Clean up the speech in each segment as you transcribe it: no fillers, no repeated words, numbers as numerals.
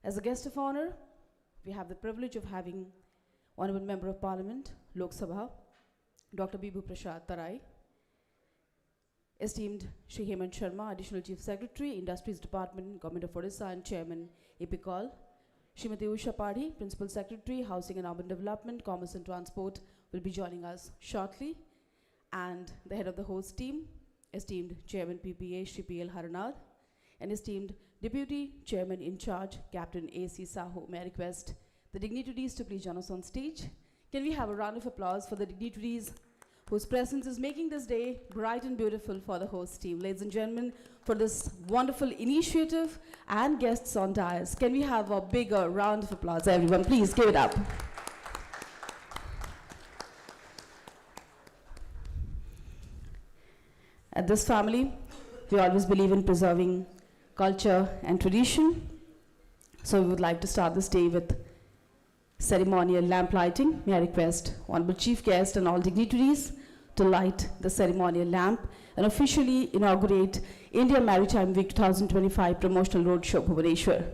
As a guest of honor, we have the privilege of having Honorable Member of Parliament, Lok Sabha, Dr. Bibu Prashad Tarai, esteemed Shri Hemant Sharma, Additional Chief Secretary, Industries Department, Government of Odisha, and Chairman, EPICOL, Srimati Usha Padhi, Principal Secretary, Housing and Urban Development, Commerce and Transport, will be joining us shortly, and the head of the host team, esteemed Chairman PPA, Shri P.L. Haranad, and esteemed Deputy Chairman in charge, Captain A.C. Sahu. May I request the dignitaries to please join us on stage. Can we have a round of applause for the dignitaries whose presence is making this day bright and beautiful for the host team. Ladies and gentlemen, for this wonderful initiative and guests on dais, can we have a bigger round of applause, everyone? Please give it up. At this family, we always believe in preserving culture and tradition. So we would like to start this day with ceremonial lamp lighting. May I request Honorable Chief Guest and all dignitaries to light the ceremonial lamp and officially inaugurate India Maritime Week 2025 Promotional Roadshow, Bhubaneswar.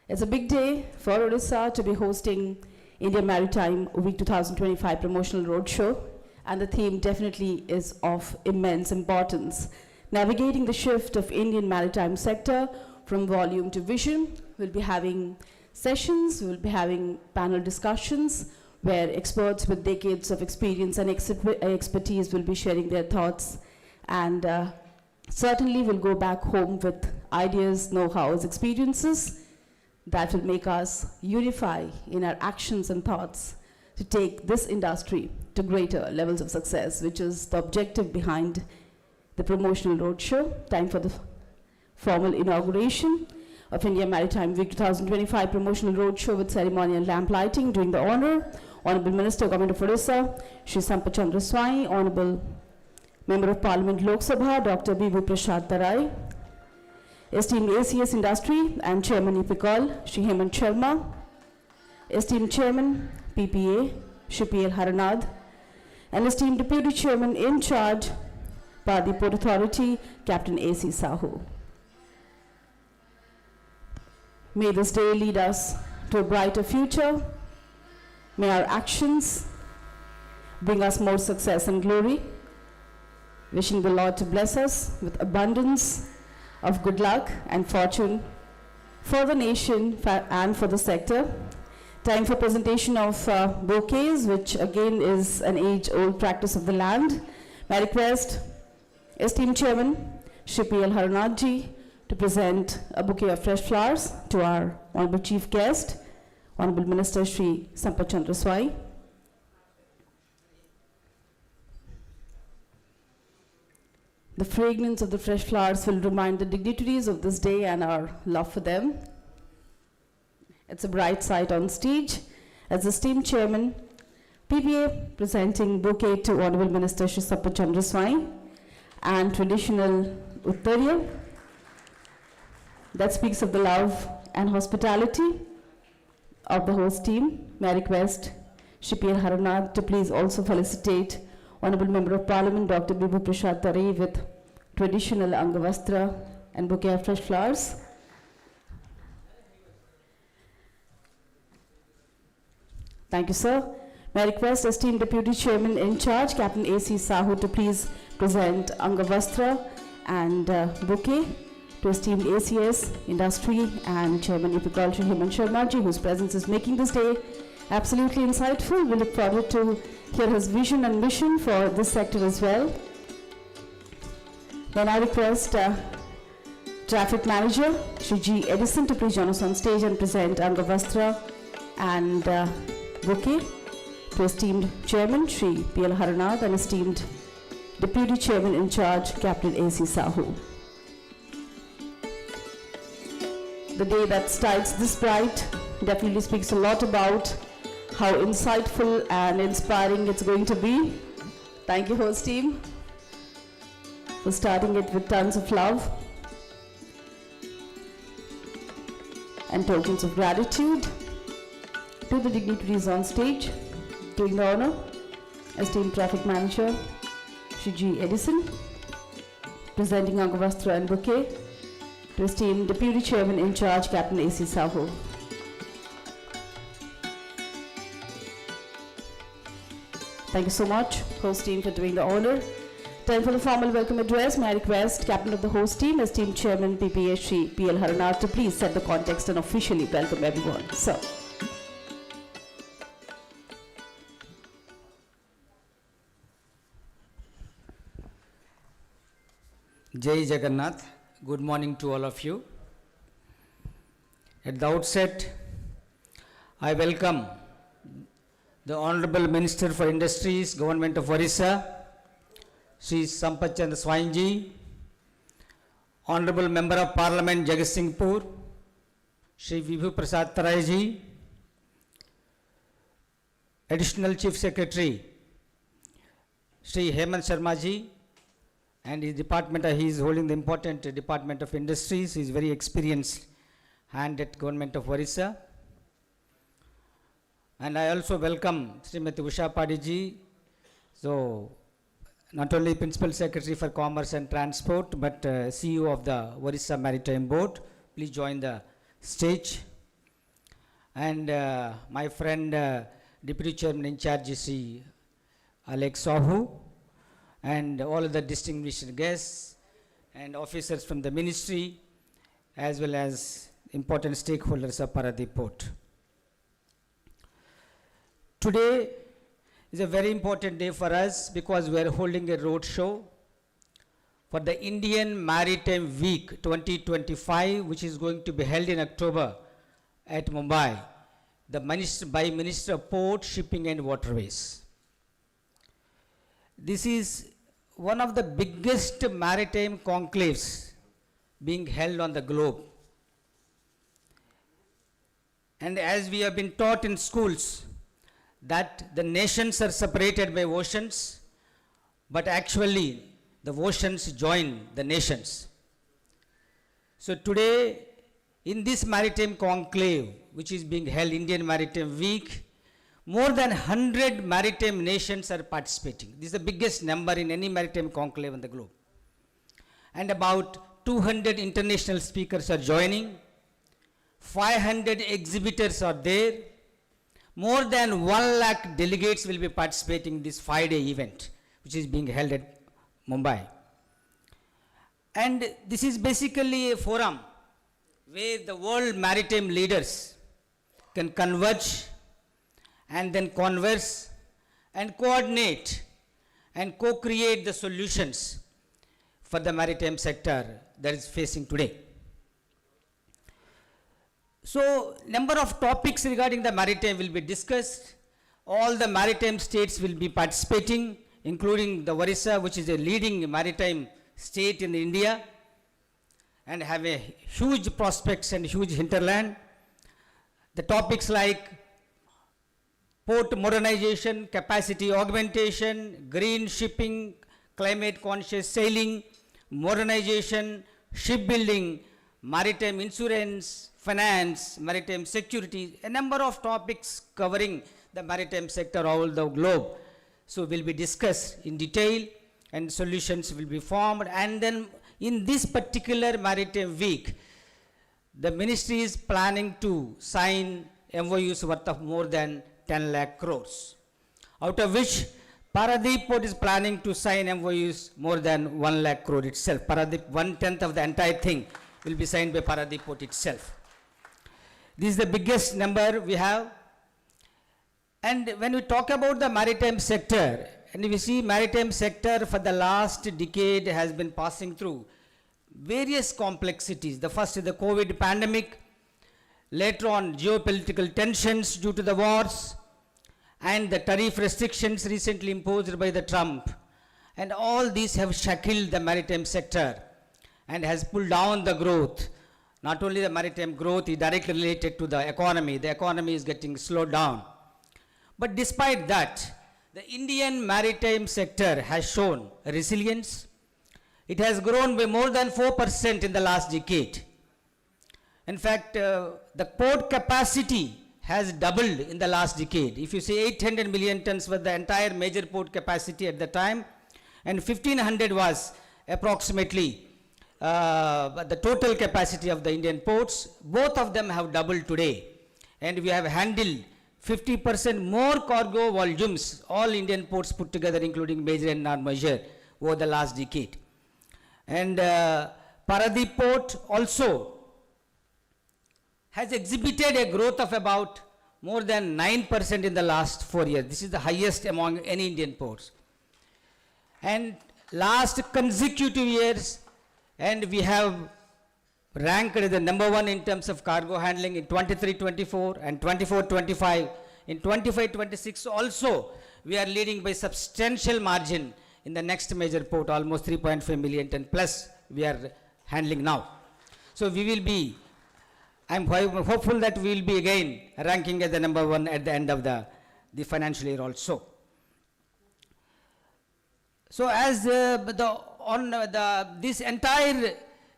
It's a big day for Odisha to be hosting India Maritime Week 2025 Promotional Roadshow, and the theme definitely is of immense importance. Navigating the shift of Indian maritime sector from volume to vision. We'll be having sessions, we'll be having panel discussions where experts with decades of experience and expertise will be sharing their thoughts, and certainly we'll go back home with ideas, know-hows, experiences that will make us unify in our actions and thoughts to take this industry to greater levels of success, which is the objective behind the Promotional Roadshow. Time for the formal inauguration of India Maritime Week 2025 Promotional Roadshow with ceremonial lamp lighting. During the honor, Honorable Minister, Government of Odisha, Shri Sampath Chandra Swai, Honorable Member of Parliament, Lok Sabha, Dr. Bibu Prashad Tarai, esteemed ACS Industry and Chairman EPICOL, Shri Hemant Sharma, esteemed Chairman PPA, Shri P.L. Haranad, and esteemed Deputy Chairman in charge, Paradip Port Authority, Captain A.C. Sahu. May this day lead us to a brighter future. May our actions bring us more success and glory. Wishing the Lord to bless us with abundance of good luck and fortune for the nation and for the sector. Time for presentation of bouquets, which again is an age-old practice of the land. May I request esteemed Chairman Shri P.L. Haranad ji to present a bouquet of fresh flowers to our Honorable Chief Guest, Honorable Minister Shri Sampath Chandra Swai. The fragrance of the fresh flowers will remind the dignitaries of this day and our love for them. It's a bright sight on stage. As esteemed Chairman, PPA presenting bouquet to Honorable Minister Shri Sampath Chandra Swai and traditional Uttariya that speaks of the love and hospitality of the host team. May I request Shri P.L. Haranad to please also felicitate Honorable Member of Parliament, Dr. Bibu Prashad Tarai, with traditional Angavastra and bouquet of fresh flowers. Thank you, sir. May I request esteemed Deputy Chairman in charge, Captain A.C. Sahu, to please present Angavastra and bouquet to esteemed ACS Industry and Chairman EPICOL Shri Hemant Sharma ji, whose presence is making this day absolutely insightful. We look forward to hear his vision and mission for this sector as well. Then I request Traffic Manager Shri G. Edison to please join us on stage and present Angavastra and bouquet to esteemed Chairman Shri P.L. Haranad and esteemed Deputy Chairman in charge, Captain A.C. Sahu. The day that starts this bright definitely speaks a lot about how insightful and inspiring it's going to be. Thank you, host team, for starting it with tons of love and tokens of gratitude. To the dignitaries on stage, doing the honor, esteemed Traffic Manager Shri G. Edison, presenting Angavastra and bouquet to esteemed Deputy Chairman in charge, Captain A.C. Sahu. Thank you so much, host team, for doing the honor. Time for the formal welcome address. May I request Captain of the host team, esteemed Chairman PPSC P.L. Haranar, to please set the context and officially welcome everyone. Sir. Jai Jagannath. Good morning to all of you. At the outset, I welcome the Honorable Minister for Industries, Government of Orissa, Sri Sampath Chandra Swainji, Honorable Member of Parliament Jagatsinghpur, Sri Vibhu Prasad Tarayji, Additional Chief Secretary, Sri Hemant Sharmaji, and his department, he is holding the important Department of Industries. He is very experienced hand at Government of Orissa. And I also welcome Srimati Usha Padiji, so not only Principal Secretary for Commerce and Transport, but CEO of the Orissa Maritime Board. Please join the stage. And my friend, Deputy Chairman in charge, Sri Alex Sahu, and all of the distinguished guests and officers from the ministry, as well as important stakeholders of Paradip Port. Today is a very important day for us because we are holding a road show for the Indian Maritime Week 2025, which is going to be held in October at Mumbai, by Minister of Port, Shipping and Waterways. This is one of the biggest maritime conclaves being held on the globe. And as we have been taught in schools, that the nations are separated by oceans, but actually the oceans join the nations. So today, in this maritime conclave, which is being held Indian Maritime Week, more than 100 maritime nations are participating. This is the biggest number in any maritime conclave on the globe. And about 200 international speakers are joining, 500 exhibitors are there, more than 1 lakh delegates will be participating in this 5-day event, which is being held at Mumbai. And this is basically a forum where the world maritime leaders can converge and then converse and coordinate and co-create the solutions for the maritime sector that is facing today. So, number of topics regarding the maritime will be discussed. All the maritime states will be participating, including the Orissa, which is a leading maritime state in India, and have a huge prospects and huge hinterland. The topics like port modernization, capacity augmentation, green shipping, climate conscious sailing, modernization, shipbuilding, maritime insurance, finance, maritime security, a number of topics covering the maritime sector all the globe. So will be discussed in detail and solutions will be formed. And then in this particular maritime week, the ministry is planning to sign MOUs worth of more than 10 lakh crores, out of which Paradip Port is planning to sign MOUs more than 1 lakh crore itself. Paradip, 1/10 of the entire thing will be signed by Paradip Port itself. This is the biggest number we have. And when we talk about the maritime sector, and we see maritime sector for the last decade has been passing through various complexities. The first is the COVID pandemic, later on geopolitical tensions due to the wars, and the tariff restrictions recently imposed by the Trump. And all these have shackled the maritime sector and has pulled down the growth. Not only the maritime growth is directly related to the economy is getting slowed down. But despite that, the Indian maritime sector has shown resilience. It has grown by more than 4% in the last decade. In fact, the port capacity has doubled in the last decade. If you say 800 million tons was the entire major port capacity at the time, and 1500 was approximately the total capacity of the Indian ports. Both of them have doubled today. And we have handled 50% more cargo volumes, all Indian ports put together, including major and non-major, over the last decade. And Paradip port also has exhibited a growth of about more than 9% in the last 4 years. This is the highest among any Indian ports. And last consecutive years, and we have ranked as the number one in terms of cargo handling in 23-24 and 24-25. In 25-26 also, we are leading by substantial margin in the next major port, almost 3.5 million ton plus we are handling now. So we will be, I'm hopeful that we will be again ranking as the number one at the end of the financial year also. So as this entire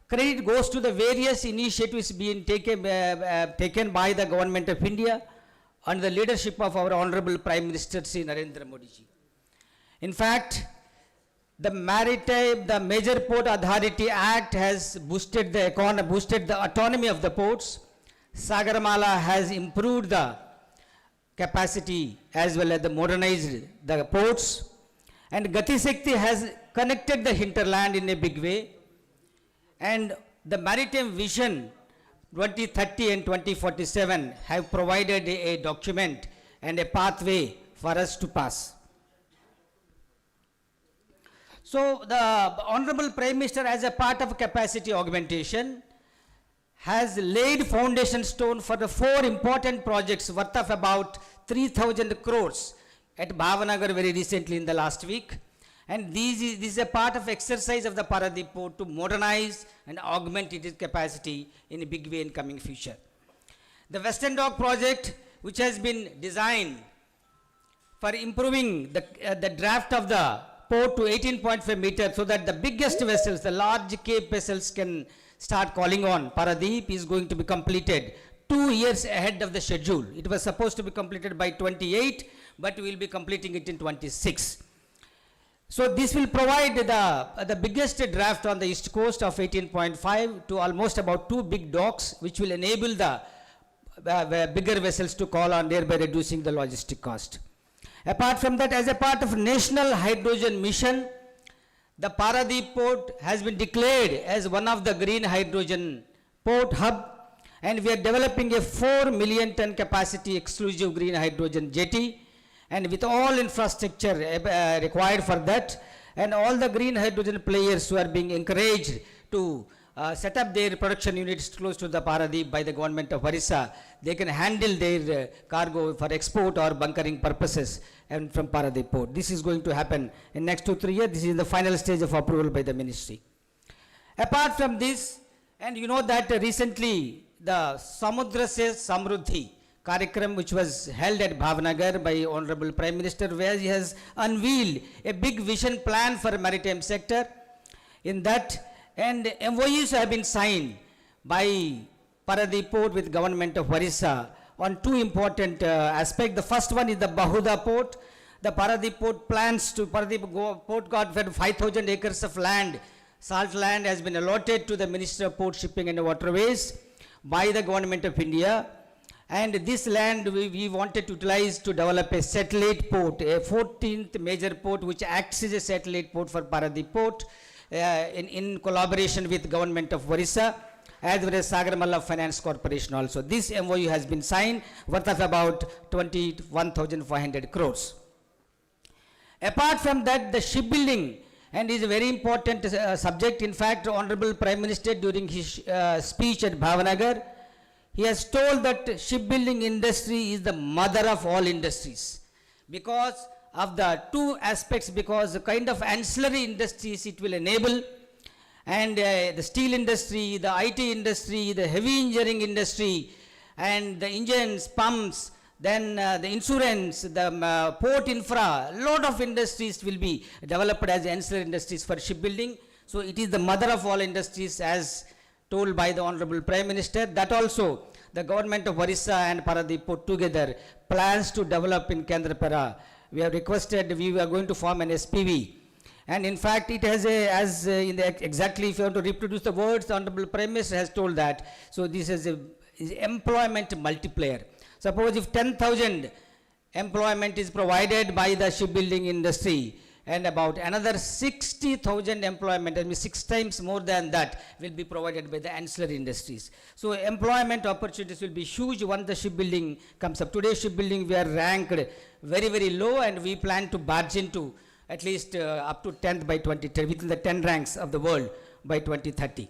credit goes to the various initiatives being taken by the government of India under the leadership of our Honorable Prime Minister Sri Narendra Modi ji. In fact, the Maritime, the Major Port Authority Act has boosted the economy, boosted the autonomy of the ports. Sagarmala has improved the capacity as well as the modernized the ports. And Gati Shakti has connected the hinterland in a big way. And the Maritime Vision 2030 and 2047 have provided a document and a pathway for us to pass. So the Honorable Prime Minister, as a part of capacity augmentation, has laid foundation stone for the 4 important projects worth of about 3,000 crores at Bhavanagar very recently in the last week. And this is a part of exercise of the Paradip port to modernize and augment its capacity in a big way in coming future. The Western Dock project, which has been designed for improving the draft of the port to 18.5 meters so that the biggest vessels, the large cape vessels can start calling on Paradip, is going to be completed 2 years ahead of the schedule. It was supposed to be completed by 28, but we will be completing it in 26. So this will provide the biggest draft on the east coast of 18.5 to almost about 2 big docks, which will enable the bigger vessels to call on, thereby reducing the logistic cost. Apart from that, as a part of National Hydrogen Mission, the Paradip port has been declared as one of the green hydrogen port hub, and we are developing a 4 million ton capacity exclusive green hydrogen jetty, and with all infrastructure required for that, and all the green hydrogen players who are being encouraged to set up their production units close to the Paradip by the government of Orissa, they can handle their cargo for export or bunkering purposes and from Paradip port. This is going to happen in next 2-3 years. This is in the final stage of approval by the ministry. Apart from this, and you know that recently the Samudra Se Samruddhi Karikram, which was held at Bhavnagar by Honorable Prime Minister, where he has unveiled a big vision plan for the maritime sector. In that, and MOUs have been signed by Paradip port with government of Orissa on 2 important aspects. The first one is the Bahuda port. The Paradip port plans to, port got 5,000 acres of land, salt land has been allotted to the Ministry of Port, Shipping and Waterways by the government of India. And this land we wanted to utilize to develop a satellite port, a 14th major port which acts as a satellite port for Paradip port in collaboration with government of Orissa as well as Sagarmala Finance Corporation also. This MOU has been signed worth of about 21,500 crores. Apart from that, the shipbuilding and is a very important subject. In fact, Honorable Prime Minister during his speech at Bhavanagar, he has told that shipbuilding industry is the mother of all industries because of the 2 aspects, because the kind of ancillary industries it will enable, and the steel industry, the IT industry, the heavy engineering industry, and the engines, pumps, then the insurance, the port infra, lot of industries will be developed as ancillary industries for shipbuilding. So it is the mother of all industries as told by the Honorable Prime Minister. That also the government of Orissa and Paradip put together plans to develop in Kendrapara. We have requested, we are going to form an SPV, And in fact, it has a, as in the exactly, if you want to reproduce the words, the Honorable Prime Minister has told that. So this is employment multiplier. Suppose if 10,000 employment is provided by the shipbuilding industry, and about another 60,000 employment, I mean 6 times more than that, will be provided by the ancillary industries. So employment opportunities will be huge once the shipbuilding comes up. Today shipbuilding, we are ranked very, very low, and we plan to barge into at least up to 10th by 2030, within the 10 ranks of the world by 2030.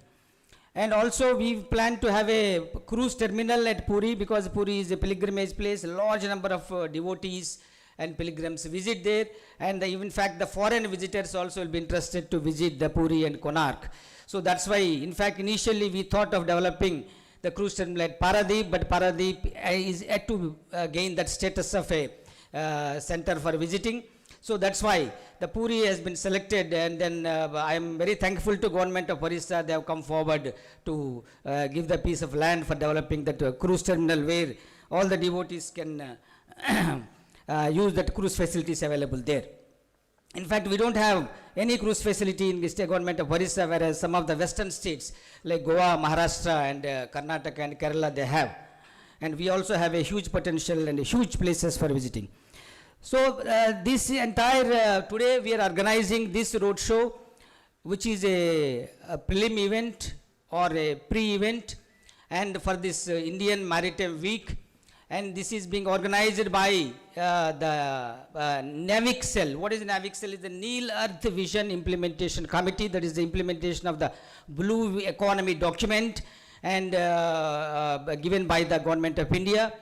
And also we plan to have a cruise terminal at Puri, because Puri is a pilgrimage place. A large number of devotees and pilgrims visit there, and in fact the foreign visitors also will be interested to visit the Puri and Konark. So that's why, in fact, initially we thought of developing the cruise terminal at Paradip, but Paradip is yet to gain that status of a center for visiting. So that's why the Puri has been selected, and then I am very thankful to government of Orissa. They have come forward to give the piece of land for developing that cruise terminal, where all the devotees can use that cruise facilities available there. In fact, we don't have any cruise facility in the state government of Orissa, whereas some of the western states like Goa, Maharashtra and Karnataka and Kerala, they have. And we also have a huge potential and huge places for visiting. So this entire, today we are organizing this roadshow, which is a prelim event or a pre-event, and for this Indian Maritime Week. And this is being organized by the NAVIC cell. What is NAVIC cell? Is the Neel Earth Vision Implementation Committee. That is the implementation of the Blue Economy document, and given by the Government of India.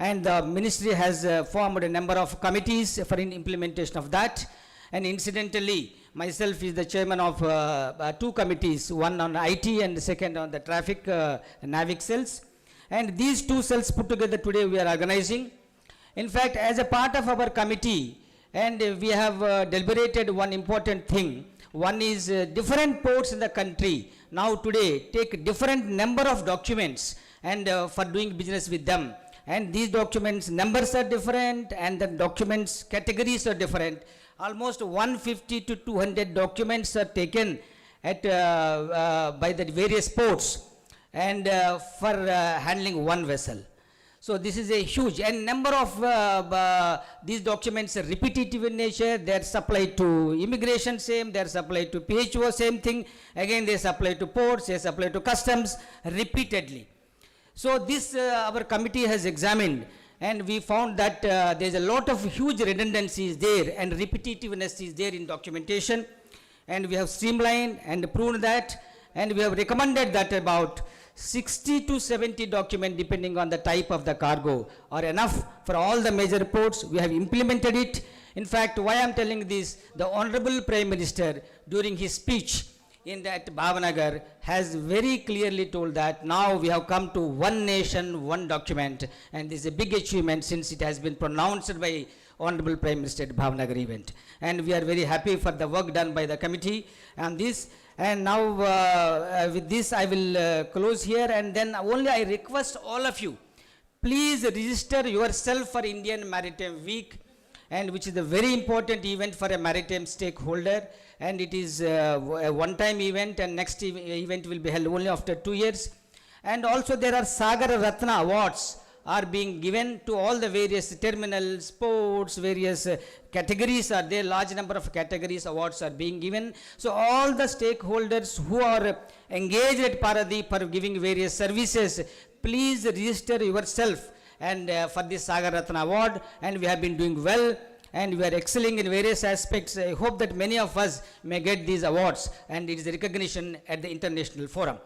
And the ministry has formed a number of committees for implementation of that. And incidentally, myself is the chairman of 2 committees, one on IT and the second on the traffic NAVIC cells. And these 2 cells put together today we are organizing. In fact, as a part of our committee, and we have deliberated one important thing. One is different ports in the country now today take different number of documents and for doing business with them. And these documents numbers are different, and the documents categories are different. Almost 150 to 200 documents are taken at by the various ports, and for handling one vessel. So this is a huge, and number of these documents are repetitive in nature. They are supplied to immigration, same, they are supplied to PHO, same thing, again they supply to ports, they supply to customs repeatedly. So this our committee has examined, and we found that there is a lot of huge redundancies there and repetitiveness is there in documentation, and we have streamlined and proved that, and we have recommended that about 60 to 70 documents depending on the type of the cargo are enough for all the major ports. We have implemented it. In fact, why I am telling this, the Honorable Prime Minister during his speech in that Bhavanagar has very clearly told that now we have come to one nation, one document, and this is a big achievement since it has been pronounced by Honorable Prime Minister at Bhavanagar event. And we are very happy for the work done by the committee and this. And now with this I will close here, and then only I request all of you, please register yourself for Indian Maritime Week, and which is a very important event for a maritime stakeholder, and it is a one-time event, and next event will be held only after 2 years. And also there are Sagar Ratna awards are being given to all the various terminals, ports, various categories are there, large number of categories awards are being given. So all the stakeholders who are engaged at Paradip for giving various services, please register yourself and for this Sagar Ratna award, and we have been doing well and we are excelling in various aspects. I hope that many of us may get these awards, and it is a recognition at the international forum.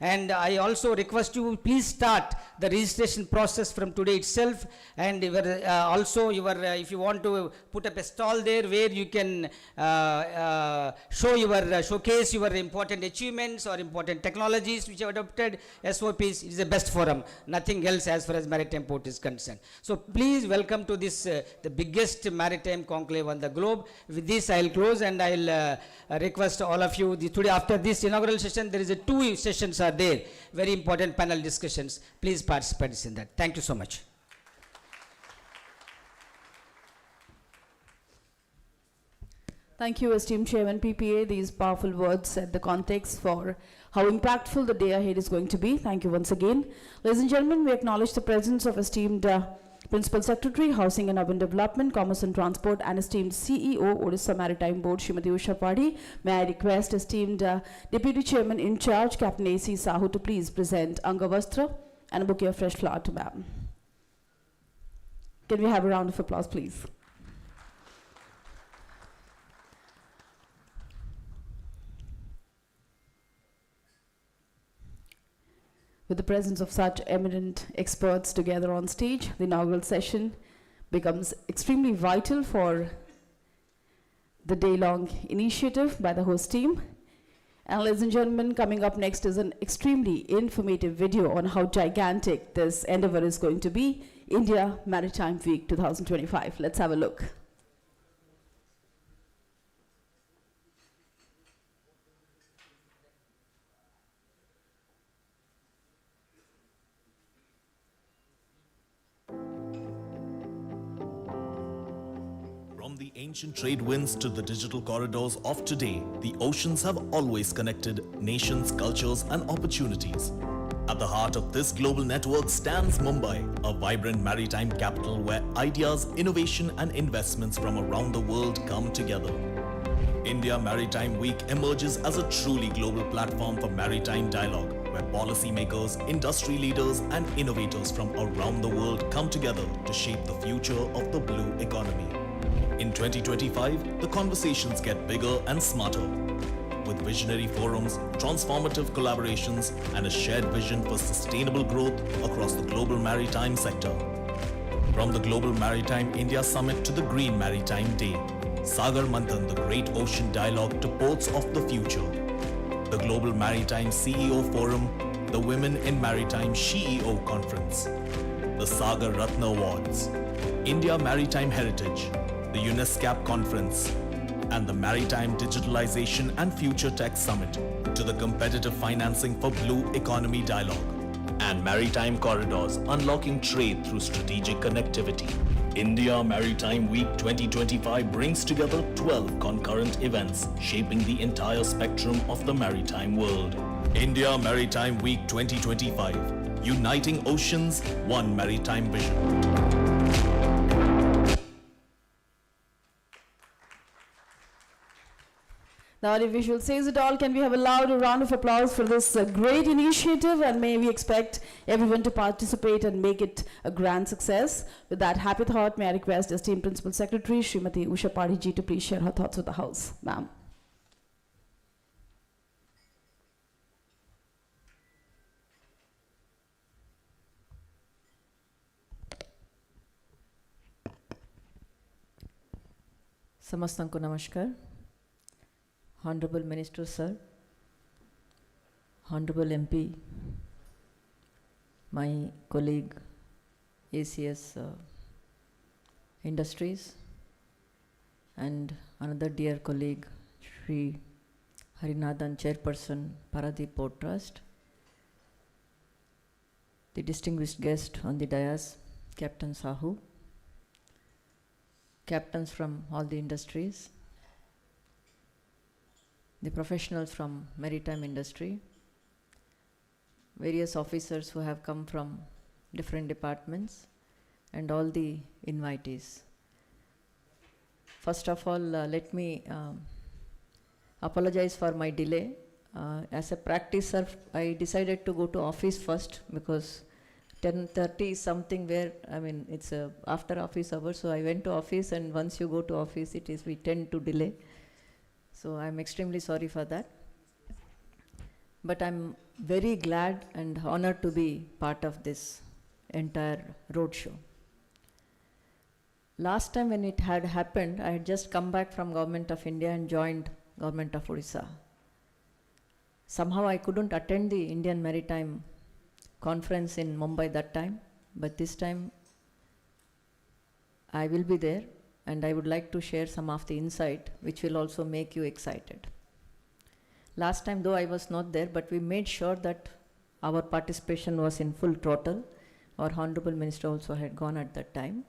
And I also request you, please start the registration process from today itself, and also if you want to put up a stall there where you can showcase your important achievements or important technologies which have adopted SOPs. It is the best forum, nothing else as far as maritime port is concerned. So please welcome to this the biggest maritime conclave on the globe. With this I will close, and I will request all of you, today after this inaugural session there is 2 sessions are there, very important panel discussions. Please participate in that. Thank you so much. Thank you, esteemed Chairman PPA. These powerful words set the context for how impactful the day ahead is going to be. Thank you once again. Ladies and gentlemen, we acknowledge the presence of esteemed Principal Secretary, Housing and Urban Development, Commerce and Transport, and esteemed CEO, Odisha Maritime Board, Srimati Usha Padi. May I request esteemed Deputy Chairman in charge, Captain A.C. Sahu, to please present Angavastra and a bouquet of fresh flower to ma'am. Can we have a round of applause, please? With the presence of such eminent experts together on stage, the inaugural session becomes extremely vital for the day-long initiative by the host team. And ladies and gentlemen, coming up next is an extremely informative video on how gigantic this endeavor is going to be, India Maritime Week 2025. Let's have a look. From the ancient trade winds to the digital corridors of today, the oceans have always connected nations, cultures, and opportunities. At the heart of this global network stands Mumbai, a vibrant maritime capital where ideas, innovation, and investments from around the world come together. India Maritime Week emerges as a truly global platform for maritime dialogue, where policymakers, industry leaders, and innovators from around the world come together to shape the future of the blue economy. In 2025, the conversations get bigger and smarter, with visionary forums, transformative collaborations, and a shared vision for sustainable growth across the global maritime sector. From the Global Maritime India Summit to the Green Maritime Day, Sagar Manthan, the Great Ocean Dialogue to Ports of the Future, the Global Maritime CEO Forum, the Women in Maritime CEO Conference, the Sagar Ratna Awards, India Maritime Heritage, the UNESCAP Conference, and the Maritime Digitalization and Future Tech Summit, to the competitive financing for Blue Economy Dialogue, and Maritime Corridors, unlocking trade through strategic connectivity. India Maritime Week 2025 brings together 12 concurrent events, shaping the entire spectrum of the maritime world. India Maritime Week 2025, uniting oceans, one maritime vision. The audio visual says it all. Can we have a loud round of applause for this great initiative, and may we expect everyone to participate and make it a grand success. With that happy thought, may I request esteemed Principal Secretary Srimati Usha Padi ji to please share her thoughts with the House. Ma'am. Samastanko namaskar. Honorable Minister Sir, Honorable MP, my colleague ACS Industries, and another dear colleague Shri Harinathan, Chairperson, Paradip Port Trust, the distinguished guest on the dais, Captain Sahu, captains from all the industries, the professionals from maritime industry, various officers who have come from different departments, and all the invitees. First of all, let me apologize for my delay. As a practice, sir, I decided to go to office first because 10:30 is something where, I mean, it's after office hours, so I went to office, and once you go to office, we tend to delay. So I'm extremely sorry for that. But I'm very glad and honored to be part of this entire roadshow. Last time when it had happened, I had just come back from Government of India and joined Government of Odisha. Somehow I couldn't attend the Indian Maritime Conference in Mumbai that time, but this time I will be there. And I would like to share some of the insight which will also make you excited. Last time though I was not there, but we made sure that our participation was in full throttle. Our Honorable Minister also had gone at that time.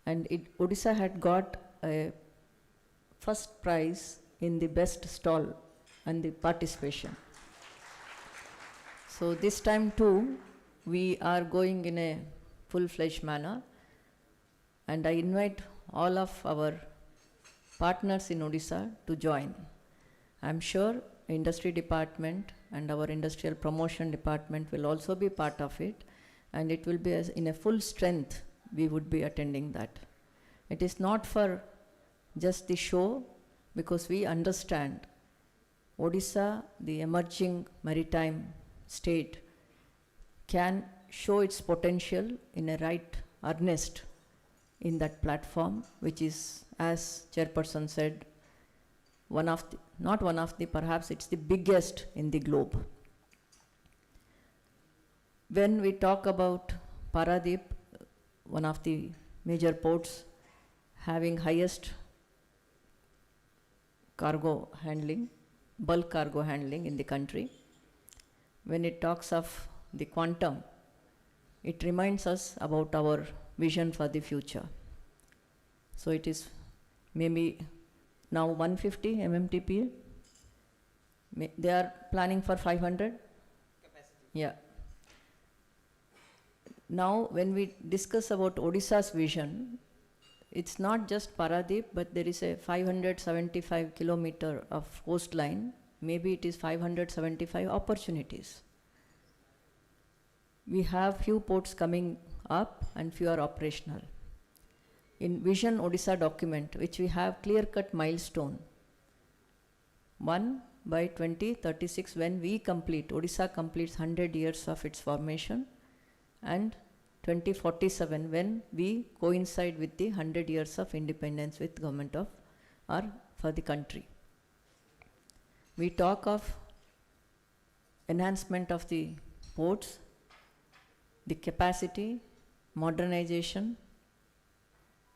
And Odisha had got a first prize in the best stall and the participation. So this time too, we are going in a full-fledged manner, and I invite all of our partners in Odisha to join. I'm sure industry department and our industrial promotion department will also be part of it, and it will be in a full strength we would be attending that. It is not for just the show, because we understand Odisha, the emerging maritime state, can show its potential in a right earnest in that platform, which is, as Chairperson said, not one of the, perhaps it's the biggest in the globe. When we talk about Paradip, one of the major ports having highest cargo handling, bulk cargo handling in the country, when it talks of the quantum, it reminds us about our vision for the future. So it is maybe now 150 MMTPA. They are planning for 500 capacity. Yeah. Now when we discuss about Odisha's vision, it's not just Paradip, but there is a 575 kilometer of coastline. Maybe it is 575 opportunities. We have few ports coming up and few are operational. In Vision Odisha document, which we have clear-cut milestone, one by 2036, when we complete, Odisha completes 100 years of its formation, and 2047 when we coincide with the 100 years of independence with government of, or for the country. We talk of enhancement of the ports, the capacity, modernization,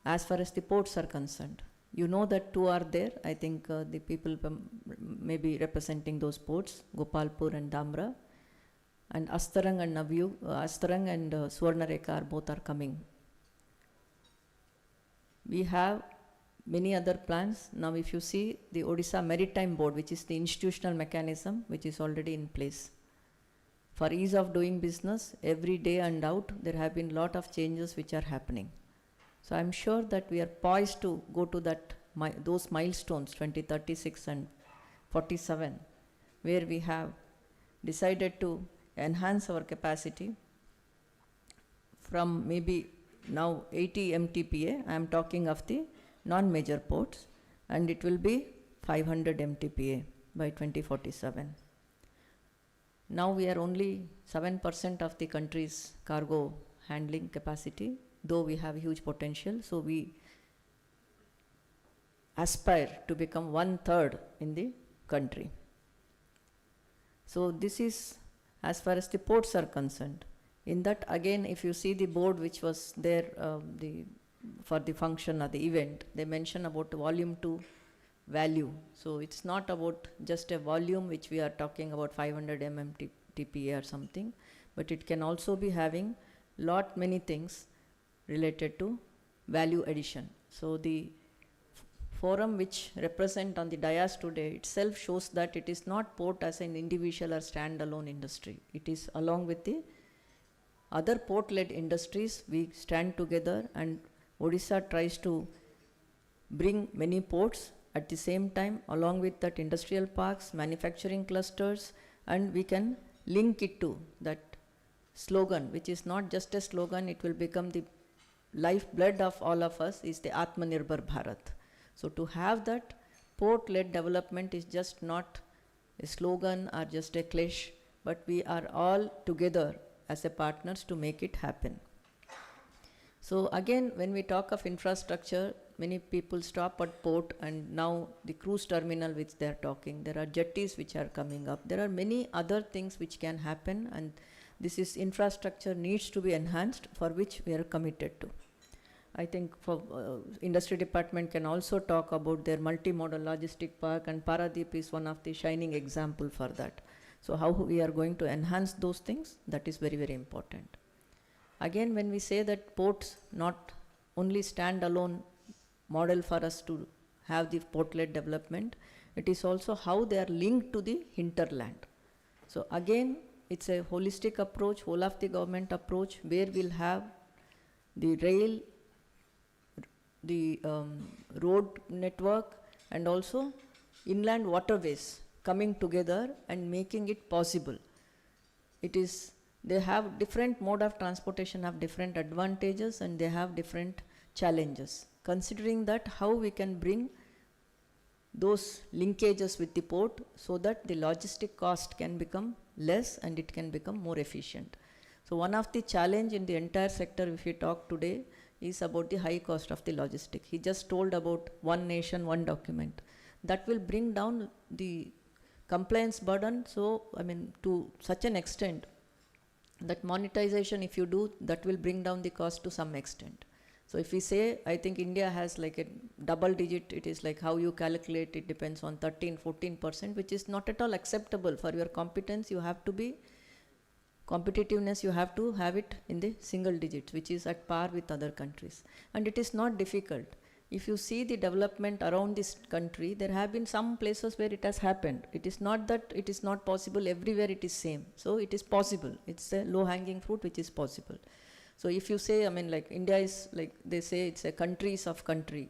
as far as the ports are concerned. You know that two are there. I think the people may be representing those ports, Gopalpur and Damra, and Astarang and Astarang and Suvarnareka both are coming. We have many other plans. Now if you see the Odisha Maritime Board, which is the institutional mechanism which is already in place. For ease of doing business, every day and out, there have been lot of changes which are happening. So I'm sure that we are poised to go to that those milestones, 2036 and 47, where we have decided to enhance our capacity from maybe now 80 MTPA, I am talking of the non-major ports, and it will be 500 MTPA by 2047. Now we are only 7% of the country's cargo handling capacity, though we have huge potential, so we aspire to become 1/3 in the country. So this is as far as the ports are concerned. In that again, if you see the board which was there for the function or the event, they mention about volume to value. So it's not about just a volume which we are talking about 500 MMTPA or something, but it can also be having many things related to value addition. So the forum which represent on the dais today itself shows that it is not port as an individual or standalone industry. It is along with the other port-led industries, we stand together, and Odisha tries to bring many ports at the same time, along with that industrial parks, manufacturing clusters, and we can link it to that slogan, which is not just a slogan, it will become the lifeblood of all of us, is the Atmanirbhar Bharat. So to have that port-led development is just not a slogan or just a cliche, but we are all together as a partners to make it happen. So again, when we talk of infrastructure, many people stop at port, and now the cruise terminal which they are talking, there are jetties which are coming up. There are many other things which can happen, and this is infrastructure needs to be enhanced, for which we are committed to. I think for industry department can also talk about their multimodal logistic park, and Paradip is one of the shining example for that. So how we are going to enhance those things, that is very, very important. Again, when we say that ports not only stand alone model for us to have the port-led development. It is also how they are linked to the hinterland. So again, it's a holistic approach, whole of the government approach, where we'll have the rail, the road network, and also inland waterways coming together and making it possible. It is, they have different mode of transportation, have different advantages, and they have different challenges. Considering that, how we can bring those linkages with the port so that the logistic cost can become less and it can become more efficient. So one of the challenge in the entire sector, if we talk today, is about the high cost of the logistic. He just told about one nation, one document. That will bring down the compliance burden. So, I mean, to such an extent that monetization, if you do, that will bring down the cost to some extent. So if we say, I think India has like a double digit, it is like how you calculate, it depends on 13-14%, which is not at all acceptable. For your competence, you have to be, competitiveness, you have to have it in the single digits, which is at par with other countries. And it is not difficult. If you see the development around this country, there have been some places where it has happened. It is not that it is not possible, everywhere it is same. So it is possible. It's a low hanging fruit which is possible. So if you say, I mean, like India is like, they say it's a countries of country.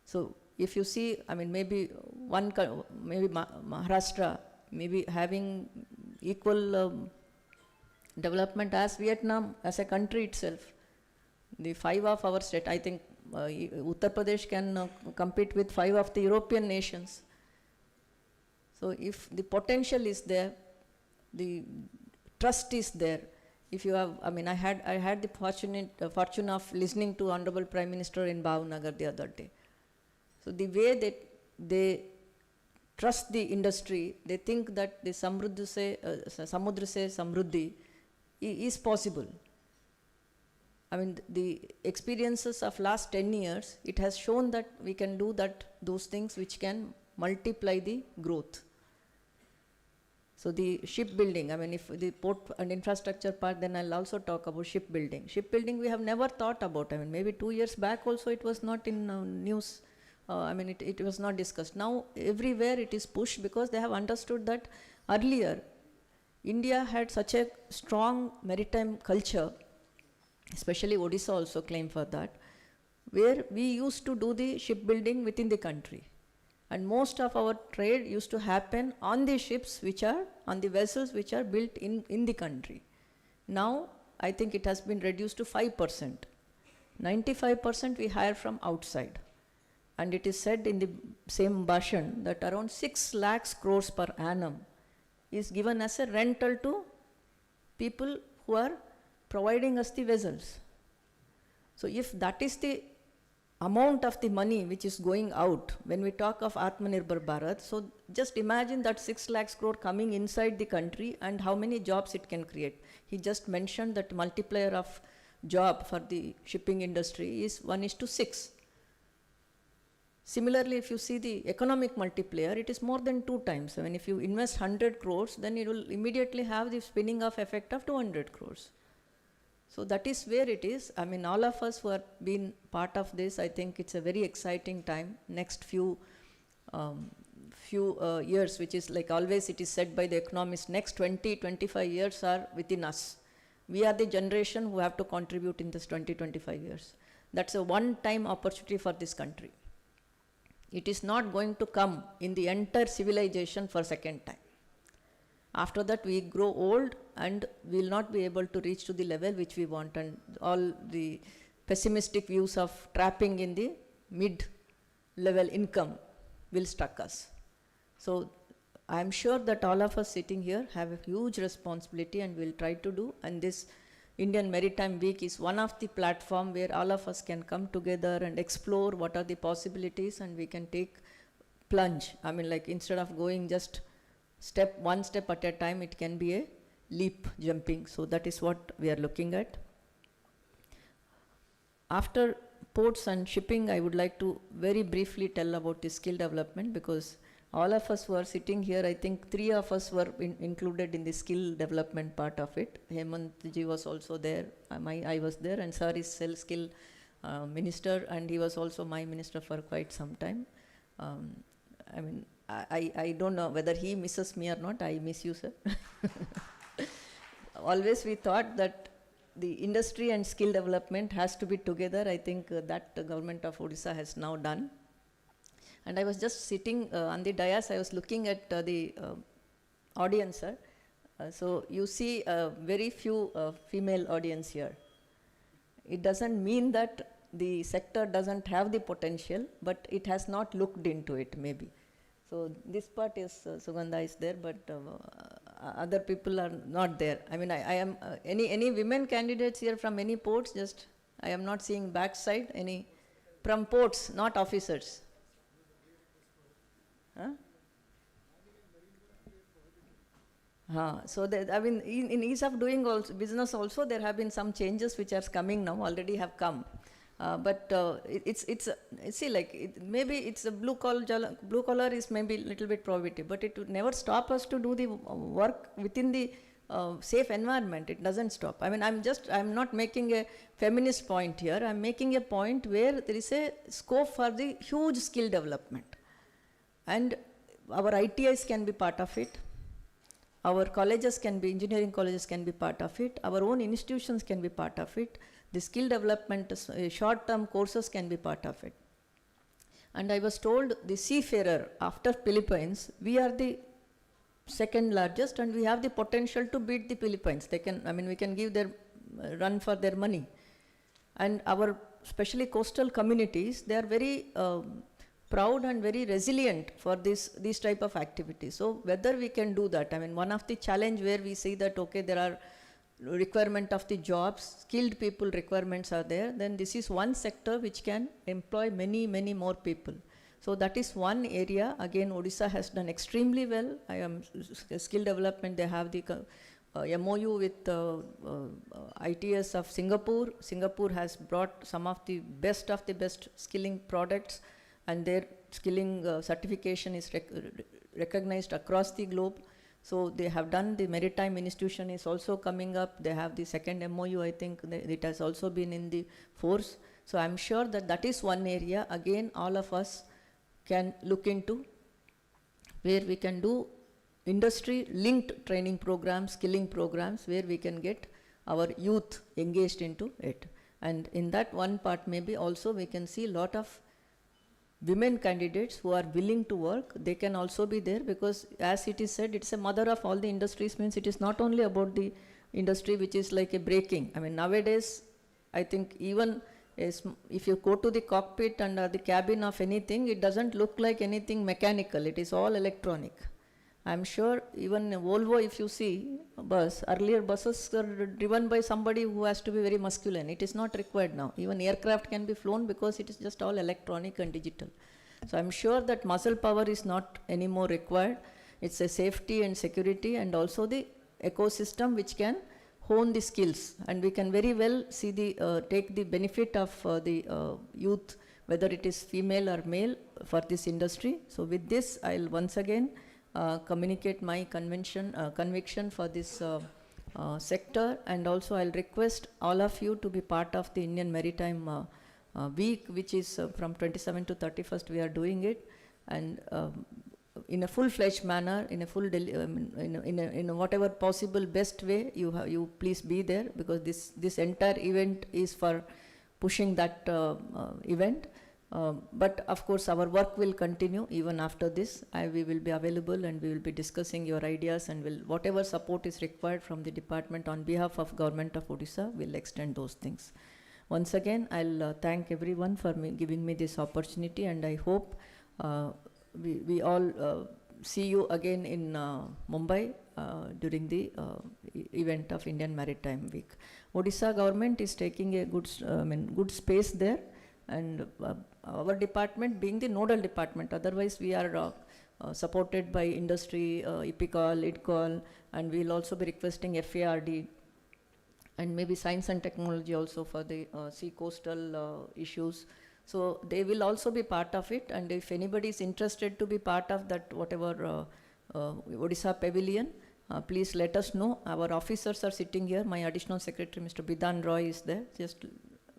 So if you see, I mean, maybe maybe Maharashtra, maybe having equal development as Vietnam, as a country itself. The 5 of our state, I think Uttar Pradesh can compete with 5 of the European nations. So if the potential is there, the trust is there. If you have, I mean, I had the fortune of listening to Honorable Prime Minister in Bhavnagar the other day. So the way they trust the industry, they think that the Samudra se Samruddhi is possible. I mean, the experiences of last 10 years, it has shown that we can do that, those things which can multiply the growth. So the shipbuilding, I mean, if the port and infrastructure part, then I'll also talk about shipbuilding. Shipbuilding we have never thought about. I mean, maybe 2 years back also it was not in news. I mean, it was not discussed. Now everywhere it is pushed because they have understood that earlier India had such a strong maritime culture, especially Odisha also claimed for that, where we used to do the shipbuilding within the country. And most of our trade used to happen on the ships which are, on the vessels which are built in the country. Now, I think it has been reduced to 5%. 95% we hire from outside. And it is said in the same Bhashan that around 6 lakhs crores per annum is given as a rental to people who are providing us the vessels. So if that is the amount of the money which is going out when we talk of Atmanirbhar Bharat, so just imagine that 6 lakhs crore coming inside the country and how many jobs it can create. He just mentioned that multiplier of job for the shipping industry is 1:6. Similarly, if you see the economic multiplier, it is more than 2 times. I mean, if you invest 100 crores, then it will immediately have the spinning off effect of 200 crores. So that is where it is. I mean, all of us who have been part of this, I think it's a very exciting time. Next few years, which is like always it is said by the economists, next 20-25 years are within us. We are the generation who have to contribute in this 20-25 years. That's a one-time opportunity for this country. It is not going to come in the entire civilization for second time. After that, we grow old and we will not be able to reach to the level which we want, and all the pessimistic views of trapping in the mid-level income will struck us. So I am sure that all of us sitting here have a huge responsibility and will try to do, and this Indian Maritime Week is one of the platform where all of us can come together and explore what are the possibilities, and we can take plunge. I mean, like instead of going just one step at a time, it can be a leap jumping. So that is what we are looking at. After ports and shipping, I would like to very briefly tell about the skill development, because all of us who are sitting here, I think 3 of us were included in the skill development part of it. Hemant ji was also there, I was there, and sir is skill minister, and he was also my minister for quite some time. I mean, I don't know whether he misses me or not. I miss you, sir. Always we thought that the industry and skill development has to be together. I think that the government of Odisha has now done. And I was just sitting on the dais, I was looking at the audience, sir. So you see very few female audience here. It doesn't mean that the sector doesn't have the potential, but it has not looked into it maybe. So this part is, Sugandha is there, but other people are not there. I mean, I am, any women candidates here from any ports? Just, I am not seeing backside, any, from ports, not officers. Huh? So that, I mean, in ease of doing also, business also, there have been some changes which are coming now, already have come. But see, like, maybe it's a blue collar is maybe a little bit prohibitive, but it would never stop us to do the work within the safe environment. It doesn't stop. I mean, I'm not making a feminist point here. I'm making a point where there is a scope for the huge skill development. And our ITIs can be part of it. Our colleges can be, engineering colleges can be part of it. Our own institutions can be part of it. The skill development, short-term courses can be part of it. And I was told the seafarer after Philippines, we are the second largest and we have the potential to beat the Philippines. They can, I mean, we can give their run for their money. And our, especially coastal communities, they are very proud and very resilient for these type of activities. So whether we can do that, I mean, one of the challenge where we see that, okay, there are requirement of the jobs, skilled people requirements are there, then this is one sector which can employ many, many more people. So that is one area. Again, Odisha has done extremely well. I am skill development, they have the MOU with ITS of Singapore. Singapore has brought some of the best skilling products, and their skilling certification is recognized across the globe. So they have done, the Maritime institution is also coming up. They have the second MOU, I think it has also been in the force. So I'm sure that that is one area, again, all of us can look into, where we can do industry-linked training programs, skilling programs, where we can get our youth engaged into it. And in that one part, maybe also we can see a lot of women candidates who are willing to work. They can also be there, because as it is said, it's a mother of all the industries, means it is not only about the industry which is like a braking. I mean, nowadays, I think even if you go to the cockpit and the cabin of anything, it doesn't look like anything mechanical. It is all electronic. I'm sure even Volvo, if you see bus, earlier buses are driven by somebody who has to be very masculine. It is not required now. Even aircraft can be flown because it is just all electronic and digital. So I'm sure that muscle power is not anymore required. It's a safety and security, and also the ecosystem which can hone the skills. And we can very well see take the benefit of the youth, whether it is female or male, for this industry. So with this, I'll once again communicate my conviction for this sector, and also I'll request all of you to be part of the Indian Maritime Week, which is from 27th to 31st we are doing it, and in a full-fledged manner, in a full in a whatever possible best way, you please be there, because this entire event is for pushing that event. But of course, our work will continue even after this. We will be available, and we will be discussing your ideas, and whatever support is required from the department on behalf of Government of Odisha, we'll extend those things. Once again, I'll thank everyone for giving me this opportunity, and I hope we all see you again in Mumbai during the event of Indian Maritime Week. Odisha government is taking a good space there, and our department being the nodal department. Otherwise, we are supported by industry, EPICOL, IDCOL, and we'll also be requesting FARD, and maybe science and technology also for the sea coastal issues. So they will also be part of it, and if anybody is interested to be part of that, whatever Odisha Pavilion, please let us know. Our officers are sitting here. My additional secretary, Mr. Bidan Roy, is there. Just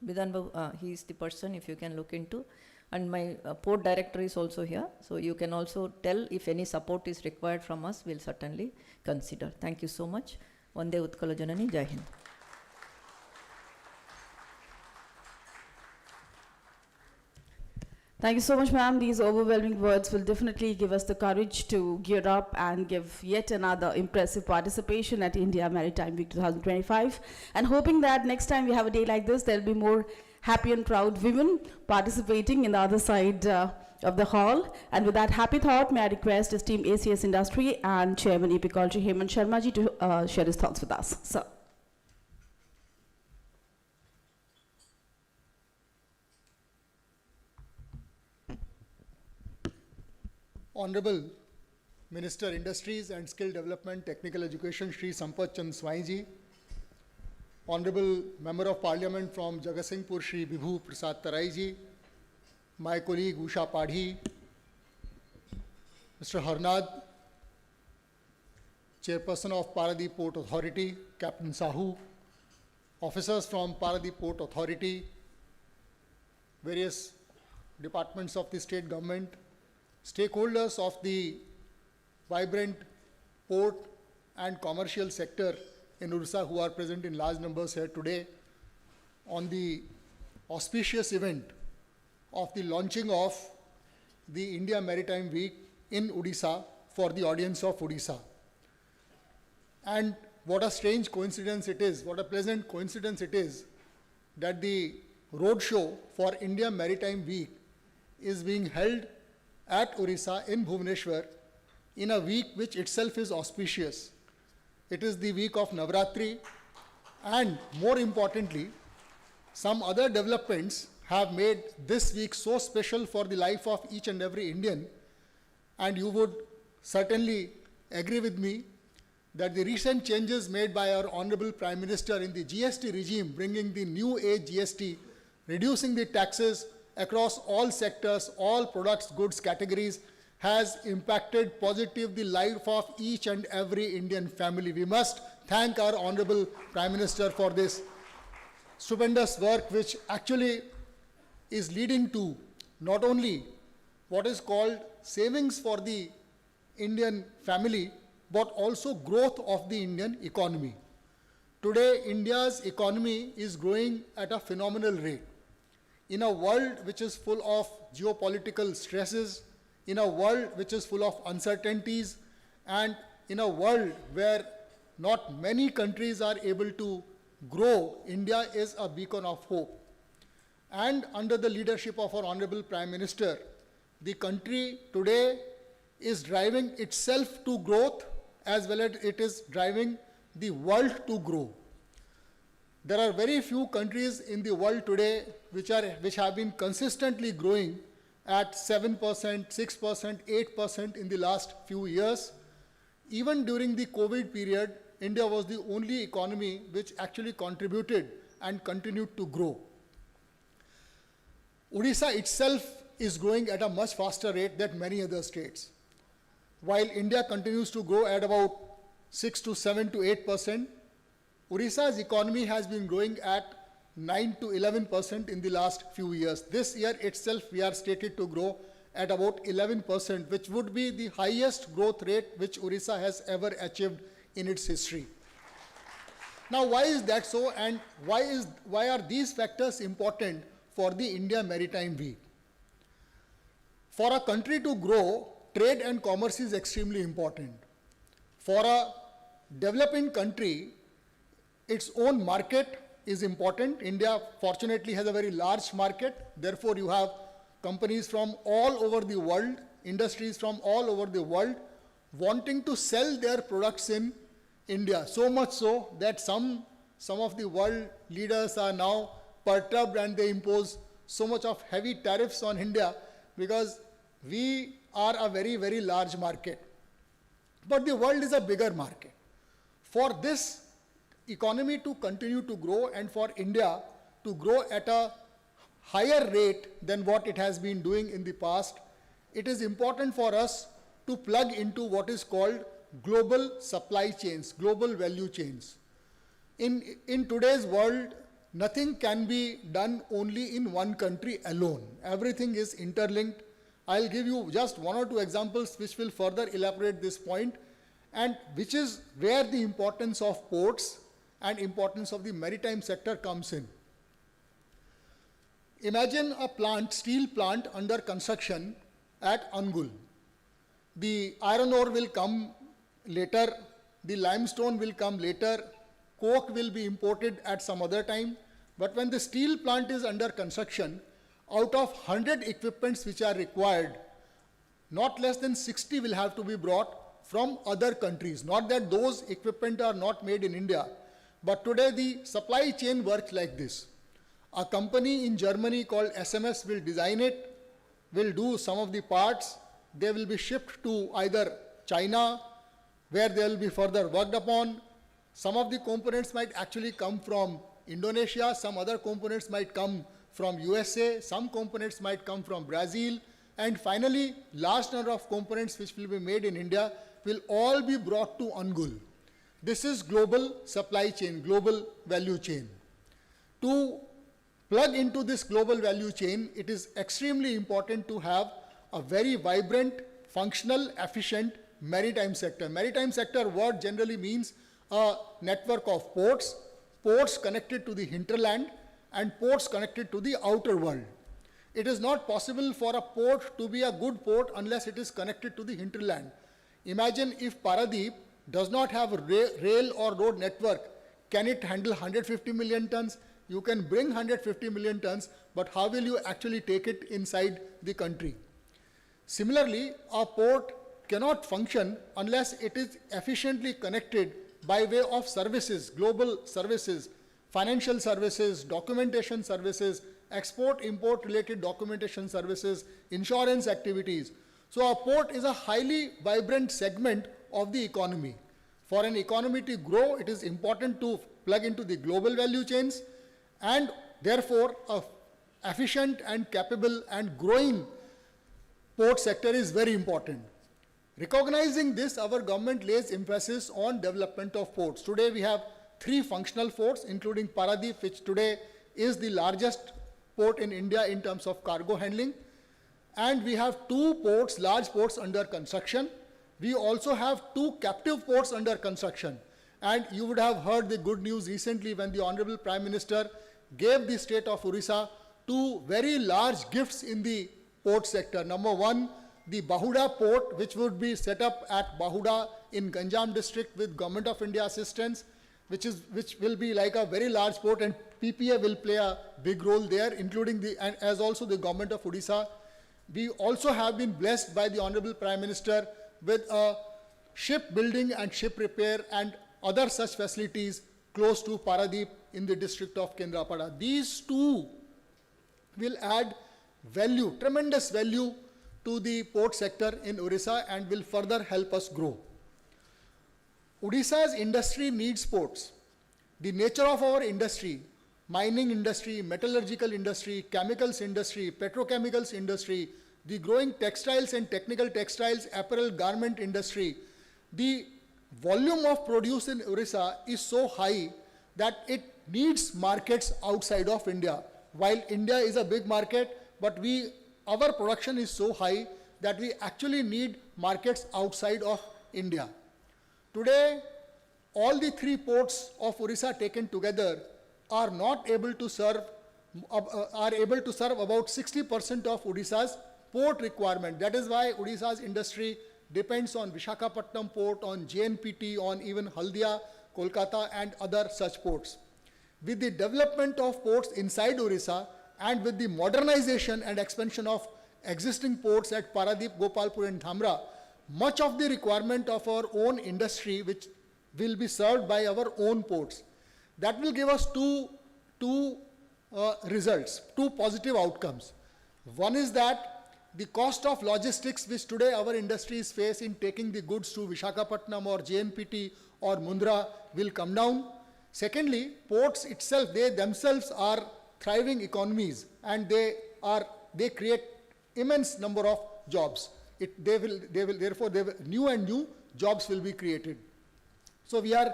Bidan Babu, he is the person if you can look into. And my port director is also here. So you can also tell if any support is required from us, we'll certainly consider. Thank you so much. Vande Utkala Janani, Jai Hind. Thank you so much, ma'am. These overwhelming words will definitely give us the courage to gear up and give yet another impressive participation at India Maritime Week 2025. And hoping that next time we have a day like this, there'll be more happy and proud women participating in the other side of the hall. And with that happy thought, may I request esteemed ACS Industry and Chairman Epicology Hemant Sharma ji to share his thoughts with us. Sir. Honorable Minister Industries and Skill Development Technical Education Shri Sampath Chand Swai ji, Honorable Member of Parliament from Jagatsinghpur Shri Vibhu Prasad Tarai ji, my colleague Usha Padhi, Mr. Harnad, Chairperson of Paradip Port Authority, Captain Sahu, officers from Paradip Port Authority, various departments of the state government, stakeholders of the vibrant port and commercial sector in Odisha who are present in large numbers here today on the auspicious event of the launching of the India Maritime Week in Odisha for the audience of Odisha. And what a strange coincidence it is, what a pleasant coincidence it is that the roadshow for India Maritime Week is being held at Odisha in Bhubaneswar in a week which itself is auspicious. It is the week of Navratri, and more importantly, some other developments have made this week so special for the life of each and every Indian, and you would certainly agree with me that the recent changes made by our Honorable Prime Minister in the GST regime, bringing the new age GST, reducing the taxes across all sectors, all products, goods categories, has impacted positively the life of each and every Indian family. We must thank our Honorable Prime Minister for this stupendous work, which actually is leading to not only what is called savings for the Indian family, but also growth of the Indian economy. Today, India's economy is growing at a phenomenal rate. In a world which is full of geopolitical stresses, in a world which is full of uncertainties, and in a world where not many countries are able to grow, India is a beacon of hope. And under the leadership of our Honorable Prime Minister, the country today is driving itself to growth as well as it is driving the world to grow. There are very few countries in the world today which have been consistently growing at 7%, 6%, 8% in the last few years. Even during the COVID period, India was the only economy which actually contributed and continued to grow. Odisha itself is growing at a much faster rate than many other states. While India continues to grow at about 6 to 7 to 8%, Odisha's economy has been growing at 9 to 11% in the last few years. This year itself, we are slated to grow at about 11%, which would be the highest growth rate which Odisha has ever achieved in its history. Now, why is that so, and why are these factors important for the India Maritime Week? For a country to grow, trade and commerce is extremely important. For a developing country, its own market is important. India fortunately has a very large market. Therefore, you have companies from all over the world, industries from all over the world wanting to sell their products in India. So much so that some of the world leaders are now perturbed and they impose so much of heavy tariffs on India because we are a very, very large market. But the world is a bigger market. For this economy to continue to grow and for India to grow at a higher rate than what it has been doing in the past, it is important for us to plug into what is called global supply chains, global value chains. In today's world, nothing can be done only in one country alone. Everything is interlinked. I'll give you just one or two examples which will further elaborate this point, and which is where the importance of ports and importance of the maritime sector comes in. Imagine a plant, steel plant under construction at Angul. The iron ore will come later, the limestone will come later, coke will be imported at some other time. But when the steel plant is under construction, out of 100 equipments which are required, not less than 60 will have to be brought from other countries. Not that those equipment are not made in India, but today the supply chain works like this. A company in Germany called SMS will design it, will do some of the parts, they will be shipped to either China, where they will be further worked upon. Some of the components might actually come from Indonesia, some other components might come from USA, some components might come from Brazil, and finally, large number of components which will be made in India will all be brought to Angul. This is global supply chain, global value chain. To plug into this global value chain, it is extremely important to have a very vibrant, functional, efficient maritime sector. Maritime sector word generally means a network of ports, ports connected to the hinterland, and ports connected to the outer world. It is not possible for a port to be a good port unless it is connected to the hinterland. Imagine if Paradip does not have a rail or road network, can it handle 150 million tons? You can bring 150 million tons, but how will you actually take it inside the country? Similarly, a port cannot function unless it is efficiently connected by way of services, global services, financial services, documentation services, export-import related documentation services, insurance activities. So a port is a highly vibrant segment of the economy. For an economy to grow, it is important to plug into the global value chains, and therefore a efficient and capable and growing port sector is very important. Recognizing this, our government lays emphasis on development of ports. Today we have 3 functional ports, including Paradip, which today is the largest port in India in terms of cargo handling. And we have 2 ports, large ports under construction. We also have 2 captive ports under construction. And you would have heard the good news recently when the Honorable Prime Minister gave the state of Orissa 2 very large gifts in the port sector. Number 1, the Bahuda port, which would be set up at Bahuda in Ganjam district with Government of India assistance, which will be like a very large port, and PPA will play a big role there, including and as also the Government of Odisha. We also have been blessed by the Honorable Prime Minister with a ship building and ship repair and other such facilities close to Paradip in the district of Kendrapada. These 2 will add value, tremendous value to the port sector in Orissa and will further help us grow. Odisha's industry needs ports. The nature of our industry, mining industry, metallurgical industry, chemicals industry, petrochemicals industry, the growing textiles and technical textiles, apparel, garment industry, the volume of produce in Orissa is so high that it needs markets outside of India. While India is a big market, but our production is so high that we actually need markets outside of India. Today, all the 3 ports of Orissa taken together are able to serve about 60% of Odisha's port requirement. That is why Odisha's industry depends on Visakhapatnam port, on JNPT, on even Haldia, Kolkata, and other such ports. With the development of ports inside Orissa and with the modernization and expansion of existing ports at Paradip, Gopalpur, and Dhamra, much of the requirement of our own industry which will be served by our own ports. That will give us two results, 2 positive outcomes. One is that the cost of logistics which today our industries face in taking the goods to Visakhapatnam or JNPT or Mundra will come down. Secondly, ports itself, they themselves are thriving economies, and they create immense number of jobs. Therefore, new jobs will be created. So we are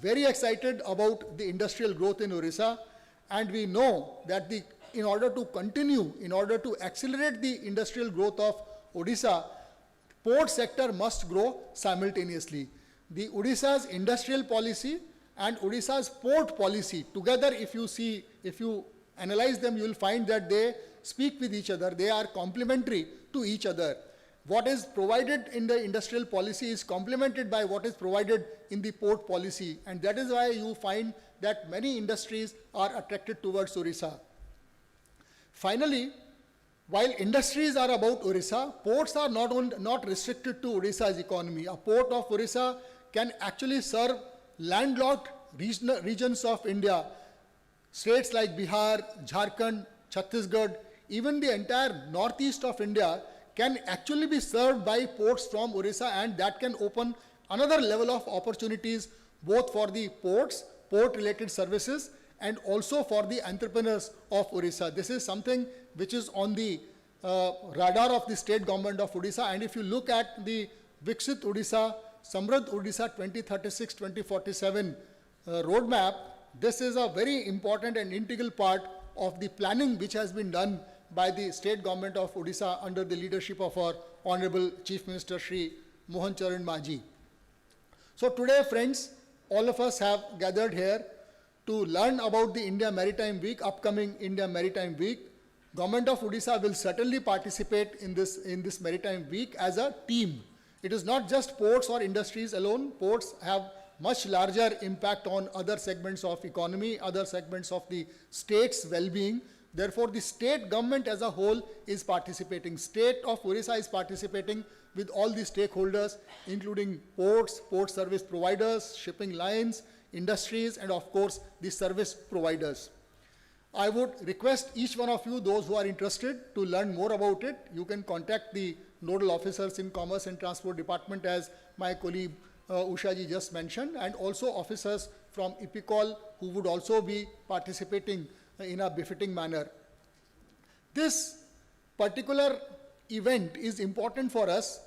very excited about the industrial growth in Orissa, And we know that in order to accelerate the industrial growth of Odisha, port sector must grow simultaneously. The Odisha's industrial policy and Odisha's port policy together, if you analyze them, you will find that they speak with each other. They are complementary to each other. What is provided in the industrial policy is complemented by what is provided in the port policy, and that is why you find that many industries are attracted towards Odisha. Finally, while industries are about Odisha, ports are not restricted to Odisha's economy. A port of Odisha can actually serve landlocked regions of India, states like Bihar, Jharkhand, Chhattisgarh, even the entire northeast of India can actually be served by ports from Odisha, and that can open another level of opportunities both for the ports, port-related services, and also for the entrepreneurs of Odisha. This is something which is on the radar of the state government of Odisha, and if you look at the Viksit Odisha, Samruddh Odisha 2036-2047 roadmap, this is a very important and integral part of the planning which has been done by the state government of Odisha under the leadership of our Honorable Chief Minister Shri Mohan Charan Maji. So today, friends, all of us have gathered here to learn about the India Maritime Week, upcoming India Maritime Week. Government of Odisha will certainly participate in this Maritime Week as a team. It is not just ports or industries alone. Ports have much larger impact on other segments of economy, other segments of the state's well-being. Therefore, the state government as a whole is participating. State of Odisha is participating with all the stakeholders, including ports, port service providers, shipping lines, industries, and of course, the service providers. I would request each one of you, those who are interested, to learn more about it. You can contact the nodal officers in Commerce and Transport Department, as my colleague Usha ji just mentioned, and also officers from IPCOL who would also be participating in a befitting manner. This particular event is important for us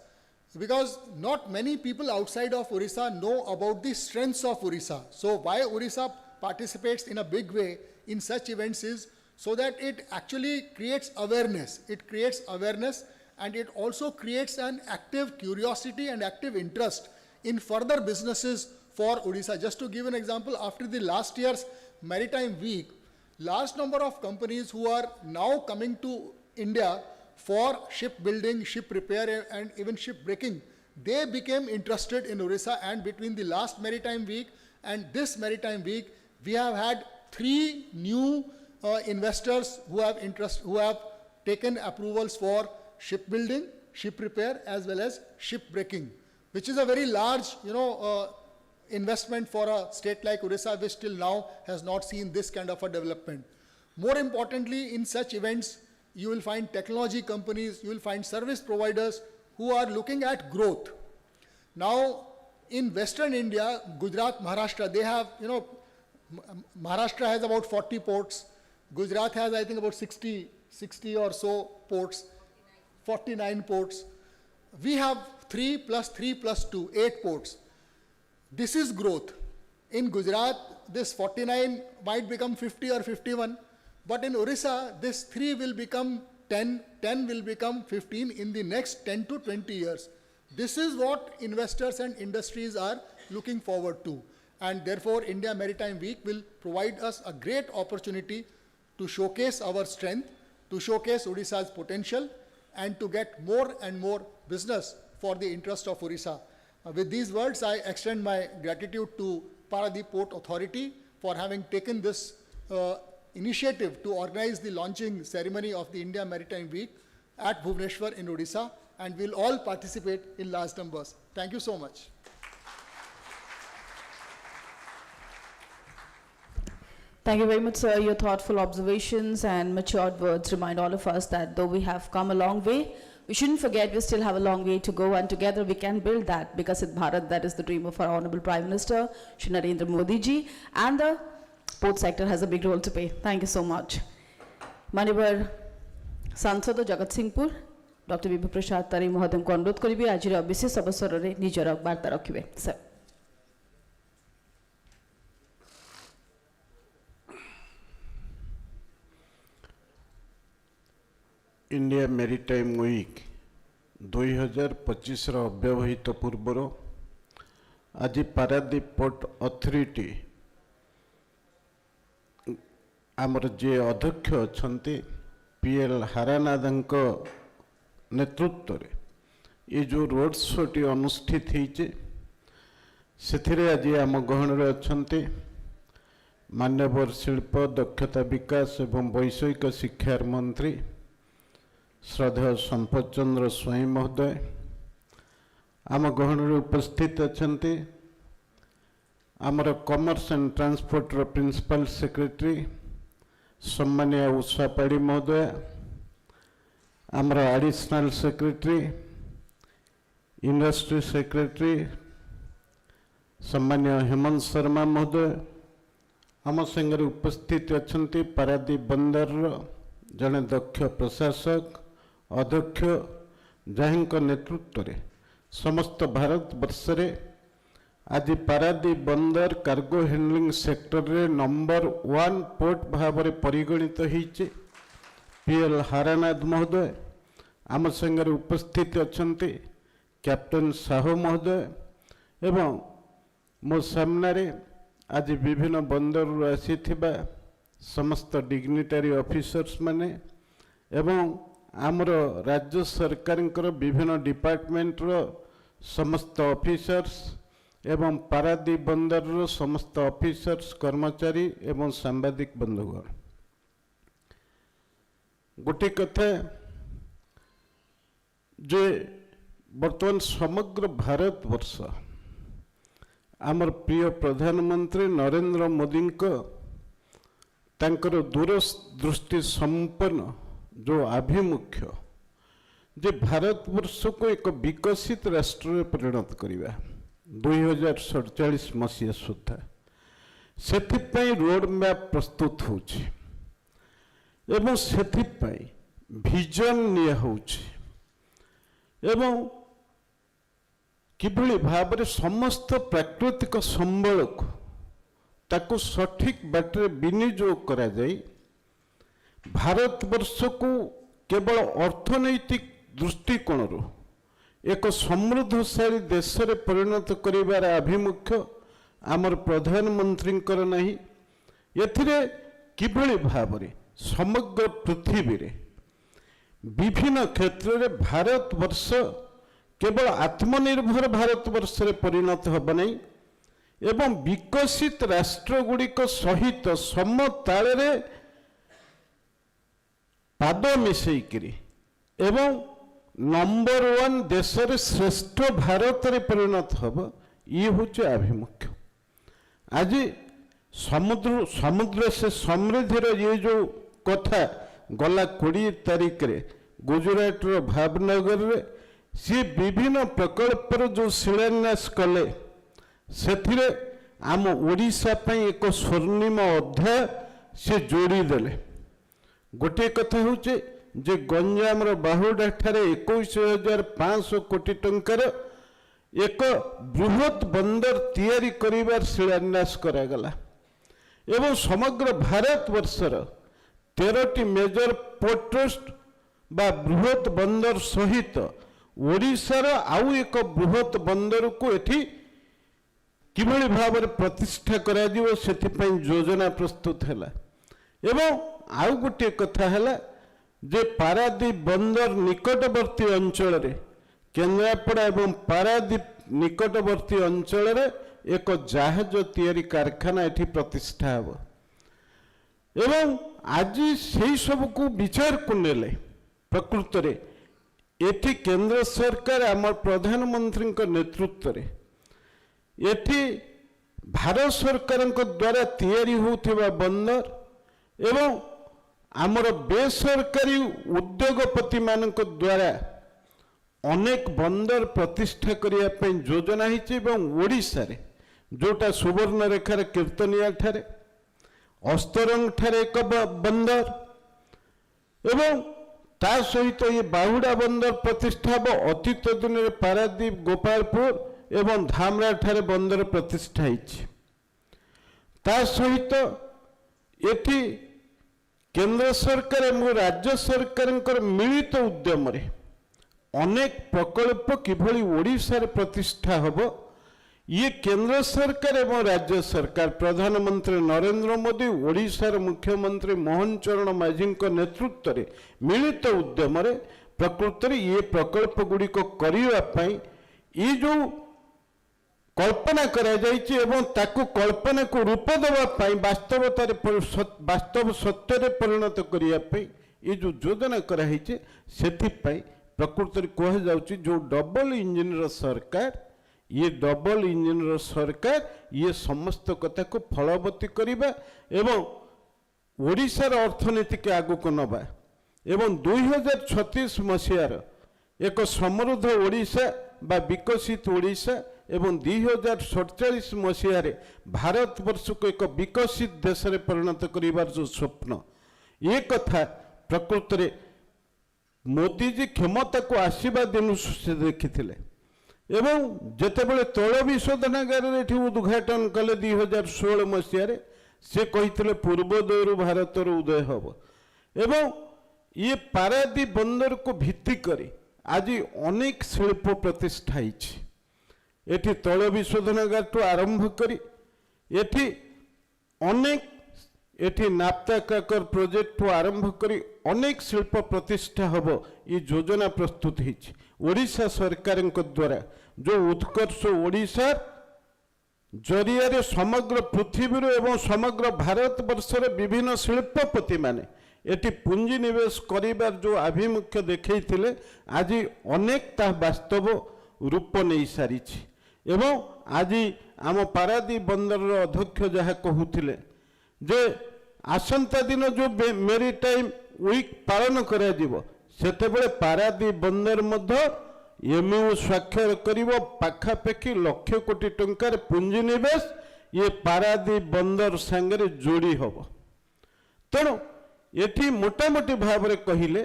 because not many people outside of Odisha know about the strengths of Odisha. So why Odisha participates in a big way in such events is so that it actually creates awareness. It creates awareness, and it also creates an active curiosity and active interest in further businesses for Odisha. Just to give an example, after the last year's Maritime Week, large number of companies who are now coming to India for shipbuilding, ship repair, and even ship breaking, they became interested in Odisha. And between the last Maritime Week and this Maritime Week, we have had 3 new investors who have taken approvals for shipbuilding, ship repair, as well as ship breaking, which is a very large, investment for a state like Odisha, which till now has not seen this kind of a development. More importantly, in such events, you will find technology companies, you will find service providers who are looking at growth. Now, in Western India, Gujarat, Maharashtra, they have, Maharashtra has about 40 ports. Gujarat has, I think, about 60 or so ports, 49 ports. We have 3 plus 3 plus 2, 8 ports. This is growth. In Gujarat, this 49 might become 50 or 51, but in Odisha, this 3 will become 10, 10 will become 15 in the next 10 to 20 years. This is what investors and industries are looking forward to. And therefore, India Maritime Week will provide us a great opportunity to showcase our strength, to showcase Odisha's potential, and to get more and more business for the interest of Odisha. With these words, I extend my gratitude to Paradip Port Authority for having taken this initiative to organize the launching ceremony of the India Maritime Week at Bhubaneswar in Odisha, and we'll all participate in large numbers. Thank you so much. Thank you very much, sir. Your thoughtful observations and matured words remind all of us that though we have come a long way, we shouldn't forget we still have a long way to go, and together we can build that Vikasit Bharat, that is the dream of our Honorable Prime Minister, Shri Narendra Modi ji, and the port sector has a big role to play. Thank you so much. Manibar Sansad Jagat Singhpur, Dr. Vibhu Prasad Tari Mohodam ko अनुरोध करिबे आजिर विशेष अवसर रे निजर वार्ता रखिबे sir. India maritime week 2025 अव्यवहित पूर्वर आज Paradip port authority आमर जे अध्यक्ष अच्छा PL हारानाथ नेतृत्व रे ये जो रोड शो टी अनुष्ठित होइचे से आज आम गहन अच्छा मान्यवर शिल्प दक्षता विकास एवं वैषयिक शिक्षा मंत्री श्रद्धेय संपत चंद्र स्वाई महोदय आम गहन उपस्थित अच्छा आमर commerce and transport principal secretary सम्मानीय उषा पाड़ी महोदय आमर एडिशनल सेक्रेटरी इंडस्ट्री सेक्रेटरी सम्मानीय हेमंत शर्मा महोदय आम संगे उपस्थित अच्छा पारादीप बंदर जड़े दक्ष प्रशासक अध्यक्ष जहाँ नेतृत्व रे समस्त भारत वर्ष रे आज पारादीप बंदर कार्गो हैंडलिंग सेक्टर रे नंबर 1 पोर्ट भाव में परिगणित होइचे पीएल हारानाथ महोदय आम संगे उपस्थित अच्छा कैप्टन साहू महोदय एवं मो सामने आज विभिन्न बंदर आसी समस्त डिग्निटरी ऑफिसर्स माने एवं आमर राज्य सरकार विभिन्न डिपार्टमेंट रो समस्त ऑफिसर्स एवं पारादीप बंदर रो समस्त ऑफिसर्स कर्मचारी एवं सांबादिक बंधुगण गोटे कथा जे वर्तमान समग्र भारत वर्ष आमर प्रिय प्रधानमंत्री नरेंद्र मोदी तांकर दूरदृष्टि संपन्न जो आभिमुख्य जे भारत वर्ष को एक विकसित राष्ट्र में परिणत करवा 2047 मसीहा सुधा से रोड मैप प्रस्तुत होछि एवं से विजन निया होछि एवं किभली भाव में समस्त प्राकृतिक संबल को ताको सठिक बाटे विनियोग करा जाई भारत वर्ष को केवल अर्थनैतिक दृष्टिकोण एक समृद्धशाली देश रे परिणत करिवार आभिमुख्य आमर प्रधानमंत्री नहीं एथिरे किभली भाव में समग्र पृथ्वी रे विभिन्न क्षेत्र रे भारत वर्ष केवल आत्मनिर्भर भारत वर्ष रे परिणत होब नहीं एवं विकसित राष्ट्र गुड़िक सहित समताल रे पाद मिसेकरी एवं नंबर 1 देश रे श्रेष्ठ भारत रे परिणत होब ये हूँ आभिमुख्य आज समुद्र से समृद्धि ये जो कथा गला 20 तारीख रे गुजरात रो भावनगर रे सी विभिन्न प्रकल्प जो शिलान्यास कले से आम ओडिशा पई एक स्वर्णिम अध्याय से जोड़ी देले गोटे कथा हूँ जे गंजाम बाहुडा ठारे 21,500 कोटी टंकार एक बृहत बंदर तैयारी करिवार शिलान्यास करागला एवं समग्र भारत वर्षर 13टी मेजर पोर्ट ट्रस्ट बा बृहत बंदर सहित ओडिशार आउ एक बृहत बंदर को एठी किभली भाव में प्रतिष्ठा करा दियो सेथिपई योजना प्रस्तुत हैला एवं आउ गोटे कथा हैला जे पारादीप बंदर निकटवर्ती अंचल रे केन्द्रापड़ा एवं पारादीप निकटवर्ती अंचल रे एक जहाज तैयारी कारखाना एठी प्रतिष्ठा हब एवं आज से सब को विचार को नेले प्रकृत रे एठी केंद्र सरकार आम प्रधानमंत्री नेतृत्व रे एठी भारत सरकार द्वारा तैयारी होउथिबा बंदर एवं आमर बेसरकारी उद्योगपति मानक द्वारा अनेक बंदर प्रतिष्ठा करिया पई योजना हिची एवं ओडिशा रे जोटा सुवर्ण रेखार कीर्तनिया ठारे अस्तरंग ठारे एक बंदर एवं ता सहित ये बाहुडा बंदर प्रतिष्ठा हम अतीत दिन में पारादीप गोपालपुर एवं धामरा ठारे बंदर प्रतिष्ठा ता सहित एठी केंद्र सरकार एवं राज्य सरकार मिलित उद्यम अनेक प्रकल्प किभली ओडिशा रे प्रतिष्ठा हब ये केंद्र सरकार एवं राज्य सरकार प्रधानमंत्री नरेंद्र मोदी ओडिशार मुख्यमंत्री मोहन चरण माझी नेतृत्व में मिलित उद्यम प्रकृत ये प्रकल्प गुड़िक करने ये जो कल्पना करा जायछि एवं ताकु कल्पना को रूप देवाई वास्तवतार वास्तव सत्य परिणत करने ये जो योजना कराई से प्रकृत कह जाउछि जो डबल इंजिन सरकार ये डबल इंजिन सरकार ये समस्त कथा को फलवती करबा एवं ओडिशार अर्थनीति के आगु को नबा एवं 2036 मसीहार एक समृद्ध ओडिशा बा विकसित ओडिशा एवं 2047 मसीहार भारत वर्ष को एक विकसित देश रे परिणत करिवार जो स्वप्न ये कथा प्रकृत रे मोदी जी क्षमता को आसीबा दिन से देखिथिले एवं जेतेबेले तैल विशोधनागार उद्घाटन कले 2016 मसीह से कही पूर्वोदय भारतर उदय हम एवं ये पारादीप बंदर को भित्ति करी आज अनेक शिल्प प्रतिष्ठा एठी तैल विशोधनागार तो आरंभ करी एठी अनेक एठी नाप्ता काकर प्रोजेक्ट को आरंभ करी अनेक शिल्प प्रतिष्ठा हम ये योजना प्रस्तुत होती ओडिशा सरकार द्वारा जो उत्कर्ष ओडिशा जरिया समग्र पृथ्वी एवं समग्र भारत वर्षर विभिन्न शिल्पपति माने एटी पुंजी निवेश करिबार जो आभिमुख्य देखैथिले आज अनेक ता वास्तव रूप नहीं सारी एवं आज आम पारादीप बंदर अध्यक्ष जहाँ कहूथिले जे आसंता दिन जो मेरीटाइम वीक पालन करा जिवो सेतेबेले पारादीप बंदर मध्य एमयू स्वाक्षर करिवो पाखापाखि लक्ष कोटी टंकार पुंजी निवेश ये पारादीप बंदर सांगरे जोड़ी हब तेणु एठी मोटामोटी भाव में कहले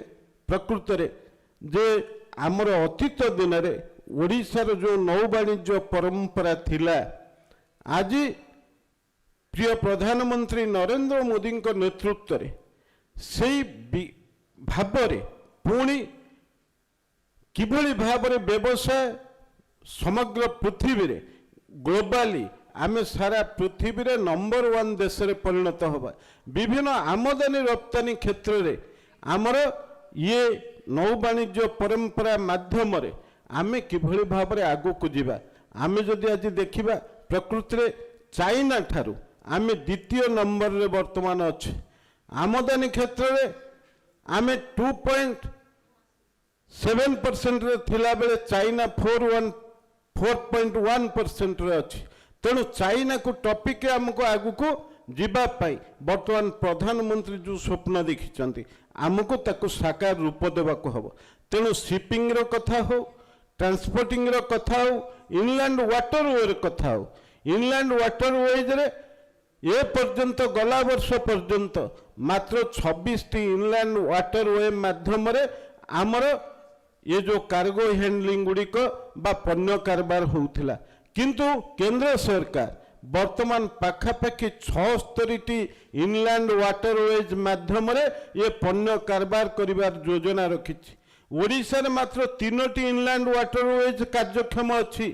प्रकृत रे जे आमर अतीत दिन रे ओडिशार जो नौ वाणिज्य परंपरा थिला आज प्रिय प्रधानमंत्री नरेंद्र मोदी नेतृत्व रे सेई भाव रे पुणी किभली भाव में व्यवसाय समग्र पृथ्वी रे ग्लोबाली आम सारा पृथ्वी रे नंबर 1 देश रे परिणत होबा विभिन्न आमदानी रप्तानी क्षेत्र रे आमर ये नौ वाणिज्य परंपरा माध्यम रे आमे किभली भाव में आगो को जीवा आमे जदि आज देखिबा प्रकृति रे चाइना ठारू आमे द्वितीय नंबर रे वर्तमान अच्छे आमदानी क्षेत्र रे आमे 2.7% रे थिला बेले चाइना 4.1% रे अच्छी तेणु चाइना को टॉपिक आमको आगु को जीवा पाई वर्तमान प्रधानमंत्री जो स्वप्न देखिचंती आमको ताको साकार रूप देवा को हबो तेणु शिपिंग रो कथा हो ट्रांसपोर्टिंग रो कथा हो इनलैंड वाटरवे रो कथा हो इनलैंड वाटरवेज रे ए पर्यंत गला वर्ष पर्यंत मात्र 26 टी इनलैंड वाटरवे माध्यम रे आमर ये जो कार्गो हैंडलिंग गुड़िक बा पण्य कारबार होउथिला किंतु केंद्र सरकार वर्तमान पाखापाखि 76 इनलैंड वाटरवेज माध्यम रे ये पण्य कारबार करिवार योजना रखिछि ओडिशा रे मात्र 3 इनलैंड वाटरवेज कार्यक्षम अछि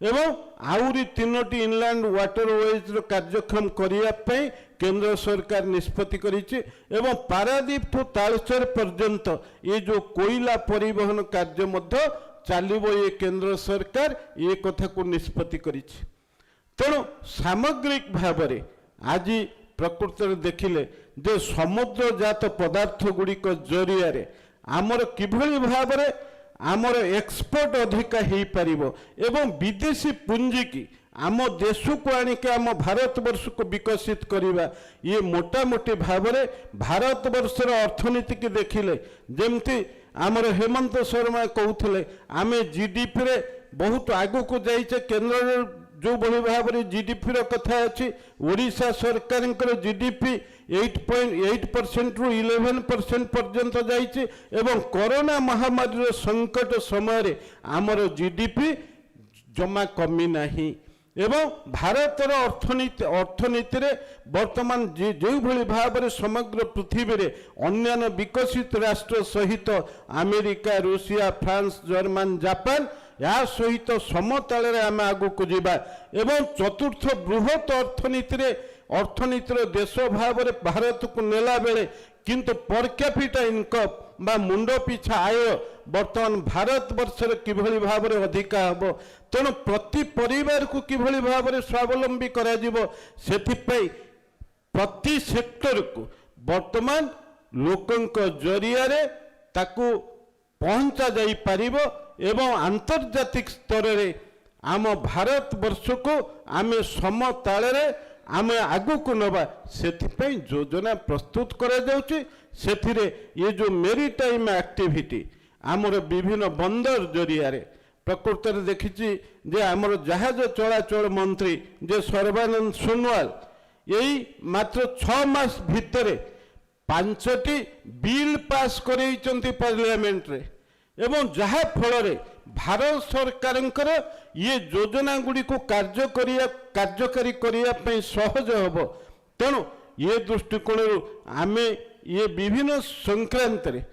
एवं आउरी 3 इनलैंड वाटरवेज रो कार्यक्षम करिया पई केंद्र सरकार निष्पत्ति करिछि एवं पारादीप ठू तालचेर पर्यंत ये जो कोयला परिवहन कार्य मध्य चलिबो ये केंद्र सरकार ये कथा को निष्पत्ति करिछि तेणु सामग्रिक भाव में आज प्रकृत देखिले जे समुद्र जात पदार्थ गुड़िक जरिया आमर किभली भाव में आमर एक्सपोर्ट अधिका हो पारिबो एवं विदेशी पुंजी की आम देश को आणिक आम भारत वर्ष को विकसित करवा ये मोटामोटी भाव में भारत वर्षर अर्थनीति की देखिले जमती आमर हेमंत शर्मा कहते आम जीडीपी रे बहुत आगु को जाइए केंद्र जो भली भाव में जीडीपी रो कथा अच्छी ओडिशा सरकार जीडीपी 8.8% रु 11% पर्यंत जाइए एवं कोरोना महामारी संकट समय आमर जीडीपी जमा कमी नहीं एवं भारतर अर्थनीति रे वर्तमान जो भली भाव में समग्र पृथ्वी रे अन्य विकसित राष्ट्र सहित America Russia France German Japan या सहित समताल आम आगु को जीवा एवं चतुर्थ बृहत अर्थनीतिर देश भाव में भारत को नेला बेले किंतु पर कैपिटा इनकम बा मुंड पिछा आय वर्तमान भारत वर्ष किभली भाव में अधिका हम तेणु प्रति परिवार को किभली भाव में स्वावलंबी करा जिवो सेथिपई प्रति सेक्टर को वर्तमान लोकंक जरिया रे ताकू पहुंचा जाई पारिबो एवं आंतर्जातिक स्तर रे आम भारत वर्ष को आमे समताल रे आमे आगु को नबा सेथिपई योजना प्रस्तुत करा जाउची सेथिरे ये जो मेरीटाइम एक्टिविटी आमर विभिन्न बंदर जरिया रे प्रकृत रे देखिछि जे आमर जहाज चलाचल मंत्री जे सर्बानंद सोनोवाल यही मात्र 6 मास भितरे 5टी बिल पास करैचंती पार्लियामेंट रे एवं जहा फल रे भारत सरकार ये योजना गुड़ी को कार्यकारी करने सहज हम तेणु ये दृष्टिकोण आमे ये विभिन्न संक्रांत रे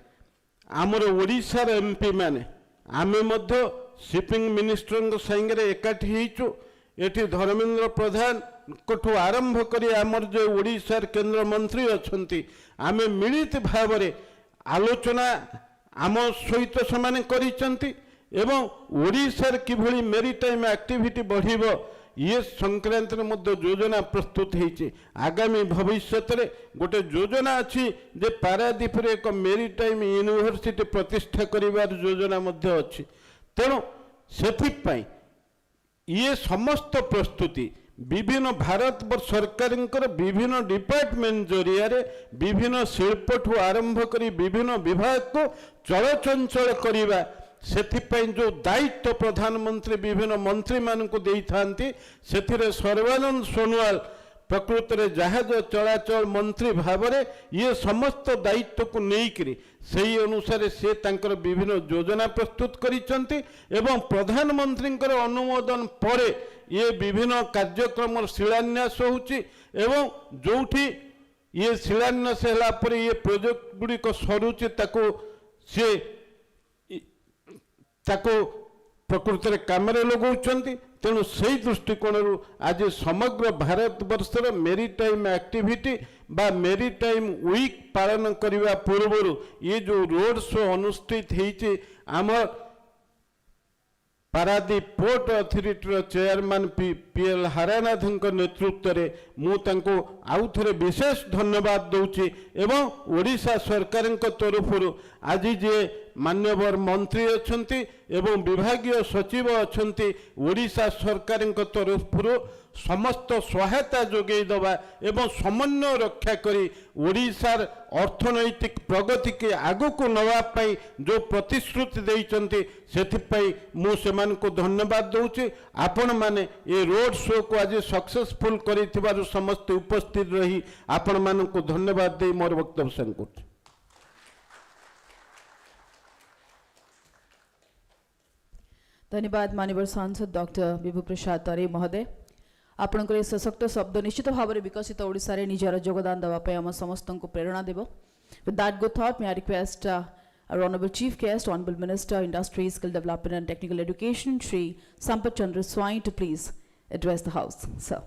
आमर ओडिशार एमपी माने आमे मध्य शिपिंग मिनिस्टर संगे एकाठी होइचु एठी धर्मेंद्र प्रधान कोठू आरंभ करी आमर जो ओडिशार केंद्र मंत्री अछंती आमे मिलित भाव रे आलोचना आम सहित से करिसंती एवं ओडिशार किभली मेरीटाइम एक्टिविटी बढ़िबो ये संक्रांत मध्य योजना प्रस्तुत होइछि आगामी भविष्य रे गोटे योजना अछि जे पारादीप रे एक मेरीटाइम यूनिवर्सिटी प्रतिष्ठा करिवार योजना मध्य अछि तेणु सेथिपई ये समस्त प्रस्तुति विभिन्न भारत सरकार विभिन्न डिपार्टमेंट जरिया रे विभिन्न शिल्प ठू आरंभ करी विभिन्न विभाग को चलचंचल करिबा सेथिपई जो दायित्व प्रधानमंत्री विभिन्न मंत्री मान को देई थांती सेथिरे सर्बानंद सोनोवाल प्रकृत रे जहाज चलाचल मंत्री भाव में ये समस्त दायित्व को लेकर सही अनुसार से तांकर विभिन्न योजना प्रस्तुत करिसंती एवं प्रधानमंत्री अनुमोदन पर ये विभिन्न कार्यक्रम शिलान्यास होउची एवं जोठी ये शिलान्यास होला पर ये प्रोजेक्ट गुड़िक सरुची ताको प्रकृत में काम लगाउछंती तेणु से दृष्टिकोण आज समग्र भारत वर्षर मेरीटाइम एक्टिविटी बा मेरीटाइम वीक पालन करने पूर्व ये जो रोड शो अनुष्ठित होइछि आमर Paradip port authority chairman PL Haranath नेतृत्व में मुझे आउ थे विशेष धन्यवाद दूची एवं ओडिशा सरकार तरफ आज जे मान्यवर मंत्री अच्छा एवं विभागीय सचिव अच्छा ओडिशा सरकार तरफ समस्त सहायता जोगे दबा एवं समन्वय रक्षा करी ओडिशार अर्थनैतिक प्रगति के आगु को नवापाई जो प्रतिश्रुति देइचंती सेथिपई मु सेमान को धन्यवाद दूची आपण माने ये रोड शो को आज सक्सेसफुल करिथिबारु समस्त उपस्थित रही आपण मान को धन्यवाद दे मोर वक्तव्य संकुच। धन्यवाद माननीय सांसद डॉक्टर विभू प्रसाद तरे महोदय आपणकर सशक्त शब्द निश्चित भाव में विकसित ओडिशा रे निजर योगदान देवाई आम समस्त को प्रेरणा देव with that good thought may I request our honorable chief guest honorable minister industry skill development and technical education Shri Sampath Chandra Swai to please address the house sir.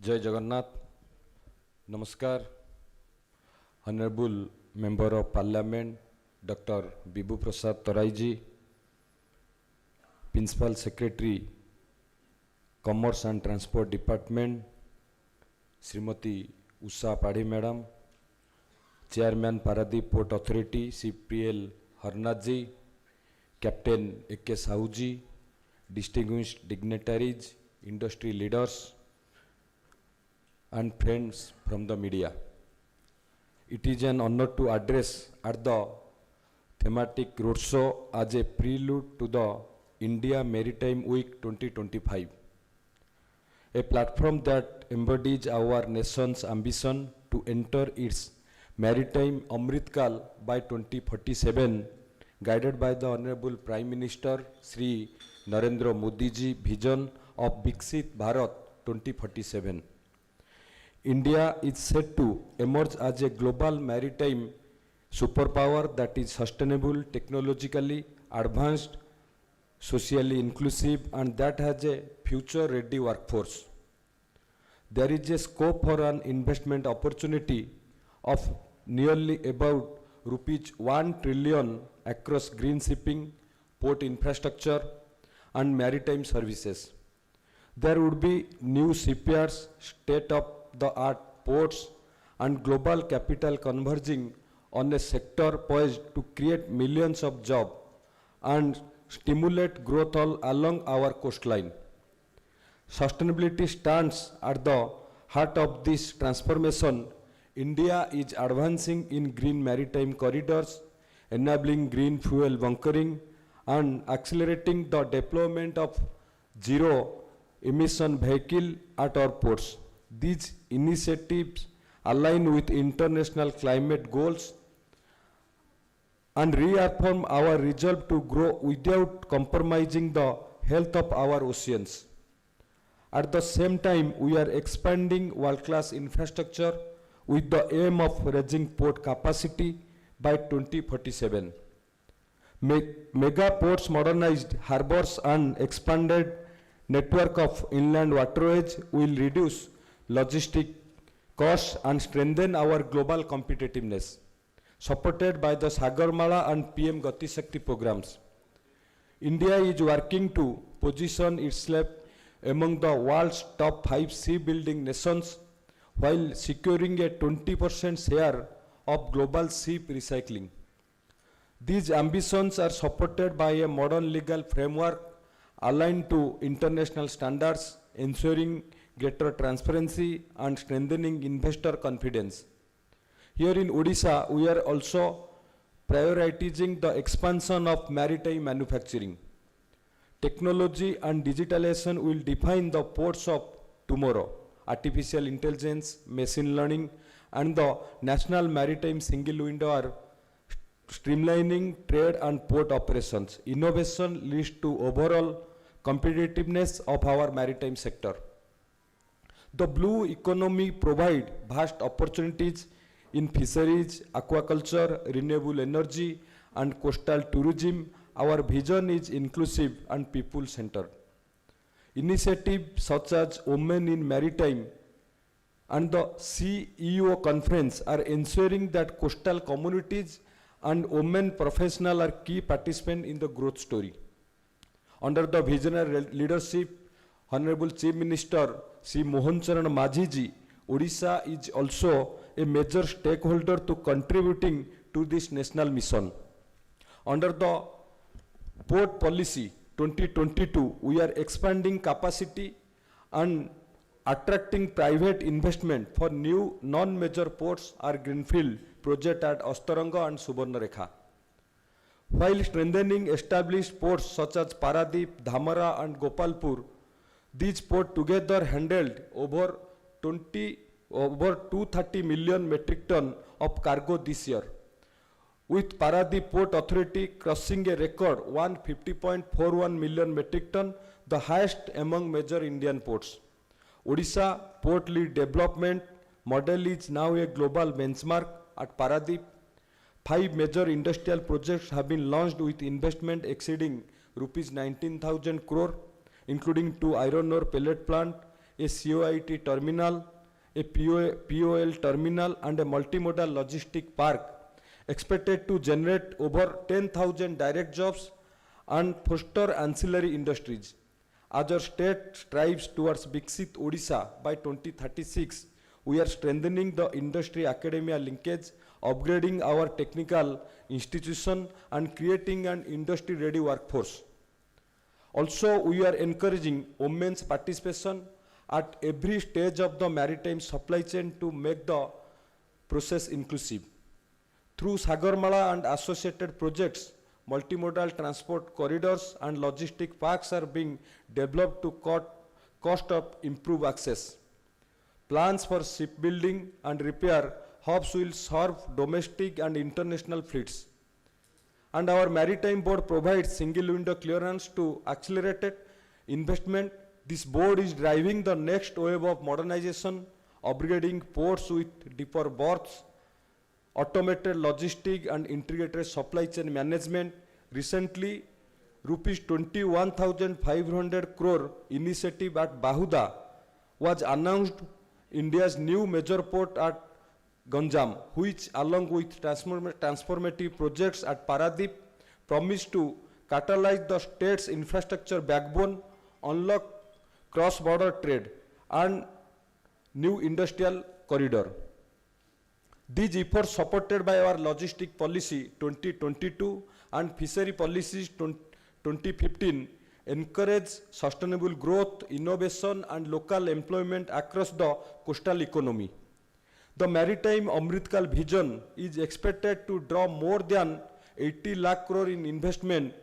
जय जगन्नाथ नमस्कार honorable member of parliament Dr. Vibhu Prasad Tarai ji, Principal Secretary, Commerce and Transport Department, Srimati Usha Padhi Madam, Chairman Paradip Port Authority, CPL Harnath ji, Captain A.K. Sahu ji, distinguished dignitaries, industry leaders, and friends from the media. It is an honor to address at the thematic roadshow as a prelude to the India Maritime Week 2025, a platform that embodies our nation's ambition to enter its maritime Amritkal by 2047 guided by the Honorable Prime Minister Sri Narendra Modi ji vision of Viksit Bharat 2047. India is set to emerge as a global maritime superpower that is sustainable, technologically advanced, socially inclusive, and that has a future-ready workforce. There is a scope for an investment opportunity of nearly about rupees 1 trillion across green shipping, port infrastructure, and maritime services. There would be new shipyards, state-of-the-art ports, and global capital converging on a sector poised to create millions of jobs and stimulate growth all along our coastline. Sustainability stands at the heart of this transformation. India is advancing in green maritime corridors, enabling green fuel bunkering, and accelerating the deployment of zero-emission vehicle at our ports. These initiatives align with international climate goals and reaffirm our resolve to grow without compromising the health of our oceans. At the same time, we are expanding world-class infrastructure with the aim of raising port capacity by 2047. Mega ports, modernized harbors, and expanded network of inland waterways will reduce logistic costs and strengthen our global competitiveness. Supported by the Sagarmala and PM Gati Shakti programs, India is working to position itself among the world's top 5 shipbuilding nations while securing a 20% share of global ship recycling. These ambitions are supported by a modern legal framework aligned to international standards, ensuring greater transparency and strengthening investor confidence. Here in Odisha, we are also prioritizing the expansion of maritime manufacturing. Technology and digitalization will define the ports of tomorrow. Artificial intelligence, machine learning, and the National Maritime Single Window are streamlining trade and port operations. Innovation leads to overall competitiveness of our maritime sector. The blue economy provides vast opportunities in fisheries, aquaculture, renewable energy, and coastal tourism. Our vision is inclusive and people-centered. Initiatives such as Women in Maritime and the CEO conference are ensuring that coastal communities and women professionals are key participants in the growth story. Under the visionary leadership, Honorable Chief Minister Sri Mohan Charan Majhi ji, Odisha is also a major stakeholder to contributing to this national mission. Under the Port Policy 2022, we are expanding capacity and attracting private investment for new non-major ports or greenfield projects at Astaranga and Subarnarekha. While strengthening established ports such as Paradip, Dhamara and Gopalpur, these ports together handled over 230 million metric ton of cargo this year, with Paradip Port Authority crossing a record 150.41 million metric ton, the highest among major Indian ports. Odisha Port Lead Development model is now a global benchmark at Paradip. 5 major industrial projects have been launched with investment exceeding rupees 19,000 crore, including 2 iron ore pellet plant, a COIT terminal, a POL terminal, and a multimodal logistic park, expected to generate over 10,000 direct jobs and foster ancillary industries. As our state strives towards Viksit Odisha by 2036, we are strengthening the industry-academia linkage, upgrading our technical institution, and creating an industry-ready workforce. Also, we are encouraging women's participation at every stage of the maritime supply chain to make the process inclusive. Through Sagarmala and associated projects, multimodal transport corridors and logistic parks are being developed to cost of improve access. Plans for shipbuilding and repair hubs will serve domestic and international fleets. And our Maritime Board provides single window clearance to accelerated investment. This board is driving the next wave of modernization, upgrading ports with deeper berths, automated logistic and integrated supply chain management. Recently, rupees 21,500 crore initiative at Bahuda was announced, India's new major port at Ganjam, which along with transformative projects at Paradip promise to catalyze the state's infrastructure backbone, unlock cross-border trade and new industrial corridor. These efforts, supported by our logistic policy 2022 and fishery policies 2015, encourage sustainable growth, innovation and local employment across the coastal economy. The Maritime Amritkal vision is expected to draw more than 80 lakh crore in investment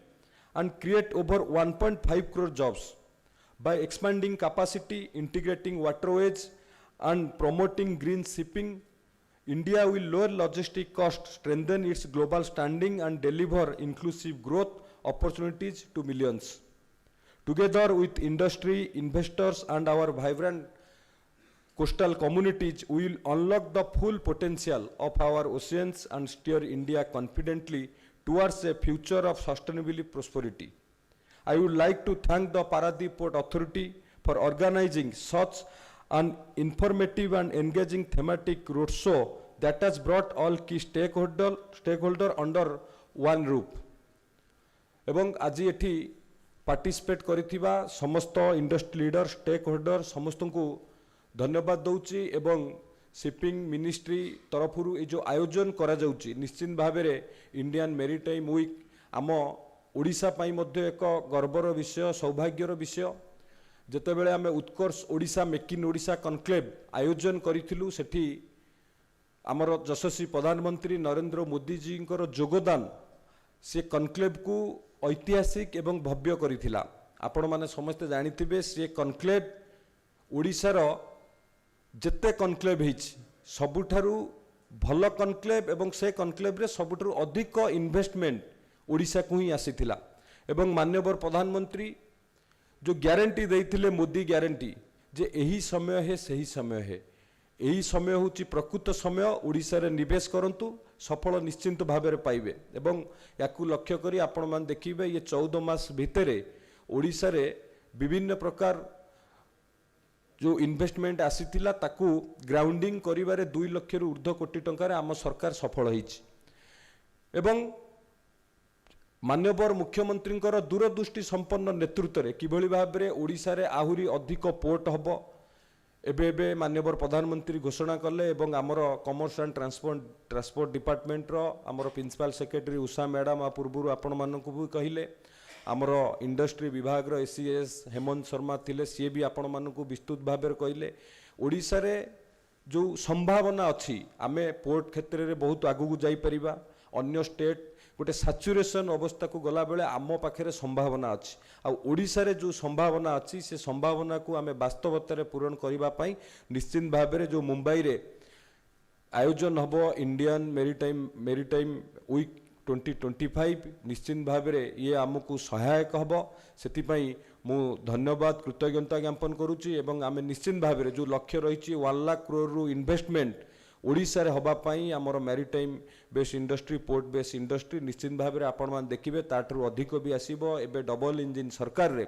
and create over 1.5 crore jobs. By expanding capacity, integrating waterways and promoting green shipping, India will lower logistic costs, strengthen its global standing and deliver inclusive growth opportunities to millions. Together with industry, investors and our vibrant coastal communities, we will unlock the full potential of our oceans and steer India confidently towards a future of sustainable prosperity. I would like to thank the Paradip Port Authority for organizing such an informative and engaging thematic roadshow that has brought all key stakeholder under one roof. एवं आज एठी participate करिथिबा समस्त industry leader stake holder समस्त को धन्यवाद दउची एवं shipping ministry तरफरु ए जो आयोजन करा जाउची निश्चित भाबरे इंडियन मेरीटाइम वीक आम ओडिशा पई मध्ये एक गर्वर विषय सौभाग्यर विषय जेतेबेले आमे Utkarsh Odisha make in Odisha conclave आयोजन करिथिलु सेठी आमर यशस्वी प्रधानमंत्री नरेंद्र मोदी जी योगदान से कनक्लेव को ऐतिहासिक एवं भव्य करिथिला। आपण माने समस्त जानिथिबे से कनक्लेव ओडिशार जेते कनक्लेव हिच सबुठारु भल कनक्लेव एवं से कनक्लेव रे सबुठारु अधिक इन्वेस्टमेंट ओडिशा को ही आसीथिला एवं माननीय प्रधानमंत्री जो ग्यारंटी देइथिले मोदी ग्यारंटी जे एही समय है सही समय है यही समय होची प्रकृत समय ओडिशा रे निवेश करंतु सफल निश्चिंत भाव में पाइबे एवं याकू लक्ष्य करी आपण मान देखिबे ये 14 मास भितरे ओडिशा रे विभिन्न प्रकार जो इन्वेस्टमेंट आसीथिला ताकू ग्राउंडिंग करिबारे 2 लाख रु ऊर्ध्व कोटी टंका रे आम सरकार सफल होईछि एवं मान्यवर मुख्यमंत्री दूरदृष्टि संपन्न नेतृत्व रे किभली भाव में ओडिशा रे आहुरी अधिक पोर्ट हबो एबे मान्यवर प्रधानमंत्री घोषणा कले एवं आमर कमर्स एंड ट्रांसपोर्ट डिपार्टमेंट रो आमर प्रिंसिपल सेक्रेटरी उषा मैडम आ पूर्व आपण मानकु भी कहिले आमर इंडस्ट्री विभाग रो एसीएस हेमंत शर्मा थिले सी भी आपण मानकु विस्तृत भाव में कहिले ओडिशा रे जो संभावना अछि आमे पोर्ट क्षेत्र रे बहुत आगु को जाई परिबा अन्य स्टेट गोटे सैचुरेशन अवस्था को गला बेले आम पाखे संभावना अच्छी आड़शा जो संभावना अच्छी से संभावना को आम वास्तवता पूरण करने निश्चित भाव में जो मुंबई रे आयोजन हम इंडियन मेरीटाइम वीक 2025 निश्चित भाव में ये आमको सहायक हम से मु धन्यवाद कृतज्ञता ज्ञापन करुच्ची एवं आम निश्चित भाव में जो लक्ष्य रही 1 लाख करोड़ रु इन्वेस्टमेंट ओडिशा रे हबा पई हमर maritime base industry port base industry निश्चित भाव में आपण मान देखिबे ताठू अधिक भी आसीबो एबे डबल इंजिन सरकार रे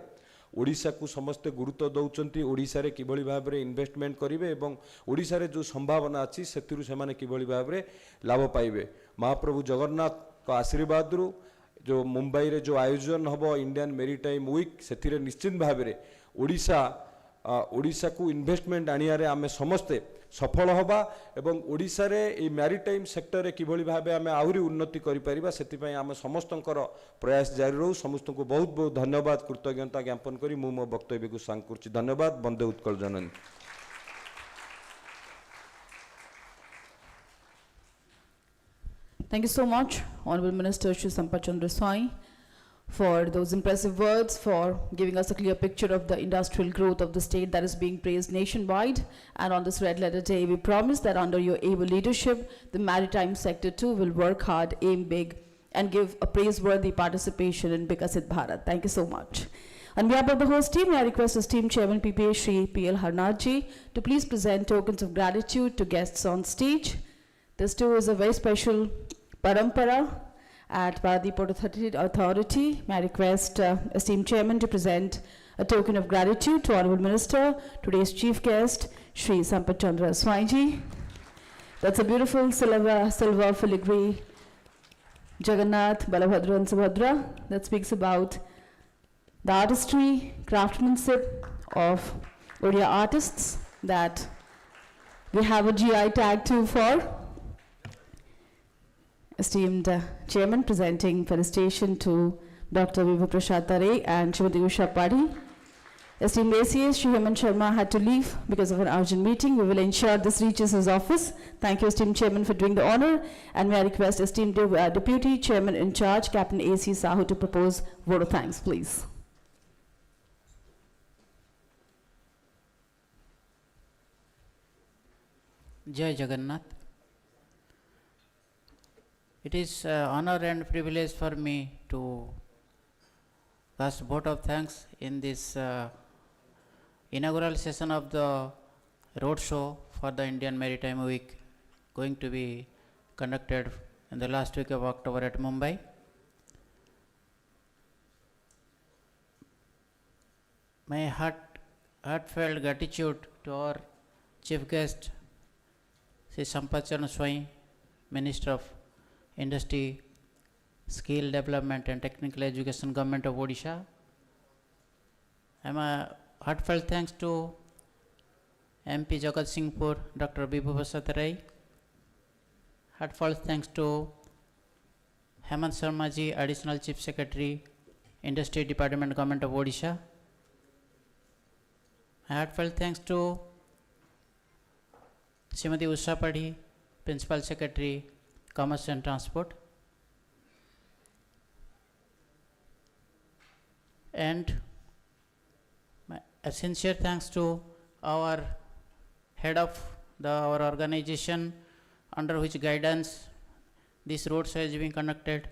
ओडिशा को समस्त गुरुत्व दउचंती ओडिशा रे किभली भाव में इन्वेस्टमेंट करिवे एवं ओडिशा रे जो संभावना अछि सेतिरु सेमाने किभली भाव में लाभ पाइबे महाप्रभु जगन्नाथ का आशीर्वाद रु जो मुंबई रे जो आयोजन हबो इंडियन मेरीटाइम वीक सेतिरे निश्चित भाव में ओडिशा को इन्वेस्टमेंट आनिया रे आमे समस्ते सफल हवा एवं ओडिशा रे ए मैरीटाइम सेक्टर रे किभली भाबे आमे आहुरी उन्नति करि परिबा सेति आम समस्तंकर प्रयास जारी रहू समस्त को बहुत बहुत धन्यवाद कृतज्ञता ज्ञापन करी मु मो वक्तव्य को सांग करछि धन्यवाद वंदे उत्कल जननी। Thank you so much, Honorable Minister Shri Sampath Chandra Swai, for those impressive words, for giving us a clear picture of the industrial growth of the state that is being praised nationwide. And on this Red Letter Day, we promise that under your able leadership, the maritime sector too will work hard, aim big, and give a praiseworthy participation in Bikasit Bharat. Thank you so much. On behalf of the host team, may I request esteemed Chairman PPA Shri P.L. Harnathji to please present tokens of gratitude to guests on stage. This too is a very special parampara at Paradip Port Authority. May I request esteemed Chairman to present a token of gratitude to Honorable Minister, today's chief guest, Shri Sampath Chandra Swaiji. That's a beautiful silver filigree Jagannath, Balabhadra and Subhadra that speaks about the artistry, craftsmanship of Odia artists that we have a GI tag too for. Esteemed Chairman, presenting felicitation to Dr. Vibhu Prasad Tare and Srimati Usha Padi. Esteemed ACS, Shri Hemant Sharma had to leave because of an urgent meeting. We will ensure this reaches his office. Thank you, esteemed Chairman, for doing the honor. And may I request esteemed Deputy Chairman in charge, Captain A.C. Sahu, to propose vote of thanks, please. Jai Jagannath. It is honor and privilege for me to cast vote of thanks in this inaugural session of the Roadshow for the Indian Maritime Week, going to be conducted in the last week of October at Mumbai. My heartfelt gratitude to our chief guest, Sri Sampath Chandra Swaiji, Minister of Industry, Skill Development and Technical Education, Government of Odisha. A heartfelt thanks to MP Jagat Singhpur, Dr. Vibhu Prasad Tare. Heartfelt thanks to Hemant Sharma ji, Additional Chief Secretary, Industry Department, Government of Odisha. Heartfelt thanks to Srimati Usha Padi, Principal Secretary, Commerce and Transport. And a sincere thanks to our head of our organization, under which guidance this roadshow is being conducted,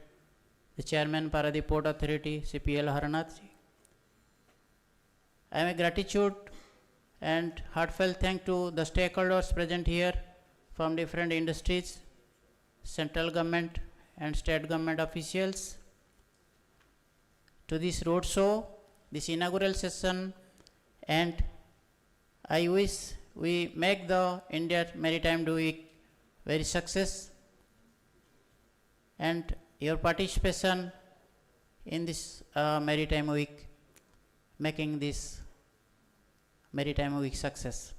the Chairman, Paradip Port Authority, CPL Harnath. I am a gratitude and heartfelt thank to the stakeholders present here from different industries, central government and state government officials, to this roadshow, this inaugural session, and I wish we make the Indian Maritime Week very success, and your participation in this Maritime Week, making this Maritime Week success.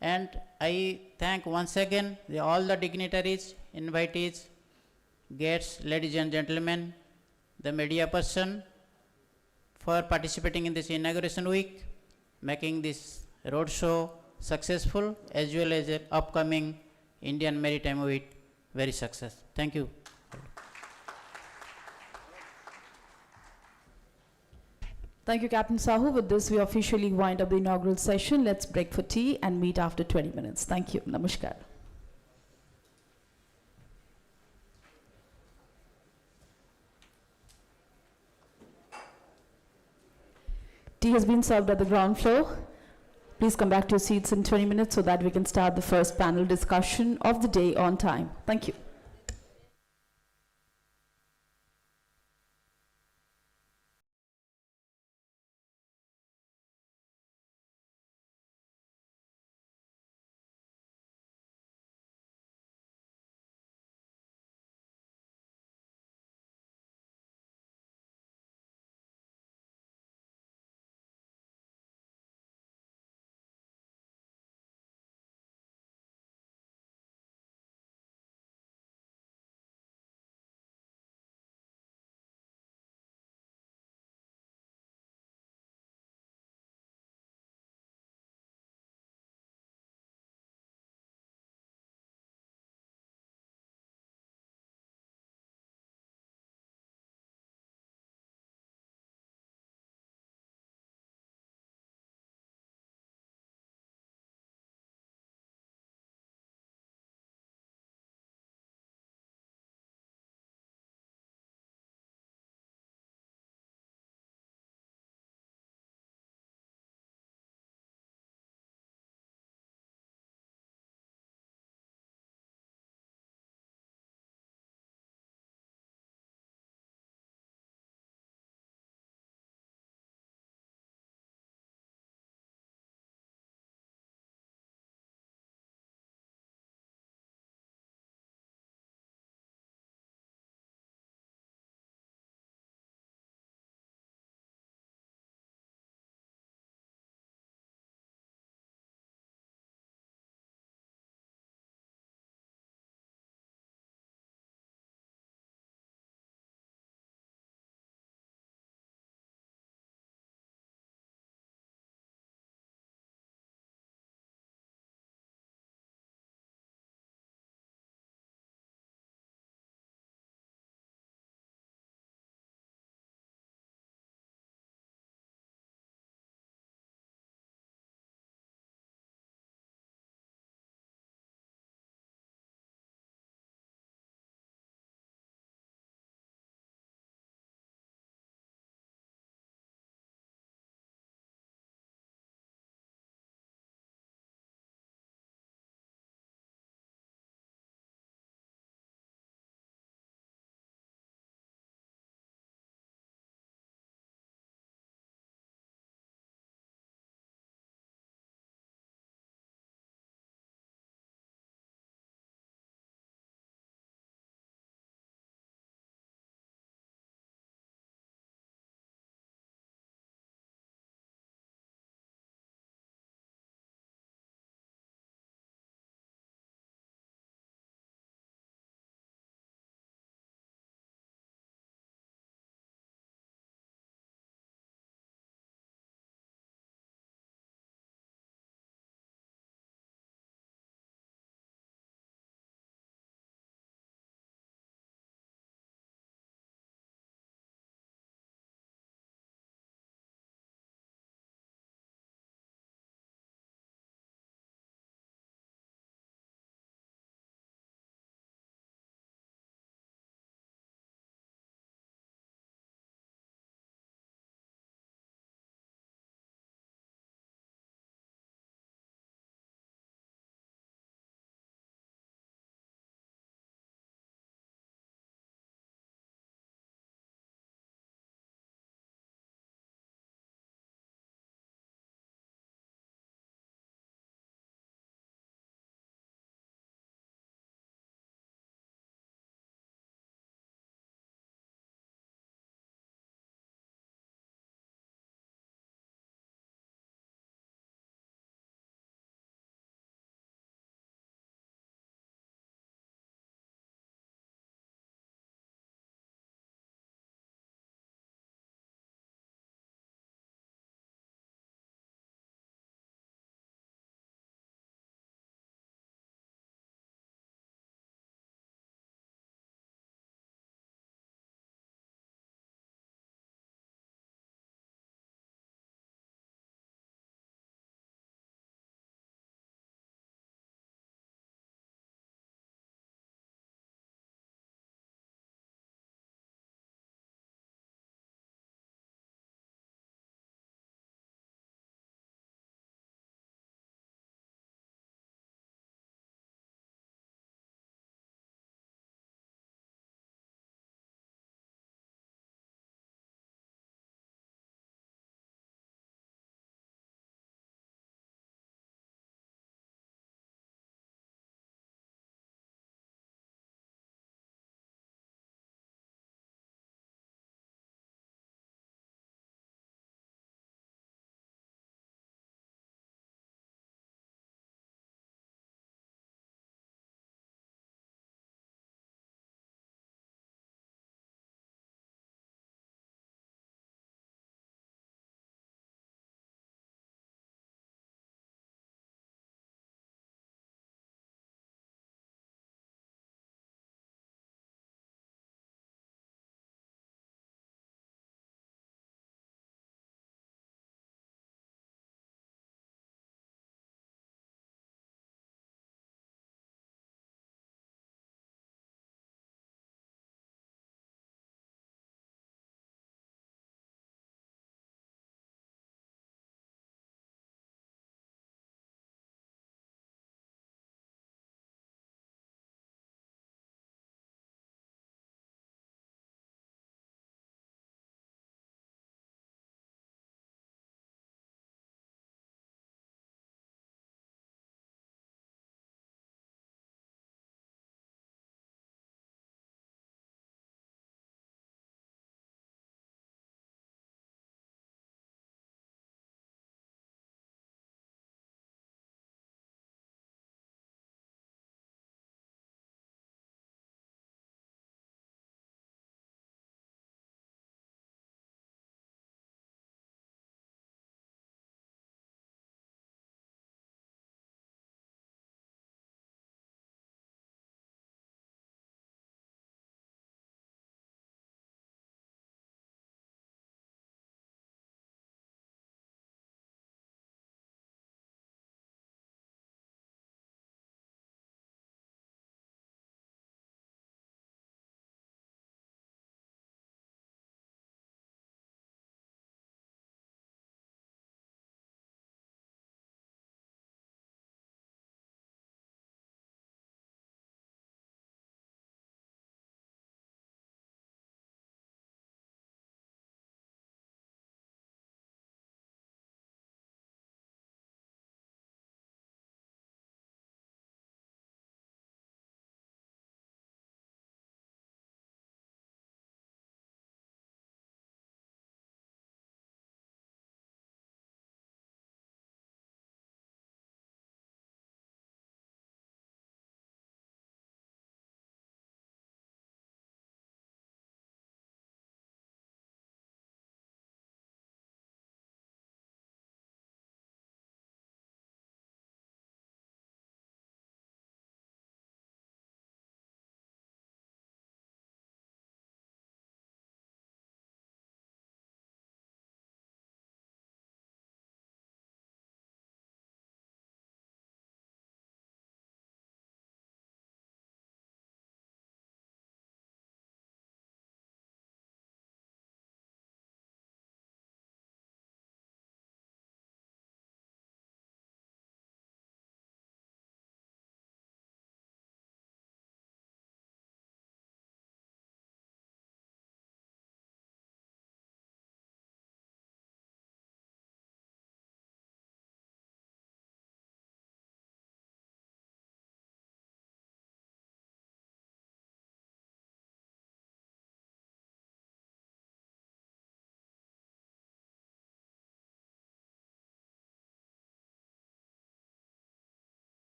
And I thank once again all the dignitaries, invitees, guests, ladies and gentlemen, the media person, for participating in this inauguration week, making this roadshow successful, as well as the upcoming Indian Maritime Week very success. Thank you. Thank you, Captain Sahu. With this, we officially wind up the inaugural session. Let's break for tea and meet after 20 minutes. Thank you. Namaskar. Tea has been served at the ground floor. Please come back to your seats in 20 minutes so that we can start the first panel discussion of the day on time. Thank you.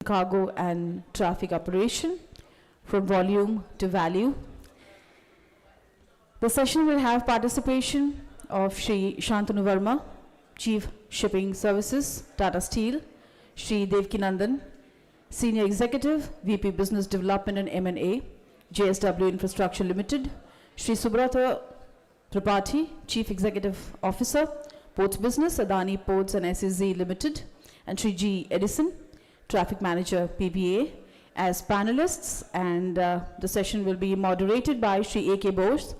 cargo and traffic operation, from volume to value. The session will have participation of Shri Shantanu Verma, Chief Shipping Services, Tata Steel, Shri Devkinandan, Senior Executive, VP Business Development and M&A, JSW Infrastructure Limited, Shri Subrata Tripathi, Chief Executive Officer, Ports Business, Adani Ports and SEZ Limited, and Shri G. Edison, Traffic Manager, PBA, as panelists, and the session will be moderated by Shri A.K. Bose,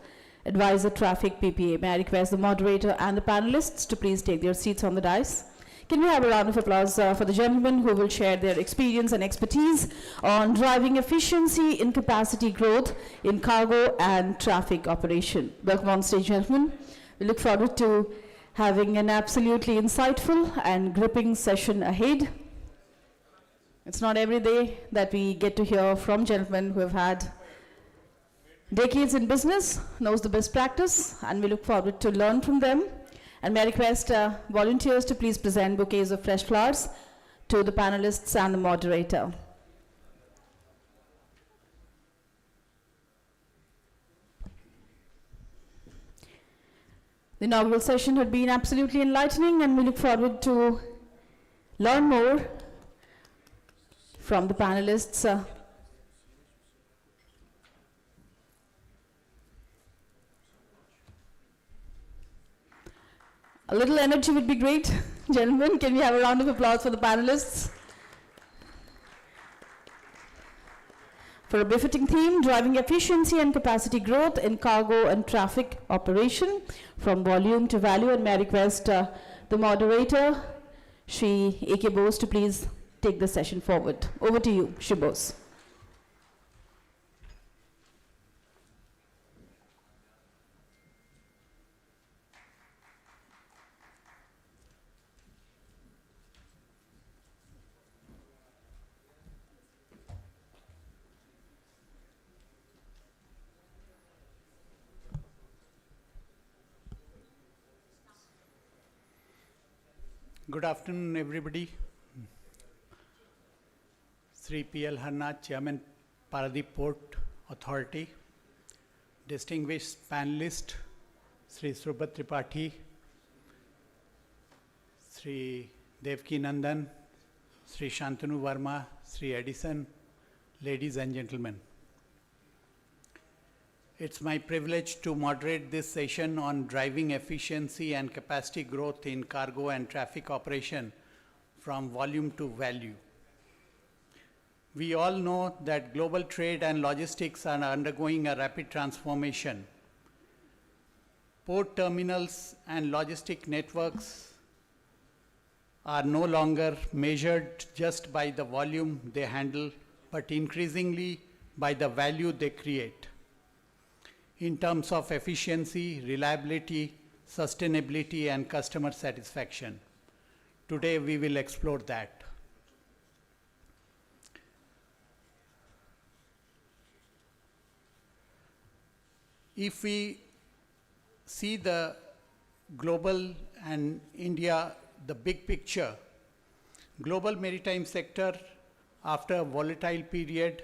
Advisor Traffic, PPA. May I request the moderator and the panelists to please take their seats on the dais. Can we have a round of applause for the gentlemen who will share their experience and expertise on driving efficiency in capacity growth in cargo and traffic operation. Welcome on stage, gentlemen. We look forward to having an absolutely insightful and gripping session ahead. It's not every day that we get to hear from gentlemen who have had decades in business, knows the best practice, and we look forward to learn from them. And may I request volunteers to please present bouquets of fresh flowers to the panelists and the moderator. The inaugural session had been absolutely enlightening, and we look forward to learn more from the panelists. A little energy would be great. Gentlemen, can we have a round of applause for the panelists? For a befitting theme, driving efficiency and capacity growth in cargo and traffic operation, from volume to value. And may I request the moderator, Shri A.K. Bose, to please take the session forward. Over to you, Shri Bose. Good afternoon, everybody. Sri P.L. Harnath, Chairman, Paradip Port Authority. Distinguished panelist, Sri Subrata Tripathi, Sri Devkinandan, Sri Shantanu Verma, Sri Edison, ladies and gentlemen. It's my privilege to moderate this session on driving efficiency and capacity growth in cargo and traffic operation from volume to value. We all know that global trade and logistics are undergoing a rapid transformation. Port terminals and logistic networks are no longer measured just by the volume they handle, but increasingly by the value they create in terms of efficiency, reliability, sustainability, and customer satisfaction. Today, we will explore that. If we see the global and India, the big picture, global maritime sector, after a volatile period,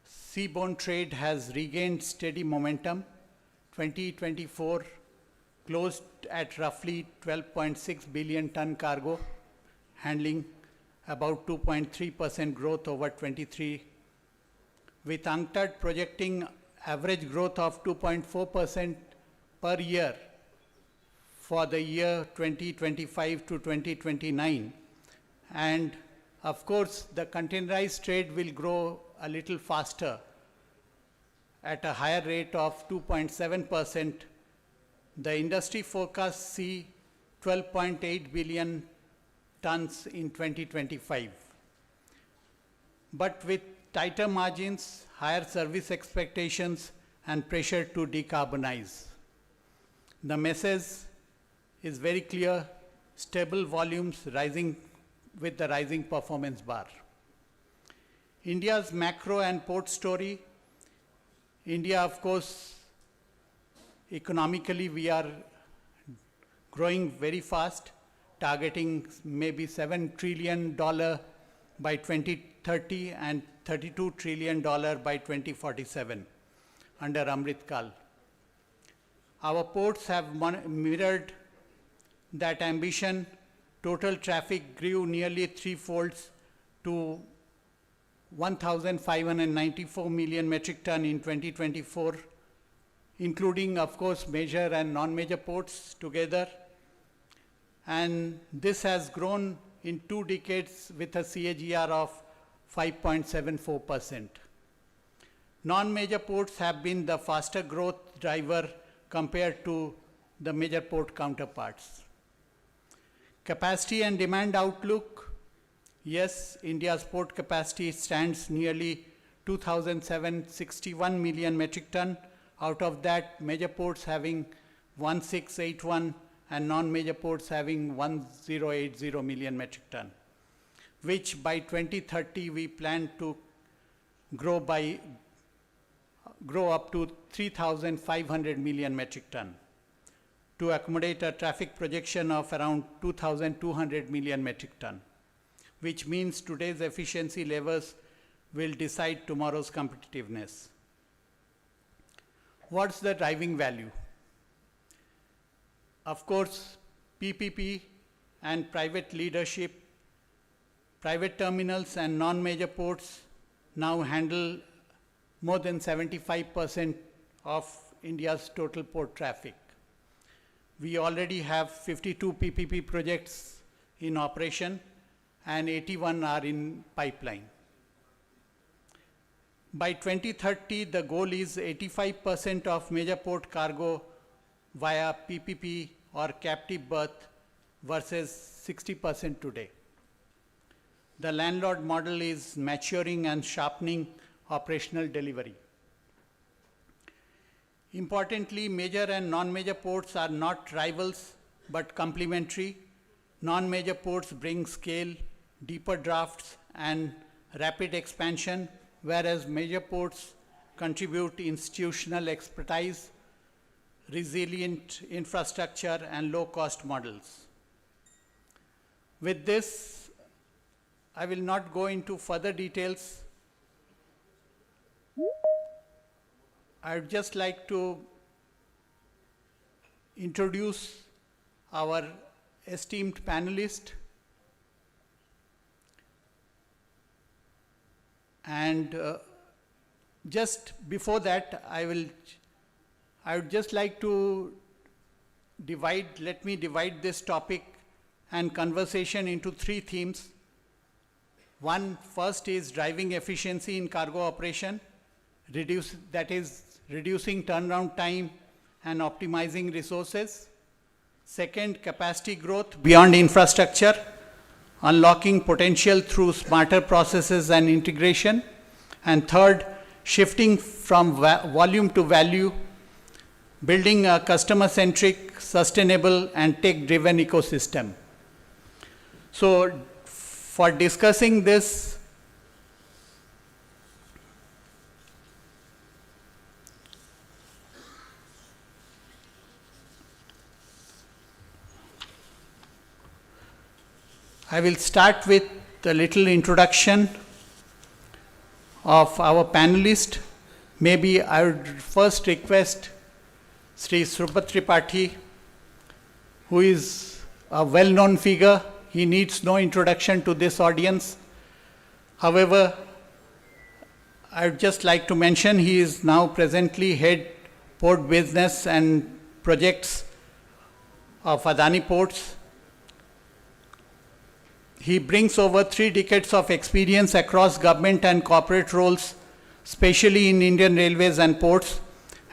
seaborne trade has regained steady momentum. 2024 closed at roughly 12.6 billion ton cargo, handling about 2.3% growth over 23, with UNCTAD projecting average growth of 2.4% per year for the year 2025 to 2029. And of course, the containerized trade will grow a little faster at a higher rate of 2.7%. The industry forecasts see 12.8 billion tons in 2025. But with tighter margins, higher service expectations, and pressure to decarbonize. The message is very clear: stable volumes rising with the rising performance bar. India's macro and port story. India, of course, economically we are growing very fast, targeting maybe $7 trillion by 2030 and $32 trillion by 2047 under Amrit Kal. Our ports have mirrored that ambition. Total traffic grew nearly threefolds to 1,594 million metric ton in 2024, including, of course, major and non-major ports together. And this has grown in 2 decades with a CAGR of 5.74%. Non-major ports have been the faster growth driver compared to the major port counterparts. Capacity and demand outlook. Yes, India's port capacity stands nearly 2,761 million metric ton. Out of that, major ports having 1,681 and non-major ports having 1,080 million metric ton, which by 2030 we plan to grow up to 3,500 million metric ton to accommodate a traffic projection of around 2,200 million metric ton, which means today's efficiency levels will decide tomorrow's competitiveness. What's the driving value? Of course, PPP and private leadership, private terminals and non-major ports now handle more than 75% of India's total port traffic. We already have 52 PPP projects in operation and 81 are in pipeline. By 2030, the goal is 85% of major port cargo via PPP or captive berth versus 60% today. The landlord model is maturing and sharpening operational delivery. Importantly, major and non-major ports are not rivals but complementary. Non-major ports bring scale, deeper drafts, and rapid expansion, whereas major ports contribute institutional expertise, resilient infrastructure, and low-cost models. With this, I will not go into further details. I would just like to introduce our esteemed panelist. And just before that, I would just like to let me divide this topic and conversation into 3 themes. First is driving efficiency in cargo operation, reducing turnaround time and optimizing resources. Second, capacity growth beyond infrastructure, unlocking potential through smarter processes and integration. And third, shifting from volume to value, building a customer-centric, sustainable, and tech-driven ecosystem. So, for discussing this, I will start with a little introduction of our panelist. Maybe I would first request Sri Srupat Tripathi, who is a well-known figure. He needs no introduction to this audience. However, I would just like to mention he is now presently head port business and projects of Adani Ports. He brings over 3 decades of experience across government and corporate roles, especially in Indian Railways and ports,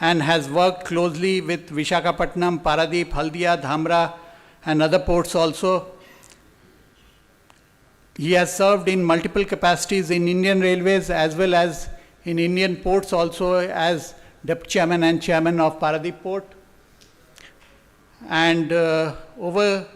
and has worked closely with Visakhapatnam, Paradip, Haldia, Dhamra, and other ports also. He has served in multiple capacities in Indian Railways as well as in Indian ports, also as Deputy Chairman and Chairman of Paradip Port. And over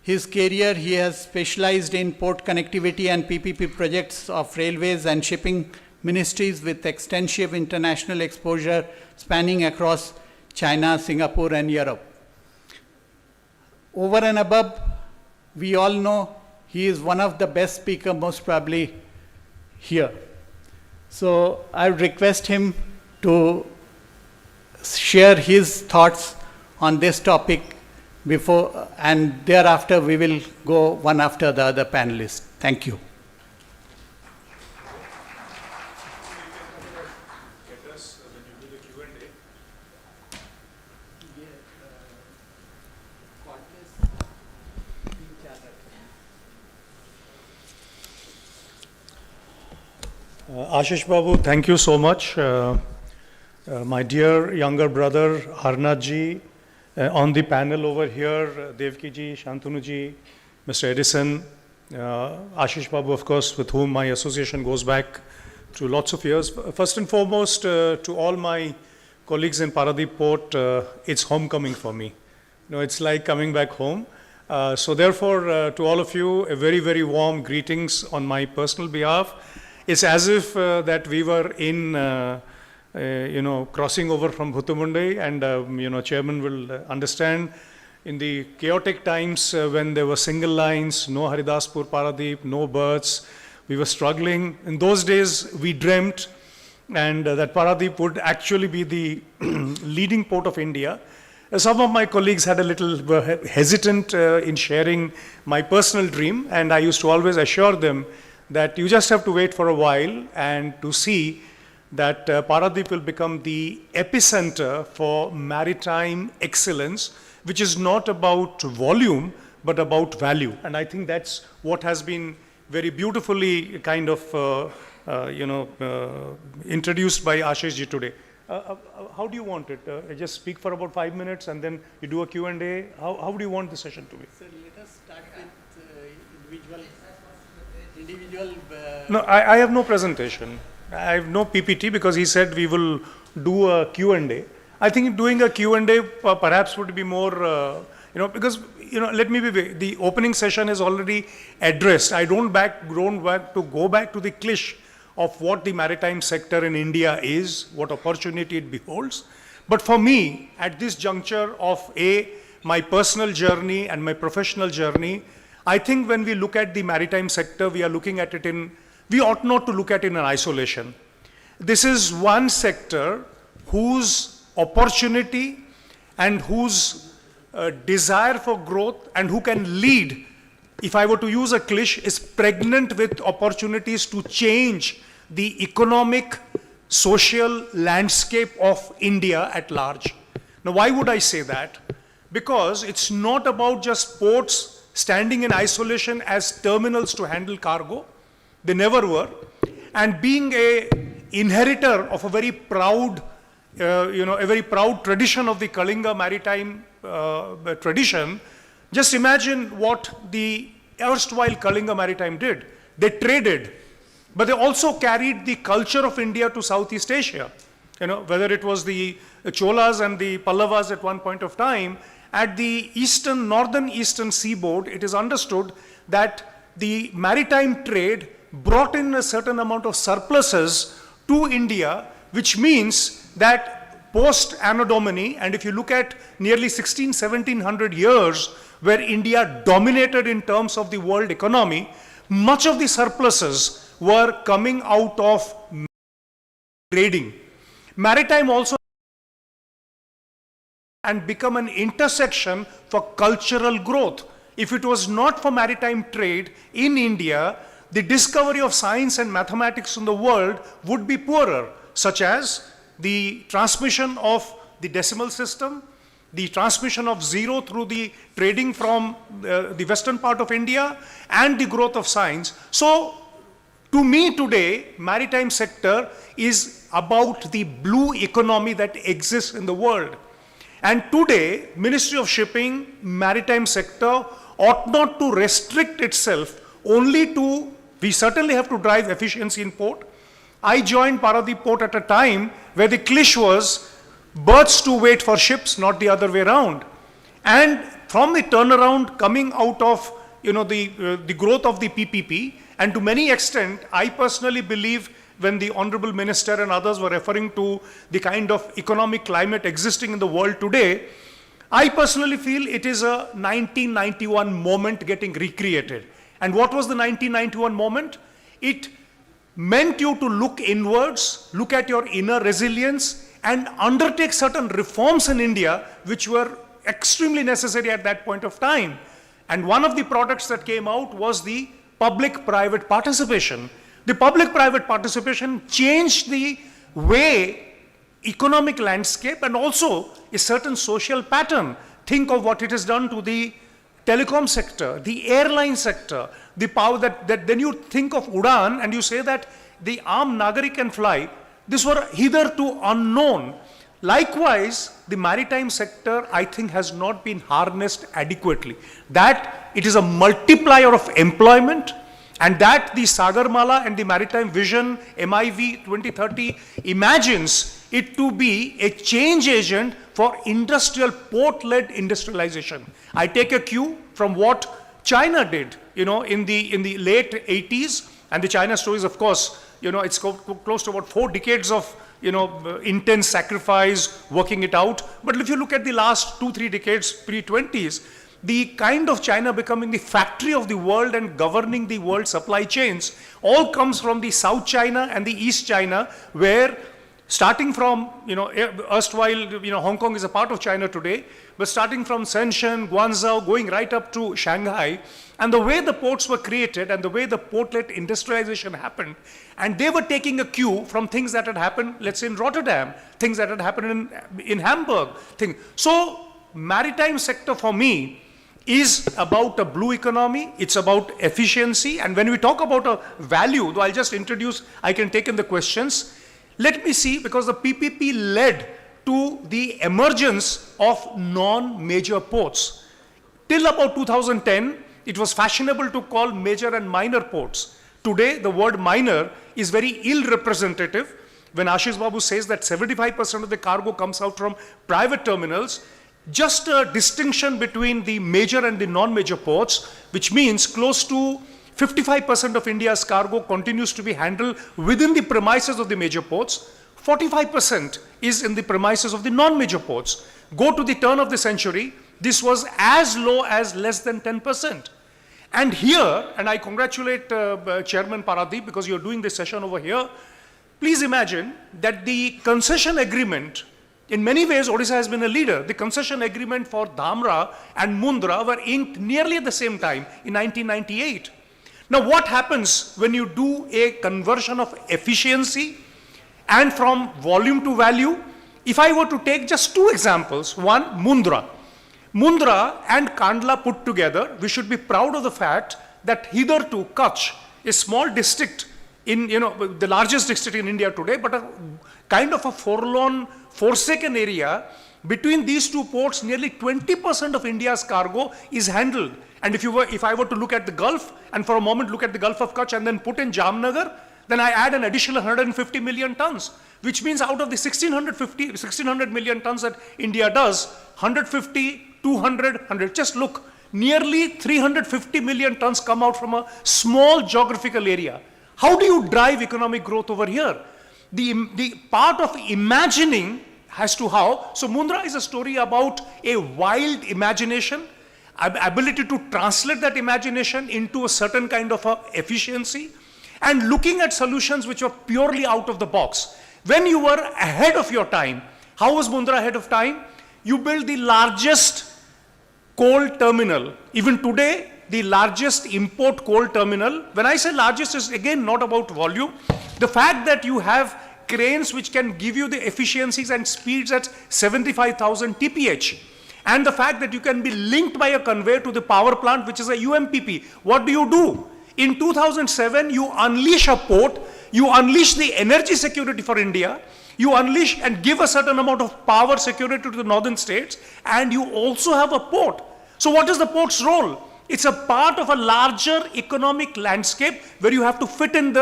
his career, he has specialized in port connectivity and PPP projects of railways and shipping ministries with extensive international exposure spanning across China, Singapore, and Europe. Over and above, we all know He is one of the best speaker most probably here. So I would request him to share his thoughts on this topic before, and thereafter we will go one after the other panelists. Thank you. Ashish Babu, thank you so much. My dear younger brother Harnath ji, on the panel over here, Devki ji, Shantanu ji, Mr. Edison, Ashish Babu, of course, with whom my association goes back to lots of years. First and foremost, to all my colleagues in Paradip Port, it's homecoming for me. You know, it's like coming back home. So therefore, to all of you, a very, very warm greetings on my personal behalf. It's as if that we were in, crossing over from Bhutumunde, and, Chairman will understand, in the chaotic times when there were single lines, no Haridaspur Paradip, no berths, we were struggling. In those days, we dreamt and that Paradip would actually be the leading port of India. Some of my colleagues had a little hesitant in sharing my personal dream, and I used to always assure them that you just have to wait for a while and to see that Paradip will become the epicenter for maritime excellence, which is not about volume, but about value. And I think that's what has been very beautifully kind of, introduced by Ashish ji today. How do you want it? Just speak for about 5 minutes and then you do a Q&A. How do you want the session to be? Sir, let us start with individual. No, I have no presentation. I have no PPT because he said we will do a Q&A. I think doing a Q&A perhaps would be more, because, let me be, the opening session is already addressed. I don't go back to the cliche of what the maritime sector in India is, what opportunity it beholds. But for me, at this juncture of my personal journey and my professional journey, I think when we look at the maritime sector, we are looking at it we ought not to look at it in isolation. This is one sector whose opportunity and whose desire for growth and who can lead, if I were to use a cliche, is pregnant with opportunities to change the economic, social landscape of India at large. Now, why would I say that? Because it's not about just ports standing in isolation as terminals to handle cargo. They never were. And being a inheritor of a very proud, a very proud tradition of the Kalinga maritime tradition, just imagine what the erstwhile Kalinga Maritime did. They traded, but they also carried the culture of India to Southeast Asia. Whether it was the Cholas and the Pallavas at one point of time, at the northern eastern seaboard, it is understood that the maritime trade brought in a certain amount of surpluses to India, which means that post Anno Domini, and if you look at nearly 1700 years where India dominated in terms of the world economy, much of the surpluses were coming out of trading. Maritime also and become an intersection for cultural growth. If it was not for maritime trade in India, the discovery of science and mathematics in the world would be poorer, such as the transmission of the decimal system, the transmission of zero through the trading from the western part of India, and the growth of science. So, to me today, maritime sector is about the blue economy that exists in the world. And today, Ministry of Shipping, maritime sector ought not to restrict itself only to, we certainly have to drive efficiency in port. I joined Paradip Port at a time where the cliche was berths to wait for ships, not the other way around. And from the turnaround coming out of the growth of the PPP, and to many extent, I personally believe when the Honorable Minister and others were referring to the kind of economic climate existing in the world today, I personally feel it is a 1991 moment getting recreated. And what was the 1991 moment? It meant you to look inwards, look at your inner resilience, and undertake certain reforms in India which were extremely necessary at that point of time. And one of the products that came out was the public-private participation. The public-private participation changed the way economic landscape and also a certain social pattern. Think of what it has done to the telecom sector, the airline sector, the power that then you think of Udan and you say that the armed Nagari can fly. These were hitherto unknown. Likewise, the maritime sector, I think, has not been harnessed adequately. That it is a multiplier of employment, and that the Sagarmala and the Maritime Vision, MIV 2030, imagines it to be a change agent for industrial, port-led industrialization. I take a cue from what China did, in the late 80s, and the China story is, of course, it's close to about 4 decades of, intense sacrifice, working it out. But if you look at the last 2-3 decades, pre-20s, the kind of China becoming the factory of the world and governing the world supply chains all comes from the South China and the East China, where starting from, erstwhile, Hong Kong is a part of China today, but starting from Shenzhen, Guangzhou, going right up to Shanghai, and the way the ports were created and the way the port-led industrialization happened, and they were taking a cue from things that had happened, let's say in Rotterdam, things that had happened in Hamburg. So, maritime sector for me is about a blue economy, it's about efficiency, and when we talk about a value, though I'll just introduce, I can take in the questions. Let me see, because the PPP led to the emergence of non-major ports. Till about 2010, it was fashionable to call major and minor ports. Today, the word minor is very ill-representative. When Ashish Babu says that 75% of the cargo comes out from private terminals, just a distinction between the major and the non-major ports, which means close to 55% of India's cargo continues to be handled within the premises of the major ports. 45% is in the premises of the non-major ports. Go to the turn of the century, this was as low as less than 10%. And here, and I congratulate Chairman Paradip because you're doing this session over here, please imagine that the concession agreement, in many ways, Odisha has been a leader. The concession agreement for Dhamra and Mundra were inked nearly at the same time in 1998. Now, what happens when you do a conversion of efficiency and from volume to value? If I were to take just 2 examples, one, Mundra. Mundra and Kandla put together, we should be proud of the fact that hitherto Kutch, a small district in, the largest district in India today, but a kind of a forlorn, forsaken area, between these 2 ports, nearly 20% of India's cargo is handled. And if I were to look at the Gulf, and for a moment look at the Gulf of Kutch and then put in Jamnagar, then I add an additional 150 million tons, which means out of the 1600 million tons that India does, 150, 200, 100, just look, nearly 350 million tons come out from a small geographical area. How do you drive economic growth over here? The part of imagining has to how. So Mundra is a story about a wild imagination, ability to translate that imagination into a certain kind of a efficiency, and looking at solutions which were purely out of the box. When you were ahead of your time, how was Mundra ahead of time? You built the largest coal terminal. Even today, the largest import coal terminal. When I say largest, is again not about volume. The fact that you have cranes which can give you the efficiencies and speeds at 75,000 TPH. And the fact that you can be linked by a conveyor to the power plant, which is a UMPP. What do? In 2007, you unleash a port, you unleash the energy security for India, you unleash and give a certain amount of power security to the northern states, and you also have a port. So what is the port's role? It's a part of a larger economic landscape where you have to fit in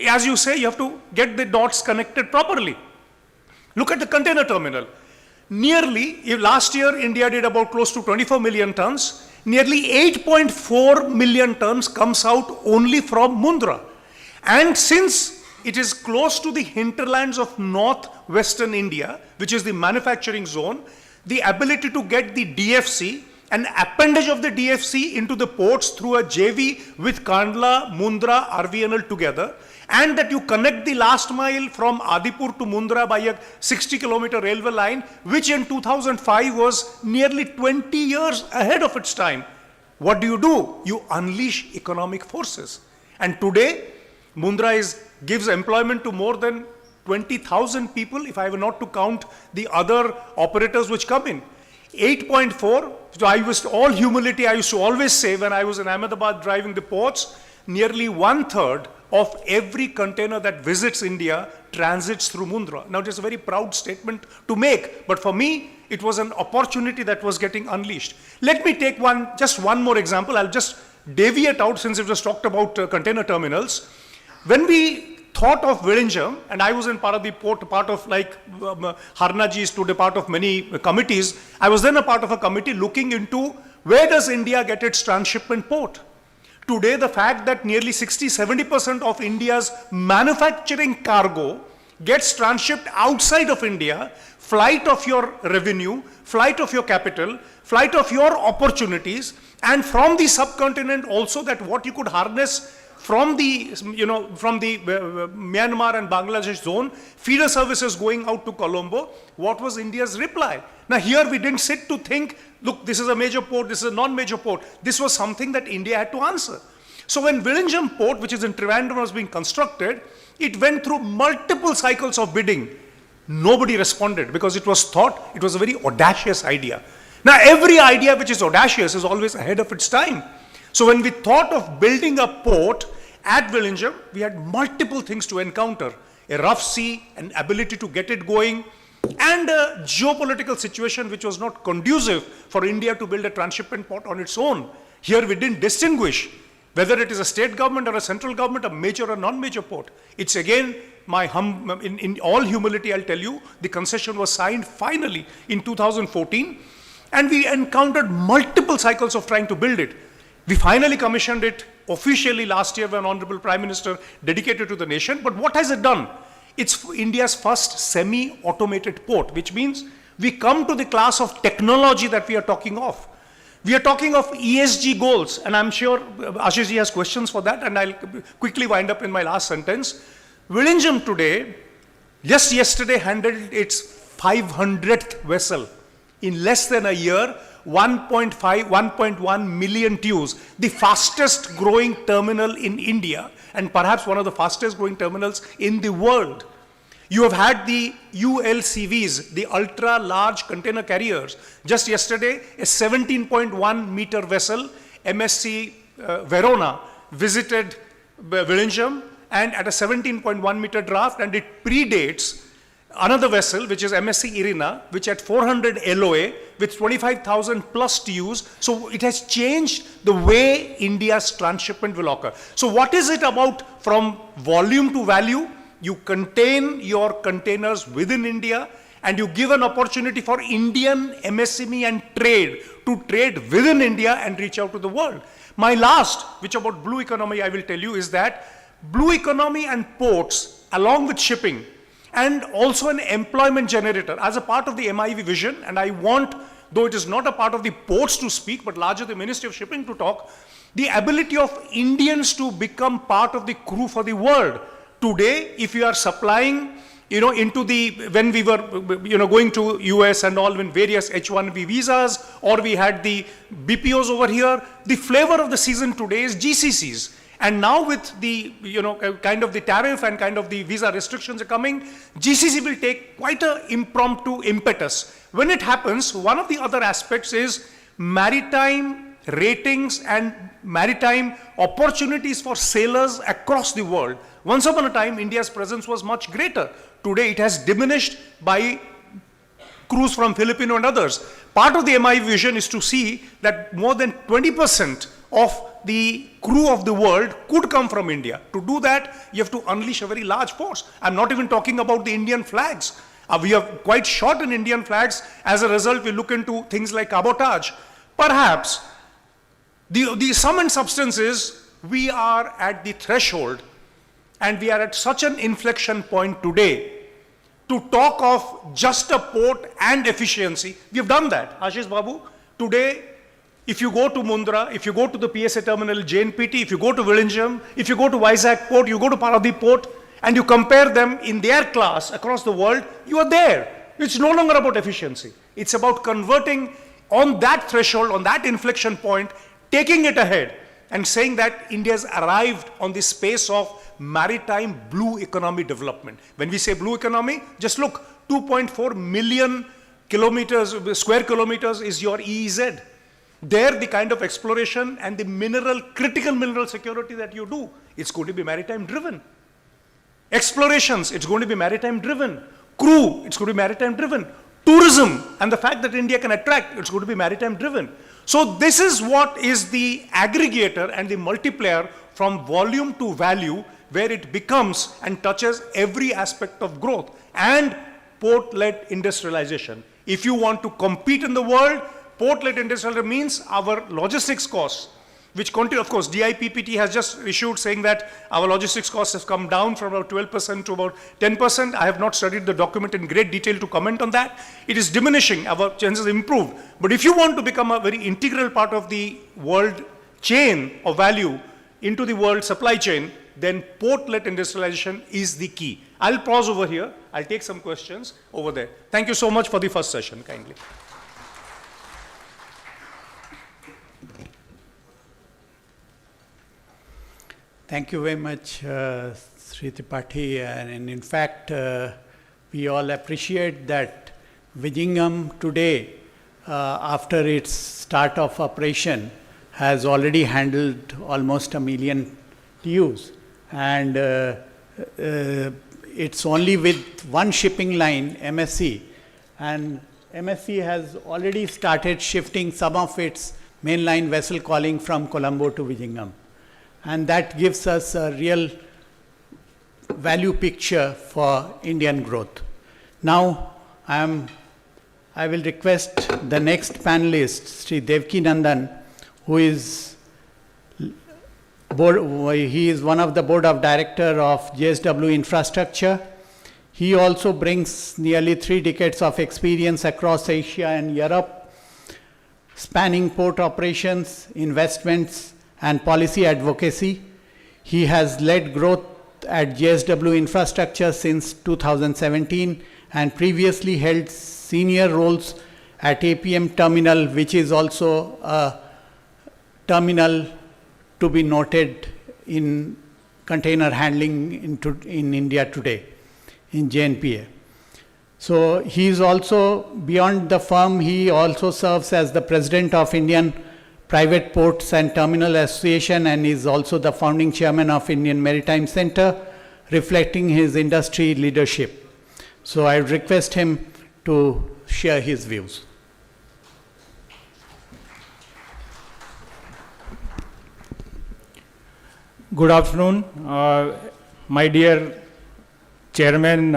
as you say, you have to get the dots connected properly. Look at the container terminal. Last year, India did about close to 24 million tons. Nearly 8.4 million tons comes out only from Mundra. And since it is close to the hinterlands of northwestern India, which is the manufacturing zone, the ability to get the DFC an appendage of the DFC into the ports through a JV with Kandla, Mundra, RVNL together, and that you connect the last mile from Adipur to Mundra by a 60-kilometer railway line, which in 2005 was nearly 20 years ahead of its time. What do? You unleash economic forces. And today, Mundra gives employment to more than 20,000 people, if I were not to count the other operators which come in. 8.4, so all humility, I used to always say when I was in Ahmedabad driving the ports, nearly 1/3 of every container that visits India transits through Mundra. Now, it is a very proud statement to make, but for me, it was an opportunity that was getting unleashed. Let me take just one more example. I'll just deviate out since it was talked about container terminals. When we thought of Vizhinjam, and I was in Paradip port, part of like Harnaji stood a part of many committees. I was then a part of a committee looking into where does India get its transshipment port. Today, the fact that nearly 60-70% of India's manufacturing cargo gets transshipped outside of India, flight of your revenue, flight of your capital, flight of your opportunities, and from the subcontinent also that what you could harness from the, Myanmar and Bangladesh zone, feeder services going out to Colombo. What was India's reply? Now here we didn't sit to think, look, this is a major port, this is a non-major port. This was something that India had to answer. So when Vizhinjam port, which is in Trivandrum, was being constructed, it went through multiple cycles of bidding. Nobody responded because it was thought it was a very audacious idea. Now every idea which is audacious is always ahead of its time. So when we thought of building a port at Vizhinjam, we had multiple things to encounter. A rough sea, an ability to get it going, and a geopolitical situation which was not conducive for India to build a transshipment port on its own. Here we didn't distinguish whether it is a state government or a central government, a major or non-major port. It's again, in all humility, I'll tell you, the concession was signed finally in 2014, and we encountered multiple cycles of trying to build it. We finally commissioned it officially last year when Honorable Prime Minister dedicated to the nation. But what has it done? It's India's first semi-automated port, which means we come to the class of technology that we are talking of. We are talking of ESG goals, and I'm sure Ashish ji has questions for that, and I'll quickly wind up in my last sentence. Vizhinjam today, just yesterday, handled its 500th vessel. In less than a year, 1.1 million TEUs, the fastest growing terminal in India, and perhaps one of the fastest growing terminals in the world. You have had the ULCVs, the ultra large container carriers. Just yesterday, a 17.1 meter vessel, MSC Verona, visited Vizhinjam, and at a 17.1 meter draft, and it predates another vessel, which is MSC Irina, which at 400 LOA with 25,000 plus TEUs. So it has changed the way India's transshipment will occur. So what is it about from volume to value? You contain your containers within India, and you give an opportunity for Indian MSME and trade to trade within India and reach out to the world. My last, which about blue economy I will tell you, is that blue economy and ports, along with shipping, and also an employment generator as a part of the MIV vision, and I want, though it is not a part of the ports to speak, but larger the Ministry of Shipping to talk, the ability of Indians to become part of the crew for the world. Today, if you are supplying, into when we were, going to US and all in various H-1B visas, or we had the BPOs over here, the flavor of the season today is GCCs. And now with the, kind of the tariff and kind of the visa restrictions are coming, GCC will take quite an impromptu impetus. When it happens, one of the other aspects is maritime ratings and maritime opportunities for sailors across the world. Once upon a time, India's presence was much greater. Today, it has diminished by crews from Filipino and others. Part of the MI vision is to see that more than 20% of the crew of the world could come from India. To do that, you have to unleash a very large force. I'm not even talking about the Indian flags. We are quite short in Indian flags. As a result, we look into things like cabotage. Perhaps the sum and substance is we are at the threshold, and we are at such an inflection point today to talk of just a port and efficiency. We have done that. Ashish Babu, today If you go to Mundra, if you go to the PSA terminal JNPT, if you go to Vizhinjam, if you go to Vizag port, you go to Paradip port, and you compare them in their class across the world, you are there. It's no longer about efficiency. It's about converting on that threshold, on that inflection point, taking it ahead and saying that India's arrived on the space of maritime blue economy development. When we say blue economy, just look, 2.4 million square kilometers is your EEZ. There, the kind of exploration and the critical mineral security that you do, it's going to be maritime driven. Explorations, it's going to be maritime driven. Crew, it's going to be maritime driven. Tourism, and the fact that India can attract, it's going to be maritime driven. So this is what is the aggregator and the multiplier from volume to value, where it becomes and touches every aspect of growth and port-led industrialization. If you want to compete in the world, port-led industrialization means our logistics costs, which continue, of course, DIPPT has just issued saying that our logistics costs have come down from about 12% to about 10%. I have not studied the document in great detail to comment on that. It is diminishing, our chances improved. But if you want to become a very integral part of the world chain of value into the world supply chain, then port-led industrialization is the key. I'll pause over here. I'll take some questions over there. Thank you so much for the first session, kindly. Thank you very much, Sri Tripathi. And in fact, we all appreciate that Vizhinjam today, after its start of operation, has already handled almost 1 million TEUs. And it's only with one shipping line, MSC. And MSC has already started shifting some of its mainline vessel calling from Colombo to Vizhinjam. And that gives us a real value picture for Indian growth. Now, I will request the next panelist, Sri Devki Nandan, who is one of the board of director of JSW Infrastructure. He also brings nearly 3 decades of experience across Asia and Europe, spanning port operations, investments, and policy advocacy. He has led growth at JSW Infrastructure since 2017 and previously held senior roles at APM Terminal, which is also a terminal to be noted in container handling in India today, in JNPA. So he is also, beyond the firm, he also serves as the president of Indian Private Ports and Terminal Association and is also the founding chairman of Indian Maritime Center, reflecting his industry leadership. So I request him to share his views. Good afternoon, my dear Chairman,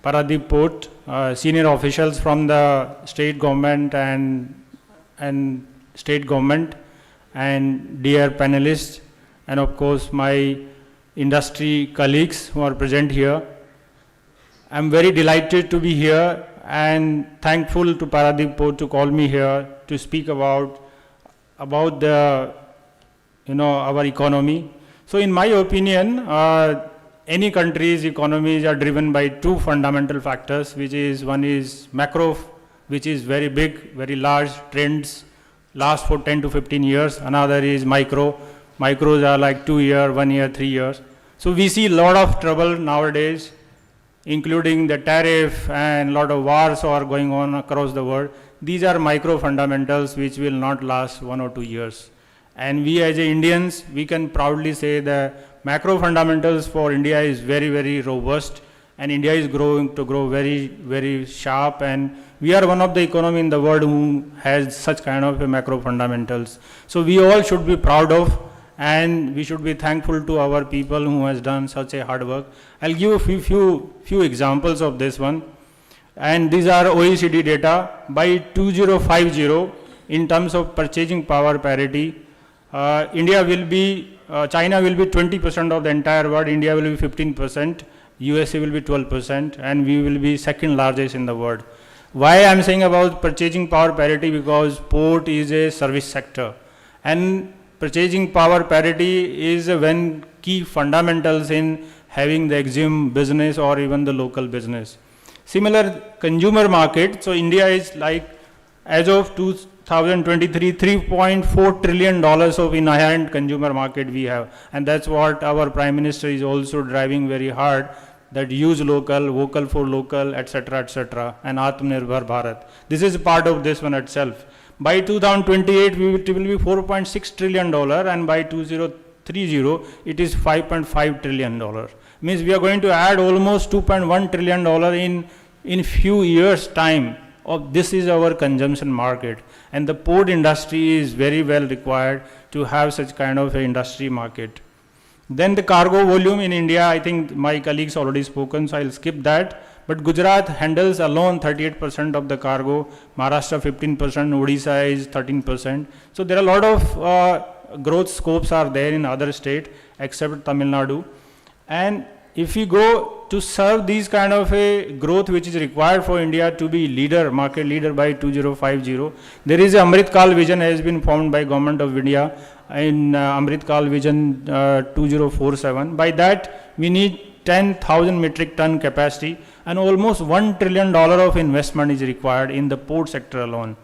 Paradip Port, senior officials from the state government and state government, and dear panelists, and of course my industry colleagues who are present here. I'm very delighted to be here and thankful to Paradip Port to call me here to speak about the, our economy. So in my opinion, any country's economies are driven by 2 fundamental factors, one is macro, which is very big, very large trends, last for 10 to 15 years. Another is micro. Micros are like 2 years, 1 year, 3 years. So we see a lot of trouble nowadays, including the tariff and a lot of wars are going on across the world. These are micro fundamentals which will not last 1 or 2 years. And we as Indians, we can proudly say the macro fundamentals for India is very, very robust, and India is growing to grow very, very sharp, and we are one of the economy in the world who has such kind of macro fundamentals. So we all should be proud of, and we should be thankful to our people who has done such a hard work. I'll give a few examples of this one, and these are OECD data. By 2050, in terms of purchasing power parity, China will be 20% of the entire world, India will be 15%, USA will be 12%, and we will be second largest in the world. Why I'm saying about purchasing power parity? Because port is a service sector, and purchasing power parity is when key fundamentals in having the exim business or even the local business. Similar consumer market, so India is like, as of 2023, $3.4 trillion of inherent consumer market we have, and that's what our Prime Minister is also driving very hard, that use local, vocal for local, etc., and Atmanirbhar Bharat. This is part of this one itself. By 2028, it will be $4.6 trillion, and by 2030, it is $5.5 trillion. Means we are going to add almost $2.1 trillion in few years' time. Of this is our consumption market, and the port industry is very well required to have such kind of an industry market. Then the cargo volume in India, I think my colleagues already spoken, so I'll skip that. But Gujarat handles alone 38% of the cargo, Maharashtra 15%, Odisha is 13%. So there are a lot of growth scopes are there in other states except Tamil Nadu. And if we go to serve these kind of a growth which is required for India to be leader, market leader by 2050, there is a Amrit Kal vision has been formed by Government of India in Amrit Kal Vision 2047. By that, we need 10,000 metric ton capacity, and almost $1 trillion of investment is required in the port sector alone.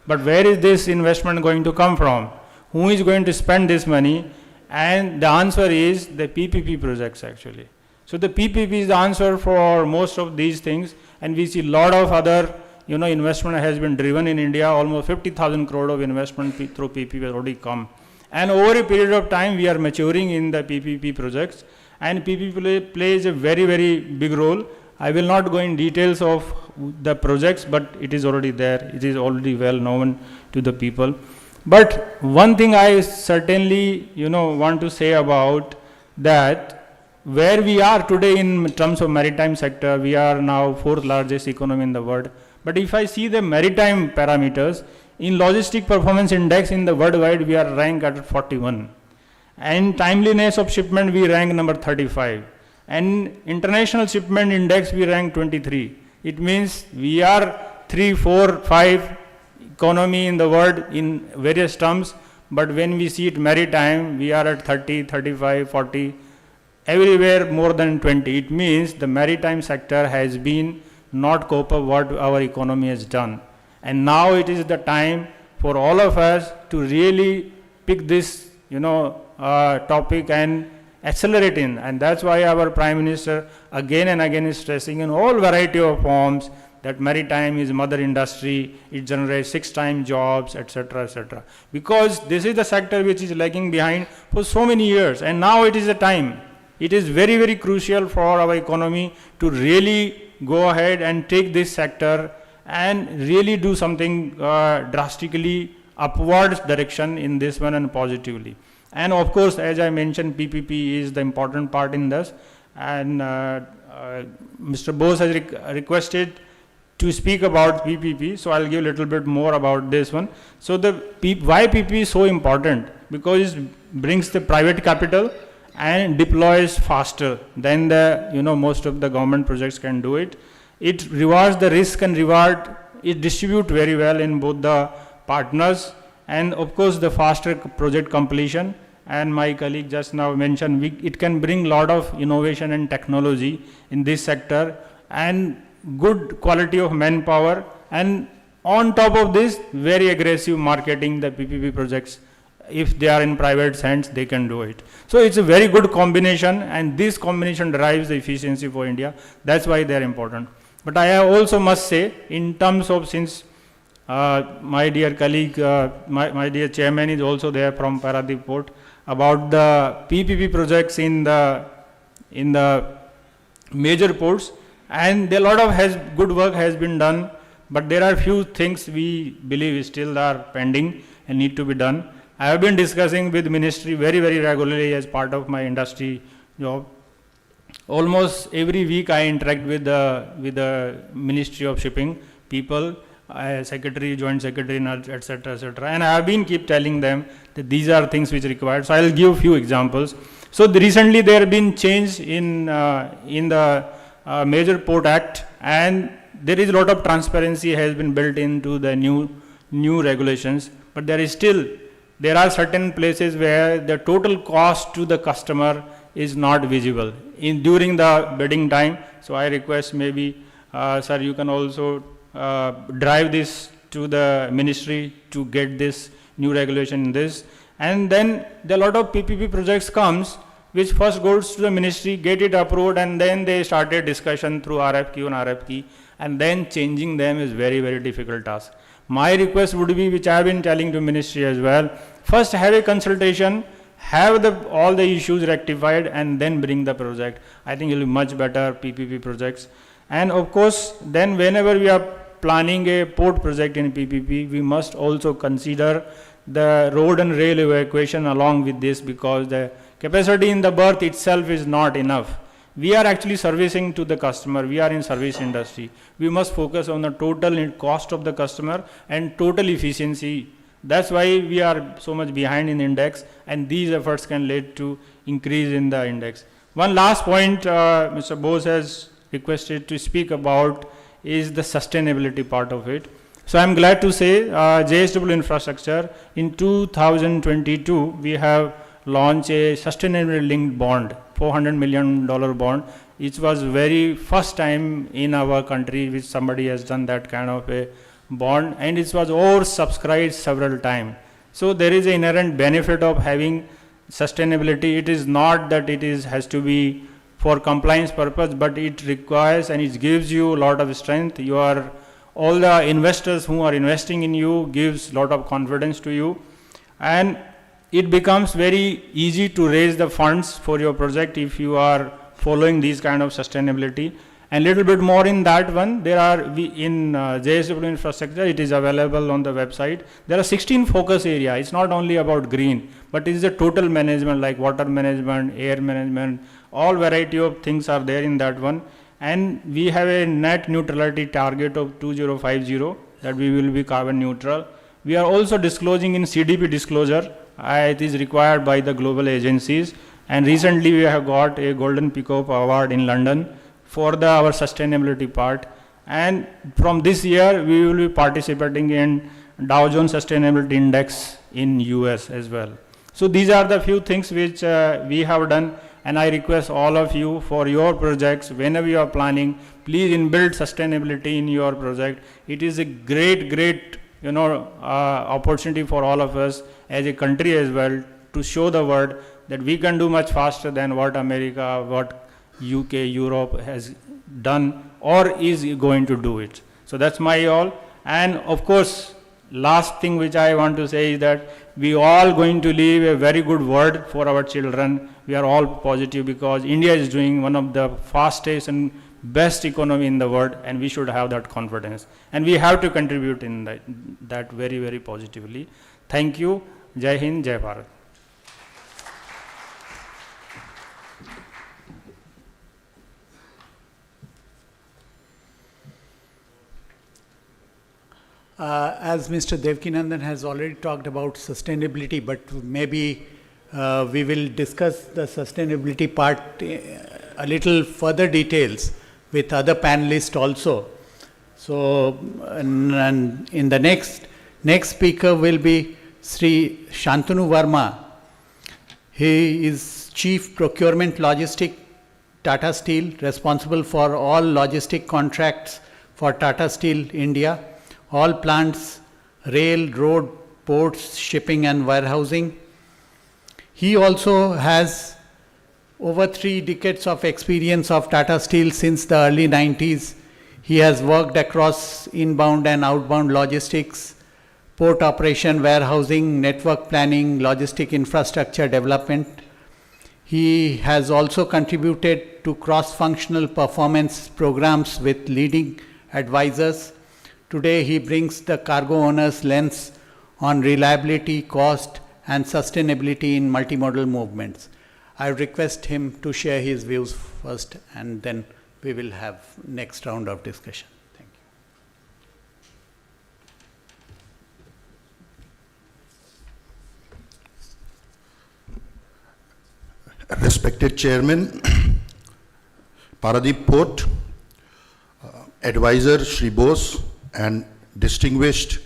But where is this investment going to come from? Who is going to spend this money? And the answer is the PPP projects actually. So the PPP is the answer for most of these things, and we see a lot of other investment has been driven in India. Almost 50,000 crore of investment through PPP has already come. And over a period of time, we are maturing in the PPP projects, and PPP plays a very, very big role. I will not go in details of the projects, but it is already there. It is already well known to the people. But one thing I certainly, want to say about that, where we are today in terms of maritime sector, we are now 4th largest economy in the world. But if I see the maritime parameters, in logistic performance index in the worldwide, we are ranked at 41. And timeliness of shipment, we rank number 35. And international shipment index, we rank 23. It means we are 3, 4, 5 economy in the world in various terms. But when we see it maritime, we are at 30, 35, 40, everywhere more than 20. It means the maritime sector has been not cope up what our economy has done. And now it is the time for all of us to really pick this, topic and accelerate in. And that's why our Prime Minister again and again is stressing in all variety of forms that maritime is mother industry, it generates 6 times jobs, etc. Because this is the sector which is lagging behind for so many years, and now it is the time. It is very, very crucial for our economy to really go ahead and take this sector and really do something drastically upwards direction in this one and positively. And of course, as I mentioned, PPP is the important part in this. And Mr. Bose has requested to speak about PPP, so I'll give a little bit more about this one. So why PPP is so important? Because it brings the private capital and deploys faster than the most of the government projects can do it. It rewards the risk and reward. It distributes very well in both the partners, and of course the faster project completion. And my colleague just now mentioned it can bring lot of innovation and technology in this sector and good quality of manpower, and on top of this very aggressive marketing the PPP projects. If they are in private hands, they can do it. So it's a very good combination, and this combination drives the efficiency for India. That's why they are important. But I also must say, in terms of, since my dear colleague, my dear chairman is also there from Paradip Port, about the PPP projects in the major ports, and a lot of good work has been done, but there are few things we believe still are pending and need to be done. I have been discussing with ministry very, very regularly as part of my industry job. Almost every week I interact with the Ministry of Shipping people, secretary, joint secretary, etc. And I have been keep telling them that these are things which are required. So I will give few examples. So recently there have been change in the Major Port Act, and there is a lot of transparency has been built into the new regulations, but there are certain places where the total cost to the customer is not visible during the bidding time. So I request maybe, sir, you can also drive this to the ministry to get this new regulation in this. And then a lot of PPP projects comes, which first goes to the ministry, get it approved, and then they started discussion through RFQ and RFP, and then changing them is very, very difficult task. My request would be, which I have been telling to ministry as well, first have a consultation, have all the issues rectified, and then bring the project. I think it will be much better PPP projects. And of course, then whenever we are planning a port project in PPP, we must also consider the road and rail evacuation along with this, because the capacity in the berth itself is not enough. We are actually servicing to the customer. We are in service industry. We must focus on the total cost of the customer and total efficiency. That's why we are so much behind in index, and these efforts can lead to increase in the index. One last point Mr. Bose has requested to speak about is the sustainability part of it. So I'm glad to say JSW Infrastructure in 2022 we have launched a sustainability linked bond, $400 million bond. It was very first time in our country which somebody has done that kind of a bond, and it was oversubscribed several times. So there is an inherent benefit of having sustainability. It is not that it has to be for compliance purpose, but it requires and it gives you a lot of strength. All the investors who are investing in you gives a lot of confidence to you, and it becomes very easy to raise the funds for your project if you are following these kind of sustainability. And little bit more in that one, in JSW Infrastructure, it is available on the website. There are 16 focus areas. It's not only about green, but it is the total management like water management, air management, all variety of things are there in that one. And we have a net neutrality target of 2050 that we will be carbon neutral. We are also disclosing in CDP disclosure. It is required by the global agencies. And recently we have got a Golden Peacock Award in London for our sustainability part. And from this year, we will be participating in Dow Jones Sustainability Index in US as well. So these are the few things which we have done. And I request all of you for your projects, whenever you are planning, please inbuild sustainability in your project. It is a great, opportunity for all of us as a country as well to show the world that we can do much faster than what America, what UK, Europe has done or is going to do it. So that's my all. And of course, last thing which I want to say is that we all going to leave a very good word for our children. We are all positive because India is doing one of the fastest and best economy in the world, and we should have that confidence. And we have to contribute in that very, very positively. Thank you. Jai Hind, Jai Bharat. As Mr. Devkinandan has already talked about sustainability, but maybe we will discuss the sustainability part a little further details with other panelists also. So, and in the next speaker will be Sri Shantanu Verma. He is Chief Procurement Logistic Tata Steel, responsible for all logistic contracts for Tata Steel India, all plants, rail, road, ports, shipping and warehousing. He also has over 3 decades of experience of Tata Steel since the early 90s. He has worked across inbound and outbound logistics, port operation, warehousing, network planning, logistic infrastructure development. He has also contributed to cross-functional performance programs with leading advisors. Today, he brings the cargo owner's lens on reliability, cost, and sustainability in multimodal movements. I request him to share his views first, and then we will have next round of discussion. Thank you. Respected Chairman, Paradip Port, Advisor Shri Bose, and distinguished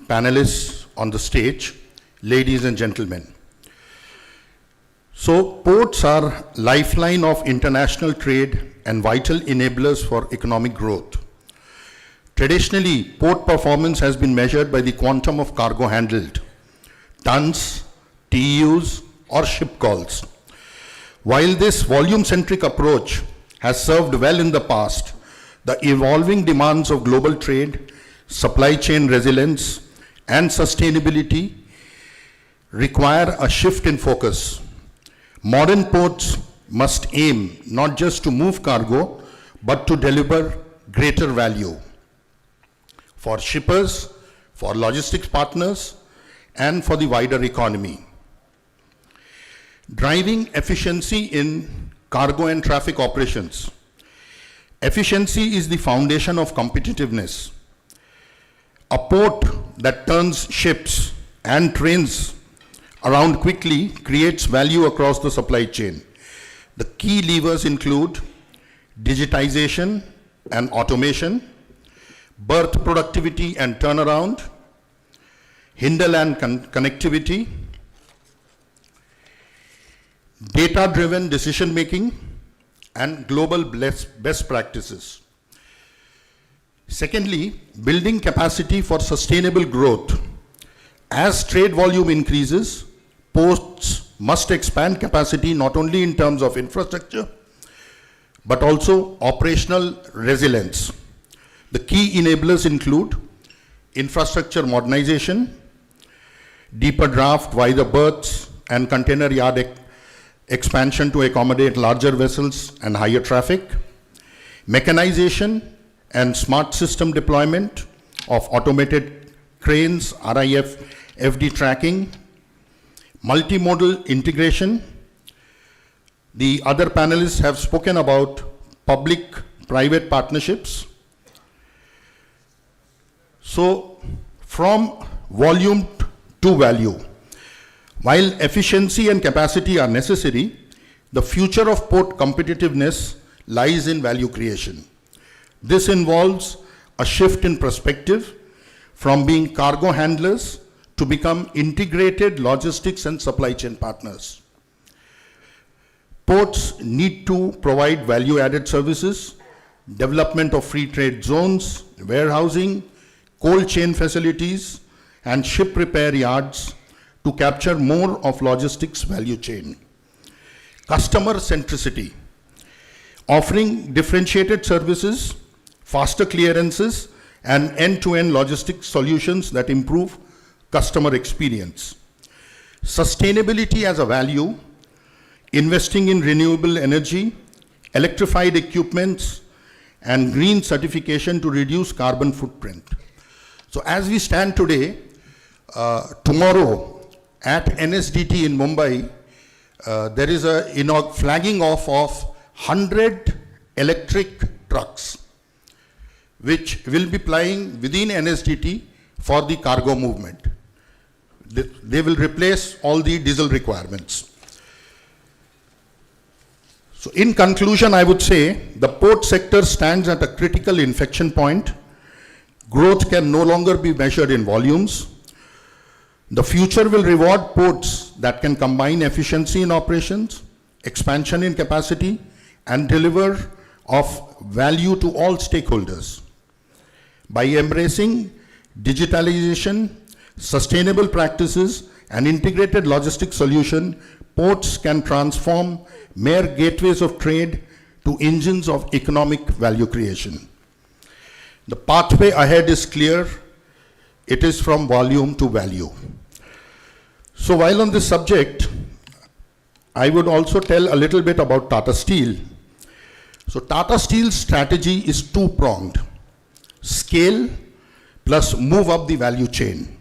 panelists on the stage, ladies and gentlemen. So, ports are lifeline of international trade and vital enablers for economic growth. Traditionally, port performance has been measured by the quantum of cargo handled, tons, TEUs, or ship calls. While this volume-centric approach has served well in the past, the evolving demands of global trade, supply chain resilience, and sustainability require a shift in focus. Modern ports must aim not just to move cargo, but to deliver greater value for shippers, for logistics partners, and for the wider economy. Driving efficiency in cargo and traffic operations. Efficiency is the foundation of competitiveness. A port that turns ships and trains around quickly creates value across the supply chain. The key levers include digitization and automation, berth productivity and turnaround, hinterland connectivity, data-driven decision-making, and global best practices. Secondly, building capacity for sustainable growth. As trade volume increases, ports must expand capacity not only in terms of infrastructure, but also operational resilience. The key enablers include infrastructure modernization, deeper draft, wider berths, and container yard expansion to accommodate larger vessels and higher traffic, mechanization and smart system deployment of automated cranes, RIF, FD tracking, multimodal integration. The other panelists have spoken about public-private partnerships. So, from volume to value, while efficiency and capacity are necessary, the future of port competitiveness lies in value creation. This involves a shift in perspective from being cargo handlers to become integrated logistics and supply chain partners. Ports need to provide value-added services, development of free trade zones, warehousing, cold chain facilities, and ship repair yards to capture more of logistics value chain. Customer centricity, offering differentiated services, faster clearances, and end-to-end logistics solutions that improve customer experience. Sustainability as a value, investing in renewable energy, electrified equipments, and green certification to reduce carbon footprint. So as we stand today, tomorrow at NSDT in Mumbai, there is a flagging off of 100 electric trucks, which will be plying within NSDT for the cargo movement. They will replace all the diesel requirements. So in conclusion, I would say the port sector stands at a critical inflection point. Growth can no longer be measured in volumes. The future will reward ports that can combine efficiency in operations, expansion in capacity, and deliver of value to all stakeholders. By embracing digitalization, sustainable practices, and integrated logistics solution, ports can transform mere gateways of trade to engines of economic value creation. The pathway ahead is clear. It is from volume to value. So while on this subject, I would also tell a little bit about Tata Steel. So Tata Steel's strategy is two-pronged: scale plus move up the value chain.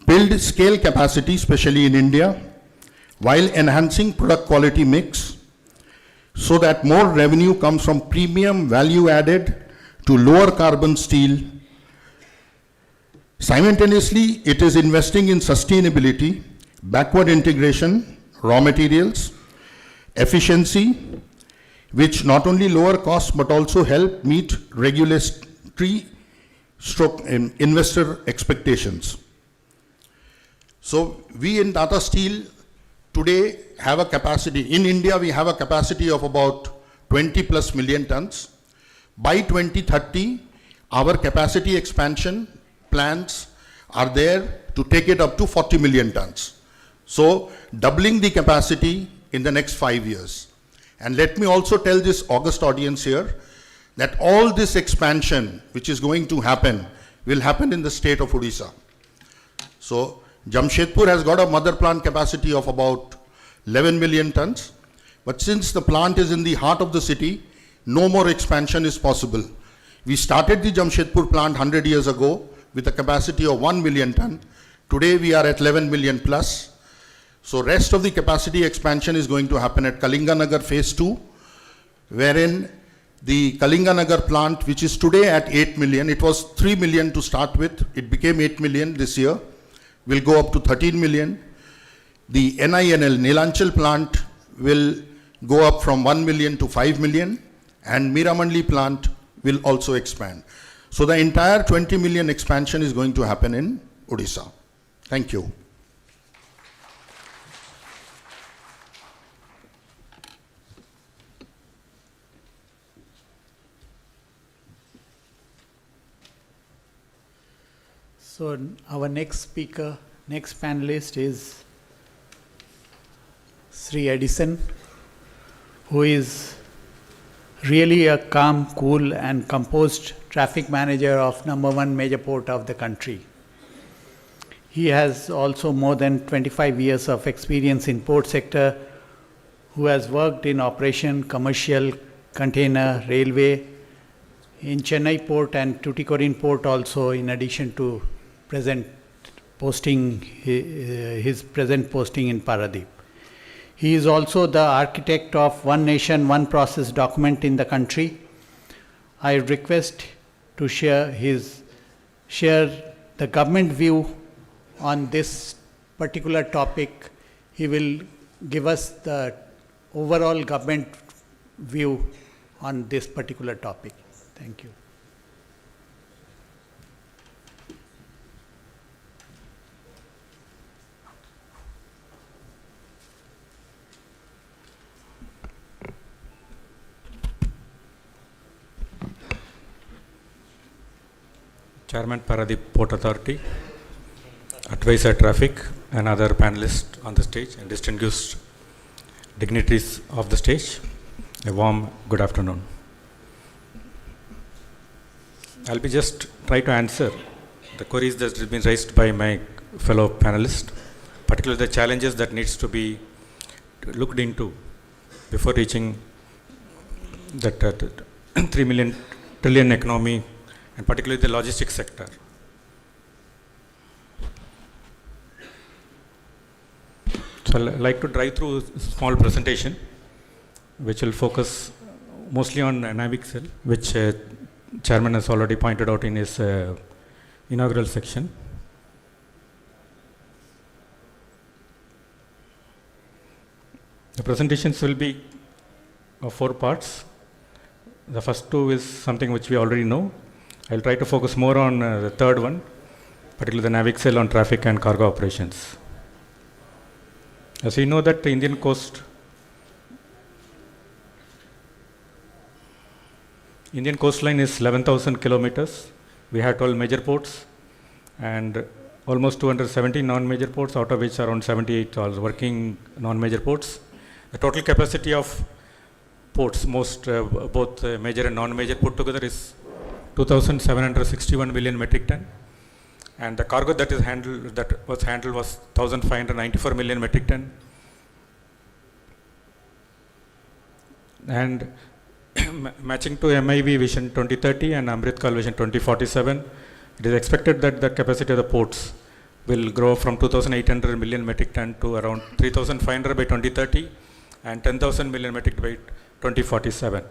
Build scale capacity, especially in India, while enhancing product quality mix so that more revenue comes from premium value added to lower carbon steel. Simultaneously, it is investing in sustainability, backward integration, raw materials, efficiency, which not only lower costs but also help meet regulatory investor expectations. So we in Tata Steel today have a capacity, in India we have a capacity of about 20 plus million tons. By 2030, our capacity expansion plans are there to take it up to 40 million tons. So doubling the capacity in the next 5 years. And let me also tell this august audience here that all this expansion which is going to happen will happen in the state of Odisha. So Jamshedpur has got a mother plant capacity of about 11 million tons, but since the plant is in the heart of the city, no more expansion is possible. We started the Jamshedpur plant 100 years ago with a capacity of 1 million ton. Today we are at 11 million plus. So rest of the capacity expansion is going to happen at Kalinganagar phase 2, wherein the Kalinganagar plant, which is today at 8 million, it was 3 million to start with, it became 8 million this year, will go up to 13 million. The NINL, Neelanchal plant, will go up from 1 million to 5 million, and Meramandali plant will also expand. So the entire 20 million expansion is going to happen in Odisha. Thank you. So our next speaker, next panelist is Sri Edison, who is really a calm, cool and composed traffic manager of #1 major port of the country. He has also more than 25 years of experience in port sector, who has worked in operation, commercial, container, railway, in Chennai port and Tuticorin port also, in addition to present posting, his present posting in Paradip. He is also the architect of One Nation, One Process document in the country. I request to share the government view on this particular topic. He will give us the overall government view on this particular topic. Thank you. Chairman Paradip Port Authority, Advisor Traffic and other panelists on the stage and distinguished dignitaries of the stage, a warm good afternoon. I'll be just try to answer the queries that have been raised by my fellow panelists, particularly the challenges that needs to be looked into before reaching that 3 million trillion economy, and particularly the logistics sector. So I'd like to drive through a small presentation which will focus mostly on Navixel, which Chairman has already pointed out in his inaugural section. The presentations will be of 4 parts. The first 2 is something which we already know. I'll try to focus more on the third one, particularly the Navixel on traffic and cargo operations. As we know that the Indian coastline is 11,000 kilometers. We have 12 major ports and almost 270 non-major ports, out of which around 78 are working non-major ports. The total capacity of ports, both major and non-major put together, is 2,761 million metric ton, and the cargo that was handled was 1,594 million metric ton. And matching to MIV Vision 2030 and Amritkal Vision 2047, it is expected that the capacity of the ports will grow from 2,800 million metric ton to around 3,500 by 2030 and 10,000 million metric ton by 2047.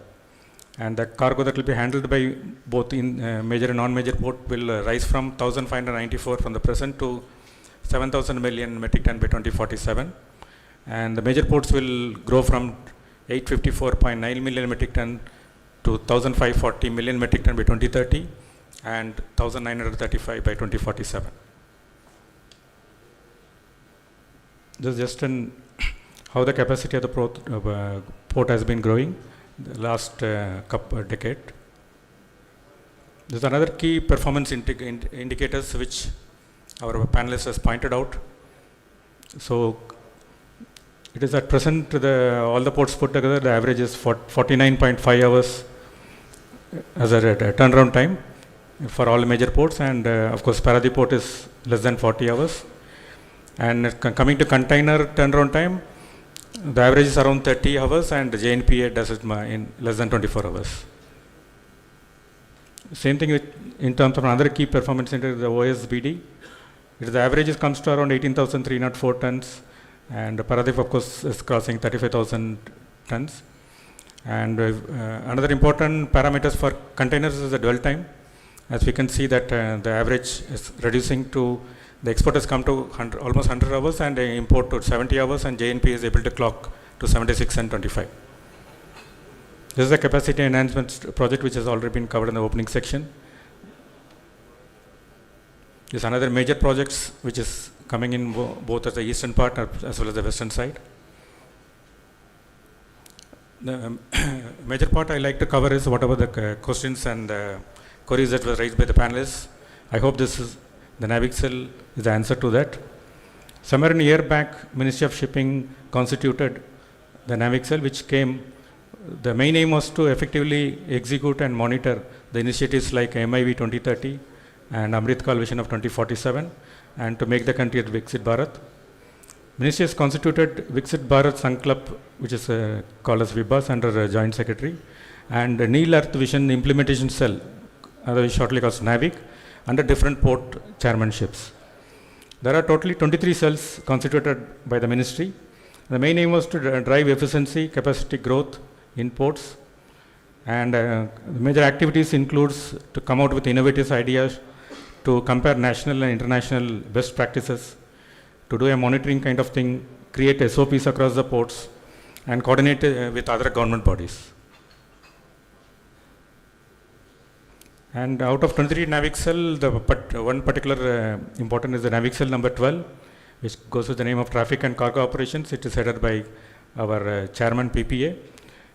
And the cargo that will be handled by both in major and non-major port will rise from 1,594 from the present to 7,000 million metric ton by 2047. And the major ports will grow from 854.9 million metric ton to 1,540 million metric ton by 2030 and 1,935 by 2047. This is just how the capacity of the port has been growing the last decade. There's another key performance indicators which our panelists has pointed out. So it is at present all the ports put together, the average is 49.5 hours as a turnaround time for all major ports, and of course Paradip port is less than 40 hours. And coming to container turnaround time, the average is around 30 hours, and JNPA does it in less than 24 hours. Same thing in terms of another key performance indicator, the OSBD. The average comes to around 18,304 tons, and Paradip of course is crossing 35,000 tons. And another important parameters for containers is the dwell time. As we can see that the average is reducing to, the export has come to almost 100 hours and import to 70 hours, and JNP is able to clock to 76 and 25. This is a capacity enhancement project which has already been covered in the opening section. This is another major projects which is coming in both at the eastern part as well as the western side. The major part I like to cover is whatever the questions and queries that were raised by the panelists. I hope the NavIxel is the answer to that. Somewhere a year back, Ministry of Shipping constituted the NavIxel, which came, the main aim was to effectively execute and monitor the initiatives like MIV 2030 and Amrit Kal Vision of 2047, and to make the country at Viksit Bharat. Ministry has constituted Viksit Bharat Sankalp, which is called as VIBAS under Joint Secretary, and Neel Earth Vision Implementation Cell, otherwise shortly called NAVIC, under different port chairmanships. There are totally 23 cells constituted by the ministry. The main aim was to drive efficiency, capacity growth in ports, and major activities includes to come out with innovative ideas, to compare national and international best practices, to do a monitoring kind of thing, create SOPs across the ports, and coordinate with other government bodies. And out of 23 NavIxel, one particular important is the NavIxel number 12, which goes with the name of Traffic and Cargo Operations. It is headed by our Chairman PPA.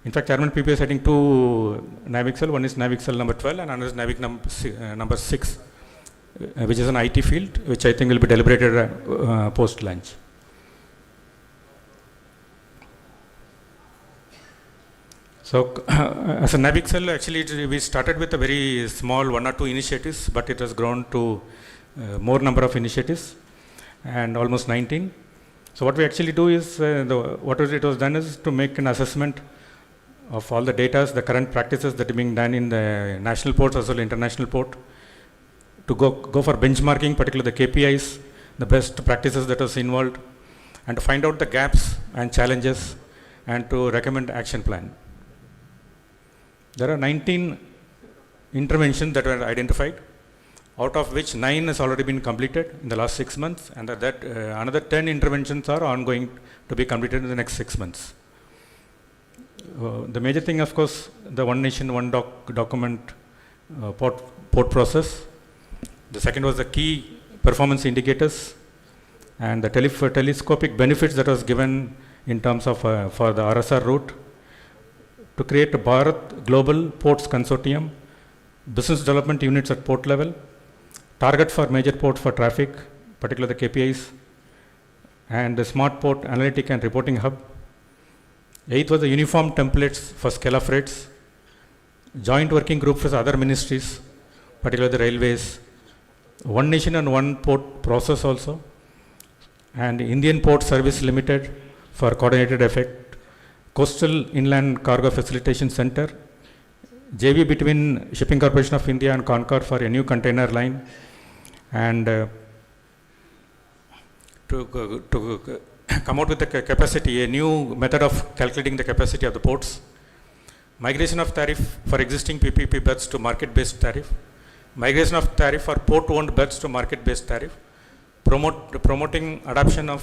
In fact, Chairman PPA is heading two NavIxel. One is NavIxel number 12 and another is NavIx number 6, which is an IT field, which I think will be deliberated post-lunch. So, as a NavIxel, actually, we started with a very small 1 or 2 initiatives, but it has grown to more number of initiatives, and almost 19. So, what we actually do is, what it was done is to make an assessment of all the data, the current practices that are being done in the national ports as well as international port, to go for benchmarking, particularly the KPIs, the best practices that was involved, and to find out the gaps and challenges, and to recommend action plan. There are 19 interventions that were identified, out of which 9 has already been completed in the last 6 months, and another 10 interventions are ongoing to be completed in the next 6 months. The major thing, of course, the one nation, one document port process. The second was the key performance indicators and the telescopic benefits that was given in terms of for the RSR route, to create a Bharat Global Ports Consortium, business development units at port level, target for major ports for traffic, particularly the KPIs, and the smart port analytic and reporting hub. 8th was the uniform templates for scale-off rates, joint working group for other ministries, particularly the railways, one nation and one port process also, and Indian Port Service Limited for coordinated effect, Coastal Inland Cargo Facilitation Center, JV between Shipping Corporation of India and Concor for a new container line, and to come out with the capacity, a new method of calculating the capacity of the ports, migration of tariff for existing PPP berths to market-based tariff, migration of tariff for port-owned berths to market-based tariff, promoting adoption of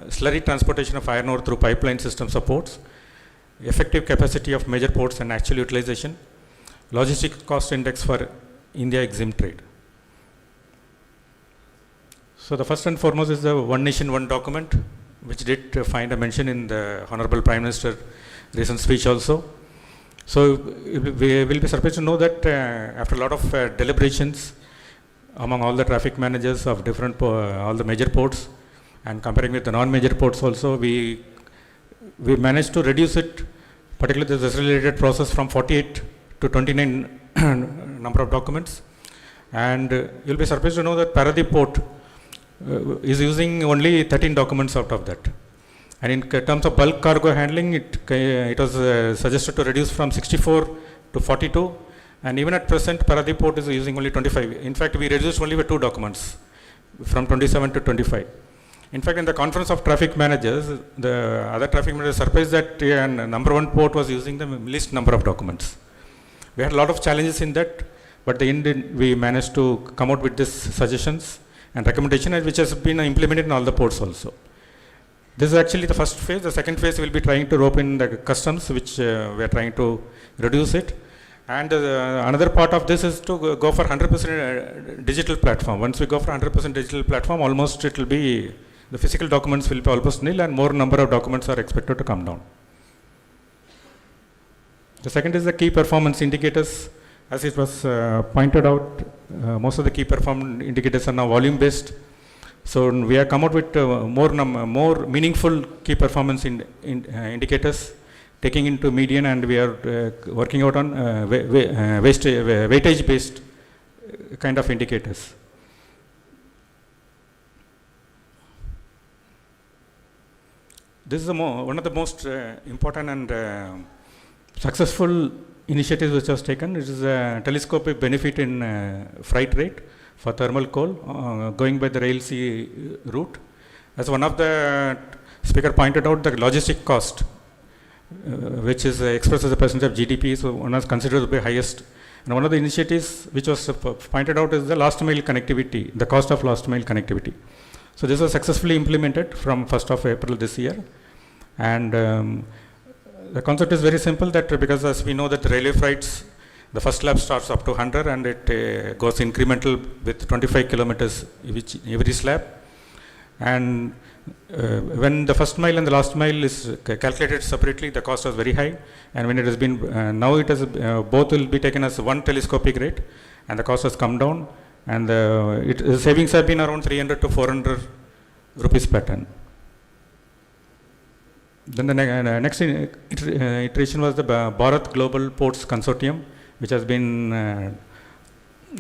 slurry transportation of iron ore through pipeline system supports, effective capacity of major ports and actual utilization, logistics cost index for India EXIM trade. So the first and foremost is the One Nation, One Document, which did find a mention in the Honorable Prime Minister recent speech also. So we will be surprised to know that after a lot of deliberations among all the traffic managers of different all the major ports and comparing with the non-major ports also, we managed to reduce it, particularly the related process, from 48 to 29 number of documents. And you'll be surprised to know that Paradip port is using only 13 documents out of that. And in terms of bulk cargo handling, it was suggested to reduce from 64 to 42. And even at present, Paradip port is using only 25. In fact, we reduced only with 2 documents, from 27 to 25. In fact, in the conference of traffic managers, the other traffic managers were surprised that number 1 port was using the least number of documents. We had a lot of challenges in that, but in the end, we managed to come out with these suggestions and recommendation, which has been implemented in all the ports also. This is actually the first phase. The second phase will be trying to rope in the customs, which we are trying to reduce it. And another part of this is to go for 100% digital platform. Once we go for 100% digital platform, almost it will be, the physical documents will be almost nil, and more number of documents are expected to come down. The second is the key performance indicators. As it was pointed out, most of the key performance indicators are now volume-based. So we have come out with more meaningful key performance indicators, taking into median, and we are working out on weightage-based kind of indicators. This is one of the most important and successful initiatives which was taken. It is a telescopic benefit in freight rate for thermal coal going by the rail sea route. As one of the speaker pointed out, the logistic cost, which is expressed as a percentage of GDP, so one is considered to be highest. And one of the initiatives which was pointed out is the last mile connectivity, the cost of last mile connectivity. So this was successfully implemented from 1st of April this year. And the concept is very simple, that because as we know that railway freights, the first lap starts up to 100 and it goes incremental with 25 kilometers every slab. And when the first mile and the last mile is calculated separately, the cost is very high. And when it has been, now it has, both will be taken as one telescopic rate, and the cost has come down. And the savings have been around 300 to 400 rupees per ton. Then the next iteration was the Bharat Global Ports Consortium, which has been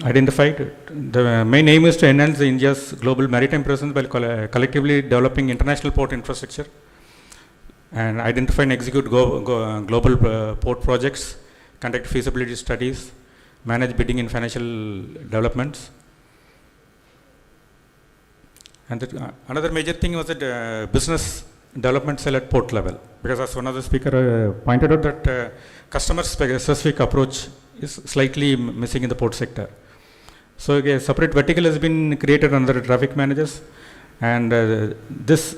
identified. The main aim is to enhance India's global maritime presence by collectively developing international port infrastructure and identify and execute global port projects, conduct feasibility studies, manage bidding and financial developments. And another major thing was that business development cell at port level, because as one of the speaker pointed out that customer specific approach is slightly missing in the port sector. So a separate vertical has been created under the traffic managers, and this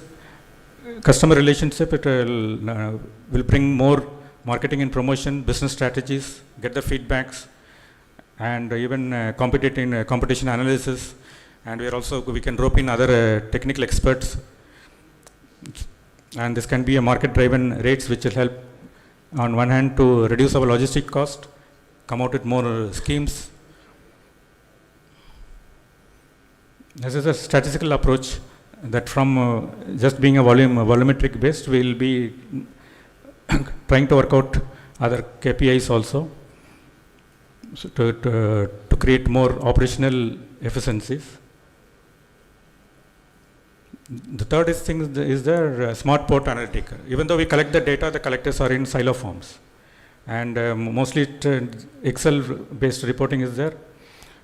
customer relationship will bring more marketing and promotion, business strategies, get the feedbacks, and even competition analysis. And we can rope in other technical experts. And this can be a market-driven rates, which will help on one hand to reduce our logistic cost, come out with more schemes. This is a statistical approach that from just being a volumetric based, we will be trying to work out other KPIs also, so to create more operational efficiencies. The third is the smart port analytic. Even though we collect the data, the collectors are in silo forms, and mostly Excel based reporting is there,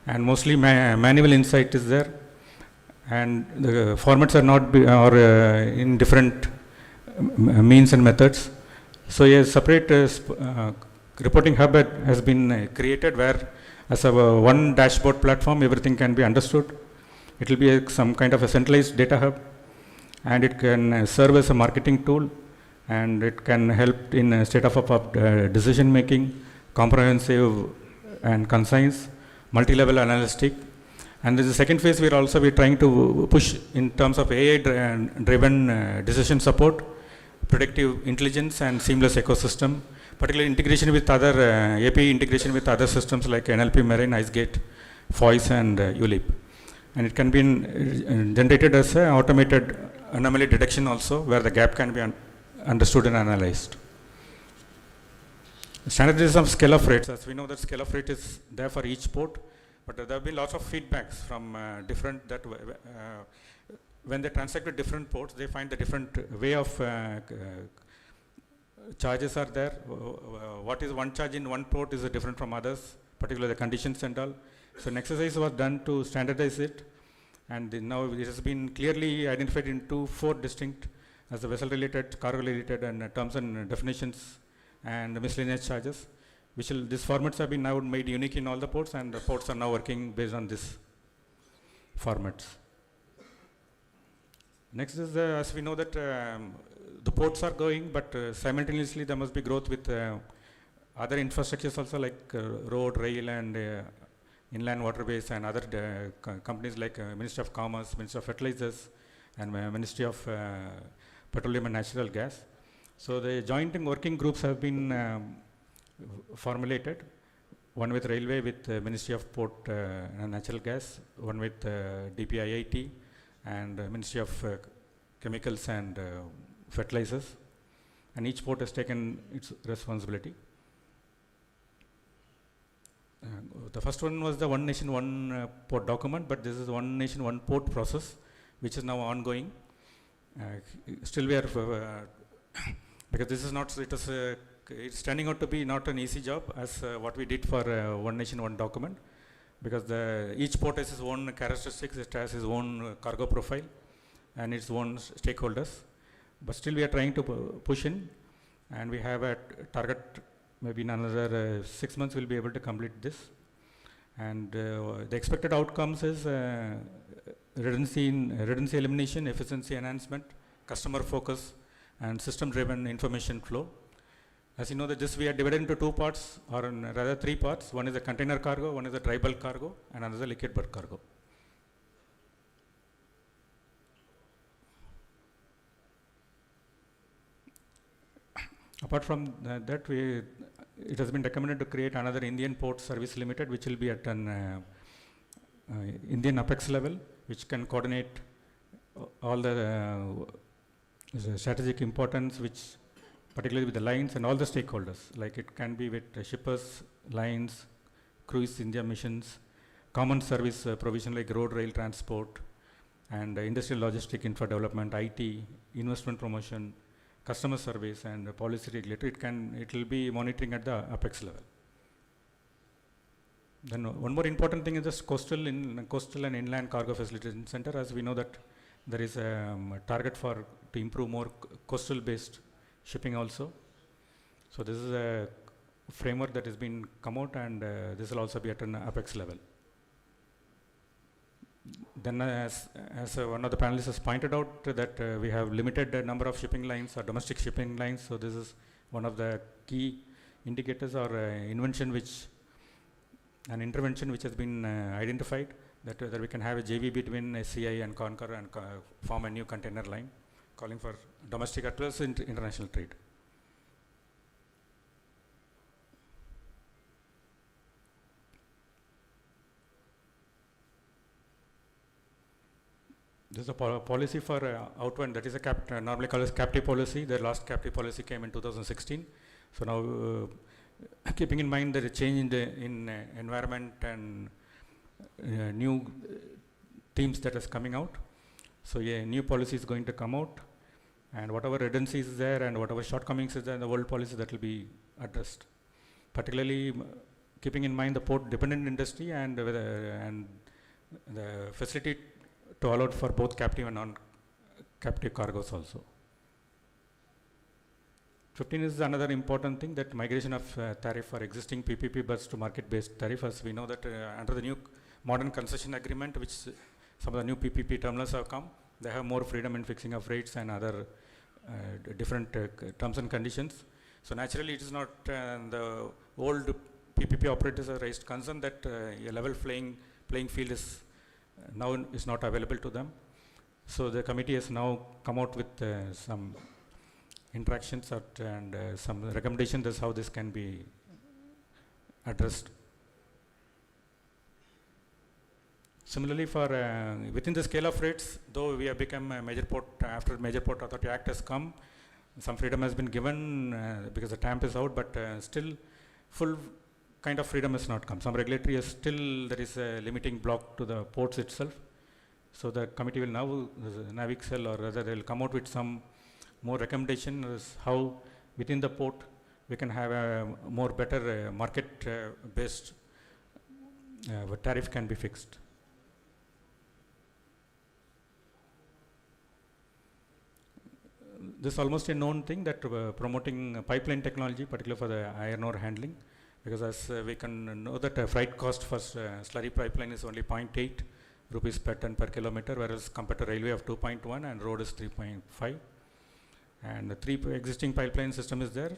and mostly manual insight is there, and the formats are not in different means and methods. So a separate reporting hub has been created, where as a one dashboard platform everything can be understood. It will be some kind of a centralized data hub, and it can serve as a marketing tool and it can help in state of decision making, comprehensive and concise, multi-level analytic. And in the second phase, we're also trying to push in terms of AI-driven decision support, predictive intelligence, and seamless ecosystem, particularly integration with other API integration with other systems like NLP, Marine, IceGate, Voice, and ULEAP. And it can be generated as an automated anomaly detection also, where the gap can be understood and analyzed. Standardization of scale of rates, as we know that scale of rate is there for each port, but there have been lots of feedbacks from different that when they transact with different ports, they find the different way of charges are there. What is one charge in one port is different from others, particularly the conditions and all. So an exercise was done to standardize it, and now it has been clearly identified into 4 distinct as the vessel related, cargo related, and terms and definitions and miscellaneous charges, these formats have been now made unique in all the ports, and the ports are now working based on this formats. Next is, as we know that the ports are going, but simultaneously there must be growth with other infrastructures also, like road, rail, and inland waterways, and other companies like Ministry of Commerce, Ministry of Fertilizers, and Ministry of Petroleum and Natural Gas. So the joint working groups have been formulated, one with Railway with Ministry of Port and Natural Gas, one with DPIIT and Ministry of Chemicals and Fertilizers, and each port has taken its responsibility. The first one was the One Nation, One Port document, but this is One Nation, One Port process, which is now ongoing. Still we are, because this is not, it's turning out to be not an easy job as what we did for One Nation, One document, because each port has its own characteristics, it has its own cargo profile and its own stakeholders. But still we are trying to push in, and we have a target, maybe in another 6 months we'll be able to complete this. And the expected outcomes is redundancy elimination, efficiency enhancement, customer focus, and system-driven information flow. As you know that this we are divided into 2 parts, or rather 3 parts. One is the container cargo, one is the dry bulk cargo, and another liquid bulk cargo. Apart from that, it has been recommended to create another Indian Port Service Limited, which will be at an Indian apex level, which can coordinate all the strategic importance, which particularly with the lines and all the stakeholders, like it can be with shippers, lines, cruise India missions, common service provision like road, rail transport, and industrial logistic infra development, IT, investment promotion, customer service, and policy regulatory. It will be monitoring at the apex level. Then one more important thing is this coastal and inland cargo facilitation center. As we know that there is a target to improve more coastal based shipping also. So this is a framework that has been come out, and this will also be at an apex level. Then as one of the panelists has pointed out that we have limited number of shipping lines or domestic shipping lines. So this is one of the key indicators or intervention which has been identified, that we can have a JV between CI and Concor and form a new container line, calling for domestic as well as international trade. This is a policy for outward, that is a normally called as captive policy. The last captive policy came in 2016. So now, keeping in mind the change in environment and new themes that is coming out, so a new policy is going to come out, and whatever redundancies is there and whatever shortcomings is there in the old policy, that will be addressed. Particularly keeping in mind the port dependent industry and the facility to allow for both captive and non-captive cargoes also. 15 is another important thing, that migration of tariff for existing PPP bus to market-based tariff. As we know that under the new modern concession agreement, which some of the new PPP terminals have come, they have more freedom in fixing of rates and other different terms and conditions. So naturally, it is not the old PPP operators have raised concern that a level playing field is now is not available to them. So the committee has now come out with some interactions and some recommendations as how this can be addressed. Similarly, for within the scale of rates, though we have become a major port after Major Port Authority Act has come, some freedom has been given because the TAMP is out, but still full kind of freedom has not come. Some regulatory is still there is a limiting block to the ports itself. So the committee will now, NAVIC cell or rather they will come out with some more recommendation as how within the port we can have a more better market based tariff can be fixed. This is almost a known thing that promoting pipeline technology, particularly for the iron ore handling, because as we can know that freight cost for slurry pipeline is only 0.8 rupees per ton per kilometer, whereas compared to railway of 2.1 and road is 3.5. And the 3 existing pipeline system is there,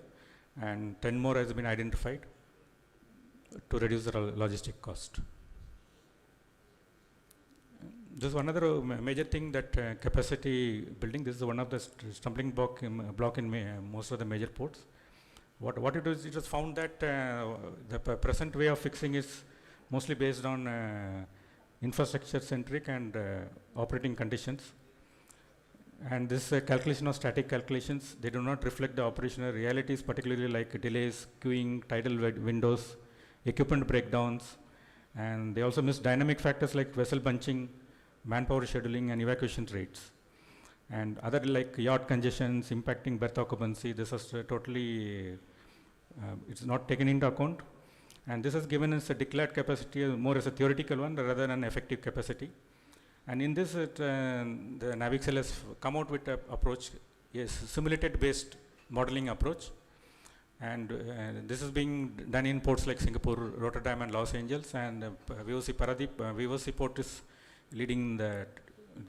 and 10 more has been identified to reduce the logistic cost. This is another major thing that capacity building. This is one of the stumbling block in most of the major ports. What it is, it was found that the present way of fixing is mostly based on infrastructure centric and operating conditions. And this calculation of static calculations, they do not reflect the operational realities, particularly like delays, queuing, tidal windows, equipment breakdowns, and they also miss dynamic factors like vessel bunching, manpower scheduling, and evacuation rates. And other like yacht congestions impacting berth occupancy, this is totally, it's not taken into account. And this is given as a declared capacity, more as a theoretical one rather than effective capacity. And in this, the NAVIC cell has come out with an approach, yes, simulated based modeling approach. And this is being done in ports like Singapore, Rotterdam, and Los Angeles. And VOC Paradip, VOC port is leading the,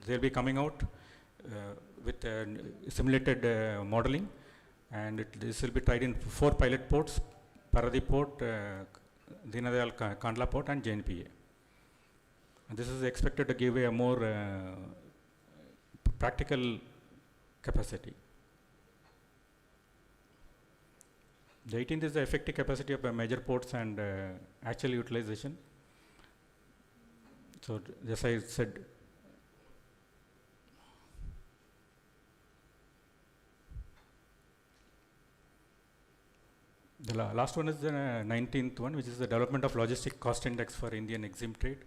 they'll be coming out with simulated modeling. And this will be tried in 4 pilot ports: Paradip port, Dinadayal Kandla port, and JNPA. And this is expected to give a more practical capacity. The 18th is the effective capacity of major ports and actual utilization. So, as I said, the last one is the 19th one, which is the development of logistic cost index for Indian exim trade.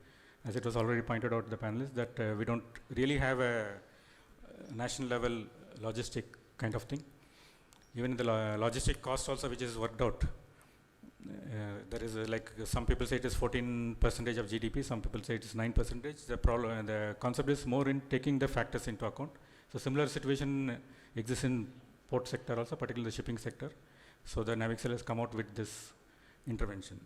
As it was already pointed out to the panelists, that we don't really have a national level logistic kind of thing. Even in the logistic cost also, which is worked out, there is like some people say it is 14% of GDP, some people say it is 9%. The problem, the concept is more in taking the factors into account. So similar situation exists in port sector also, particularly the shipping sector. So the NAVIC cell has come out with this intervention.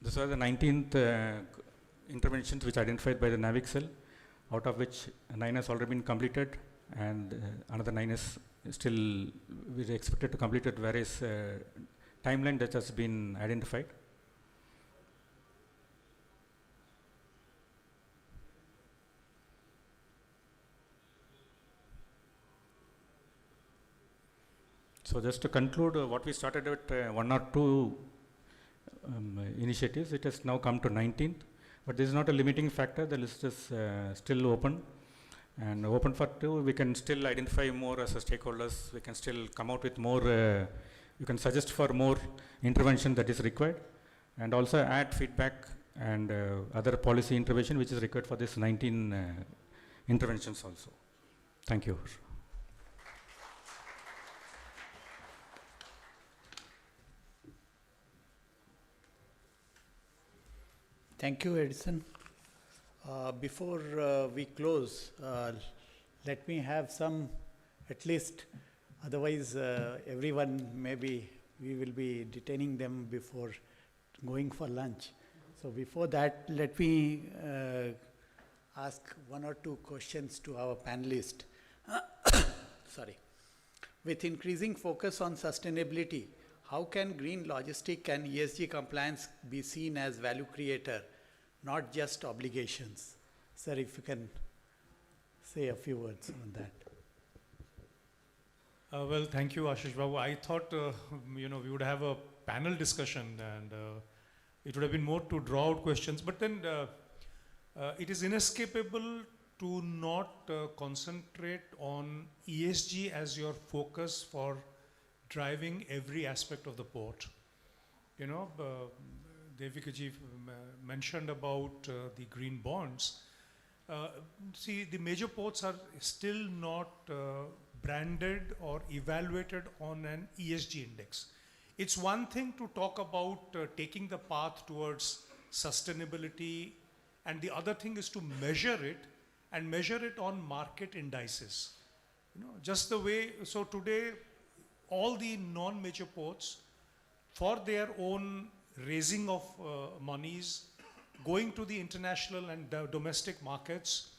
These are the 19th interventions which are identified by the NAVIC cell, out of which 9 has already been completed, and another 9 is still we are expected to complete at various timeline that has been identified. So just to conclude, what we started with 1 or 2 initiatives, it has now come to 19th, but this is not a limiting factor. The list is still open, and open for 2. We can still identify more as a stakeholders. We can still come out with more. You can suggest for more intervention that is required, and also add feedback and other policy intervention which is required for this 19 interventions also. Thank you. Thank you, Edison. Before we close, let me have some, at least, otherwise everyone maybe we will be detaining them before going for lunch. So before that, let me ask one or two questions to our panelists. Sorry. With increasing focus on sustainability, how can green logistic and ESG compliance be seen as value creator, not just obligations? Sir, if you can say a few words on that. Well, thank you, Ashish Babu. I thought, we would have a panel discussion and it would have been more to draw out questions, but then it is inescapable to not concentrate on ESG as your focus for driving every aspect of the port. Devikaji mentioned about the green bonds. See, the major ports are still not branded or evaluated on an ESG index. It's one thing to talk about taking the path towards sustainability, and the other thing is to measure it and measure it on market indices. Just the way, so today, all the non-major ports, for their own raising of monies, going to the international and domestic markets,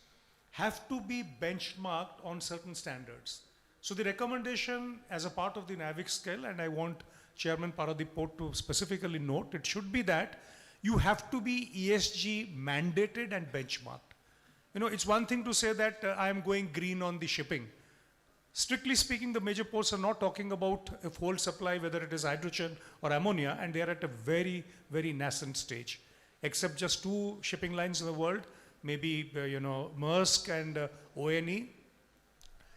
have to be benchmarked on certain standards. So the recommendation as a part of the NAVIC scale, and I want Chairman Paradip Port to specifically note, it should be that you have to be ESG mandated and benchmarked. It's one thing to say that I am going green on the shipping. Strictly speaking, the major ports are not talking about a full supply, whether it is hydrogen or ammonia, and they are at a very, very nascent stage. Except just 2 shipping lines in the world, maybe Maersk and ONE.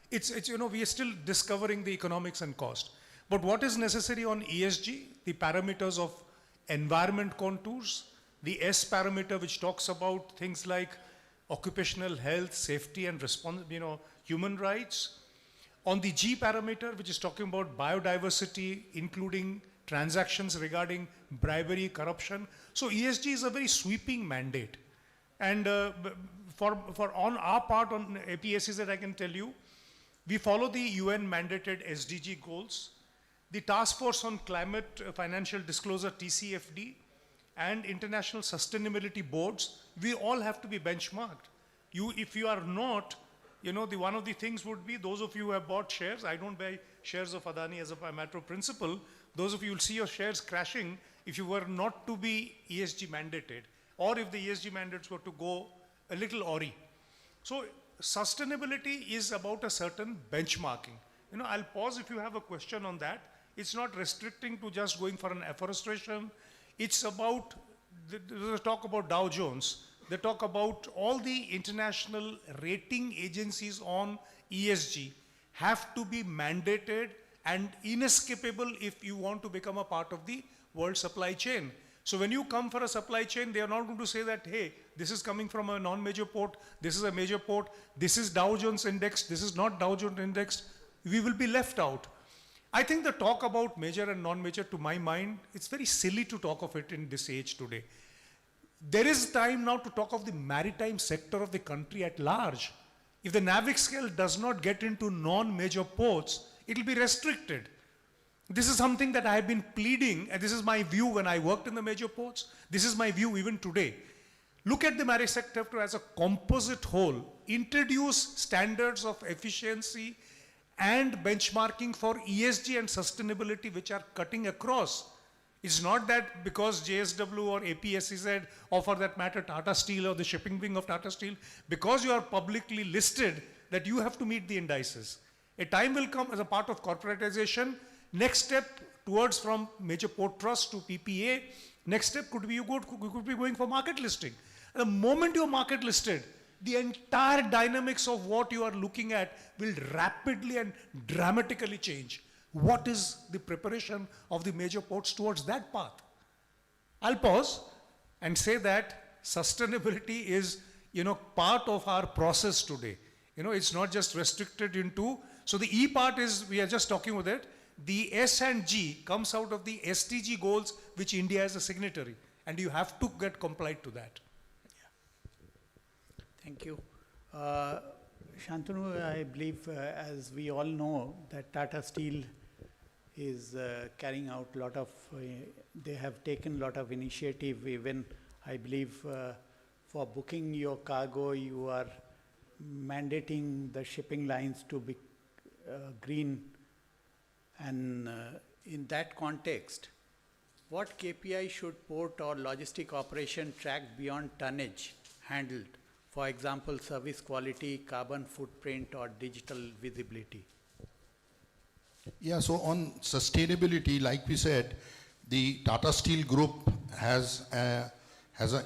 It's we are still discovering the economics and cost. But what is necessary on ESG? The parameters of environment contours, the S parameter, which talks about things like occupational health, safety, and human rights. On the G parameter, which is talking about biodiversity, including transactions regarding bribery, corruption. So ESG is a very sweeping mandate. And for on our part on APSCs that I can tell you, we follow the UN mandated SDG goals, the Task Force on Climate Financial Disclosure, TCFD, and international sustainability boards. We all have to be benchmarked. If you are not, one of the things would be, those of you who have bought shares, I don't buy shares of Adani as a matter of principle, those of you will see your shares crashing if you were not to be ESG mandated, or if the ESG mandates were to go a little awry. So sustainability is about a certain benchmarking. I'll pause if you have a question on that. It's not restricting to just going for an afforestation. It's about, they talk about Dow Jones. They talk about all the international rating agencies on ESG have to be mandated and inescapable if you want to become a part of the world supply chain. So when you come for a supply chain, they are not going to say that, hey, this is coming from a non-major port, this is a major port, this is Dow Jones indexed, this is not Dow Jones indexed. We will be left out. I think the talk about major and non-major, to my mind, it's very silly to talk of it in this age today. There is time now to talk of the maritime sector of the country at large. If the NAVIC scale does not get into non-major ports, it will be restricted. This is something that I have been pleading, and this is my view when I worked in the major ports. This is my view even today. Look at the maritime sector as a composite whole. Introduce standards of efficiency and benchmarking for ESG and sustainability which are cutting across. It's not that because JSW or APSCZ, or for that matter Tata Steel or the shipping wing of Tata Steel, because you are publicly listed, that you have to meet the indices. A time will come as a part of corporatization. Next step towards from major port trust to PPA, next step could be you could be going for market listing. And the moment you're market listed, the entire dynamics of what you are looking at will rapidly and dramatically change. What is the preparation of the major ports towards that path? I'll pause and say that sustainability is, part of our process today. It's not just restricted into, so the E part is, we are just talking with it. The S and G comes out of the SDG goals, which India is a signatory, and you have to get complied to that. Thank you. Shantanu, I believe, as we all know, that Tata Steel is carrying out a lot of, they have taken a lot of initiative. Even I believe for booking your cargo, you are mandating the shipping lines to be green. And in that context, what KPI should port or logistic operation track beyond tonnage handled? For example, service quality, carbon footprint, or digital visibility. Yeah, so on sustainability, like we said, the Tata Steel Group has an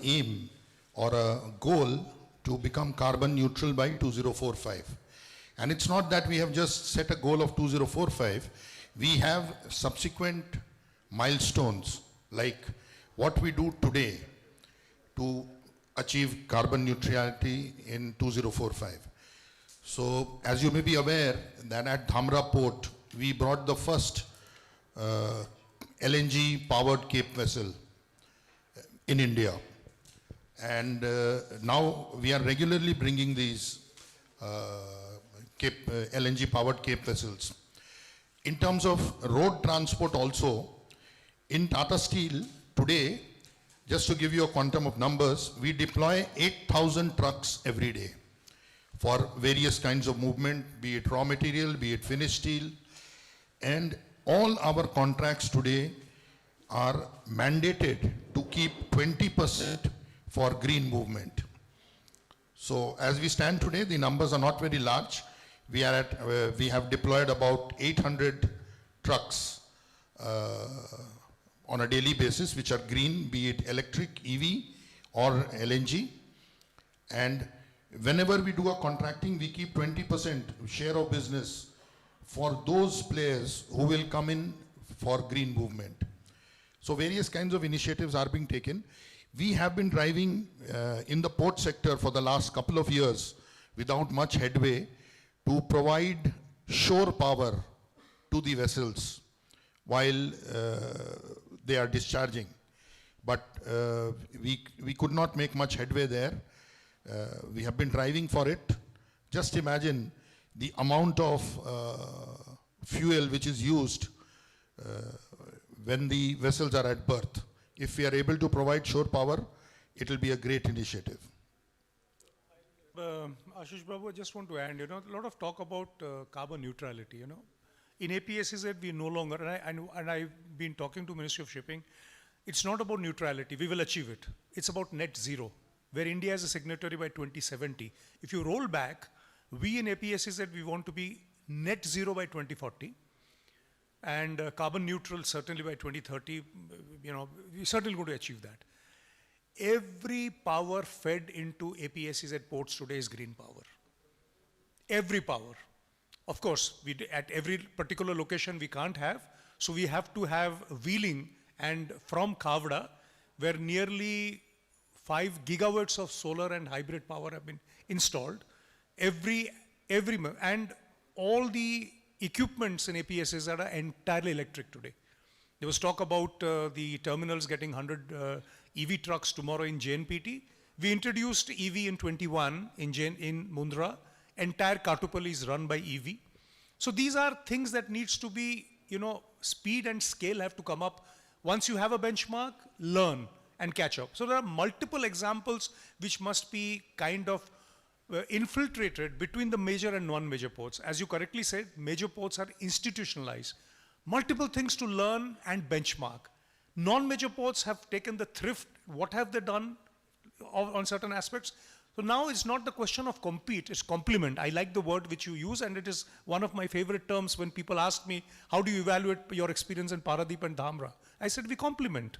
aim or a goal to become carbon neutral by 2045. And it's not that we have just set a goal of 2045. We have subsequent milestones like what we do today to achieve carbon neutrality in 2045. So as you may be aware that at Dhamra port, we brought the first LNG powered Cape vessel in India. And now we are regularly bringing these LNG powered Cape vessels. In terms of road transport also, in Tata Steel today, just to give you a quantum of numbers, we deploy 8,000 trucks every day for various kinds of movement, be it raw material, be it finished steel. And all our contracts today are mandated to keep 20% for green movement. So as we stand today, the numbers are not very large. We are at, we have deployed about 800 trucks on a daily basis, which are green, be it electric, EV or LNG. And whenever we do a contracting, we keep 20% share of business for those players who will come in for green movement. So various kinds of initiatives are being taken. We have been driving in the port sector for the last couple of years without much headway to provide shore power to the vessels while they are discharging. But we could not make much headway there. We have been driving for it. Just imagine the amount of fuel which is used when the vessels are at berth. If we are able to provide shore power, it will be a great initiative. Ashish Babu, I just want to add, a lot of talk about carbon neutrality, In APSEZ, we no longer, and I've been talking to Ministry of Shipping, it's not about neutrality, we will achieve it. It's about net zero, where India is a signatory by 2070. If you roll back, we in APSEZ, we want to be net zero by 2040, and carbon neutral certainly by 2030, we're certainly going to achieve that. Every power fed into APSEZ ports today is green power. Every power. Of course, at every particular location we can't have, so we have to have wheeling, and from Khavda, where nearly 5 gigawatts of solar and hybrid power have been installed, and all the equipments in APSEZ are entirely electric today. There was talk about the terminals getting 100 EV trucks tomorrow in JNPT. We introduced EV in 21 in Mundra. Entire Katupalli is run by EV. So these are things that needs to be, speed and scale have to come up. Once you have a benchmark, learn and catch up. So there are multiple examples which must be kind of infiltrated between the major and non-major ports. As you correctly said, major ports are institutionalized. Multiple things to learn and benchmark. Non-major ports have taken the thrift. What have they done on certain aspects? So now it's not the question of compete, it's complement. I like the word which you use, and it is one of my favorite terms when people ask me, how do you evaluate your experience in Paradip and Dhamra? I said, we complement.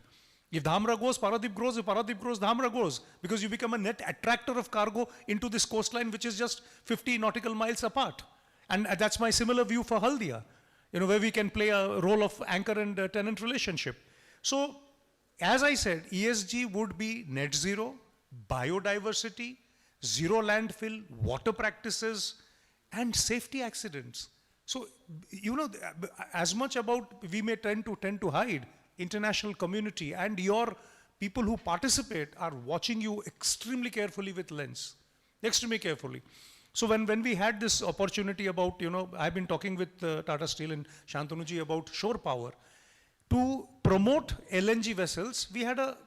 If Dhamra goes, Paradip grows. If Paradip grows, Dhamra goes. Because you become a net attractor of cargo into this coastline, which is just 50 nautical miles apart. And that's my similar view for Haldia, where we can play a role of anchor and tenant relationship. So, as I said, ESG would be net zero, biodiversity, zero landfill, water practices, and safety accidents. So, as much about we may tend to hide, international community and your people who participate are watching you extremely carefully with lens, extremely carefully. So when we had this opportunity about, I've been talking with Tata Steel and Shantanuji about shore power. To promote LNG vessels, we had a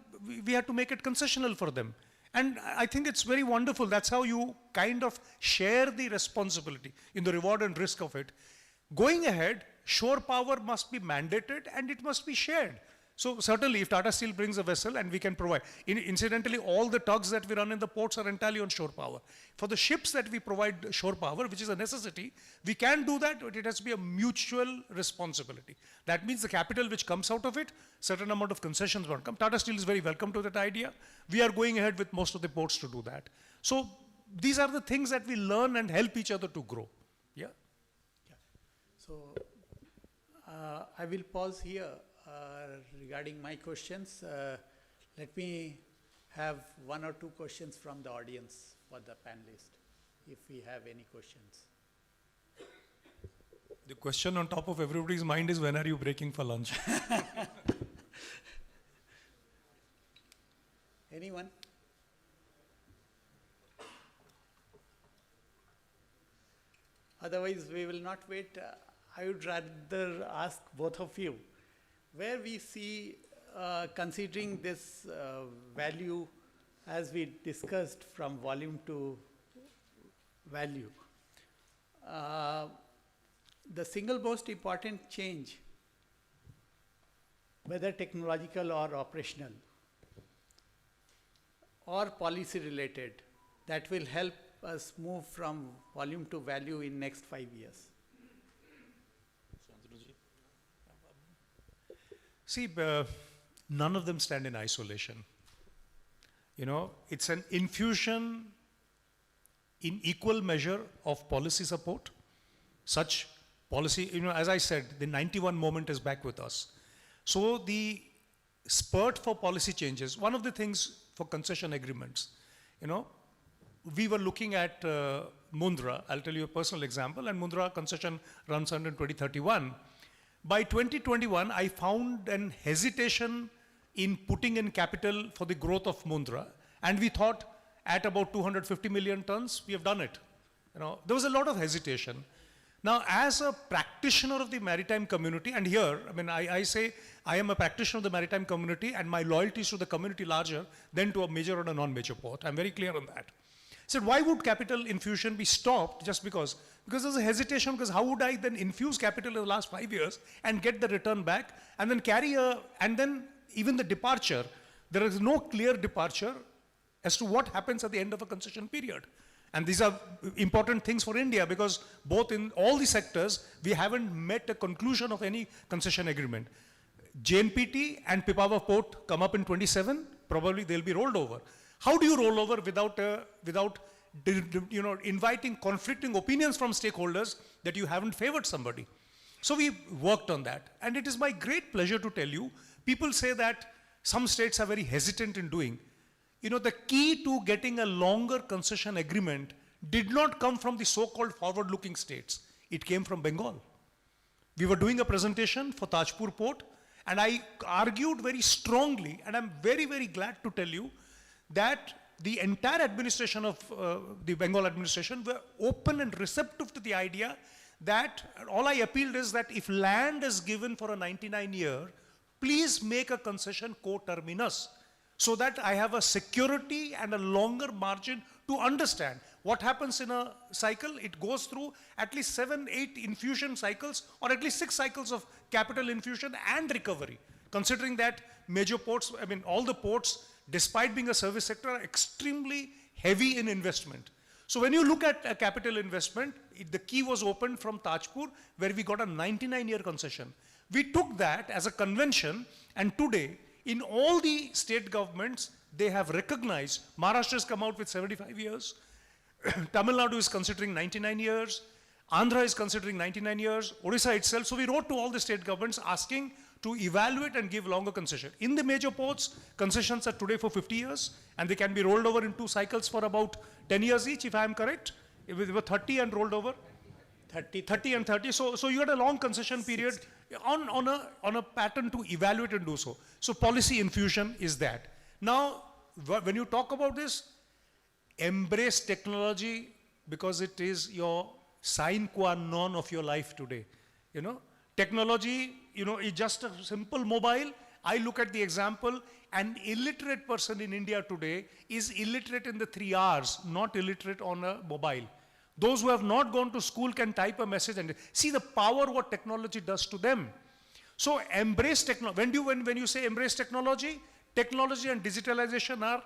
we had to make it concessional for them. And I think it's very wonderful. That's how you kind of share the responsibility in the reward and risk of it. Going ahead, shore power must be mandated and it must be shared. So certainly if Tata Steel brings a vessel and we can provide, incidentally all the tugs that we run in the ports are entirely on shore power. For the ships that we provide shore power, which is a necessity, we can do that, but it has to be a mutual responsibility. That means the capital which comes out of it, certain amount of concessions will come. Tata Steel is very welcome to that idea. We are going ahead with most of the ports to do that. So these are the things that we learn and help each other to grow. Yeah. So I will pause here regarding my questions. Let me have one or two questions from the audience for the panelists, if we have any questions. The question on top of everybody's mind is, when are you breaking for lunch? Anyone? Otherwise, we will not wait. I would rather ask both of you, where we see, considering this value as we discussed from volume to value, the single most important change, whether technological or operational or policy related, that will help us move from volume to value in next 5 years? See, none of them stand in isolation. You know, it's an infusion in equal measure of policy support. Such policy, you know, as I said, the 91 moment is back with us. So the spurt for policy changes, one of the things for concession agreements, you know, we were looking at Mundra. I'll tell you a personal example, and Mundra concession runs until 2031. By 2021, I found an hesitation in putting in capital for the growth of Mundra, and we thought at about 250 million tons, we have done it. You know, there was a lot of hesitation. Now, as a practitioner of the maritime community, and here, I mean, I say I am a practitioner of the maritime community, and my loyalty is to the community larger than to a major or a non-major port. I'm very clear on that. I said, why would capital infusion be stopped just because? Because there's a hesitation, because how would I then infuse capital in the last 5 years and get the return back and then and then even the departure, there is no clear departure as to what happens at the end of a concession period. And these are important things for India, because both in all the sectors, we haven't met a conclusion of any concession agreement. JNPT and Pipavav Port come up in 27, probably they'll be rolled over. How do you roll over without you know, inviting conflicting opinions from stakeholders that you haven't favored somebody? So we worked on that. And it is my great pleasure to tell you, people say that some states are very hesitant in doing. You know, the key to getting a longer concession agreement did not come from the so-called forward-looking states. It came from Bengal. We were doing a presentation for Tajpur Port, and I argued very strongly, and I'm very, very glad to tell you that the entire administration of the Bengal administration were open and receptive to the idea that all I appealed is that if land is given for a 99-year, please make a concession co-terminus, so that I have a security and a longer margin to understand what happens in a cycle. It goes through at least 7, 8 infusion cycles, or at least 6 cycles of capital infusion and recovery, considering that major ports, I mean, all the ports, despite being a service sector, are extremely heavy in investment. So when you look at a capital investment, the key was opened from Tajpur, where we got a 99-year concession. We took that as a convention, and today, in all the state governments, they have recognized. Maharashtra has come out with 75 years. Tamil Nadu is considering 99 years. Andhra is considering 99 years. Odisha itself. So we wrote to all the state governments asking to evaluate and give longer concession. In the major ports, concessions are today for 50 years, and they can be rolled over in 2 cycles for about 10 years each, if I am correct. If they were 30 and rolled over. 30 and 30. So you had a long concession period on a pattern to evaluate and do so. So policy infusion is that. Now, when you talk about this, embrace technology, because it is your sine qua non of your life today. You know, technology, you know, is just a simple mobile, I look at the example, an illiterate person in India today is illiterate in the 3 R's, not illiterate on a mobile. Those who have not gone to school can type a message and see the power what technology does to them. So embrace technology. When you say embrace technology, technology and digitalization are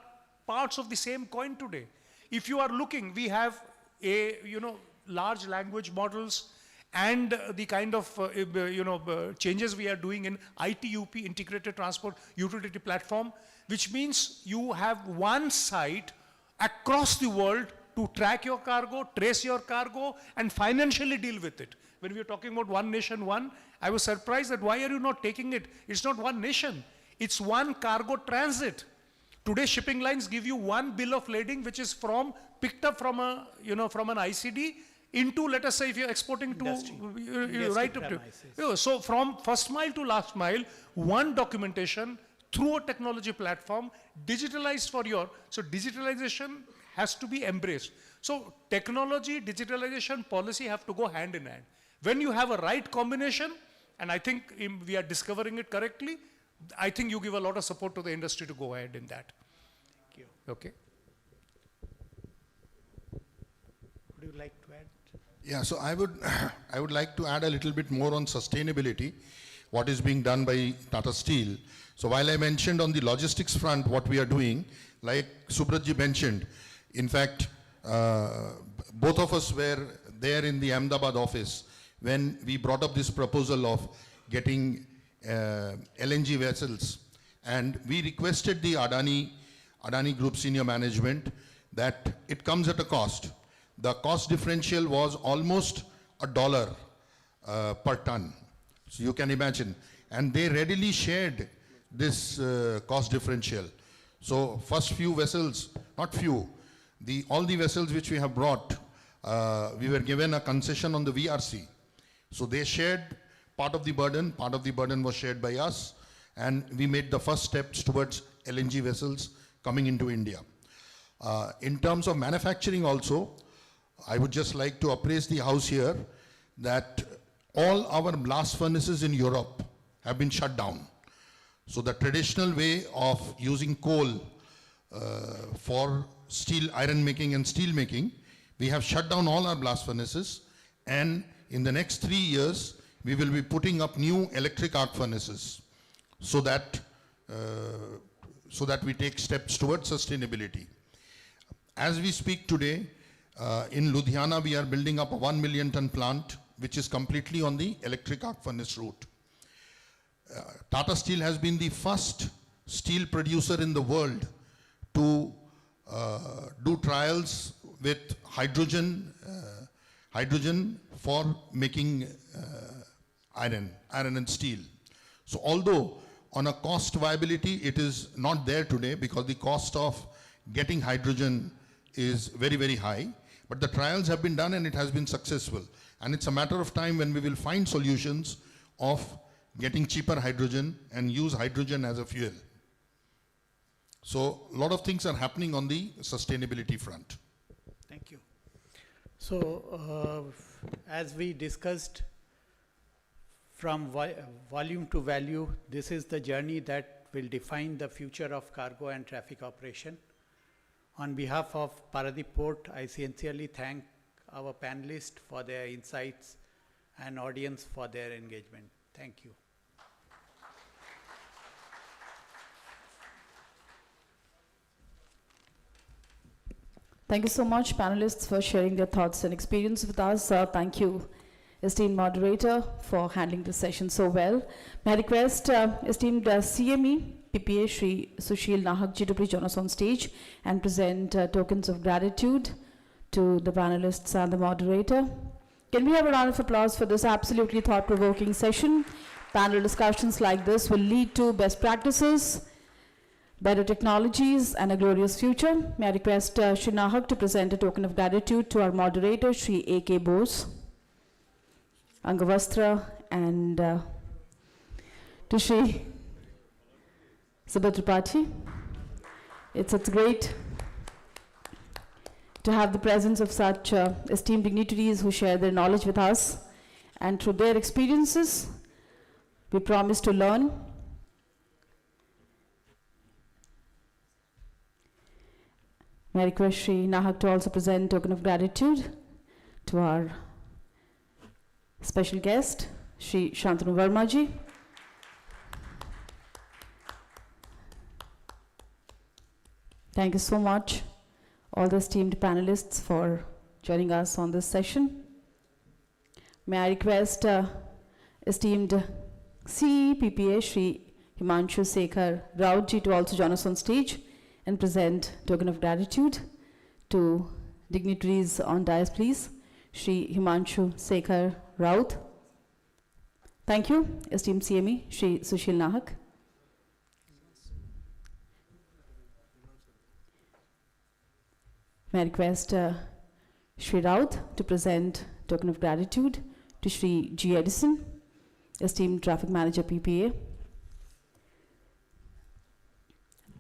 parts of the same coin today. If you are looking, we have large language models and the kind of changes we are doing in ITUP, Integrated Transport Utility Platform, which means you have one site across the world to track your cargo, trace your cargo, and financially deal with it. When we are talking about one nation, one, I was surprised that why are you not taking it? It's not one nation. It's one cargo transit. Today, shipping lines give you one bill of lading, which is picked up from an ICD into, let us say, if you're exporting to, right up to. So from first mile to last mile, one documentation through a technology platform, digitalized for so digitalization has to be embraced. So technology, digitalization, policy have to go hand in hand. When you have a right combination, and I think we are discovering it correctly, I think you give a lot of support to the industry to go ahead in that. Thank you. Okay. Would you like to add? Yeah, so I would like to add a little bit more on sustainability, what is being done by Tata Steel. So while I mentioned on the logistics front what we are doing, like Subratji mentioned, in fact, both of us were there in the Ahmedabad office when we brought up this proposal of getting LNG vessels, and we requested the Adani Group senior management that it comes at a cost. The cost differential was almost $1 per ton. So you can imagine. And they readily shared this cost differential. So first few vessels, not few, all the vessels which we have brought, we were given a concession on the VRC. So they shared part of the burden was shared by us, and we made the first steps towards LNG vessels coming into India. In terms of manufacturing also, I would just like to appraise the house here that all our blast furnaces in Europe have been shut down. So the traditional way of using coal for steel, iron making and steel making, we have shut down all our blast furnaces, and in the next 3 years, we will be putting up new electric arc furnaces so that we take steps towards sustainability. As we speak today, in Ludhiana, we are building up a 1 million ton plant, which is completely on the electric arc furnace route. Tata Steel has been the first steel producer in the world to do trials with hydrogen for making iron and steel. So although on a cost viability, it is not there today because the cost of getting hydrogen is very, very high, but the trials have been done and it has been successful. And it's a matter of time when we will find solutions of getting cheaper hydrogen and use hydrogen as a fuel. So a lot of things are happening on the sustainability front. Thank you. So as we discussed, from volume to value, this is the journey that will define the future of cargo and traffic operation. On behalf of Paradip Port, I sincerely thank our panelists for their insights and audience for their engagement. Thank you. Thank you so much, panelists, for sharing their thoughts and experience with us. Thank you, esteemed moderator, for handling this session so well. May I request esteemed CME, PPA Shri Sushil Nahakji to please join us on stage and present tokens of gratitude to the panelists and the moderator. Can we have a round of applause for this absolutely thought-provoking session? Panel discussions like this will lead to best practices, better technologies, and a glorious future. May I request Shri Nahak to present a token of gratitude to our moderator, Shri A.K. Bose, Angavastra, and to Shri Subhatripathi. It's great to have the presence of such esteemed dignitaries who share their knowledge with us, and through their experiences, we promise to learn May I request Shri Nahak to also present token of gratitude to our special guest, Shri Shantanu Vermaji. Thank you so much, all the esteemed panelists, for joining us on this session. May I request esteemed CPPA Shri Himanshu Sekhar Rautji to also join us on stage and present token of gratitude to dignitaries on dais, please. Shri Himanshu Sekhar Raut. Thank you, esteemed CME Shri Sushil Nahak. May I request Shri Raut to present token of gratitude to Shri G. Edison, esteemed Traffic Manager PPA.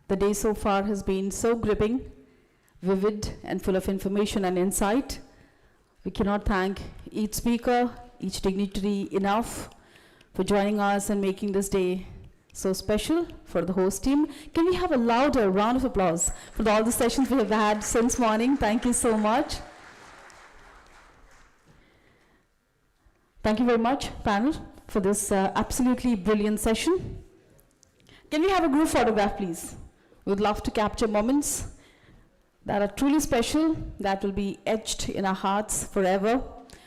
The day so far has been so gripping, vivid, and full of information and insight. We cannot thank each speaker, each dignitary enough for joining us and making this day so special for the host team. Can we have a louder round of applause for all the sessions we have had since morning? Thank you so much. Thank you very much, panel, for this absolutely brilliant session. Can we have a group photograph, please? We would love to capture moments that are truly special, that will be etched in our hearts forever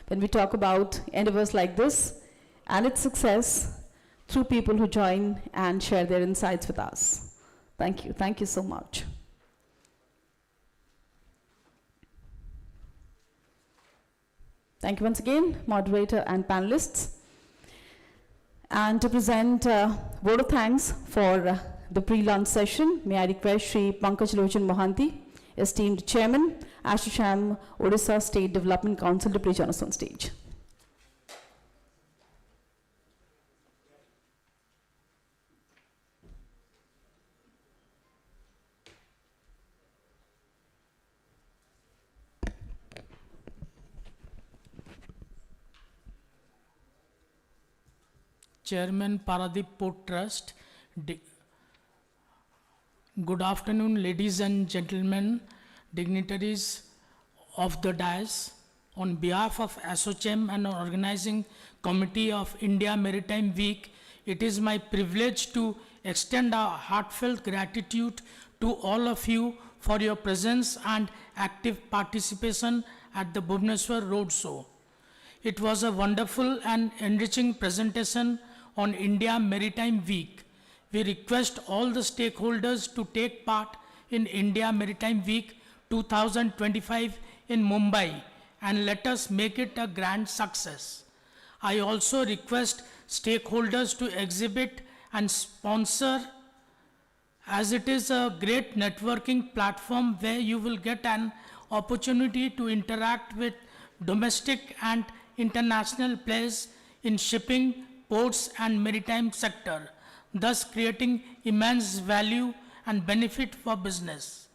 when we talk about endeavors like this and its success through people who join and share their insights with us. Thank you. Thank you so much. Thank you once again, moderator and panelists. And to present vote of thanks for the pre-lunch session, may I request Shri Pankaj Lochan Mohanty, esteemed Chairman, Ashisham Odisha State Development Council, to please join us on stage. Chairman, Paradip Port Trust. Good afternoon, ladies and gentlemen, dignitaries of the dais. On behalf of ASSOCHAM and organizing committee of India Maritime Week, it is my privilege to extend our heartfelt gratitude to all of you for your presence and active participation at the Bhubaneswar Roadshow. It was a wonderful and enriching presentation on India Maritime Week. We request all the stakeholders to take part in India Maritime Week 2025 in Mumbai and let us make it a grand success. I also request stakeholders to exhibit and sponsor, as it is a great networking platform where you will get an opportunity to interact with domestic and international players in shipping, ports and maritime sector, thus creating immense value and benefit for business.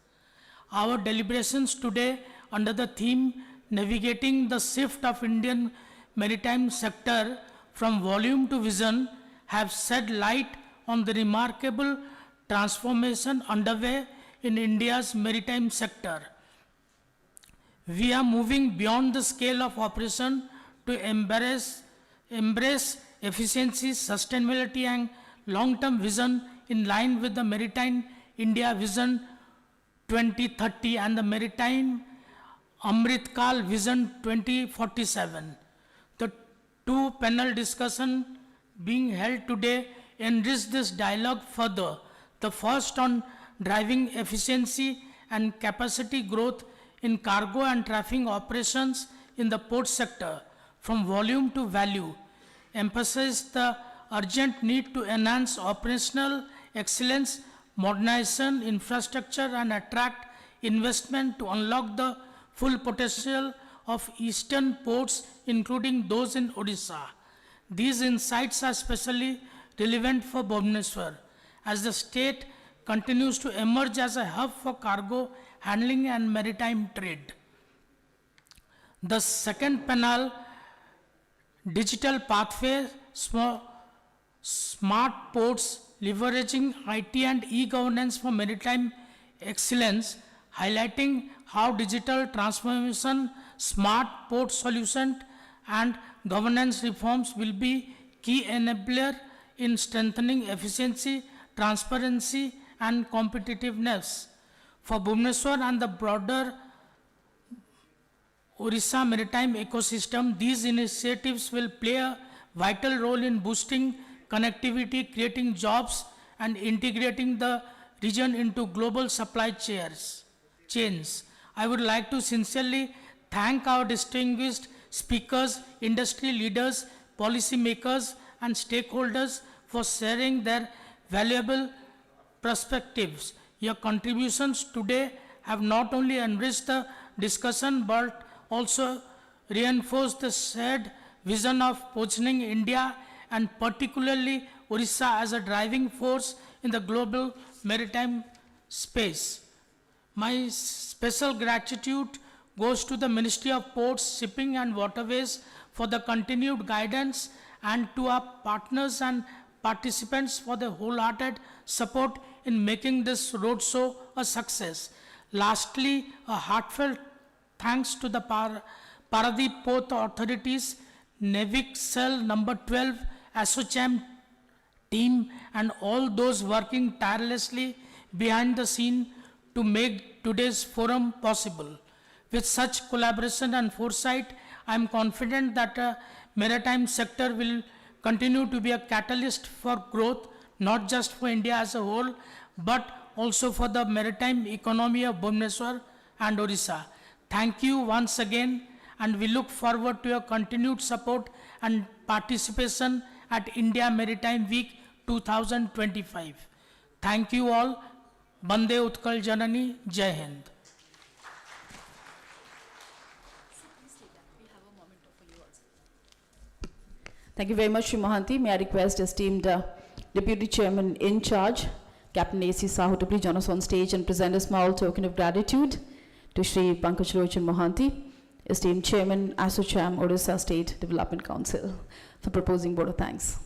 Our deliberations today under the theme Navigating the Shift of Indian Maritime Sector from Volume to Vision have shed light on the remarkable transformation underway in India's maritime sector. We are moving beyond the scale of operation to embrace efficiency, sustainability and long-term vision in line with the Maritime India Vision 2030 and the Maritime Amritkal Vision 2047. The two panel discussion being held today enrich this dialogue further. The first on driving efficiency and capacity growth in cargo and traffic operations in the port sector from volume to value, emphasizes the urgent need to enhance operational excellence, modernization, infrastructure and attract investment to unlock the full potential of eastern ports, including those in Odisha. These insights are especially relevant for Bhubaneswar, as the state continues to emerge as a hub for cargo handling and maritime trade. The second panel, Digital Pathway, Smart Ports, Leveraging IT and E-Governance for Maritime Excellence, highlighting how digital transformation, smart port solutions, and governance reforms will be key enabler in strengthening efficiency, transparency, and competitiveness. For Bhubaneswar and the broader Orissa maritime ecosystem, these initiatives will play a vital role in boosting connectivity, creating jobs, and integrating the region into global supply chains. I would like to sincerely thank our distinguished speakers, industry leaders, policymakers, and stakeholders for sharing their valuable perspectives. Your contributions today have not only enriched the discussion but also reinforced the shared vision of positioning India and particularly Orissa as a driving force in the global maritime space. My special gratitude goes to the Ministry of Ports, Shipping and Waterways for the continued guidance and to our partners and participants for their wholehearted support in making this roadshow a success. Lastly, a heartfelt thanks to the Paradip Port Authorities, NAVIC Cell number 12, ASSOCHAM team and all those working tirelessly behind the scene to make today's forum possible. With such collaboration and foresight, I am confident that the maritime sector will continue to be a catalyst for growth, not just for India as a whole, but also for the maritime economy of Bhubaneswar and Orissa. Thank you once again, and we look forward to your continued support and participation at India Maritime Week 2025. Thank you all. Bande Utkal Janani, Jai Hind. Thank you very much, Shri Mohanty. May I request esteemed Deputy Chairman in charge, Captain A.C. Sahu, to please join us on stage and present a small token of gratitude to Shri Pankaj Lochan Mohanty, esteemed Chairman, ASSOCHAM, Orissa State Development Council, for proposing vote of thanks.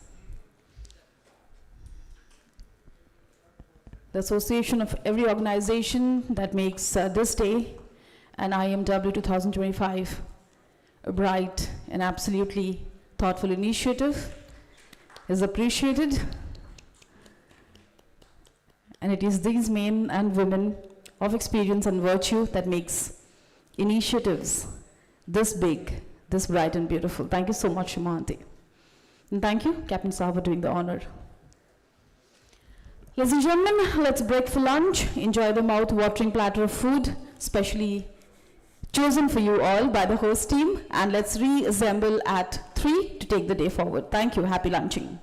The association of every organization that makes this day and IMW 2025 a bright and absolutely thoughtful initiative is appreciated. And it is these men and women of experience and virtue that makes initiatives this big, this bright and beautiful. Thank you so much, Mohanty. And thank you, Captain Sahu, for doing the honor. Ladies and gentlemen, let's break for lunch. Enjoy the mouth-watering platter of food, specially chosen for you all by the host team. And let's reassemble at 3 to take the day forward. Thank you. Happy lunching.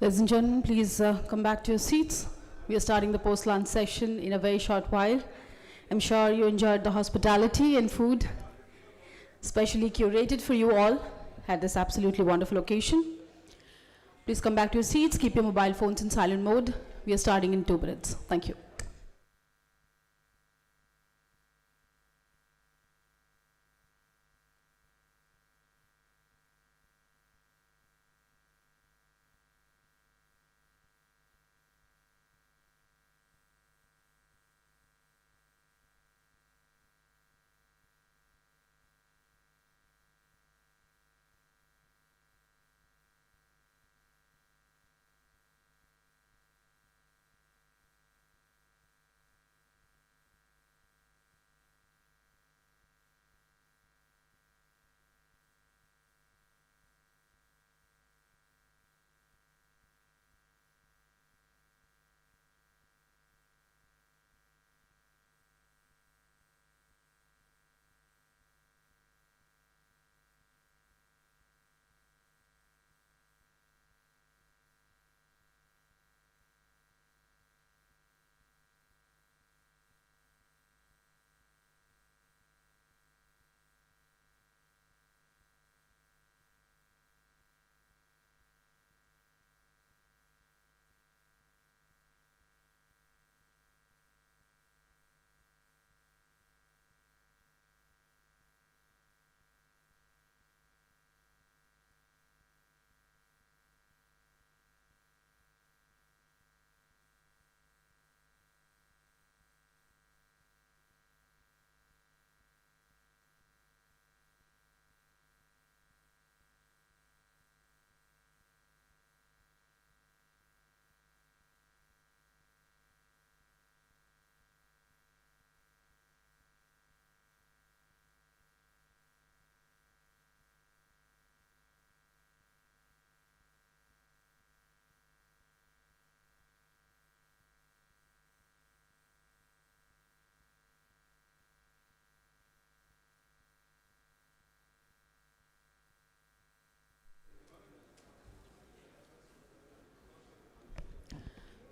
Ladies and gentlemen, please come back to your seats. We are starting the post-lunch session in a very short while. I'm sure you enjoyed the hospitality and food, specially curated for you all at this absolutely wonderful occasion. Please come back to your seats. Keep your mobile phones in silent mode. We are starting in 2 minutes. Thank you.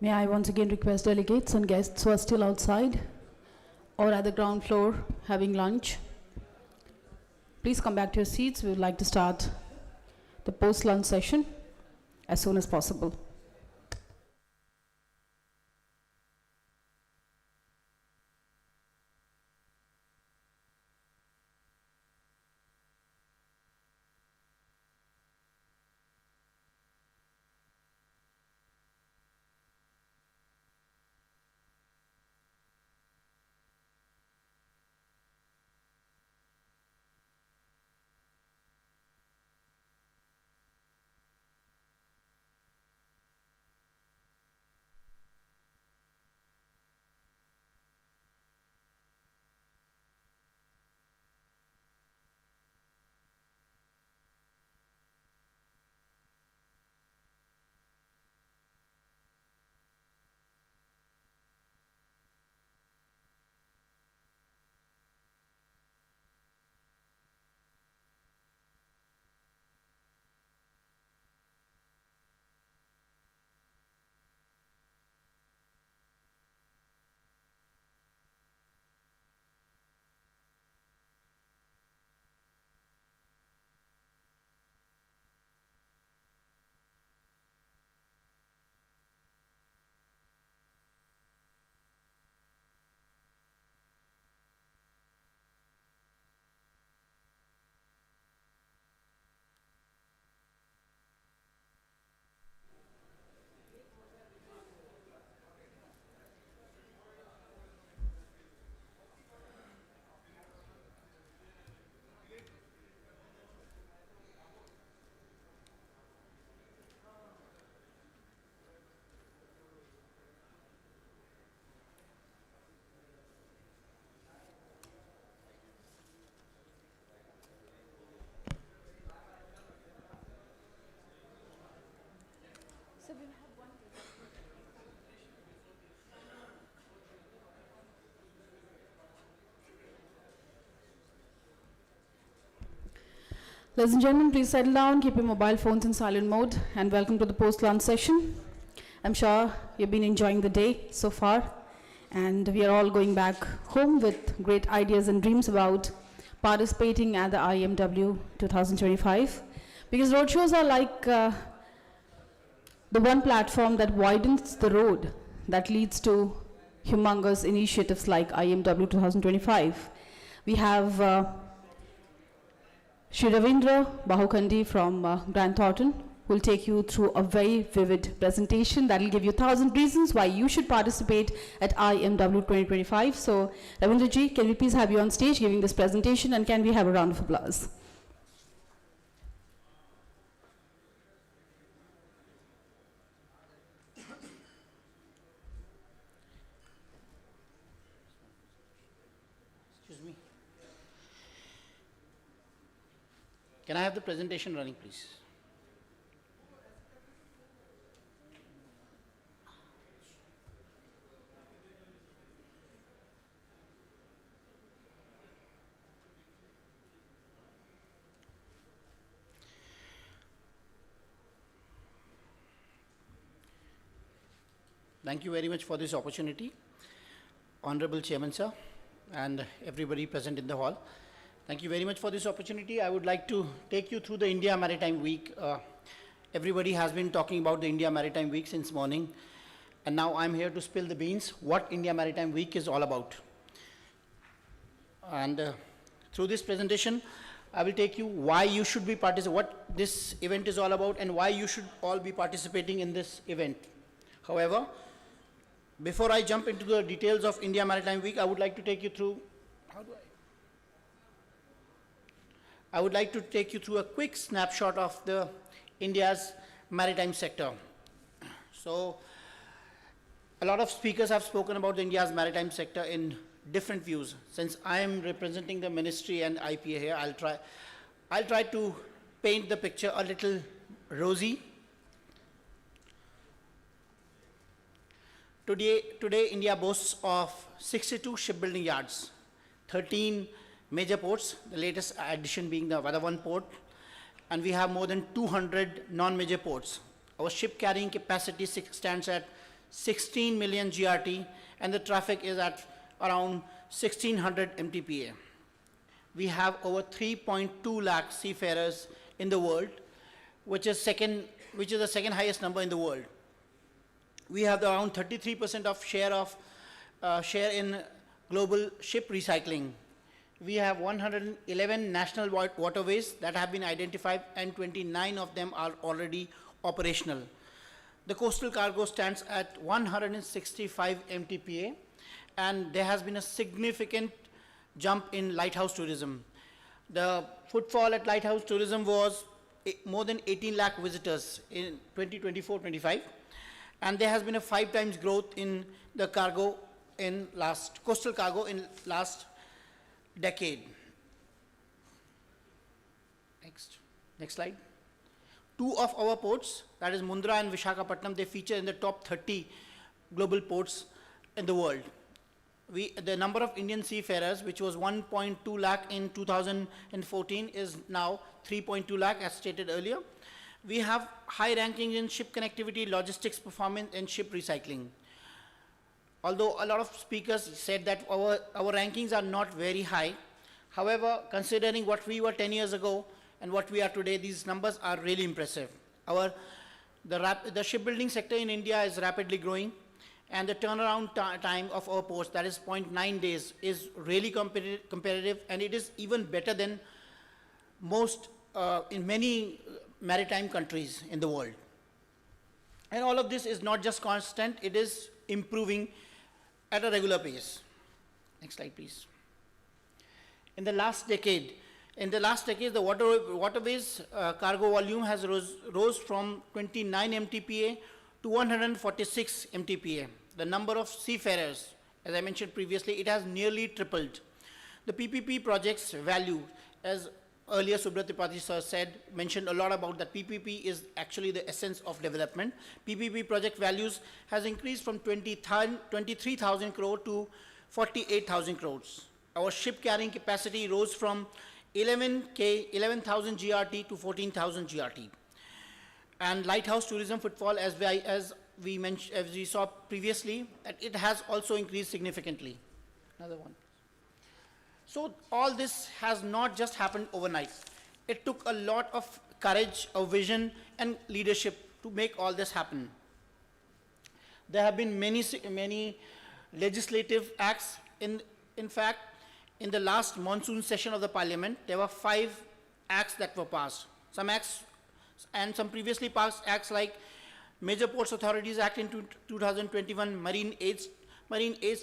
May I once again request delegates and guests who are still outside or at the ground floor having lunch, please come back to your seats. We would like to start the post-lunch session as soon as possible. Ladies and gentlemen, please settle down, keep your mobile phones in silent mode, and welcome to the post-lunch session. I'm sure you've been enjoying the day so far, and we are all going back home with great ideas and dreams about participating at the IMW 2025. Because roadshows are like the one platform that widens the road that leads to humongous initiatives like IMW 2025. We have Shri Ravindra Bahukandi from Grant Thornton will take you through a very vivid presentation that will give you 1,000 reasons why you should participate at IMW 2025. So, Ravindra ji, can we please have you on stage giving this presentation, and can we have a round of applause? Excuse me. Can I have the presentation running, please? Thank you very much for this opportunity. Honorable Chairman, sir, and everybody present in the hall. Thank you very much for this opportunity. I would like to take you through the India Maritime Week. Everybody has been talking about the India Maritime Week since morning, and now I'm here to spill the beans what India Maritime Week is all about. And through this presentation, I will take you why you should be what this event is all about, and why you should all be participating in this event. However, before I jump into the details of India Maritime Week, I would like to take you through, I would like to take you through a quick snapshot of the India's maritime sector. So, a lot of speakers have spoken about the India's maritime sector in different views. Since I am representing the ministry and IPA here, I'll try to paint the picture a little rosy. Today, India boasts of 62 shipbuilding yards, 13 major ports, the latest addition being the Vadavan port, and we have more than 200 non-major ports. Our ship carrying capacity stands at 16 million GRT, and the traffic is at around 1600 MTPA. We have over 3.2 lakh seafarers in the world, which is the second highest number in the world. We have around 33% of share in global ship recycling. We have 111 national waterways that have been identified, and 29 of them are already operational. The coastal cargo stands at 165 MTPA, and there has been a significant jump in lighthouse tourism. The footfall at lighthouse tourism was more than 18 lakh visitors in 2024-25. And there has been a 5 times growth in the coastal cargo in last decade. Next slide. 2 of our ports, that is Mundra and Visakhapatnam, they feature in the top 30 global ports in the world. The number of Indian seafarers, which was 1.2 lakh in 2014, is now 3.2 lakh, as stated earlier. We have high rankings in ship connectivity, logistics performance, and ship recycling. Although a lot of speakers said that our rankings are not very high, however, considering what we were 10 years ago and what we are today, these numbers are really impressive. The shipbuilding sector in India is rapidly growing, and the turnaround time of our ports, that is 0.9 days, is really competitive, and it is even better than most in many maritime countries in the world. And all of this is not just constant, it is improving at a regular pace. Next slide, please. In the last decade, the waterways cargo volume has rose from 29 MTPA to 146 MTPA. The number of seafarers, as I mentioned previously, it has nearly tripled. The PPP project's value, as earlier Subrat Tripathi sir mentioned a lot about that PPP is actually the essence of development. PPP project values has increased from 23,000 crore to 48,000 crores. Our ship carrying capacity rose from 11,000 GRT to 14,000 GRT. And lighthouse tourism footfall, as we mentioned, as we saw previously, that it has also increased significantly. Another one. So all this has not just happened overnight. It took a lot of courage, a vision, and leadership to make all this happen. There have been many legislative acts. In fact, in the last monsoon session of the parliament, there were 5 acts that were passed. Some acts and some previously passed acts like Major Ports Authorities Act in 2021, Marine Aids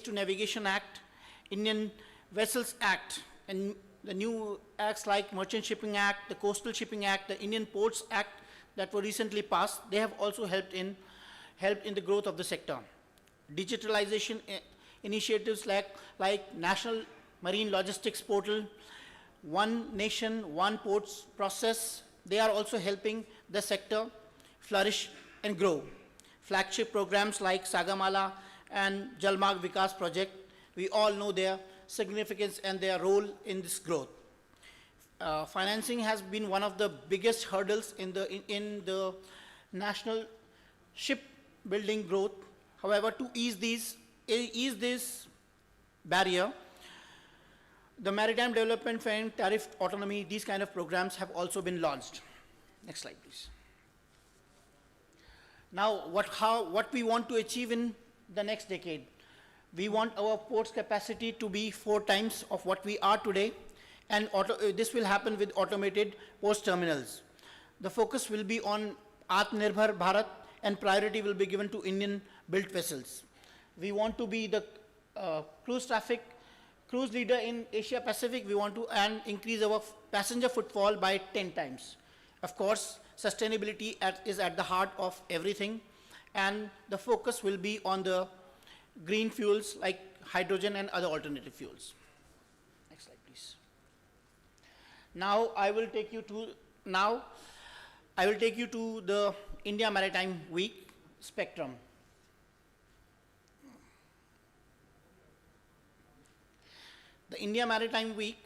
to Navigation Act, Indian Vessels Act, and the new acts like Merchant Shipping Act, the Coastal Shipping Act, the Indian Ports Act that were recently passed. They have also helped in the growth of the sector. Digitalization initiatives like National Marine Logistics Portal, One Nation, One Ports process, they are also helping the sector flourish and grow. Flagship programs like Sagamala and Jalmarg Vikas project, we all know their significance and their role in this growth. Financing has been one of the biggest hurdles in the national shipbuilding growth. However, to ease this barrier, the Maritime Development Fund, Tariff Autonomy, these kind of programs have also been launched. Next slide, please. Now, what we want to achieve in the next decade? We want our ports capacity to be 4 times of what we are today, and this will happen with automated port terminals. The focus will be on Atmanirbhar Bharat, and priority will be given to Indian-built vessels. We want to be the cruise leader in Asia Pacific. We want to increase our passenger footfall by 10 times. Of course, sustainability is at the heart of everything, and the focus will be on the green fuels like hydrogen and other alternative fuels. Next slide, please. Now I will take you to the India Maritime Week spectrum. The India Maritime Week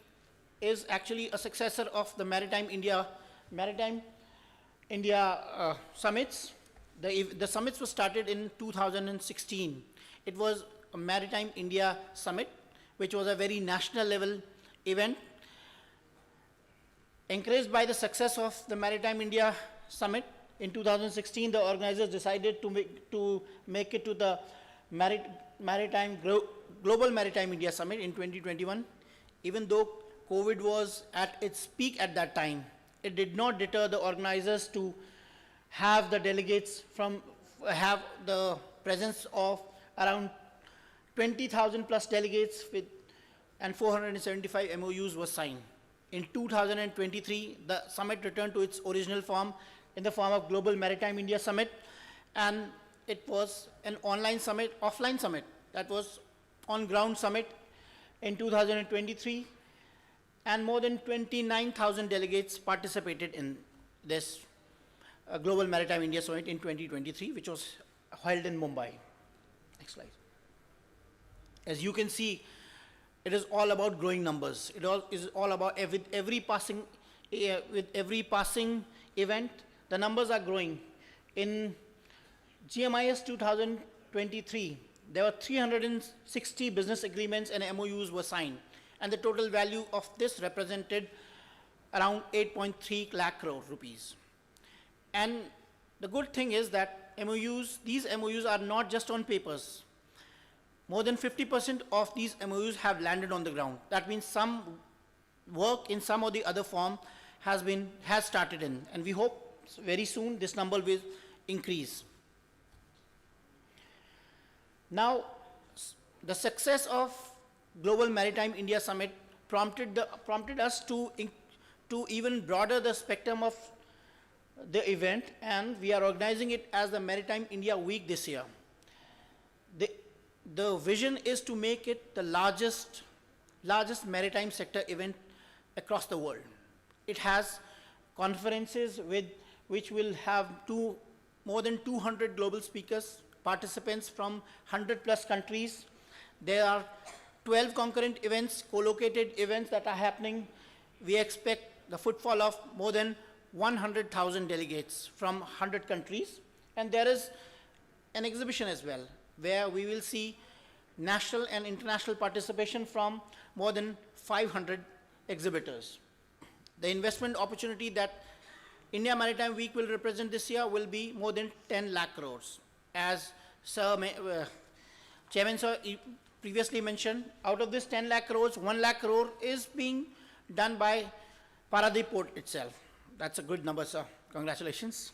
is actually a successor of the Maritime India summits. The summits were started in 2016. It was a Maritime India Summit, which was a very national level event. Encouraged by the success of the Maritime India Summit, in 2016, the organizers decided to make it to the Global Maritime India Summit in 2021. Even though COVID was at its peak at that time, it did not deter the organizers to have the delegates have the presence of around 20,000 plus delegates and 475 MOUs were signed. In 2023, the summit returned to its original form in the form of Global Maritime India Summit, and it was an offline summit that was on-ground summit in 2023, and more than 29,000 delegates participated in this Global Maritime India Summit in 2023, which was held in Mumbai. Next slide. As you can see, it is all about growing numbers. It is all about with every passing event, the numbers are growing. In GMIS 2023, there were 360 business agreements and MOUs were signed, and the total value of this represented around 8.3 lakh crore rupees. And the good thing is that these MOUs are not just on papers. More than 50% of these MOUs have landed on the ground. That means some work in some or the other form has started in, and we hope very soon this number will increase. Now, the success of Global Maritime India Summit prompted us to even broader the spectrum of the event, and we are organizing it as the Maritime India Week this year. The vision is to make it the largest maritime sector event across the world. It has conferences which will have more than 200 global speakers, participants from 100 plus countries. There are 12 concurrent events, co-located events that are happening we expect the footfall of more than 100,000 delegates from 100 countries. And there is an exhibition as well, where we will see national and international participation from more than 500 exhibitors. The investment opportunity that India Maritime Week will represent this year will be more than 10 lakh crores. As Chairman Sir previously mentioned, out of this 10 lakh crores, 1 lakh crore is being done by Paradip port itself. That's a good number, sir. Congratulations.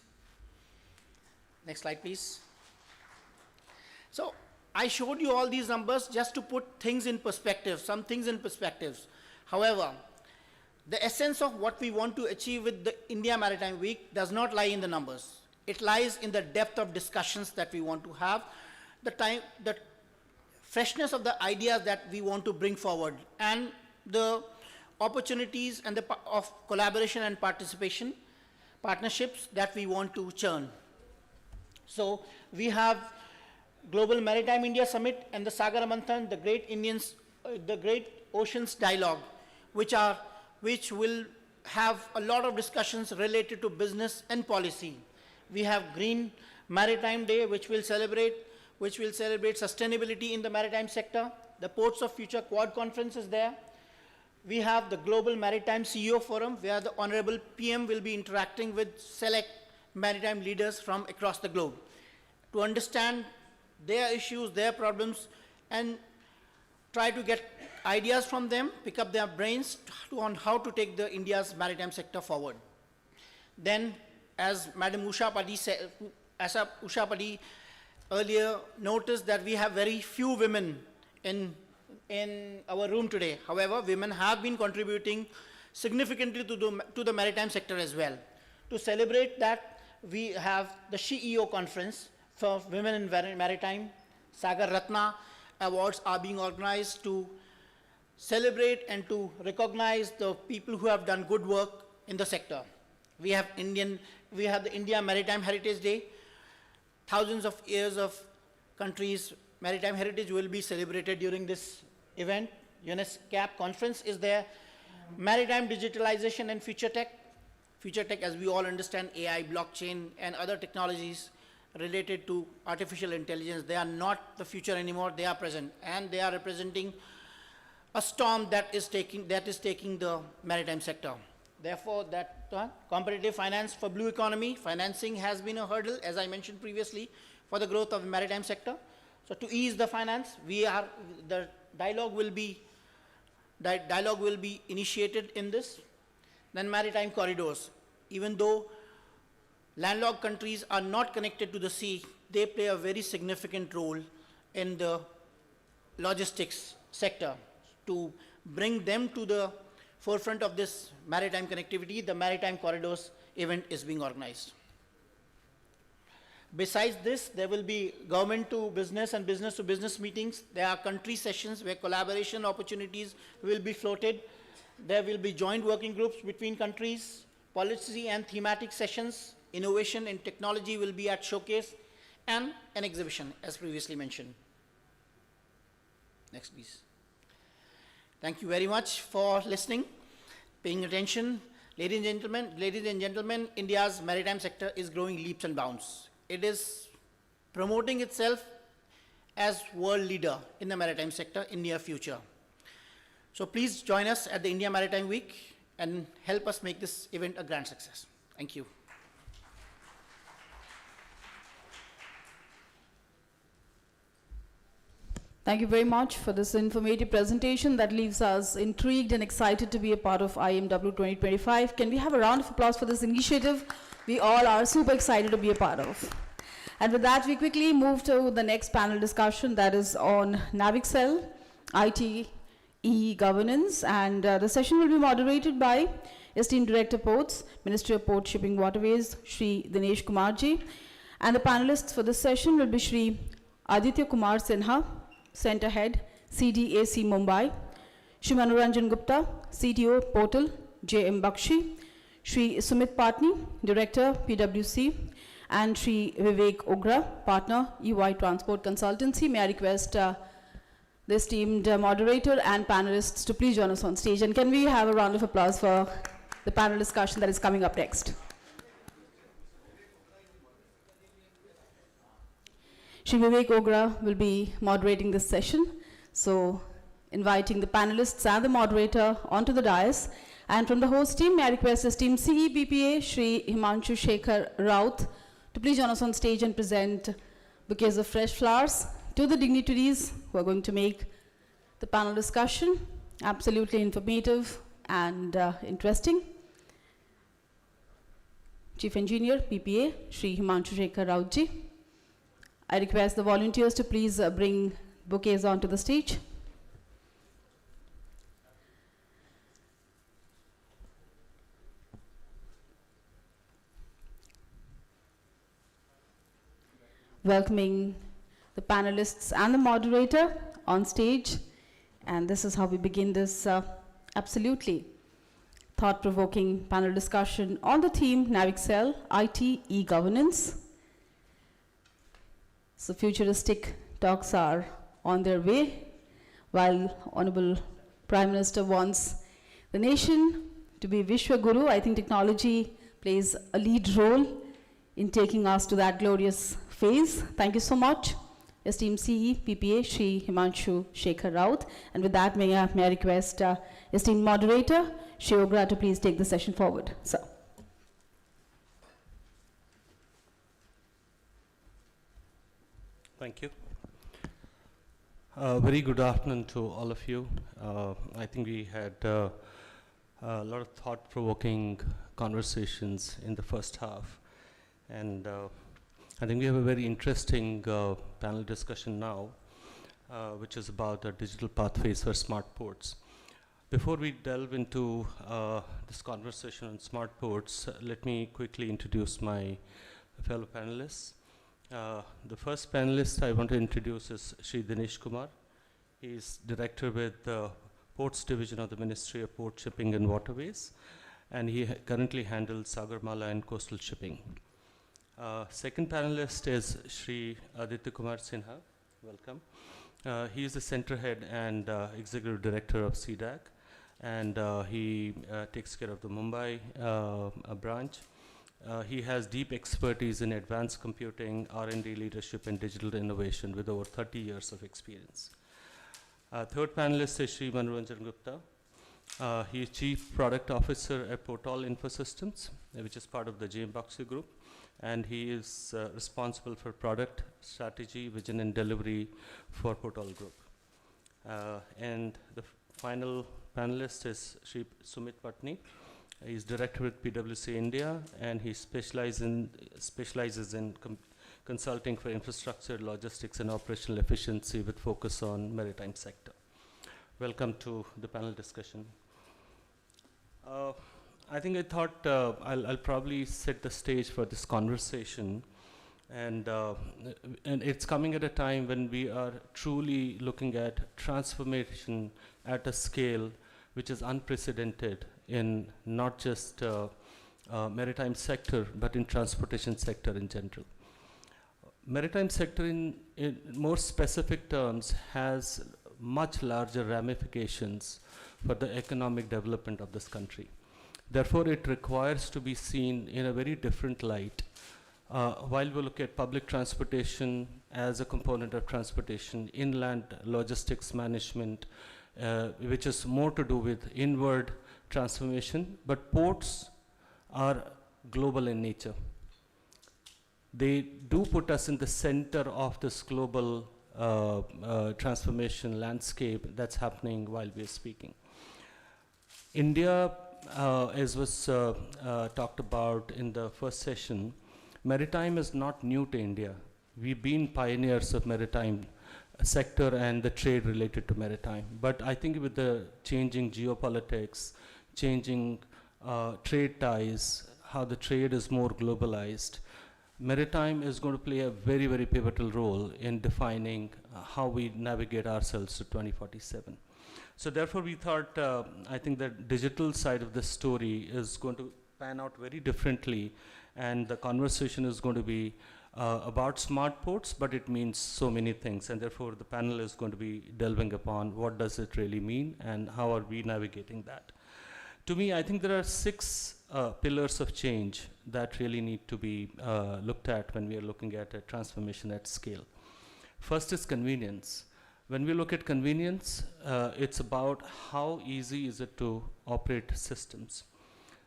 Next slide, please. So I showed you all these numbers just to put things in perspective, some things in perspectives. However, the essence of what we want to achieve with the India Maritime Week does not lie in the numbers. It lies in the depth of discussions that we want to have, the freshness of the ideas that we want to bring forward, and the opportunities and of collaboration and participation, partnerships that we want to churn. So we have Global Maritime India Summit and the Sagar Manthan, the Great Oceans Dialogue, which will have a lot of discussions related to business and policy. We have Green Maritime Day, which will celebrate sustainability in the maritime sector. The Ports of Future Quad Conference is there. We have the Global Maritime CEO Forum, where the Honorable PM will be interacting with select maritime leaders from across the globe to understand their issues, their problems, and try to get ideas from them, pick up their brains on how to take the India's maritime sector forward. Then, as Madam Usha Padi earlier noticed, that we have very few women in our room today. However, women have been contributing significantly to the maritime sector as well. To celebrate that, we have the CEO conference for women in maritime. Sagar Ratna awards are being organized to celebrate and to recognize the people who have done good work in the sector. We have the India Maritime Heritage Day. Thousands of years of countries' maritime heritage will be celebrated during this event. UNESCO conference is there. Maritime digitalization and future tech. Future tech, as we all understand, AI, blockchain, and other technologies related to artificial intelligence, they are not the future anymore, they are present, and they are representing a storm that is taking the maritime sector. Therefore, that competitive finance for blue economy, financing has been a hurdle, as I mentioned previously, for the growth of the maritime sector. So to ease the finance, the dialogue will be initiated in this. Then maritime corridors. Even though landlocked countries are not connected to the sea, they play a very significant role in the logistics sector. To bring them to the forefront of this maritime connectivity, the Maritime Corridors event is being organized. Besides this, there will be government to business and business to business meetings. There are country sessions where collaboration opportunities will be floated. There will be joint working groups between countries, policy and thematic sessions. Innovation and technology will be at showcase, and an exhibition, as previously mentioned. Next, please. Thank you very much for listening, paying attention. Ladies and gentlemen, India's maritime sector is growing leaps and bounds. It is promoting itself as world leader in the maritime sector in near future. So please join us at the India Maritime Week and help us make this event a grand success. Thank you. Thank you very much for this informative presentation that leaves us intrigued and excited to be a part of IMW 2025. Can we have a round of applause for this initiative? We all are super excited to be a part of. And with that, we quickly move to the next panel discussion, that is on NavIxCell, IT, e-governance, and the session will be moderated by esteemed Director Ports, Ministry of Port Shipping Waterways, Shri Dinesh Kumarji, and the panelists for this session will be Shri Aditya Kumar Sinha, Center Head, CDAC Mumbai, Shri Manoranjan Gupta, CTO Portal, JM Bakshi, Shri Sumit Patni, Director PwC, and Shri Vivek Ogra, Partner EY Transport Consultancy. May I request the esteemed moderator and panelists to please join us on stage. And can we have a round of applause for the panel discussion that is coming up next? Shri Vivek Ogra will be moderating this session. So, inviting the panelists and the moderator onto the dais. And from the host team, may I request esteemed CE BPA, Shri Himanshu Shekhar Raut, to please join us on stage and present bouquets of fresh flowers to the dignitaries who are going to make the panel discussion absolutely informative and interesting. Chief Engineer, BPA, Shri Himanshu Shekhar Raut ji. I request the volunteers to please bring bouquets onto the stage. Welcoming the panelists and the moderator on stage. And this is how we begin this absolutely thought-provoking panel discussion on the theme Navixel, IT, e-governance. So futuristic talks are on their way, while Honorable Prime Minister wants the nation to be Vishwa Guru. I think technology plays a lead role in taking us to that glorious phase. Thank you so much, esteemed CE, PPA, Shri Himanshu Shekhar Raut. And with that, may I request esteemed moderator, Shri Ogra, to please take the session forward. So. Thank you. Very good afternoon to all of you. I think we had a lot of thought-provoking conversations in the first half. And I think we have a very interesting panel discussion now, which is about the digital pathways for smart ports. Before we delve into this conversation on smart ports, let me quickly introduce my fellow panelists. The first panelist I want to introduce is Shri Dinesh Kumar. He is director with the Ports Division of the Ministry of Port Shipping and Waterways, and he currently handles Sagarmala and coastal shipping. Second panelist is Shri Aditya Kumar Sinha. Welcome. He is the center head and executive director of CDAC, and he takes care of the Mumbai branch. He has deep expertise in advanced computing, R&D leadership, and digital innovation with over 30 years of experience. Third panelist is Shri Manoranjan Gupta. He is Chief Product Officer at Portal Infosystems, which is part of the JM Baxi Group, and he is responsible for product strategy, vision, and delivery for Portal Group. And the final panelist is Shri Sumit Patni. He is director with PwC India, and he specializes in consulting for infrastructure, logistics, and operational efficiency with focus on maritime sector. Welcome to the panel discussion. I think I thought I'll probably set the stage for this conversation, and it's coming at a time when we are truly looking at transformation at a scale which is unprecedented in not just maritime sector, but in transportation sector in general. Maritime sector in more specific terms has much larger ramifications for the economic development of this country. Therefore, it requires to be seen in a very different light. While we look at public transportation as a component of transportation, inland logistics management, which is more to do with inward transformation, but ports are global in nature. They do put us in the center of this global transformation landscape that's happening while we're speaking. India, as was talked about in the first session, maritime is not new to India. We've been pioneers of maritime sector and the trade related to maritime. But I think with the changing geopolitics, changing trade ties, how the trade is more globalized, maritime is going to play a very, very pivotal role in defining how we navigate ourselves to 2047. So therefore we thought, I think the digital side of the story is going to pan out very differently, and the conversation is going to be about smart ports, but it means so many things, and therefore the panel is going to be delving upon what does it really mean and how are we navigating that. To me, I think there are 6 pillars of change that really need to be looked at when we are looking at a transformation at scale. First is convenience. When we look at convenience, it's about how easy is it to operate systems.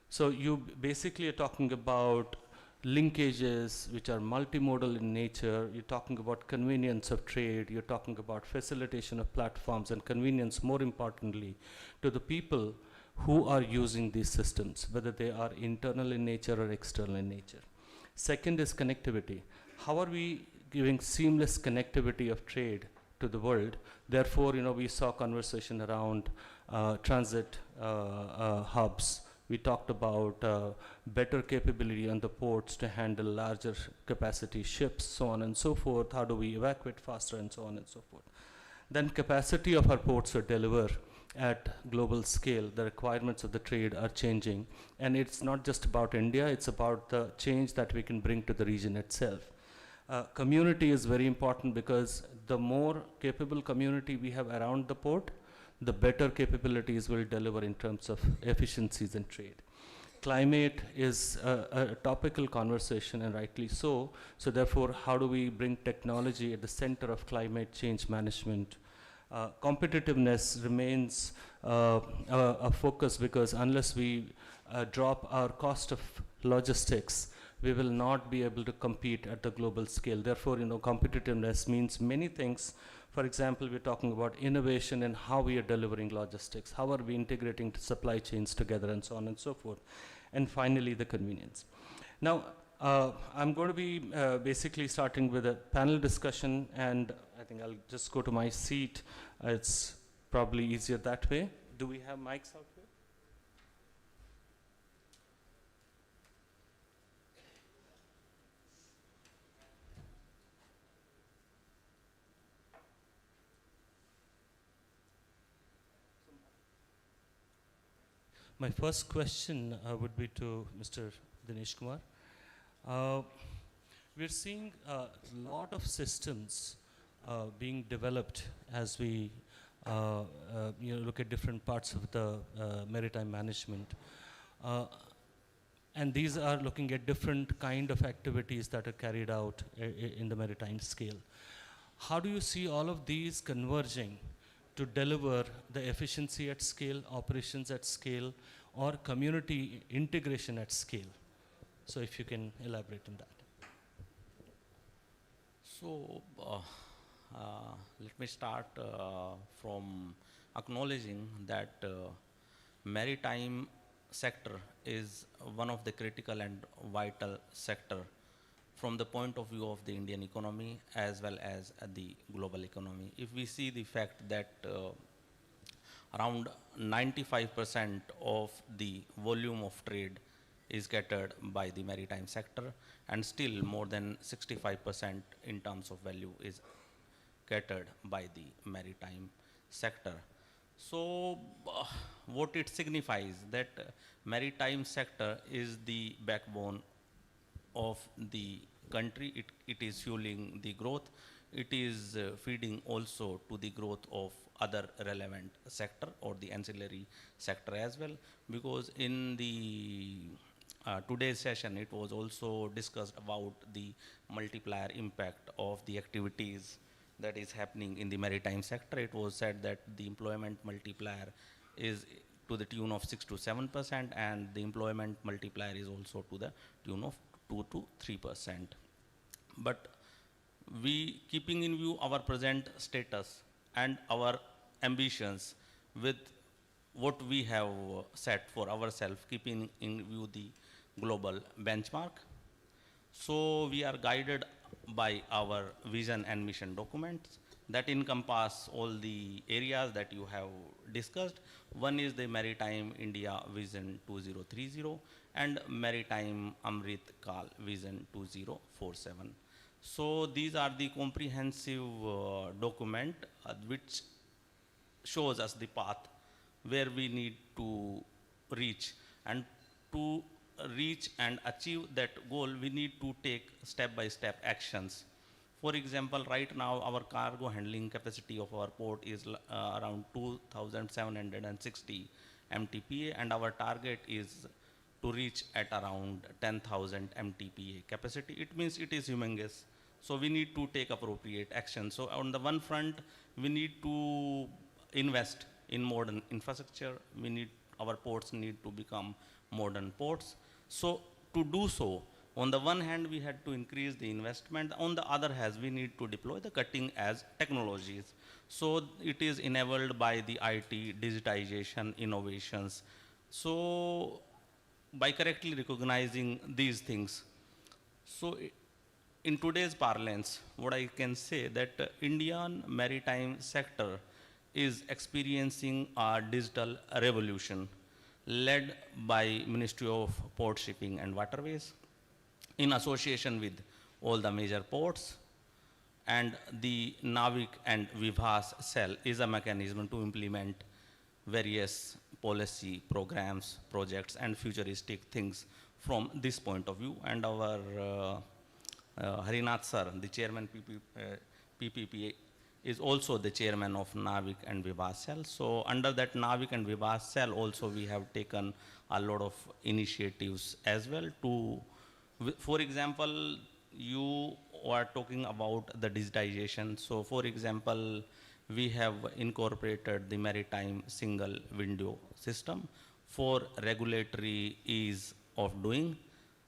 So you basically are talking about linkages which are multimodal in nature, you're talking about convenience of trade, you're talking about facilitation of platforms and convenience, more importantly, to the people who are using these systems, whether they are internal in nature or external in nature. Second is connectivity. How are we giving seamless connectivity of trade to the world? Therefore, we saw conversation around transit hubs. We talked about better capability on the ports to handle larger capacity ships, so on and so forth. How do we evacuate faster and so on and so forth. Then capacity of our ports to deliver at global scale. The requirements of the trade are changing. And it's not just about India, it's about the change that we can bring to the region itself. Community is very important because the more capable community we have around the port, the better capabilities will deliver in terms of efficiencies in trade. Climate is a topical conversation, and rightly so. So therefore, how do we bring technology at the center of climate change management? Competitiveness remains a focus, because unless we drop our cost of logistics, we will not be able to compete at the global scale. Therefore, competitiveness means many things. For example, we're talking about innovation and how we are delivering logistics, how are we integrating supply chains together, and so on and so forth. And finally, the convenience. Now, I'm going to be basically starting with a panel discussion, and I think I'll just go to my seat. It's probably easier that way. Do we have mics out here? My first question would be to Mr. Dinesh Kumar. We're seeing a lot of systems being developed as we look at different parts of the maritime management. And these are looking at different kind of activities that are carried out in the maritime scale. How do you see all of these converging to deliver the efficiency at scale, operations at scale, or community integration at scale? So if you can elaborate on that. So let me start from acknowledging that maritime sector is one of the critical and vital sector from the point of view of the Indian economy as well as the global economy. If we see the fact that around 95% of the volume of trade is catered by the maritime sector, and still more than 65% in terms of value is catered by the maritime sector. So what it signifies that maritime sector is the backbone of the country. It is fueling the growth. It is feeding also to the growth of other relevant sector or the ancillary sector as well, because in the today's session it was also discussed about the multiplier impact of the activities that is happening in the maritime sector. It was said that the employment multiplier is to the tune of 6 to 7%, and the employment multiplier is also to the tune of 2 to 3%. But we, keeping in view our present status and our ambitions with what we have set for ourselves, keeping in view the global benchmark, so we are guided by our vision and mission documents that encompass all the areas that you have discussed. One is the Maritime India Vision 2030 and Maritime Amrit Kal Vision 2047. So these are the comprehensive document which shows us the path where we need to reach, and to reach and achieve that goal, we need to take step-by-step actions. For example, right now our cargo handling capacity of our port is around 2,760 MTPA, and our target is to reach at around 10,000 MTPA capacity. It means it is humongous. So we need to take appropriate action. So on the one front, we need to invest in modern infrastructure. Our ports need to become modern ports. So to do so, on the one hand, we had to increase the investment. On the other hand, we need to deploy the cutting edge technologies. So it is enabled by the IT, digitization, innovations. So by correctly recognizing these things, so in today's parlance, what I can say that Indian maritime sector is experiencing a digital revolution led by Ministry of Port Shipping and Waterways in association with all the major ports, and the Navik and Vibhas cell is a mechanism to implement various policy programs, projects, and futuristic things from this point of view. And our Harinath sir, the chairman PPPA, is also the chairman of Navik and Vibhas cell. So under that Navik and Vibhas cell also we have taken a lot of initiatives as well to, for example, you are talking about the digitization. So for example, we have incorporated the maritime single window system for regulatory ease of doing.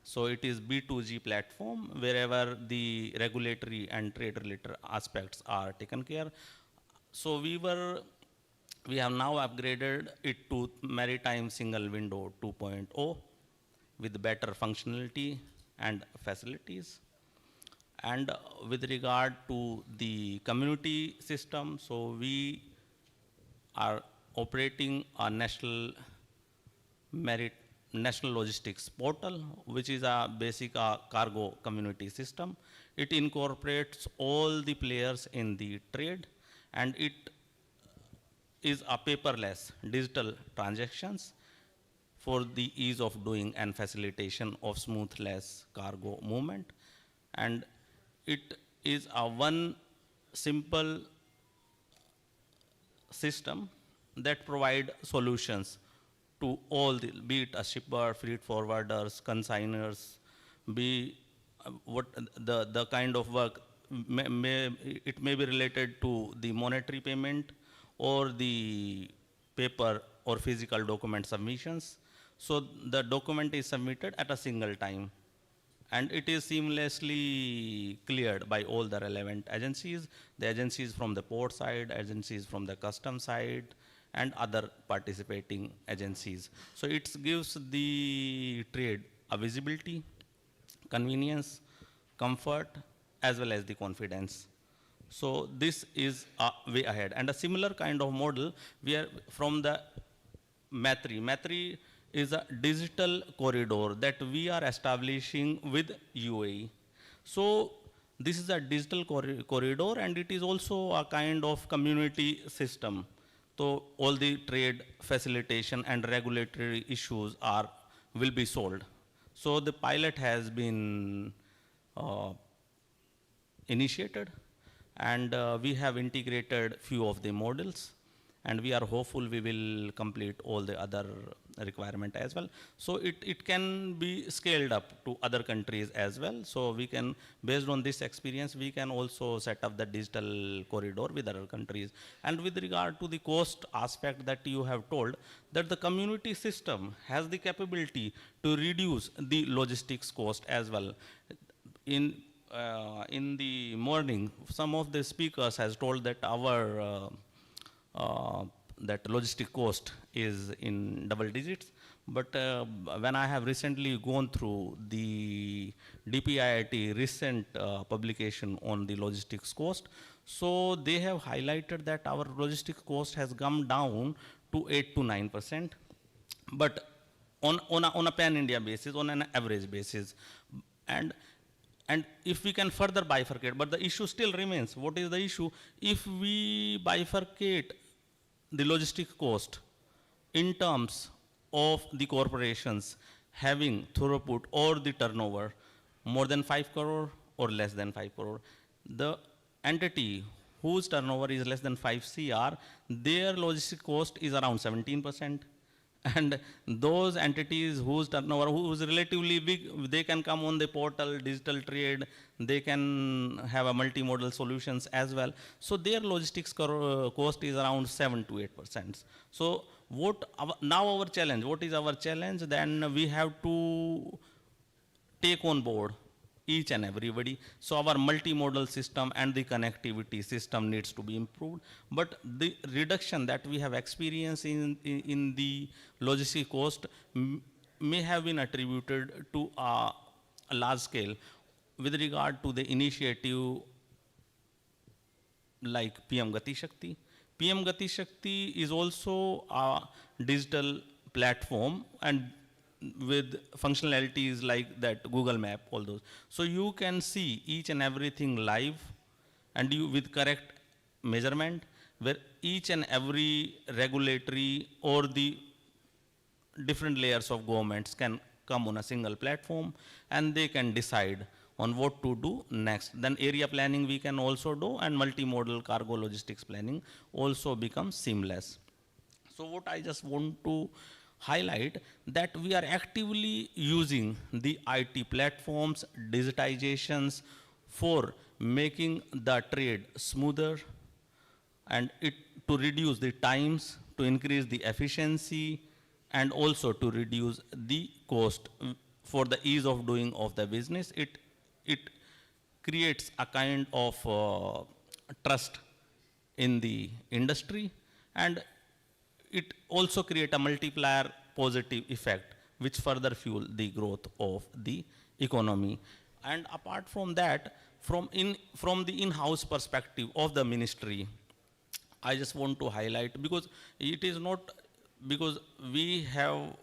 So it is B2G platform wherever the regulatory and trade related aspects are taken care. So we have now upgraded it to Maritime Single Window 2.0 with better functionality and facilities. And with regard to the community system, so we are operating a national logistics portal, which is a basic cargo community system. It incorporates all the players in the trade, and it is a paperless digital transactions for the ease of doing and facilitation of smoothless cargo movement. And it is a one simple system that provide solutions to all the, be it a shipper, freight forwarders, consigners, be what the kind of work it may be related to the monetary payment or the paper or physical document submissions. So the document is submitted at a single time, and it is seamlessly cleared by all the relevant agencies, the agencies from the port side, agencies from the custom side, and other participating agencies. So it gives the trade a visibility, convenience, comfort, as well as the confidence. So this is a way ahead. And a similar kind of model, we are from the Maitri. Maitri is a digital corridor that we are establishing with UAE. So this is a digital corridor, and it is also a kind of community system. So all the trade facilitation and regulatory issues will be solved. So the pilot has been initiated, and we have integrated few of the models, and we are hopeful we will complete all the other requirement as well. So it can be scaled up to other countries as well. So we can, based on this experience, we can also set up the digital corridor with other countries. And with regard to the cost aspect that you have told, that the community system has the capability to reduce the logistics cost as well. In the morning, some of the speakers has told that our that logistic cost is in double digits, but when I have recently gone through the DPIIT recent publication on the logistics cost, so they have highlighted that our logistics cost has come down to 8 to 9%, but on a pan-India basis, on an average basis. And if we can further bifurcate, but the issue still remains. What is the issue? If we bifurcate the logistic cost in terms of the corporations, having throughput or the turnover more than 5 crore or less than 5 crore. The entity whose turnover is less than 5 CR, their logistic cost is around 17%. And those entities whose turnover, who's relatively big, they can come on the portal, digital trade, they can have a multimodal solutions as well. So their logistics cost is around 7 to 8%. So now our challenge, what is our challenge? Then we have to take on board each and everybody. So our multimodal system and the connectivity system needs to be improved. But the reduction that we have experienced in the logistic cost may have been attributed to a large scale with regard to the initiative like PM Gati Shakti. PM Gati Shakti is also a digital platform and with functionalities like that Google Map, all those. So you can see each and everything live and you with correct measurement where each and every regulatory or the different layers of governments can come on a single platform and they can decide on what to do next. Then area planning we can also do and multimodal cargo logistics planning also becomes seamless. So what I just want to highlight that we are actively using the IT platforms, digitizations for making the trade smoother and to reduce the times, to increase the efficiency and also to reduce the cost for the ease of doing of the business. It creates a kind of trust in the industry and it also creates a multiplier positive effect which further fuel the growth of the economy. And apart from that, from the in-house perspective of the ministry, I just want to highlight because it is not because we have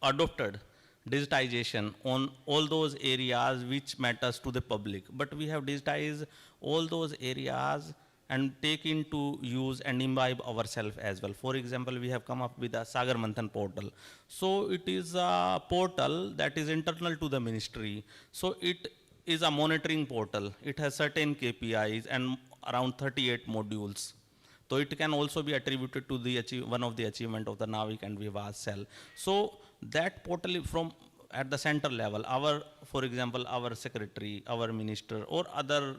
adopted digitization on all those areas which matters to the public, but we have digitized all those areas and take into use and imbibe ourselves as well. For example, we have come up with a Sagar Manthan portal. So it is a portal that is internal to the ministry. So it is a monitoring portal. It has certain KPIs and around 38 modules. So it can also be attributed to the one of the achievement of the Navik and Vivas cell. So that portal from at the center level, for example, our secretary, our minister or other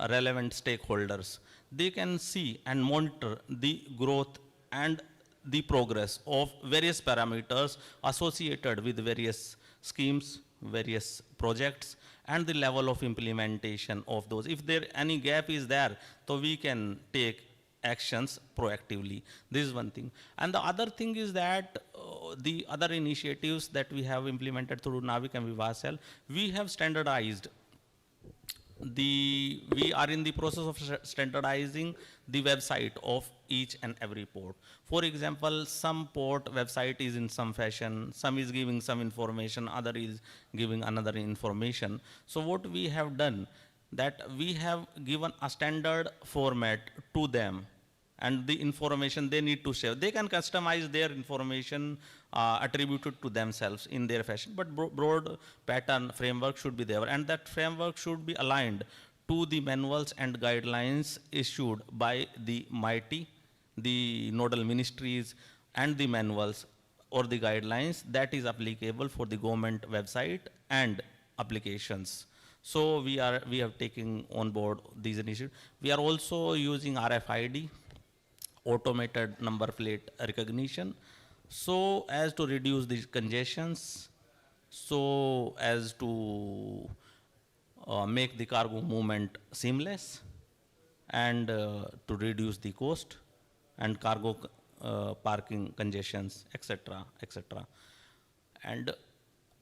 relevant stakeholders, they can see and monitor the growth and the progress of various parameters associated with various schemes, various projects, and the level of implementation of those. If there any gap is there, so we can take actions proactively. This is one thing. And the other thing is that the other initiatives that we have implemented through Navik and Vivasel, we have standardized we are in the process of standardizing the website of each and every port. For example, some port website is in some fashion, some is giving some information, other is giving another information. So what we have done, that we have given a standard format to them and the information they need to share. They can customize their information attributed to themselves in their fashion, but broad pattern framework should be there, and that framework should be aligned to the manuals and guidelines issued by the MITI, the nodal ministries, and the manuals or the guidelines that is applicable for the government website and applications. So we have taken on board these initiatives. We are also using RFID, automated number plate recognition, so as to reduce the congestions, so as to make the cargo movement seamless and to reduce the cost and cargo parking congestions, etc., etc. And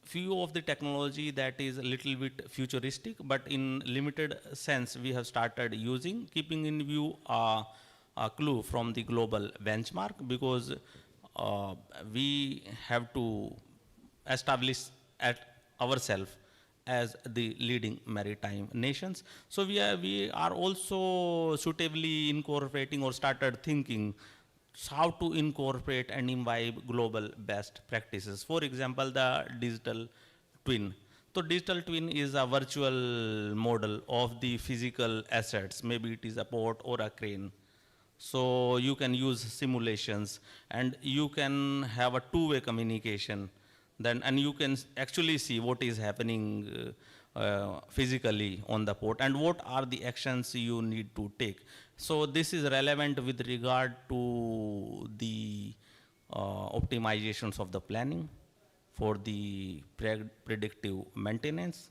few of the technology that is a little bit futuristic, but in limited sense we have started using, keeping in view a clue from the global benchmark, because we have to establish ourselves as the leading maritime nations. So we are also suitably incorporating or started thinking how to incorporate and imbibe global best practices. For example, the digital twin. So digital twin is a virtual model of the physical assets. Maybe it is a port or a crane. So you can use simulations and you can have a two-way communication. Then, and you can actually see what is happening physically on the port and what are the actions you need to take. So this is relevant with regard to the optimizations of the planning, for the predictive maintenance,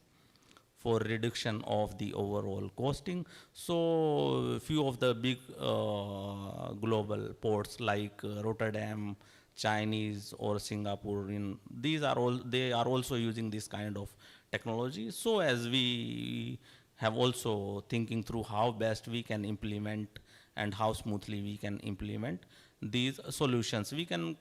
for reduction of the overall costing. So few of the big global ports like Rotterdam, Chinese or Singapore, these are all, they are also using this kind of technology. So as we have also thinking through how best we can implement and how smoothly we can implement these solutions. We can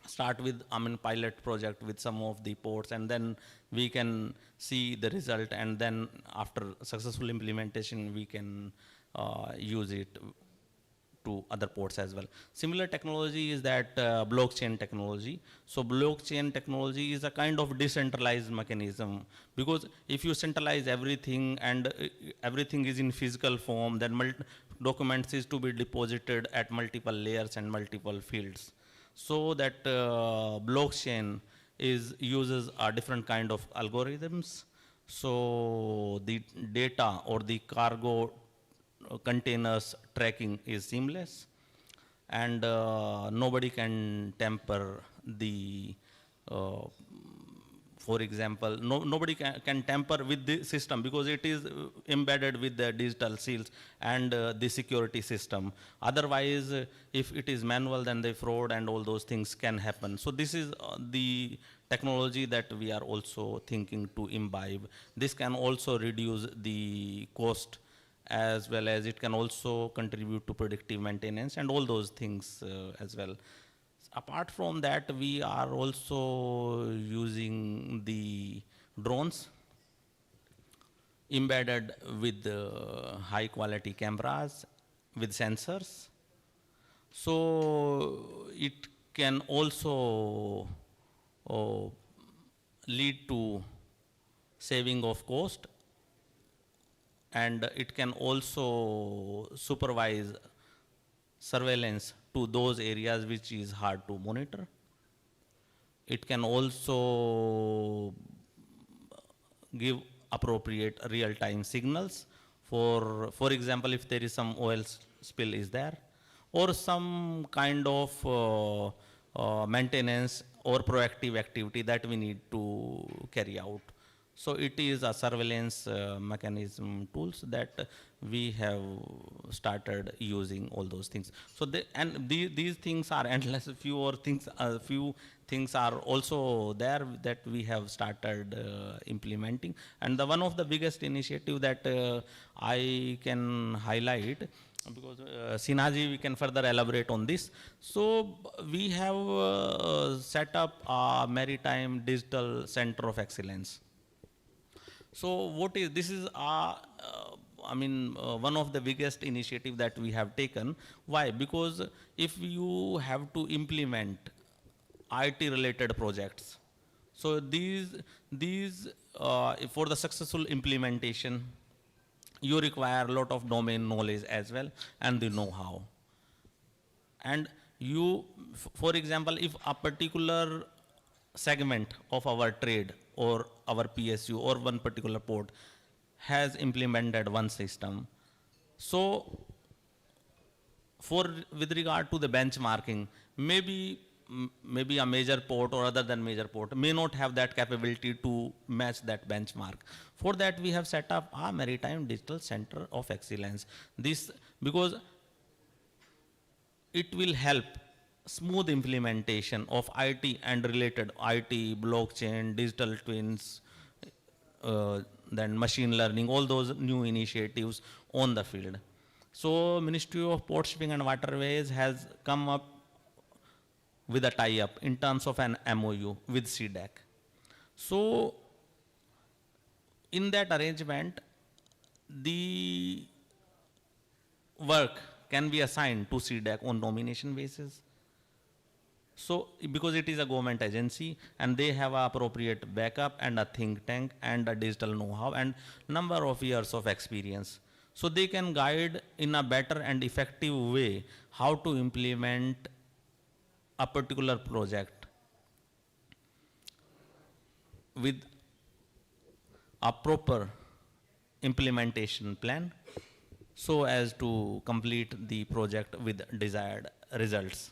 start with pilot project with some of the ports, and then we can see the result, and then after successful implementation we can use it to other ports as well. Similar technology is that blockchain technology. So blockchain technology is a kind of decentralized mechanism, because if you centralize everything and everything is in physical form, then documents is to be deposited at multiple layers and multiple fields. So that blockchain uses a different kind of algorithms. So the data or the cargo containers tracking is seamless, and nobody can tamper the for example, nobody can tamper with the system, because it is embedded with the digital seals and the security system. Otherwise, if it is manual, then the fraud and all those things can happen. So this is the technology that we are also thinking to imbibe. This can also reduce the cost, as well as it can also contribute to predictive maintenance and all those things as well. Apart from that, we are also using the drones embedded with high quality cameras with sensors. So it can also lead to saving of cost, and it can also supervise surveillance to those areas which is hard to monitor. It can also give appropriate real-time signals for example, if there is some oil spill is there, or some kind of maintenance or proactive activity that we need to carry out. So it is a surveillance mechanism tools that we have started using all those things. So these things are endless. Few things are also there that we have started implementing. And one of the biggest initiative that I can highlight, because Sinaji, we can further elaborate on this. So we have set up a Maritime Digital Center of Excellence. So this is one of the biggest initiative that we have taken. Why? Because if you have to implement IT related projects, so these for the successful implementation, you require a lot of domain knowledge as well and the know-how. And for example, if a particular segment of our trade or our PSU or one particular port has implemented one system, so with regard to the benchmarking, maybe a major port or other than major port may not have that capability to match that benchmark. For that, we have set up a Maritime Digital Center of Excellence. This because it will help smooth implementation of IT and related IT, blockchain, digital twins, then machine learning, all those new initiatives on the field. So Ministry of Port Shipping and Waterways has come up with a tie-up in terms of an MOU with CDAC. So in that arrangement, the work can be assigned to CDAC on nomination basis. So, because it is a government agency and they have a appropriate backup and a think tank and a digital know-how and number of years of experience. So they can guide in a better and effective way how to implement a particular project with a proper implementation plan so as to complete the project with desired results.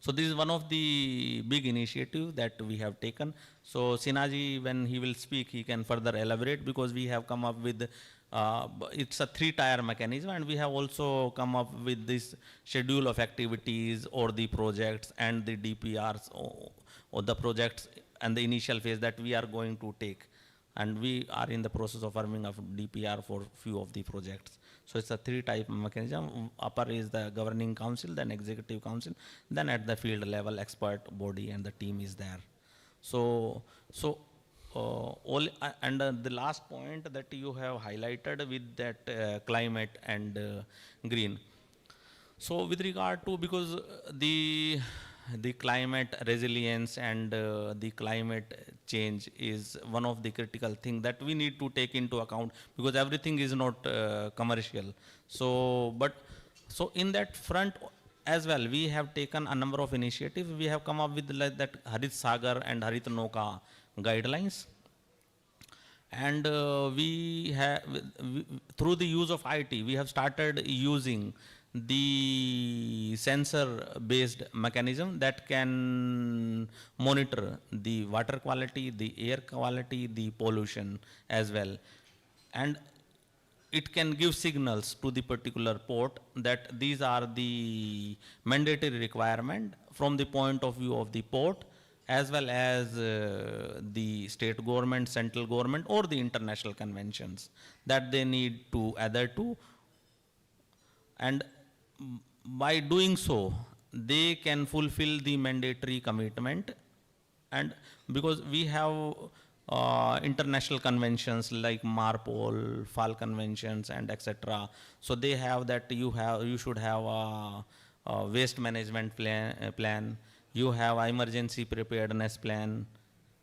So this is one of the big initiatives that we have taken. So Sinaji, when he will speak, he can further elaborate, because we have come up with, it's a 3-tier mechanism, and we have also come up with this schedule of activities or the projects and the DPRs or the projects and the initial phase that we are going to take. And we are in the process of forming a DPR for few of the projects. So it's a 3-type mechanism. Upper is the governing council, then executive council, then at the field level expert body and the team is there. So the last point that you have highlighted with that climate and green. So with regard to, because the climate resilience and the climate change is one of the critical things that we need to take into account, because everything is not commercial. So in that front as well, we have taken a number of initiatives. We have come up with like that Harit Sagar and Harit Noka guidelines. And we have, through the use of IT, we have started using the sensor-based mechanism that can monitor the water quality, the air quality, the pollution as well. And it can give signals to the particular port that these are the mandatory requirement from the point of view of the port, as well as the state government, central government, or the international conventions that they need to adhere to. And by doing so, they can fulfill the mandatory commitment. And because we have international conventions like MARPOL, FAL conventions, and etc. So they have that you should have a waste management plan. You have an emergency preparedness plan,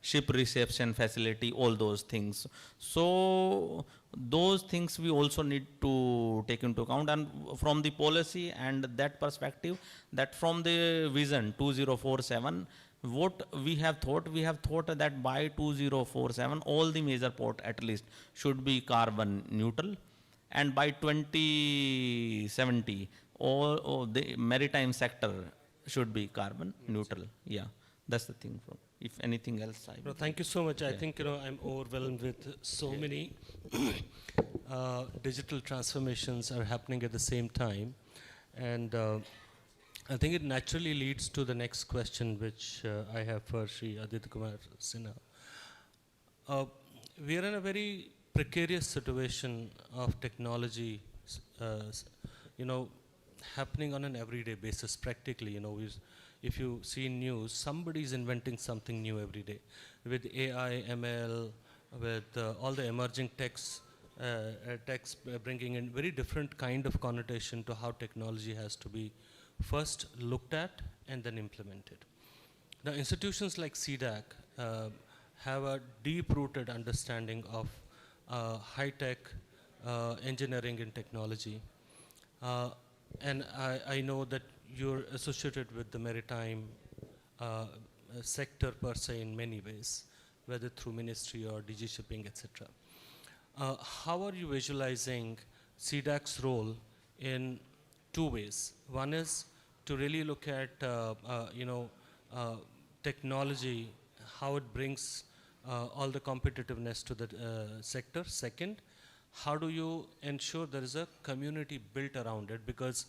ship reception facility, all those things. So those things we also need to take into account, and from the policy and that perspective, that from the vision 2047, what we have thought that by 2047 all the major port at least should be carbon neutral, and by 2070 all the maritime sector should be carbon neutral. Yeah, that's the thing. From if anything else, No, thank you so much. I think I'm overwhelmed with so many digital transformations are happening at the same time, and I think it naturally leads to the next question, which I have for Shri Aditya Kumar Sinha. We are in a very precarious situation of technology, happening on an everyday basis. Practically, if you see news, somebody is inventing something new every day with AI, ML, with all the emerging techs bringing in very different kind of connotation to how technology has to be first looked at and then implemented. Now, institutions like CDAC have a deep-rooted understanding of high-tech engineering and technology. And I know that you're associated with the maritime sector per se in many ways, whether through ministry or DG shipping, etc. How are you visualizing CDAC's role in two ways? One is to really look at technology, how it brings all the competitiveness to the sector. Second, how do you ensure there is a community built around it? Because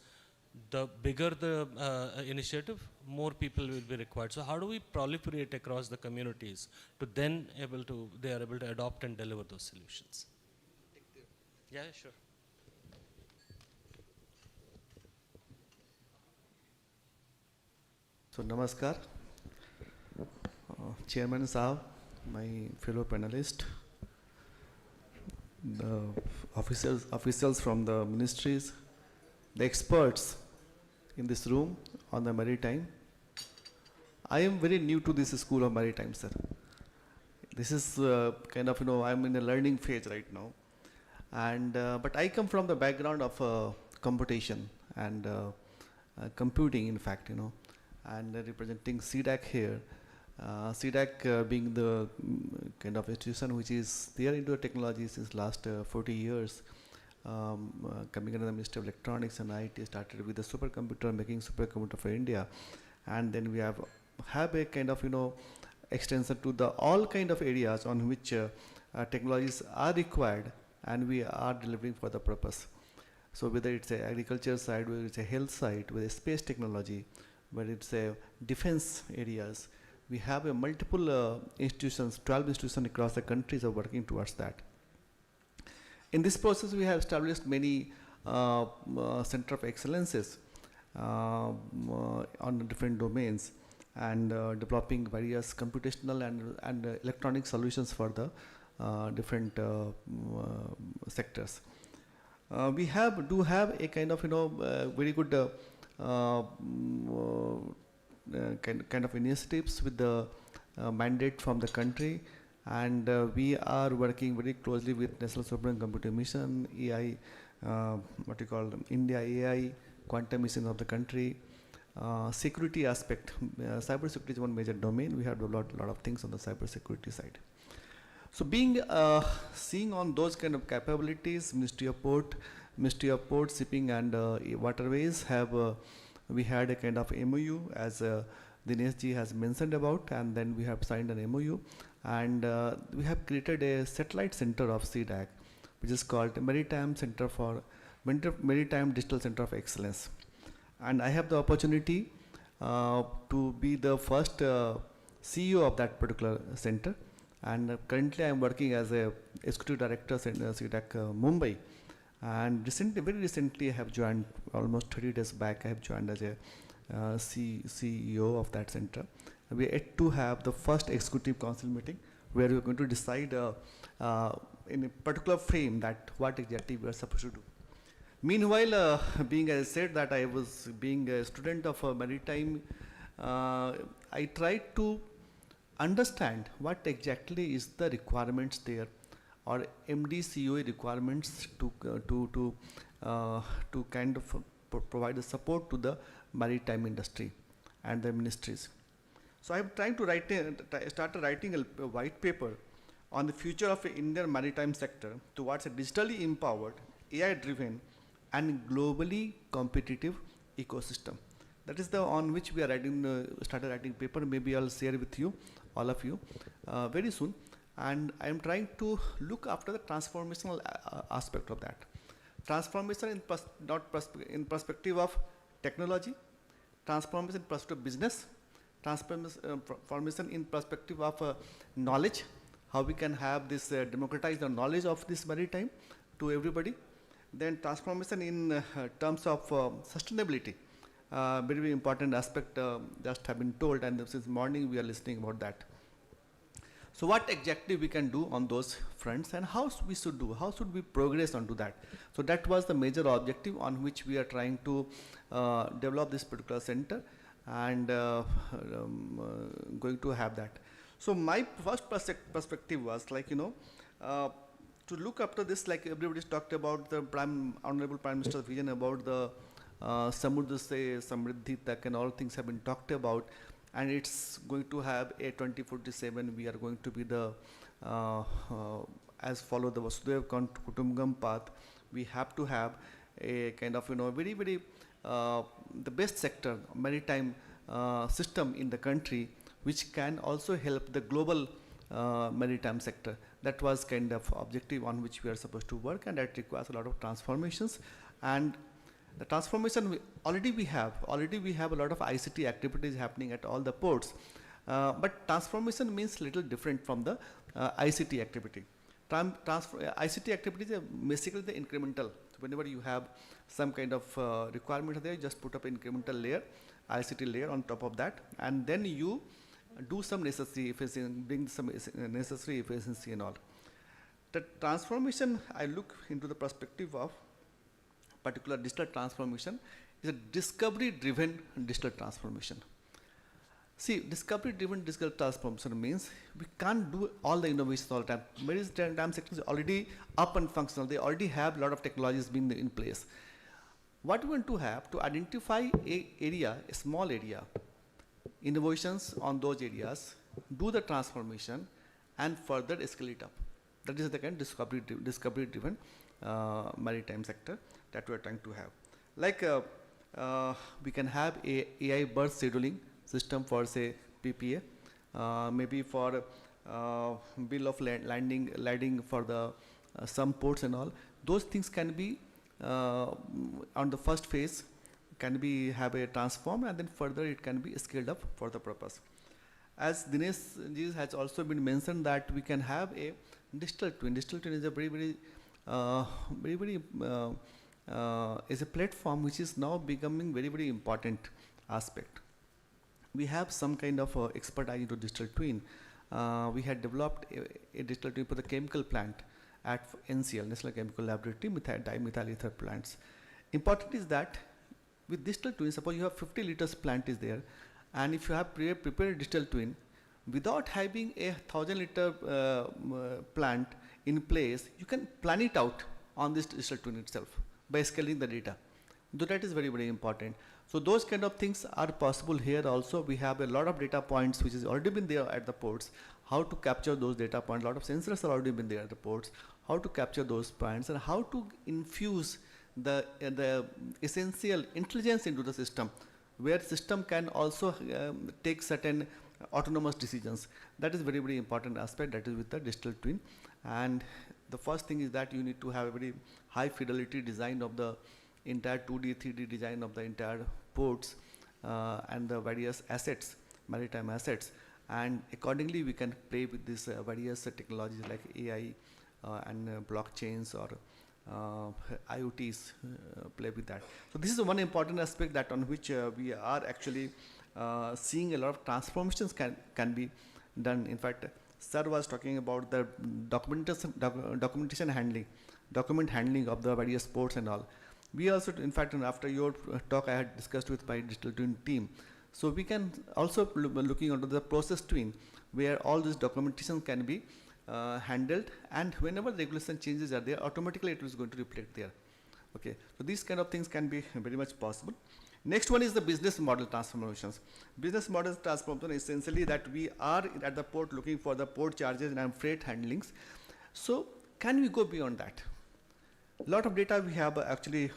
the bigger the initiative, more people will be required. So how do we proliferate across the communities to then they are able to adopt and deliver those solutions? Yeah, sure. So namaskar, Chairman Saab, my fellow panelists, the officials from the ministries, the experts in this room on the maritime. I am very new to this school of maritime, sir. This is kind of, I'm in a learning phase right now. And, but I come from the background of computation and computing, in fact, and representing CDAC here. CDAC being the kind of institution which is there into the technology since last 40 years. Coming under the Ministry of Electronics and IT, started with the supercomputer, making supercomputer for India. And then we have a kind of, extension to the all kind of areas on which technologies are required and we are delivering for the purpose. So whether it's a agriculture side, whether it's a health side, whether it's space technology, whether it's a defense areas, we have a multiple institutions, 12 institutions across the countries are working towards that. In this process, we have established many center of excellences on different domains and developing various computational and electronic solutions for the different sectors. We do have a kind of very good kind of initiatives with the mandate from the country, and we are working very closely with National Supercomputing Mission, AI, what you call India AI, quantum mission of the country. Security aspect, cyber security is one major domain. We have developed a lot of things on the cyber security side. So being seeing on those kind of capabilities, Ministry of Port, Shipping and Waterways have we had a kind of MOU as Dinesh ji has mentioned about, and then we have signed an MOU, and we have created a satellite center of CDAC, which is called Maritime Digital Center of Excellence. And I have the opportunity to be the first CEO of that particular center. And currently I am working as a executive director in CDAC Mumbai. And very recently I have joined, almost 30 days back, I have joined as a CEO of that center. We are yet to have the first executive council meeting where we are going to decide in a particular frame that what exactly we are supposed to do. Meanwhile, being as I said that I was being a student of maritime, I tried to understand what exactly is the requirements there, or MDCOA requirements to kind of provide the support to the maritime industry and the ministries. So I am trying to start writing a white paper on the future of the Indian maritime sector towards a digitally empowered, AI-driven, and globally competitive ecosystem. That is the on which we are writing, started writing paper. Maybe I'll share with you, all of you, very soon. And I am trying to look after the transformational aspect of that. Transformation in perspective of technology, transformation in perspective of business, transformation in perspective of knowledge, how we can have this democratize the knowledge of this maritime to everybody. Then transformation in terms of sustainability, very, very important aspect just have been told, and since morning we are listening about that. So what exactly we can do on those fronts, and how we should do, how should we progress onto that? So that was the major objective on which we are trying to develop this particular center, and going to have that. So my first perspective was like, to look after this, like everybody's talked about the Honorable Prime Minister's vision about the Samudra Se Samriddhi Tak, and all things have been talked about, and it's going to have a 2047. We are going to be the as follow the Vasudhaiva Kutumbakam path. We have to have a kind of very, very the best sector maritime system in the country, which can also help the global maritime sector. That was kind of objective on which we are supposed to work, and that requires a lot of transformations. And the transformation already we have a lot of ICT activities happening at all the ports, but transformation means little different from the ICT activity. ICT activities are basically the incremental. So whenever you have some kind of requirement there, you just put up an incremental layer, ICT layer on top of that, and then you do some necessary efficiency, bring some necessary efficiency and all. The transformation, I look into the perspective of particular digital transformation is a discovery-driven digital transformation. See, discovery-driven digital transformation means we can't do all the innovations all the time. Maritime sector is already up and functional. They already have a lot of technologies being in place. What we want to have to identify a small area, innovations on those areas, do the transformation, and further scale it up. That is the kind of discovery-driven maritime sector that we are trying to have. Like we can have a AI berth scheduling system for say PPA, maybe for bill of landing for the some ports and all. Those things can be on the first phase can be have a transform, and then further it can be scaled up for the purpose. As Dinesh ji has also been mentioned that we can have a digital twin. Digital twin is a very is a platform which is now becoming very important aspect. We have some kind of expertise into digital twin. We had developed a digital twin for the chemical plant at NCL, National Chemical Laboratory, dimethyl ether plants. Important is that with digital twin, suppose you have 50 liters plant is there, and if you have prepared digital twin, without having a 1,000 liter plant in place, you can plan it out on this digital twin itself by scaling the data. So that is very important. So those kind of things are possible here also. We have a lot of data points which has already been there at the ports. How to capture those data points, a lot of sensors are already been there at the ports. How to capture those points and how to infuse the essential intelligence into the system, where system can also take certain autonomous decisions. That is very important aspect that is with the digital twin. And the first thing is that you need to have a very high fidelity design of the entire 2D, 3D design of the entire ports and the various assets, maritime assets. And accordingly, we can play with these various technologies like AI and blockchains or IoTs, play with that. So this is one important aspect that on which we are actually seeing a lot of transformations can be done. In fact, Sir was talking about the documentation handling, document handling of the various ports and all. We also, in fact, after your talk, I had discussed with my digital twin team. So we can also looking onto the process twin, where all this documentation can be handled, and whenever the regulation changes are there, automatically it is going to reflect there. Okay, so these kind of things can be very much possible. Next one is the business model transformations. Business model transformation is essentially that we are at the port looking for the port charges and freight handlings. So can we go beyond that? A lot of data we have actually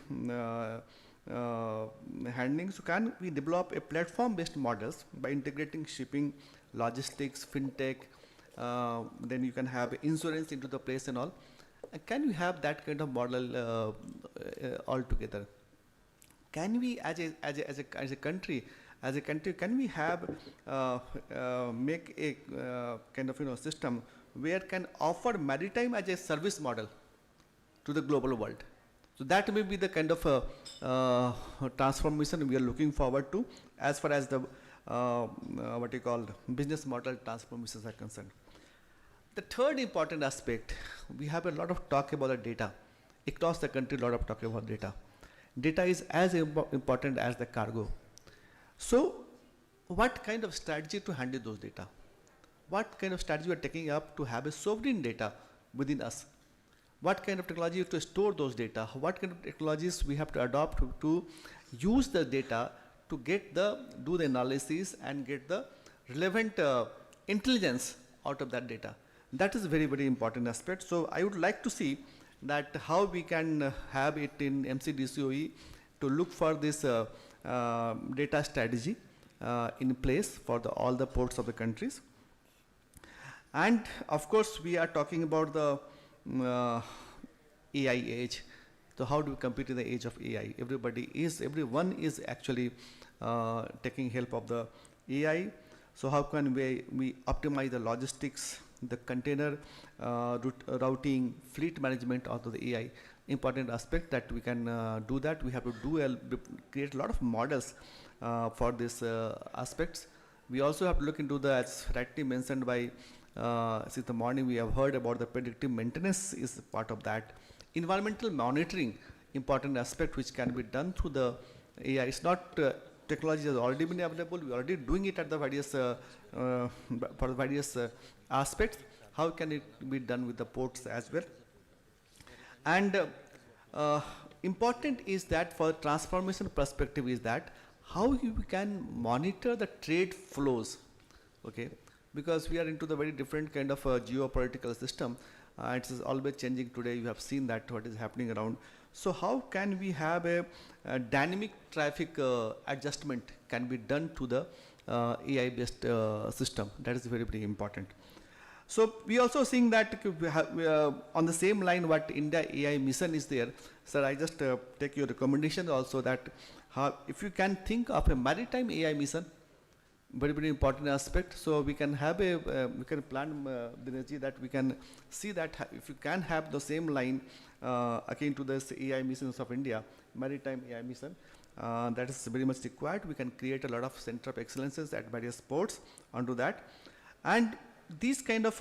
handling. So can we develop a platform-based models by integrating shipping, logistics, fintech, then you can have insurance into the place and all. And can we have that kind of model altogether? Can we, as a country, can we have make a kind of system where can offer maritime as a service model to the global world? So that may be the kind of transformation we are looking forward to as far as the what you call business model transformations are concerned. The third important aspect, we have a lot of talk about the data. Across the country, a lot of talk about data. Data is as important as the cargo. So what kind of strategy to handle those data? What kind of strategy we are taking up to have a sovereign data within us? What kind of technology to store those data? What kind of technologies we have to adopt to use the data to do the analysis and get the relevant intelligence out of that data? That is a very important aspect. So I would like to see that how we can have it in MCDCOE to look for this data strategy in place for all the ports of the countries. And of course, we are talking about the AI age. So how do we compete in the age of AI? Everyone is actually taking help of the AI. So how can we optimize the logistics, the container routing, fleet management out of the AI? Important aspect that we can do that. We have to create a lot of models for these aspects. We also have to look into the, as rightly mentioned by since the morning we have heard about the predictive maintenance is part of that. Environmental monitoring important aspect which can be done through the AI. It's not technology has already been available. We're already doing it at the various for the various aspects. How can it be done with the ports as well? And important is that for transformation perspective is that how you can monitor the trade flows, okay? Because we are into the very different kind of geopolitical system. It is always changing today. You have seen that what is happening around. So how can we have a dynamic traffic adjustment can be done to the AI-based system? That is very, very important. So we also seeing that we have, on the same line what India AI mission is there. Sir, I just take your recommendation also that if you can think of a maritime AI mission, very, very important aspect. So we can have a, we can plan, Dinesh, that we can see that if you can have the same line akin to this AI missions of India, maritime AI mission, that is very much required. We can create a lot of center of excellences at various ports onto that. And these kind of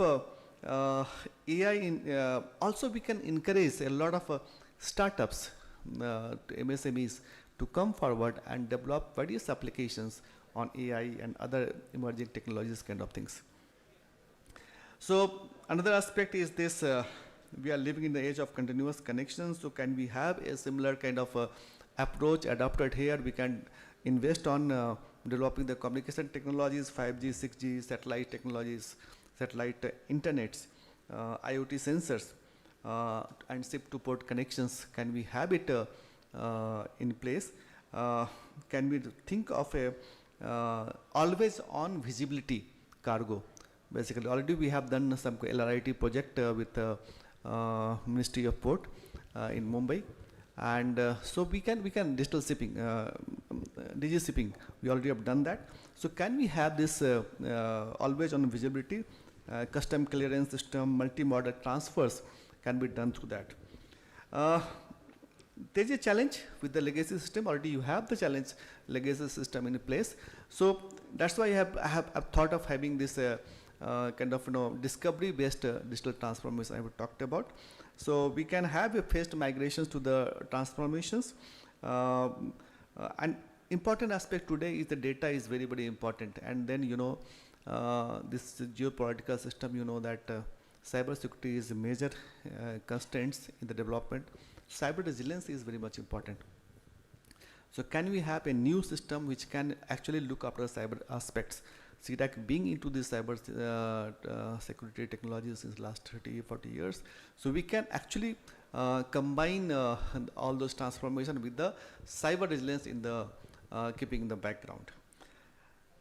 AI, also we can encourage a lot of startups, MSMEs, to come forward and develop various applications on AI and other emerging technologies kind of things. So another aspect is this, we are living in the age of continuous connections, so can we have a similar kind of approach adopted here? We can invest on developing the communication technologies, 5G, 6G, satellite technologies, satellite internets, IoT sensors, and ship-to-port connections. Can we have it in place? Can we think of a always on visibility cargo? Basically, already we have done some LRIT project with Ministry of Port in Mumbai, and so we can digital shipping, digi shipping. We already have done that. So can we have this always on visibility, custom clearance system, multi-modal transfers can be done through that. There is a challenge with the legacy system. Already you have the challenge legacy system in place. So that's why I have thought of having this kind of discovery-based digital transformation I have talked about. So we can have a phased migrations to the transformations. And important aspect today is the data is very, very important. And then this geopolitical system, that cyber security is a major constraints in the development. Cyber resilience is very much important. So can we have a new system which can actually look after cyber aspects? CDAC being into the cyber security technology since last 30, 40 years. So we can actually combine all those transformation with the cyber resilience in the keeping in the background.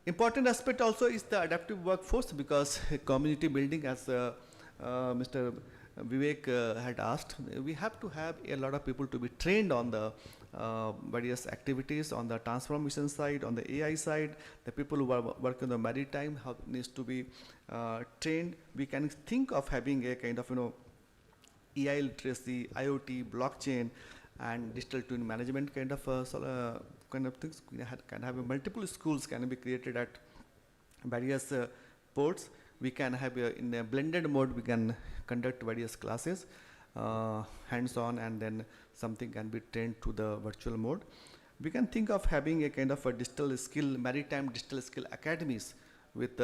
Important aspect also is the adaptive workforce, because community building, as Mr. Vivek had asked, we have to have a lot of people to be trained on the various activities on the transformation side, on the AI side. The people who are working on the maritime needs to be trained. We can think of having a kind of AI literacy, IoT, blockchain, and digital twin management kind of things. We can have multiple schools can be created at various ports. We can have in a blended mode, we can conduct various classes, hands-on, and then something can be trained to the virtual mode. We can think of having a kind of a digital skill, maritime digital skill academies with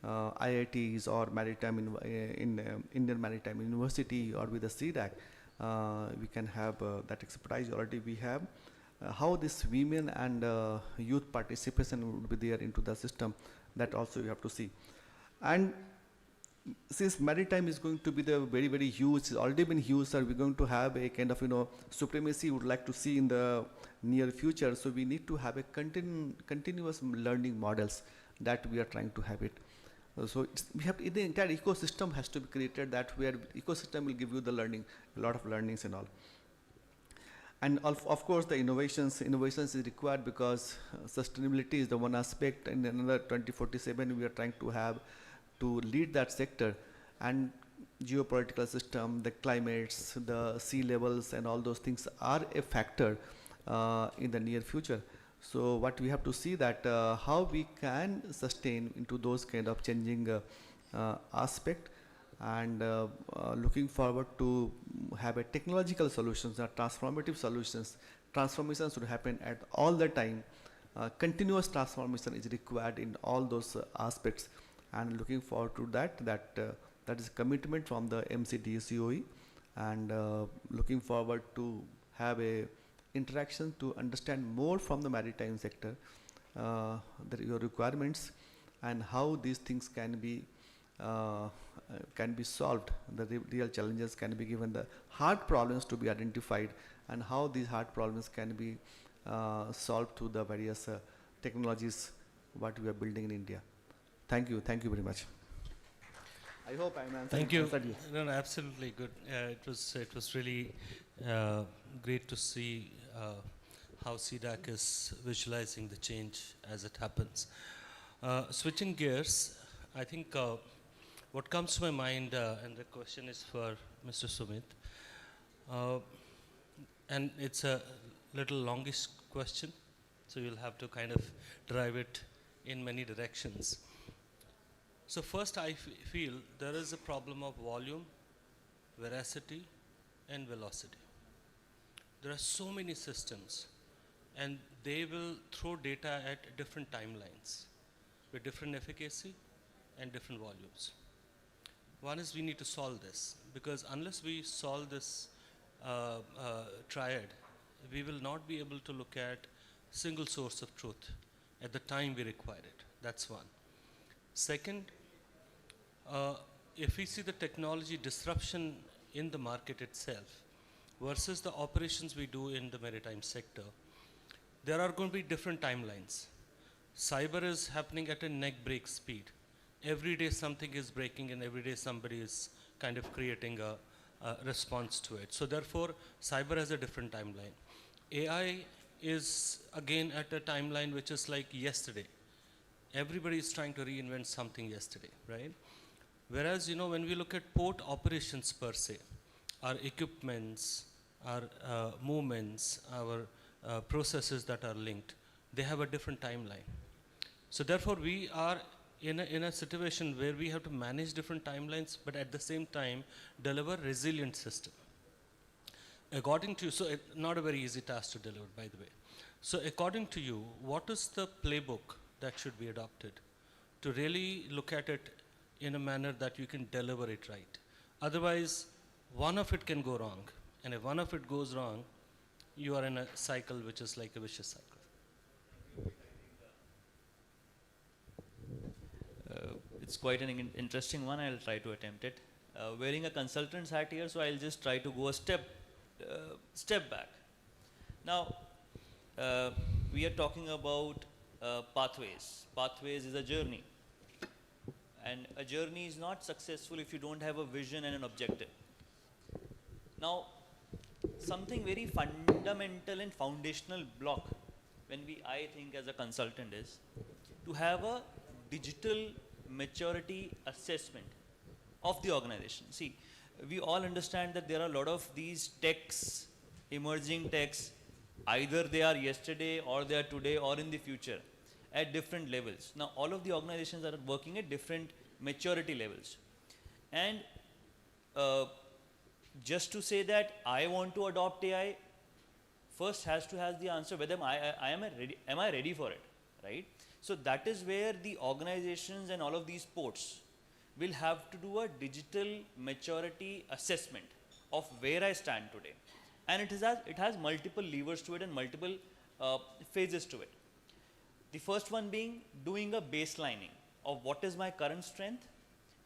IITs or maritime in Indian Maritime University or with the CDAC. We can have that expertise already we have. How this women and youth participation would be there into the system, that also you have to see. And since maritime is going to be the very, very huge, it's already been huge, sir, we're going to have a kind of supremacy we would like to see in the near future. So we need to have a continuous learning models that we are trying to have it. So we have the entire ecosystem has to be created, that where ecosystem will give you the learning, a lot of learnings and all. And of course the innovations is required, because sustainability is the one aspect, and another 2047 we are trying to have to lead that sector. And geopolitical system, the climates, the sea levels, and all those things are a factor in the near future. So what we have to see that how we can sustain into those kind of changing aspect. and looking forward to have a technological solutions, transformative solutions. Transformation should happen at all the time. Continuous transformation is required in all those aspects, and looking forward to that is commitment from the MCDCOE, and looking forward to have a interaction to understand more from the maritime sector, your requirements and how these things can be solved. The real challenges can be given, the hard problems to be identified, and how these hard problems can be solved through the various technologies what we are building in India. Thank you very much. I hope I am answering. Thank you. answered you. No, no, absolutely good. It was really great to see how CDAC is visualizing the change as it happens. Switching gears, I think what comes to my mind, and the question is for Mr. Sumit, and it's a little longish question, so you'll have to kind of drive it in many directions. So first, I feel there is a problem of volume, veracity, and velocity. There are so many systems, and they will throw data at different timelines with different efficacy and different volumes. One is we need to solve this, because unless we solve this triad, we will not be able to look at single source of truth at the time we require it. That's one. Second, if we see the technology disruption in the market itself versus the operations we do in the maritime sector, there are going to be different timelines. Cyber is happening at a neck break speed. Every day something is breaking, and every day somebody is kind of creating a response to it. So therefore, cyber has a different timeline. AI is again at a timeline which is like yesterday. Everybody is trying to reinvent something yesterday, right? Whereas, when we look at port operations per se, our equipments, our movements, our processes that are linked, they have a different timeline. So therefore, we are in a situation where we have to manage different timelines, but at the same time, deliver resilient system. According to you, so not a very easy task to deliver, by the way. So according to you, what is the playbook that should be adopted to really look at it in a manner that you can deliver it right? Otherwise, one of it can go wrong. And if one of it goes wrong, you are in a cycle which is like a vicious cycle. It's quite an interesting one. I'll try to attempt it. Wearing a consultant's hat here, so I'll just try to go a step back. Now, we are talking about pathways. Pathways is a journey. And a journey is not successful if you don't have a vision and an objective. Now, something very fundamental and foundational block when I think as a consultant is to have a digital maturity assessment of the organization. See, we all understand that there are a lot of these techs, emerging techs, either they are yesterday or they are today or in the future at different levels. Now, all of the organizations are working at different maturity levels. And just to say that I want to adopt AI, first has to have the answer whether am I ready for it, right? So that is where the organizations and all of these ports will have to do a digital maturity assessment of where I stand today. And it has multiple levers to it and multiple phases to it. The first one being doing a baselining of what is my current strength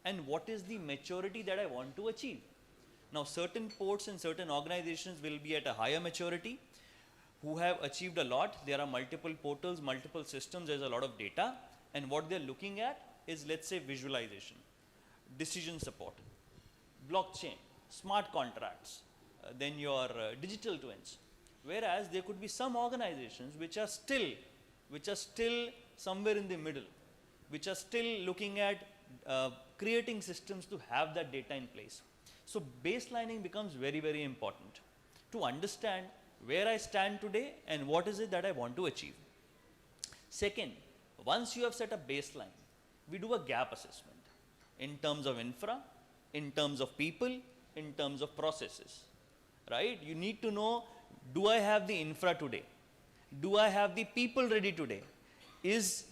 and what is the maturity that I want to achieve. Now, certain ports and certain organizations will be at a higher maturity who have achieved a lot. There are multiple portals, multiple systems, there's a lot of data, and what they're looking at is, let's say, visualization, decision support, blockchain, smart contracts, then your digital twins. Whereas there could be some organizations which are still somewhere in the middle, which are still looking at creating systems to have that data in place. So baselining becomes very, very important to understand where I stand today and what is it that I want to achieve. Second, once you have set a baseline, we do a gap assessment in terms of infra, in terms of people, in terms of processes, right? You need to know, do I have the infra today? Do I have the people ready today? Is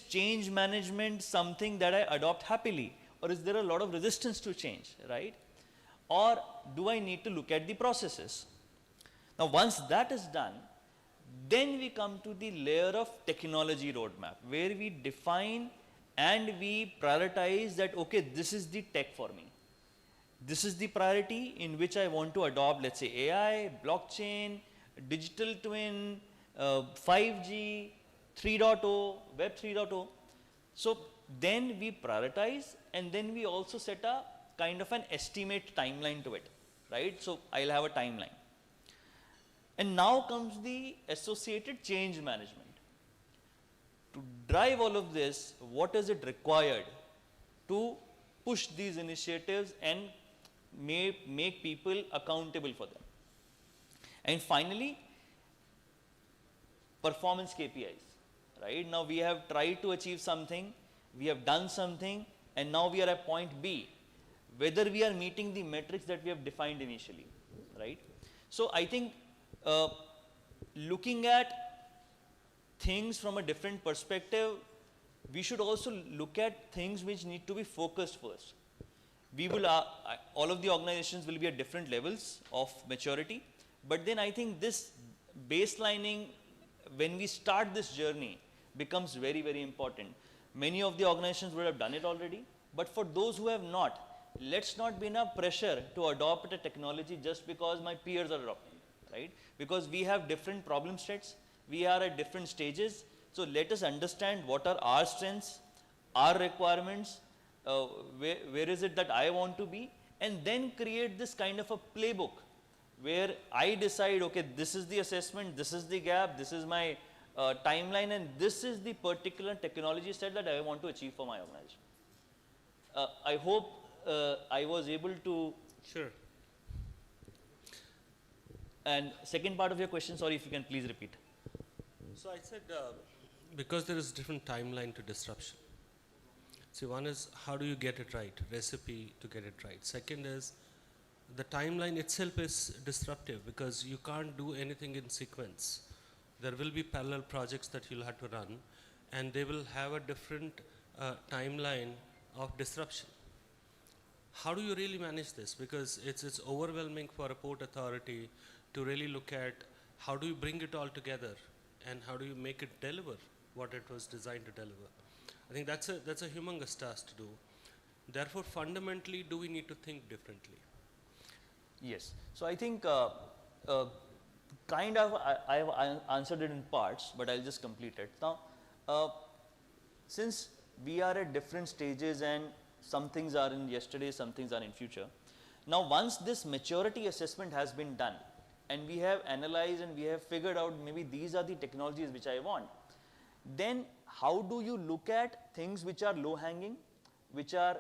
change management something that I adopt happily, or is there a lot of resistance to change, right? Or do I need to look at the processes? Now, once that is done, then we come to the layer of technology roadmap, where we define and we prioritize that, okay, this is the tech for me. This is the priority in which I want to adopt, let's say, AI, blockchain, digital twin, 5G, 3.0, Web 3.0. So then we prioritize, and then we also set a kind of an estimate timeline to it, right? So I'll have a timeline. And now comes the associated change management. To drive all of this, what is it required to push these initiatives and make people accountable for them? And finally, performance KPIs, right? Now we have tried to achieve something, we have done something, and now we are at point B, whether we are meeting the metrics that we have defined initially, right? So I think looking at things from a different perspective, we should also look at things which need to be focused first. We will, all of the organizations will be at different levels of maturity, but then I think this baselining, when we start this journey, becomes very, very important. Many of the organizations would have done it already, but for those who have not, let's not be in a pressure to adopt a technology just because my peers are adopting, right? Because we have different problem sets, we are at different stages, so let us understand what are our strengths, our requirements, where is it that I want to be, and then create this kind of a playbook where I decide, okay, this is the assessment, this is the gap, this is my timeline, and this is the particular technology set that I want to achieve for my organization. I hope I was able to. Sure. And second part of your question, sorry, if you can please repeat. So I said, because there is different timeline to disruption. See, one is how do you get it right, recipe to get it right. Second is the timeline itself is disruptive because you can't do anything in sequence. There will be parallel projects that you'll have to run, and they will have a different timeline of disruption. How do you really manage this? Because it's overwhelming for a port authority to really look at how do you bring it all together and how do you make it deliver what it was designed to deliver. I think that's a humongous task to do. Therefore, fundamentally, do we need to think differently? Yes. So I think kind of I have answered it in parts, but I'll just complete it. Now, since we are at different stages and some things are in yesterday, some things are in future. Now, once this maturity assessment has been done and we have analyzed and we have figured out maybe these are the technologies which I want, then how do you look at things which are low hanging, which are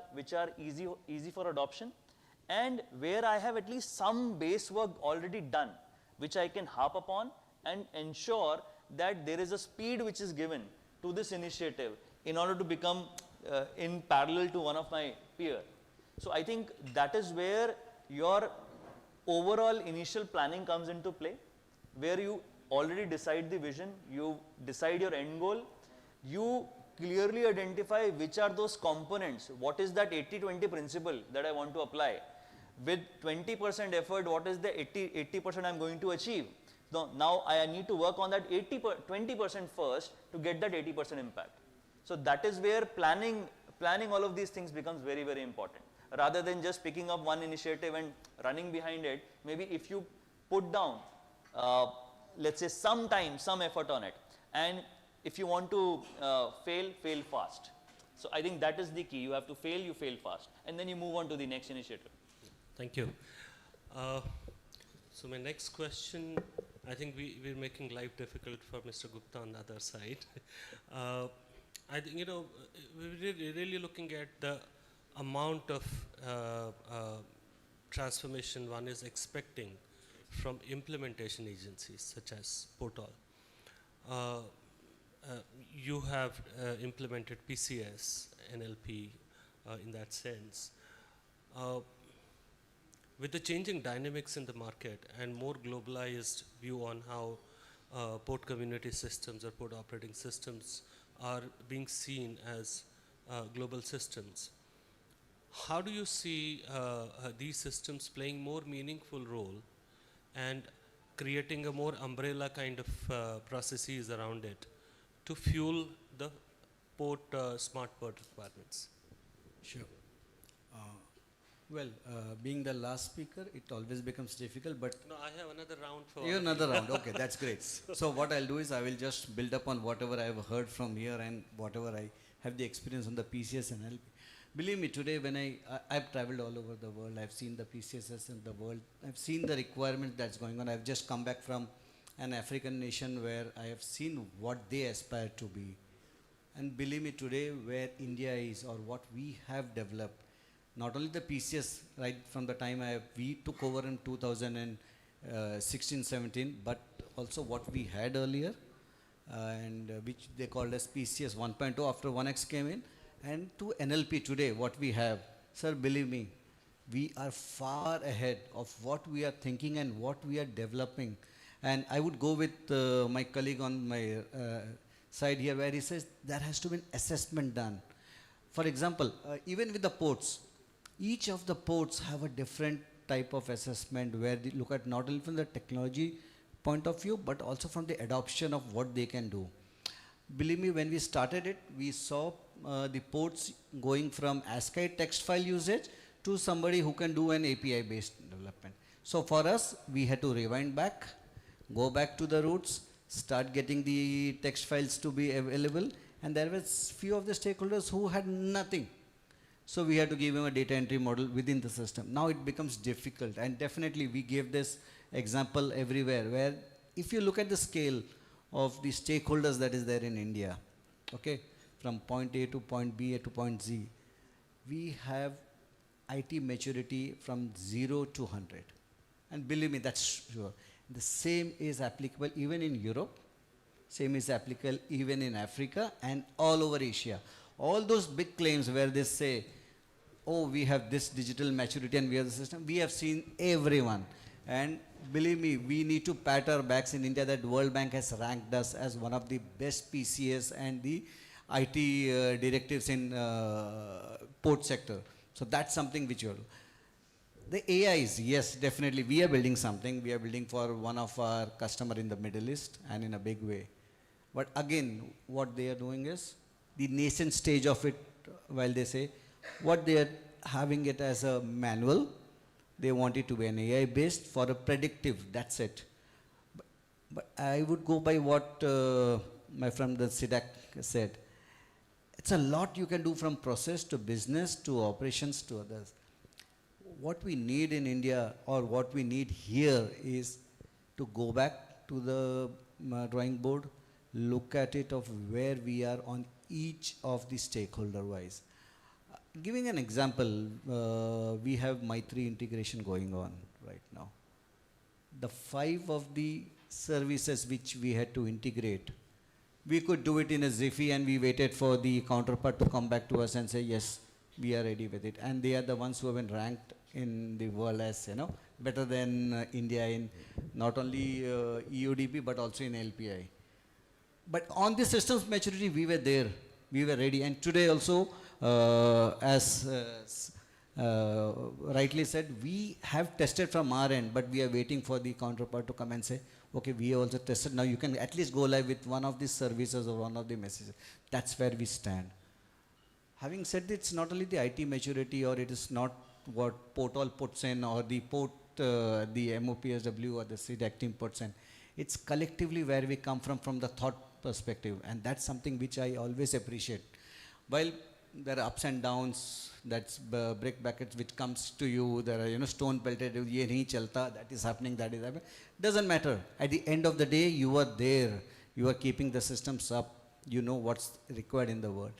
easy for adoption, and where I have at least some base work already done, which I can harp upon and ensure that there is a speed which is given to this initiative in order to become in parallel to one of my peer. So I think that is where your overall initial planning comes into play, where you already decide the vision, you decide your end goal, you clearly identify which are those components, what is that 80-20 principle that I want to apply. With 20% effort, what is the 80% I'm going to achieve? Now I need to work on that 20% first to get that 80% impact. So that is where planning all of these things becomes very, very important. Rather than just picking up one initiative and running behind it, maybe if you put down, let's say some time, some effort on it, and if you want to fail fast. So I think that is the key. You have to fail, you fail fast, and then you move on to the next initiative. Thank you. So my next question, I think we're making life difficult for Mr. Gupta on the other side. I think, we're really looking at the amount of transformation one is expecting from implementation agencies such as Portal. You have implemented PCS, NLP in that sense. Uh, with the changing dynamics in the market and more globalized view on how port community systems or port operating systems are being seen as global systems, how do you see these systems playing more meaningful role and creating a more umbrella kind of processes around it to fuel the smart port requirements? Sure. Being the last speaker, it always becomes difficult, but... No, I have another round for... You have another round, okay, that's great. So what I'll do is I will just build upon whatever I have heard from here and whatever I have the experience on the PCS and LP. Believe me, today when I've traveled all over the world, I've seen the PCSs in the world, I've seen the requirement that's going on. I've just come back from an African nation where I have seen what they aspire to be. And believe me, today where India is or what we have developed, not only the PCS right from the time we took over in 2016-17, but also what we had earlier, and which they called as PCS 1.0 after 1X came in, and to NLP today, what we have. Sir, believe me, we are far ahead of what we are thinking and what we are developing. And I would go with my colleague on my side here where he says there has to be an assessment done. For example, even with the ports, each of the ports have a different type of assessment where they look at not only from the technology point of view, but also from the adoption of what they can do. Believe me, when we started it, we saw the ports going from ASCII text file usage to somebody who can do an API-based development. So for us, we had to rewind back, go back to the roots, start getting the text files to be available, and there was few of the stakeholders who had nothing. So we had to give him a data entry model within the system. Now it becomes difficult, and definitely we gave this example everywhere where if you look at the scale of the stakeholders that is there in India, okay, from point A to point B to point Z, we have IT maturity from 0 to 100. And believe me, that's sure. The same is applicable even in Europe, same is applicable even in Africa and all over Asia. All those big claims where they say, oh, we have this digital maturity and we have the system, we have seen everyone. And believe me, we need to pat our backs in India that World Bank has ranked us as one of the best PCS and the IT directives in port sector. So that's something which you're... The AIs, yes, definitely. We are building something. We are building for one of our customer in the Middle East and in a big way. But again, what they are doing is the nascent stage of it, while they say, what they are having it as a manual, they want it to be an AI based for a predictive, that's it. But I would go by what my friend the SIDAC said. It's a lot you can do from process to business to operations to others. What we need in India or what we need here is to go back to the drawing board, look at it of where we are on each of the stakeholder wise. Giving an example, we have Maitri integration going on right now. The 5 of the services which we had to integrate, we could do it in a Ziffy and we waited for the counterpart to come back to us and say, yes, we are ready with it. And they are the ones who have been ranked in the world as, you know, better than India in not only EUDP but also in LPI. But on the systems maturity, we were there, we were ready. And today also, as rightly said, we have tested from our end, but we are waiting for the counterpart to come and say, okay, we also tested, now you can at least go live with one of these services or one of the messages. That's where we stand. Having said that, it's not only the IT maturity or it is not what Portal puts in or the port, the MOPSW or the CDAC team puts in. It's collectively where we come from the thought perspective, and that's something which I always appreciate. While there are ups and downs, that's brick buckets which comes to you, there are, you know, stone pelted, ye nahi chalta, that is happening, doesn't matter. At the end of the day, you are there, you are keeping the systems up, you know what's required in the world.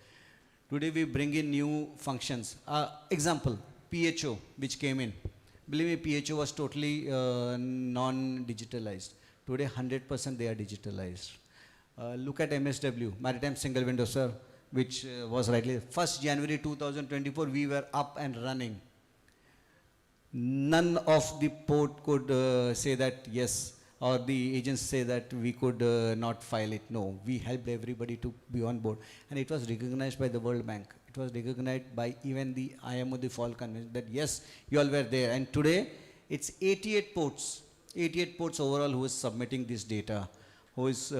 Today we bring in new functions. Example, PHO which came in. Believe me, PHO was totally non-digitalized. Today 100% they are digitalized. Look at MSW, Maritime Single Window, sir, which was rightly 1st January 2024, we were up and running. none of the port could say that yes, or the agents say that we could not file it. No, we helped everybody to be on board. And it was recognized by the World Bank. It was recognized by even the IMO, the Fall Convention, that yes, you all were there. And today, it's 88 ports overall who is submitting this data, who is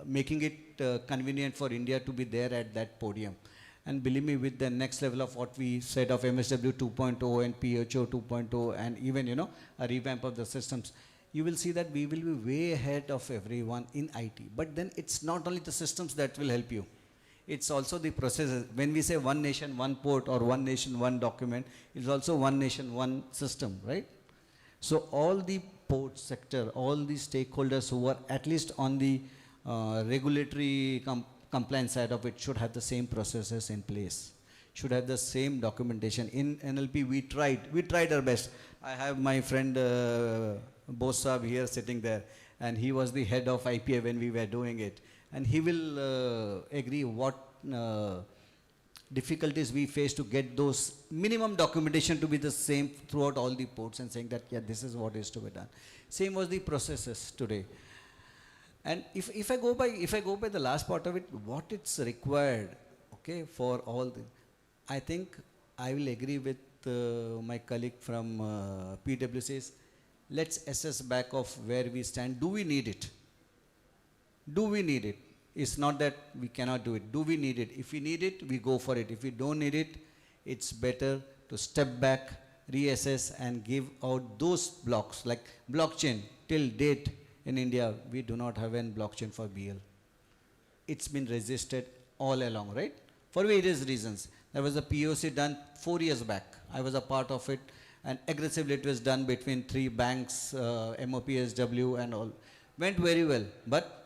making it convenient for India to be there at that podium. And believe me, with the next level of what we said of MSW 2.0 and PHO 2.0 and even, you know, a revamp of the systems, you will see that we will be way ahead of everyone in IT. But then it's not only the systems that will help you. It's also the processes. When we say one nation, one port, or one nation, one document, it's also one nation, one system, right? So all the port sector, all the stakeholders who are at least on the regulatory compliance side of it should have the same processes in place, should have the same documentation. In NLP, we tried our best. I have my friend Bose Saab here sitting there, and he was the head of IPA when we were doing it. And he will agree what difficulties we face to get those minimum documentation to be the same throughout all the ports, and saying that, yeah, this is what is to be done. Same was the processes today. And if I go by the last part of it, what it's required, okay, for all the, I think I will agree with my colleague from PwC's. Let's assess back of where we stand. Do we need it? Do we need it? It's not that we cannot do it. Do we need it? If we need it, we go for it. If we don't need it, it's better to step back, reassess, and give out those blocks. Like blockchain, till date in India, we do not have an blockchain for BL. It's been resisted all along, right? For various reasons. There was a POC done 4 years back. I was a part of it, and aggressively it was done between 3 banks, MOPSW and all. Went very well, but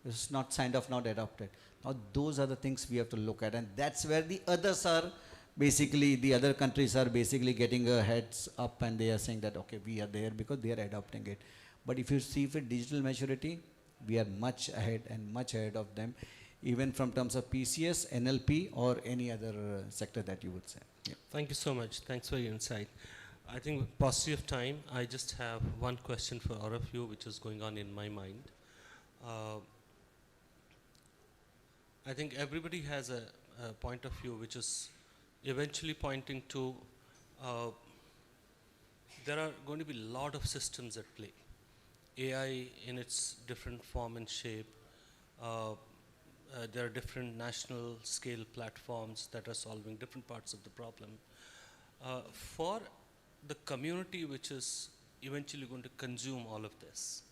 it's not signed off, not adopted. Now those are the things we have to look at, and that's where the others are basically, the other countries are basically getting a heads up, and they are saying that, okay, we are there because they are adopting it. But if you see for digital maturity, we are much ahead and much ahead of them, even from terms of PCS, NLP, or any other sector that you would say. Yeah. Thank you so much. Thanks for your insight. I think paucity of time, I just have one question for all of you, which is going on in my mind. I think everybody has a point of view which is eventually pointing to there are going to be a lot of systems at play. AI in its different form and shape. There are different national scale platforms that are solving different parts of the problem. For the community which is eventually going to consume all of this,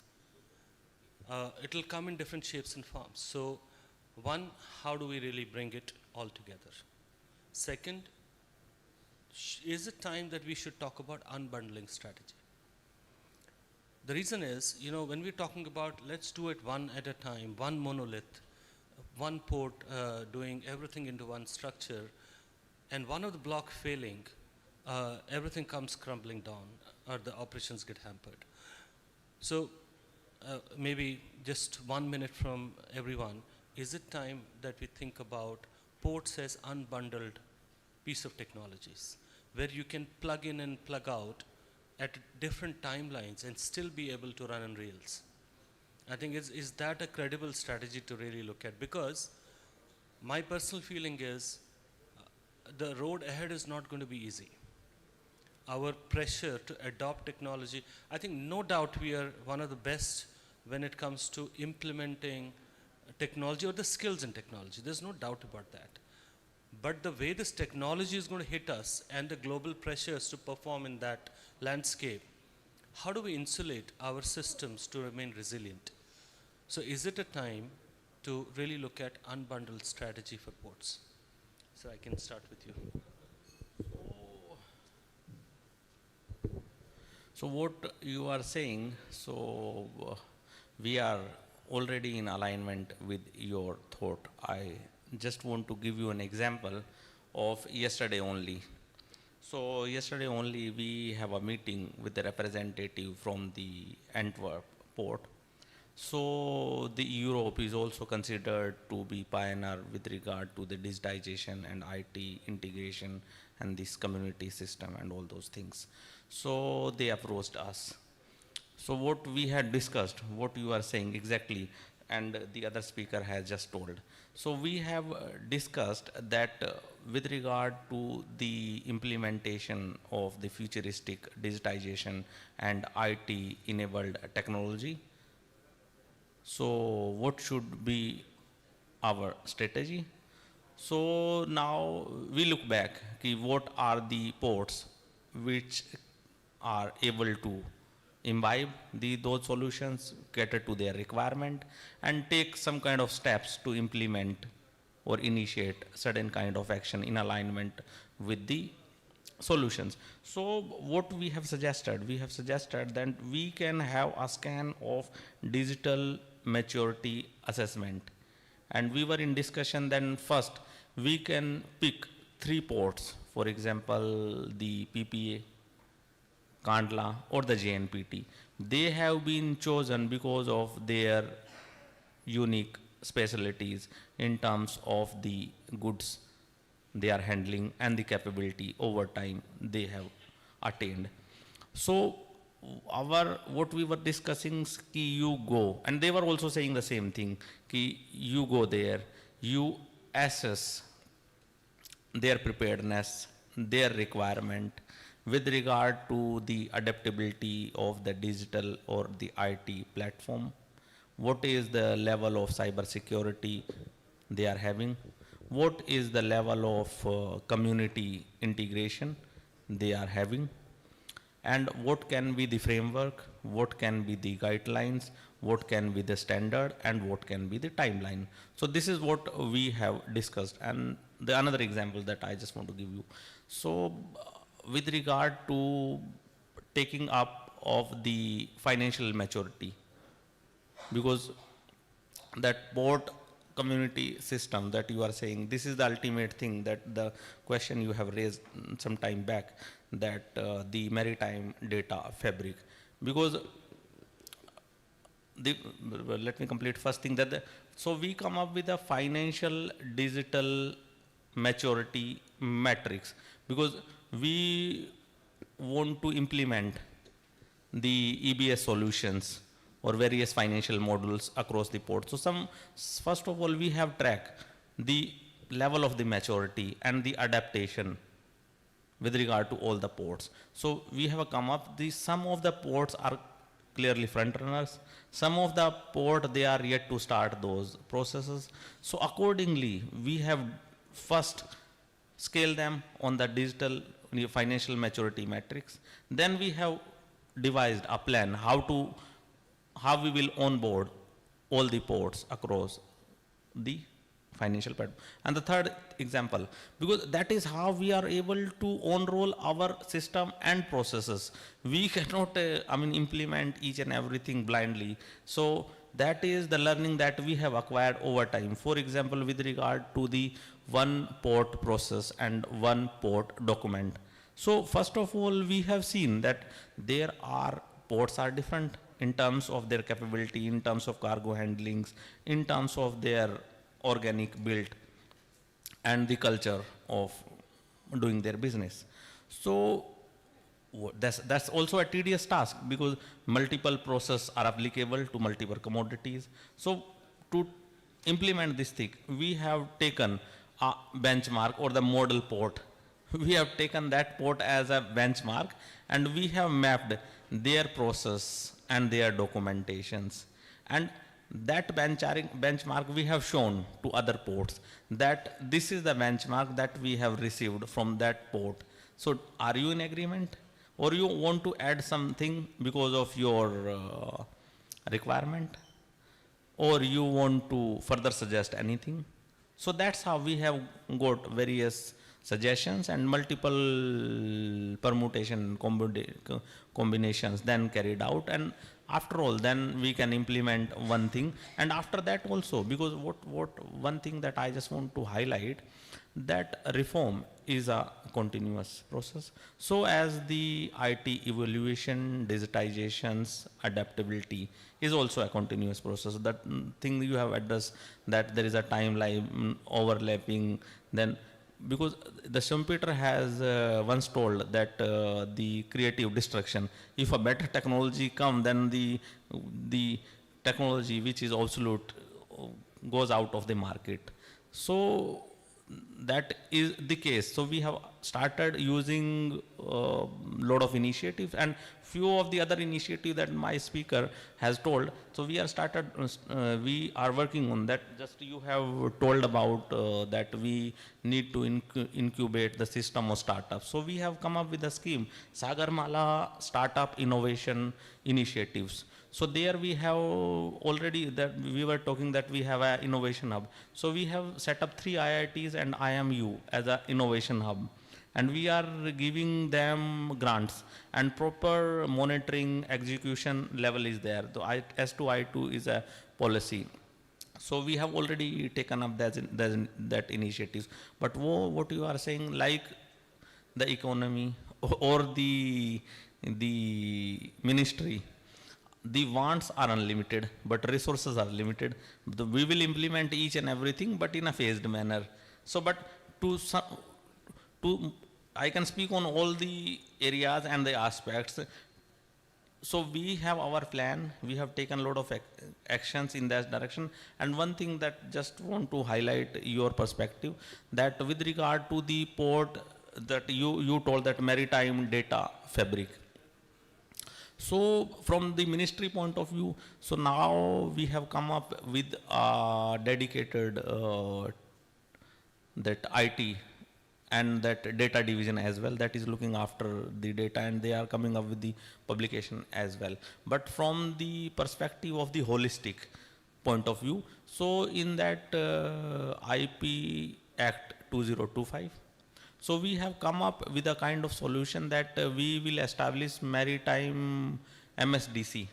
it will come in different shapes and forms. So one, how do we really bring it all together? Second, is it time that we should talk about unbundling strategy? The reason is, you know, when we're talking about let's do it one at a time, one monolith, one port doing everything into one structure, and one of the block failing, everything comes crumbling down, or the operations get hampered. So maybe just 1 minute from everyone, is it time that we think about ports as unbundled piece of technologies, where you can plug in and plug out at different timelines and still be able to run on rails? I think is that a credible strategy to really look at? Because my personal feeling is the road ahead is not going to be easy. Our pressure to adopt technology, I think no doubt we are one of the best when it comes to implementing technology or the skills in technology. There's no doubt about that. But the way this technology is going to hit us and the global pressures to perform in that landscape, how do we insulate our systems to remain resilient? So is it a time to really look at unbundled strategy for ports? So I can start with you. So what you are saying, so we are already in alignment with your thought. I just want to give you an example of yesterday only. So yesterday only we have a meeting with the representative from the Antwerp port. So the Europe is also considered to be pioneer with regard to the digitization and IT integration and this community system and all those things. So they approached us. So what we had discussed, what you are saying exactly, and the other speaker has just told. So we have discussed that with regard to the implementation of the futuristic digitization and IT enabled technology. So what should be our strategy? So now we look back, what are the ports which are able to imbibe those solutions, cater to their requirement, and take some kind of steps to implement or initiate certain kind of action in alignment with the solutions. So what we have suggested that we can have a scan of digital maturity assessment, and we were in discussion. Then first we can pick 3 ports, for example the PPA, Kandla or the JNPT. They have been chosen because of their unique specialties in terms of the goods they are handling and the capability over time they have attained. So what we were discussing is ki you go, and they were also saying the same thing, ki you go there, you assess their preparedness, their requirement with regard to the adaptability of the digital or the IT platform. What is the level of cyber security they are having? What is the level of community integration they are having? And what can be the framework, what can be the guidelines, what can be the standard, and what can be the timeline. So this is what we have discussed. And the another example that I just want to give you. So with regard to taking up of the financial maturity, because that port community system that you are saying, this is the ultimate thing, that the question you have raised some time back, that the maritime data fabric, because let me complete first thing that so we come up with a financial digital maturity matrix, because we want to implement the EBS solutions or various financial modules across the port. So first of all, we have tracked the level of the maturity and the adaptation with regard to all the ports. So we have come up, some of the ports are clearly front runners, some of the port they are yet to start those processes. So accordingly, we have first scale them on the digital financial maturity matrix. Then we have devised a plan how we will onboard all the ports across the financial platform. And the third example, because that is how we are able to enroll our system and processes. We cannot implement each and everything blindly. So that is the learning that we have acquired over time. For example, with regard to the one port process and one port document. So first of all, we have seen that ports are different in terms of their capability, in terms of cargo handlings, in terms of their organic build and the culture of doing their business. So that's also a tedious task, because multiple processes are applicable to multiple commodities. So to implement this thing, we have taken a benchmark or the model port. We have taken that port as a benchmark, and we have mapped their process and their documentations. And that benchmark we have shown to other ports, that this is the benchmark that we have received from that port. So are you in agreement, or you want to add something because of your requirement, or you want to further suggest anything? So that's how we have got various suggestions and multiple permutation combinations then carried out, and after all then we can implement one thing. And after that also, because one thing that I just want to highlight, that reform is a continuous process. So as the IT evaluation, digitizations, adaptability is also a continuous process. That thing you have addressed, that there is a timeline overlapping, then because the Schumpeter has once told that the creative destruction, if a better technology come, then the technology which is obsolete goes out of the market. So that is the case. So we have started using lot of initiatives, and few of the other initiatives that my speaker has told. So we we are working on that. Just you have told about that we need to incubate the system of startups. So we have come up with a scheme, Sagarmala Startup Innovation Initiatives. So there we have already, that we were talking that we have an innovation hub. So we have set up 3 IITs and IMU as an innovation hub. And we are giving them grants, and proper monitoring execution level is there. So S2 I2 is a policy. So we have already taken up that initiatives. But what you are saying, like the economy or the ministry, the wants are unlimited, but resources are limited. We will implement each and everything, but in a phased manner. So, but I can speak on all the areas and the aspects. So we have our plan. We have taken a lot of actions in that direction. And one thing that just want to highlight your perspective, that with regard to the port, that you told that maritime data fabric. So from the ministry point of view, so now we have come up with a dedicated that IT and that data division as well, that is looking after the data, and they are coming up with the publication as well. But from the perspective of the holistic point of view, so in that IP Act 2025, so we have come up with a kind of solution that we will establish maritime MSDC.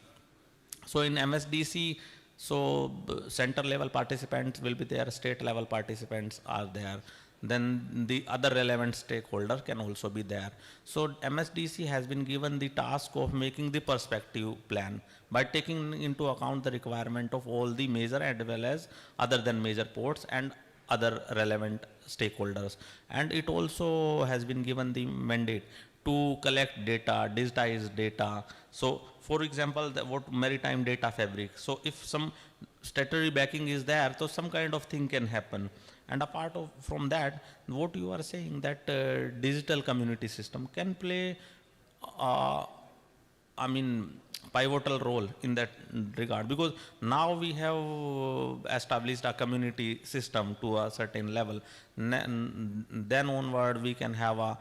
So in MSDC, so center level participants will be there, state level participants are there, then the other relevant stakeholder can also be there. So MSDC has been given the task of making the perspective plan by taking into account the requirement of all the major as well as other than major ports and other relevant stakeholders. And it also has been given the mandate to collect data, digitize data. So for example, what maritime data fabric. So if some statutory backing is there, so some kind of thing can happen. And apart from that, what you are saying, that digital community system can play, pivotal role in that regard, because now we have established a community system to a certain level. Then onward we can have a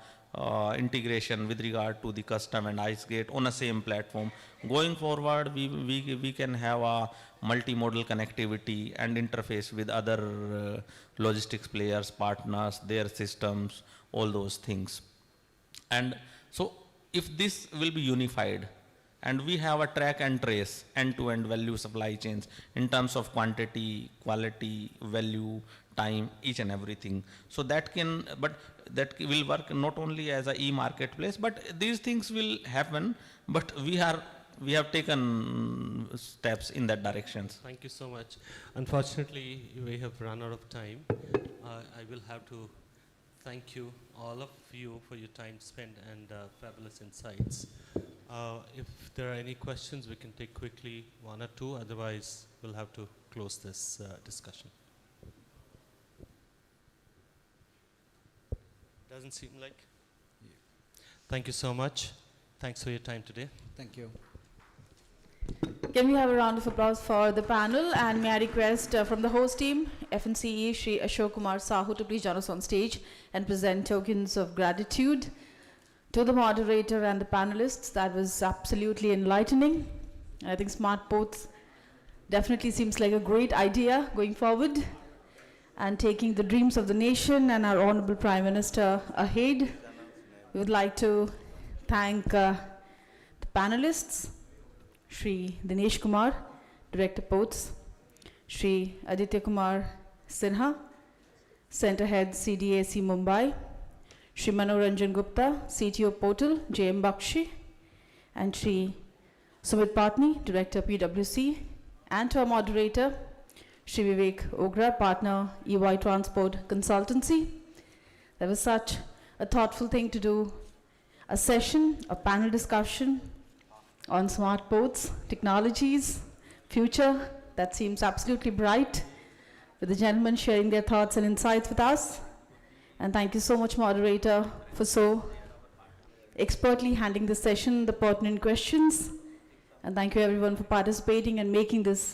integration with regard to the custom and ice gate on a same platform. Going forward, we can have a multimodal connectivity and interface with other logistics players, partners, their systems, all those things. And so if this will be unified, and we have a track and trace end-to-end value supply chains in terms of quantity, quality, value, time, each and everything. So that can, but that will work not only as a e-marketplace, but these things will happen, but we have taken steps in that direction. Thank you so much. Unfortunately, we have run out of time. I will have to thank you, all of you, for your time spent and fabulous insights. If there are any questions, we can take quickly 1 or 2, otherwise we'll have to close this discussion. Doesn't seem like. Yeah. Thank you so much. Thanks for your time today. Thank you. Can we have a round of applause for the panel? And may I request from the host team, FNCE Shri Ashok Kumar Sahu, to please join us on stage and present tokens of gratitude to the moderator and the panelists. That was absolutely enlightening. I think smart ports definitely seems like a great idea going forward, and taking the dreams of the nation and our Honorable Prime Minister ahead. We would like to thank the panelists, Shri Dinesh Kumar, Director Ports, Shri Aditya Kumar Sinha, Center Head CDAC Mumbai, Shri Manoranjan Gupta, CTO Portal, JM Bakshi, and Shri Sumit Patni, Director PwC, and to our moderator, Shri Vivek Ogra, Partner EY Transport Consultancy. There was such a thoughtful thing to do, a session, a panel discussion on smart ports, technologies, future that seems absolutely bright, with the gentlemen sharing their thoughts and insights with us. And thank you so much, moderator, for so expertly handling this session, the pertinent questions. And thank you everyone for participating and making this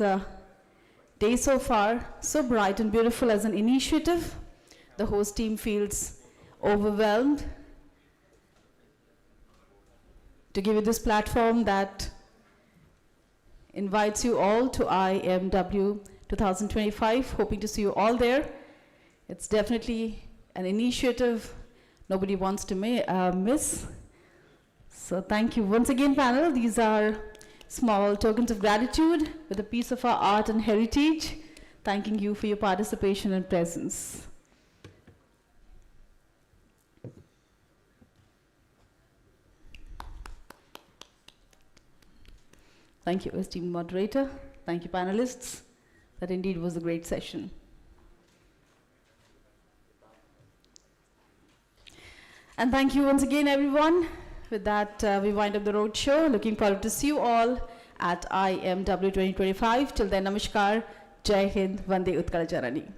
day so far so bright and beautiful as an initiative. The host team feels overwhelmed to give you this platform that invites you all to IMW 2025. Hoping to see you all there. It's definitely an initiative nobody wants to miss. So thank you once again, panel. These are small tokens of gratitude with a piece of our art and heritage. Thanking you for your participation and presence. Thank you, esteemed moderator. Thank you, panelists. That indeed was a great session. And thank you once again, everyone. With that, we wind up the roadshow. Looking forward to see you all at IMW 2025. Till then, namaskar, Jai Hind, Vande Utkal Janani.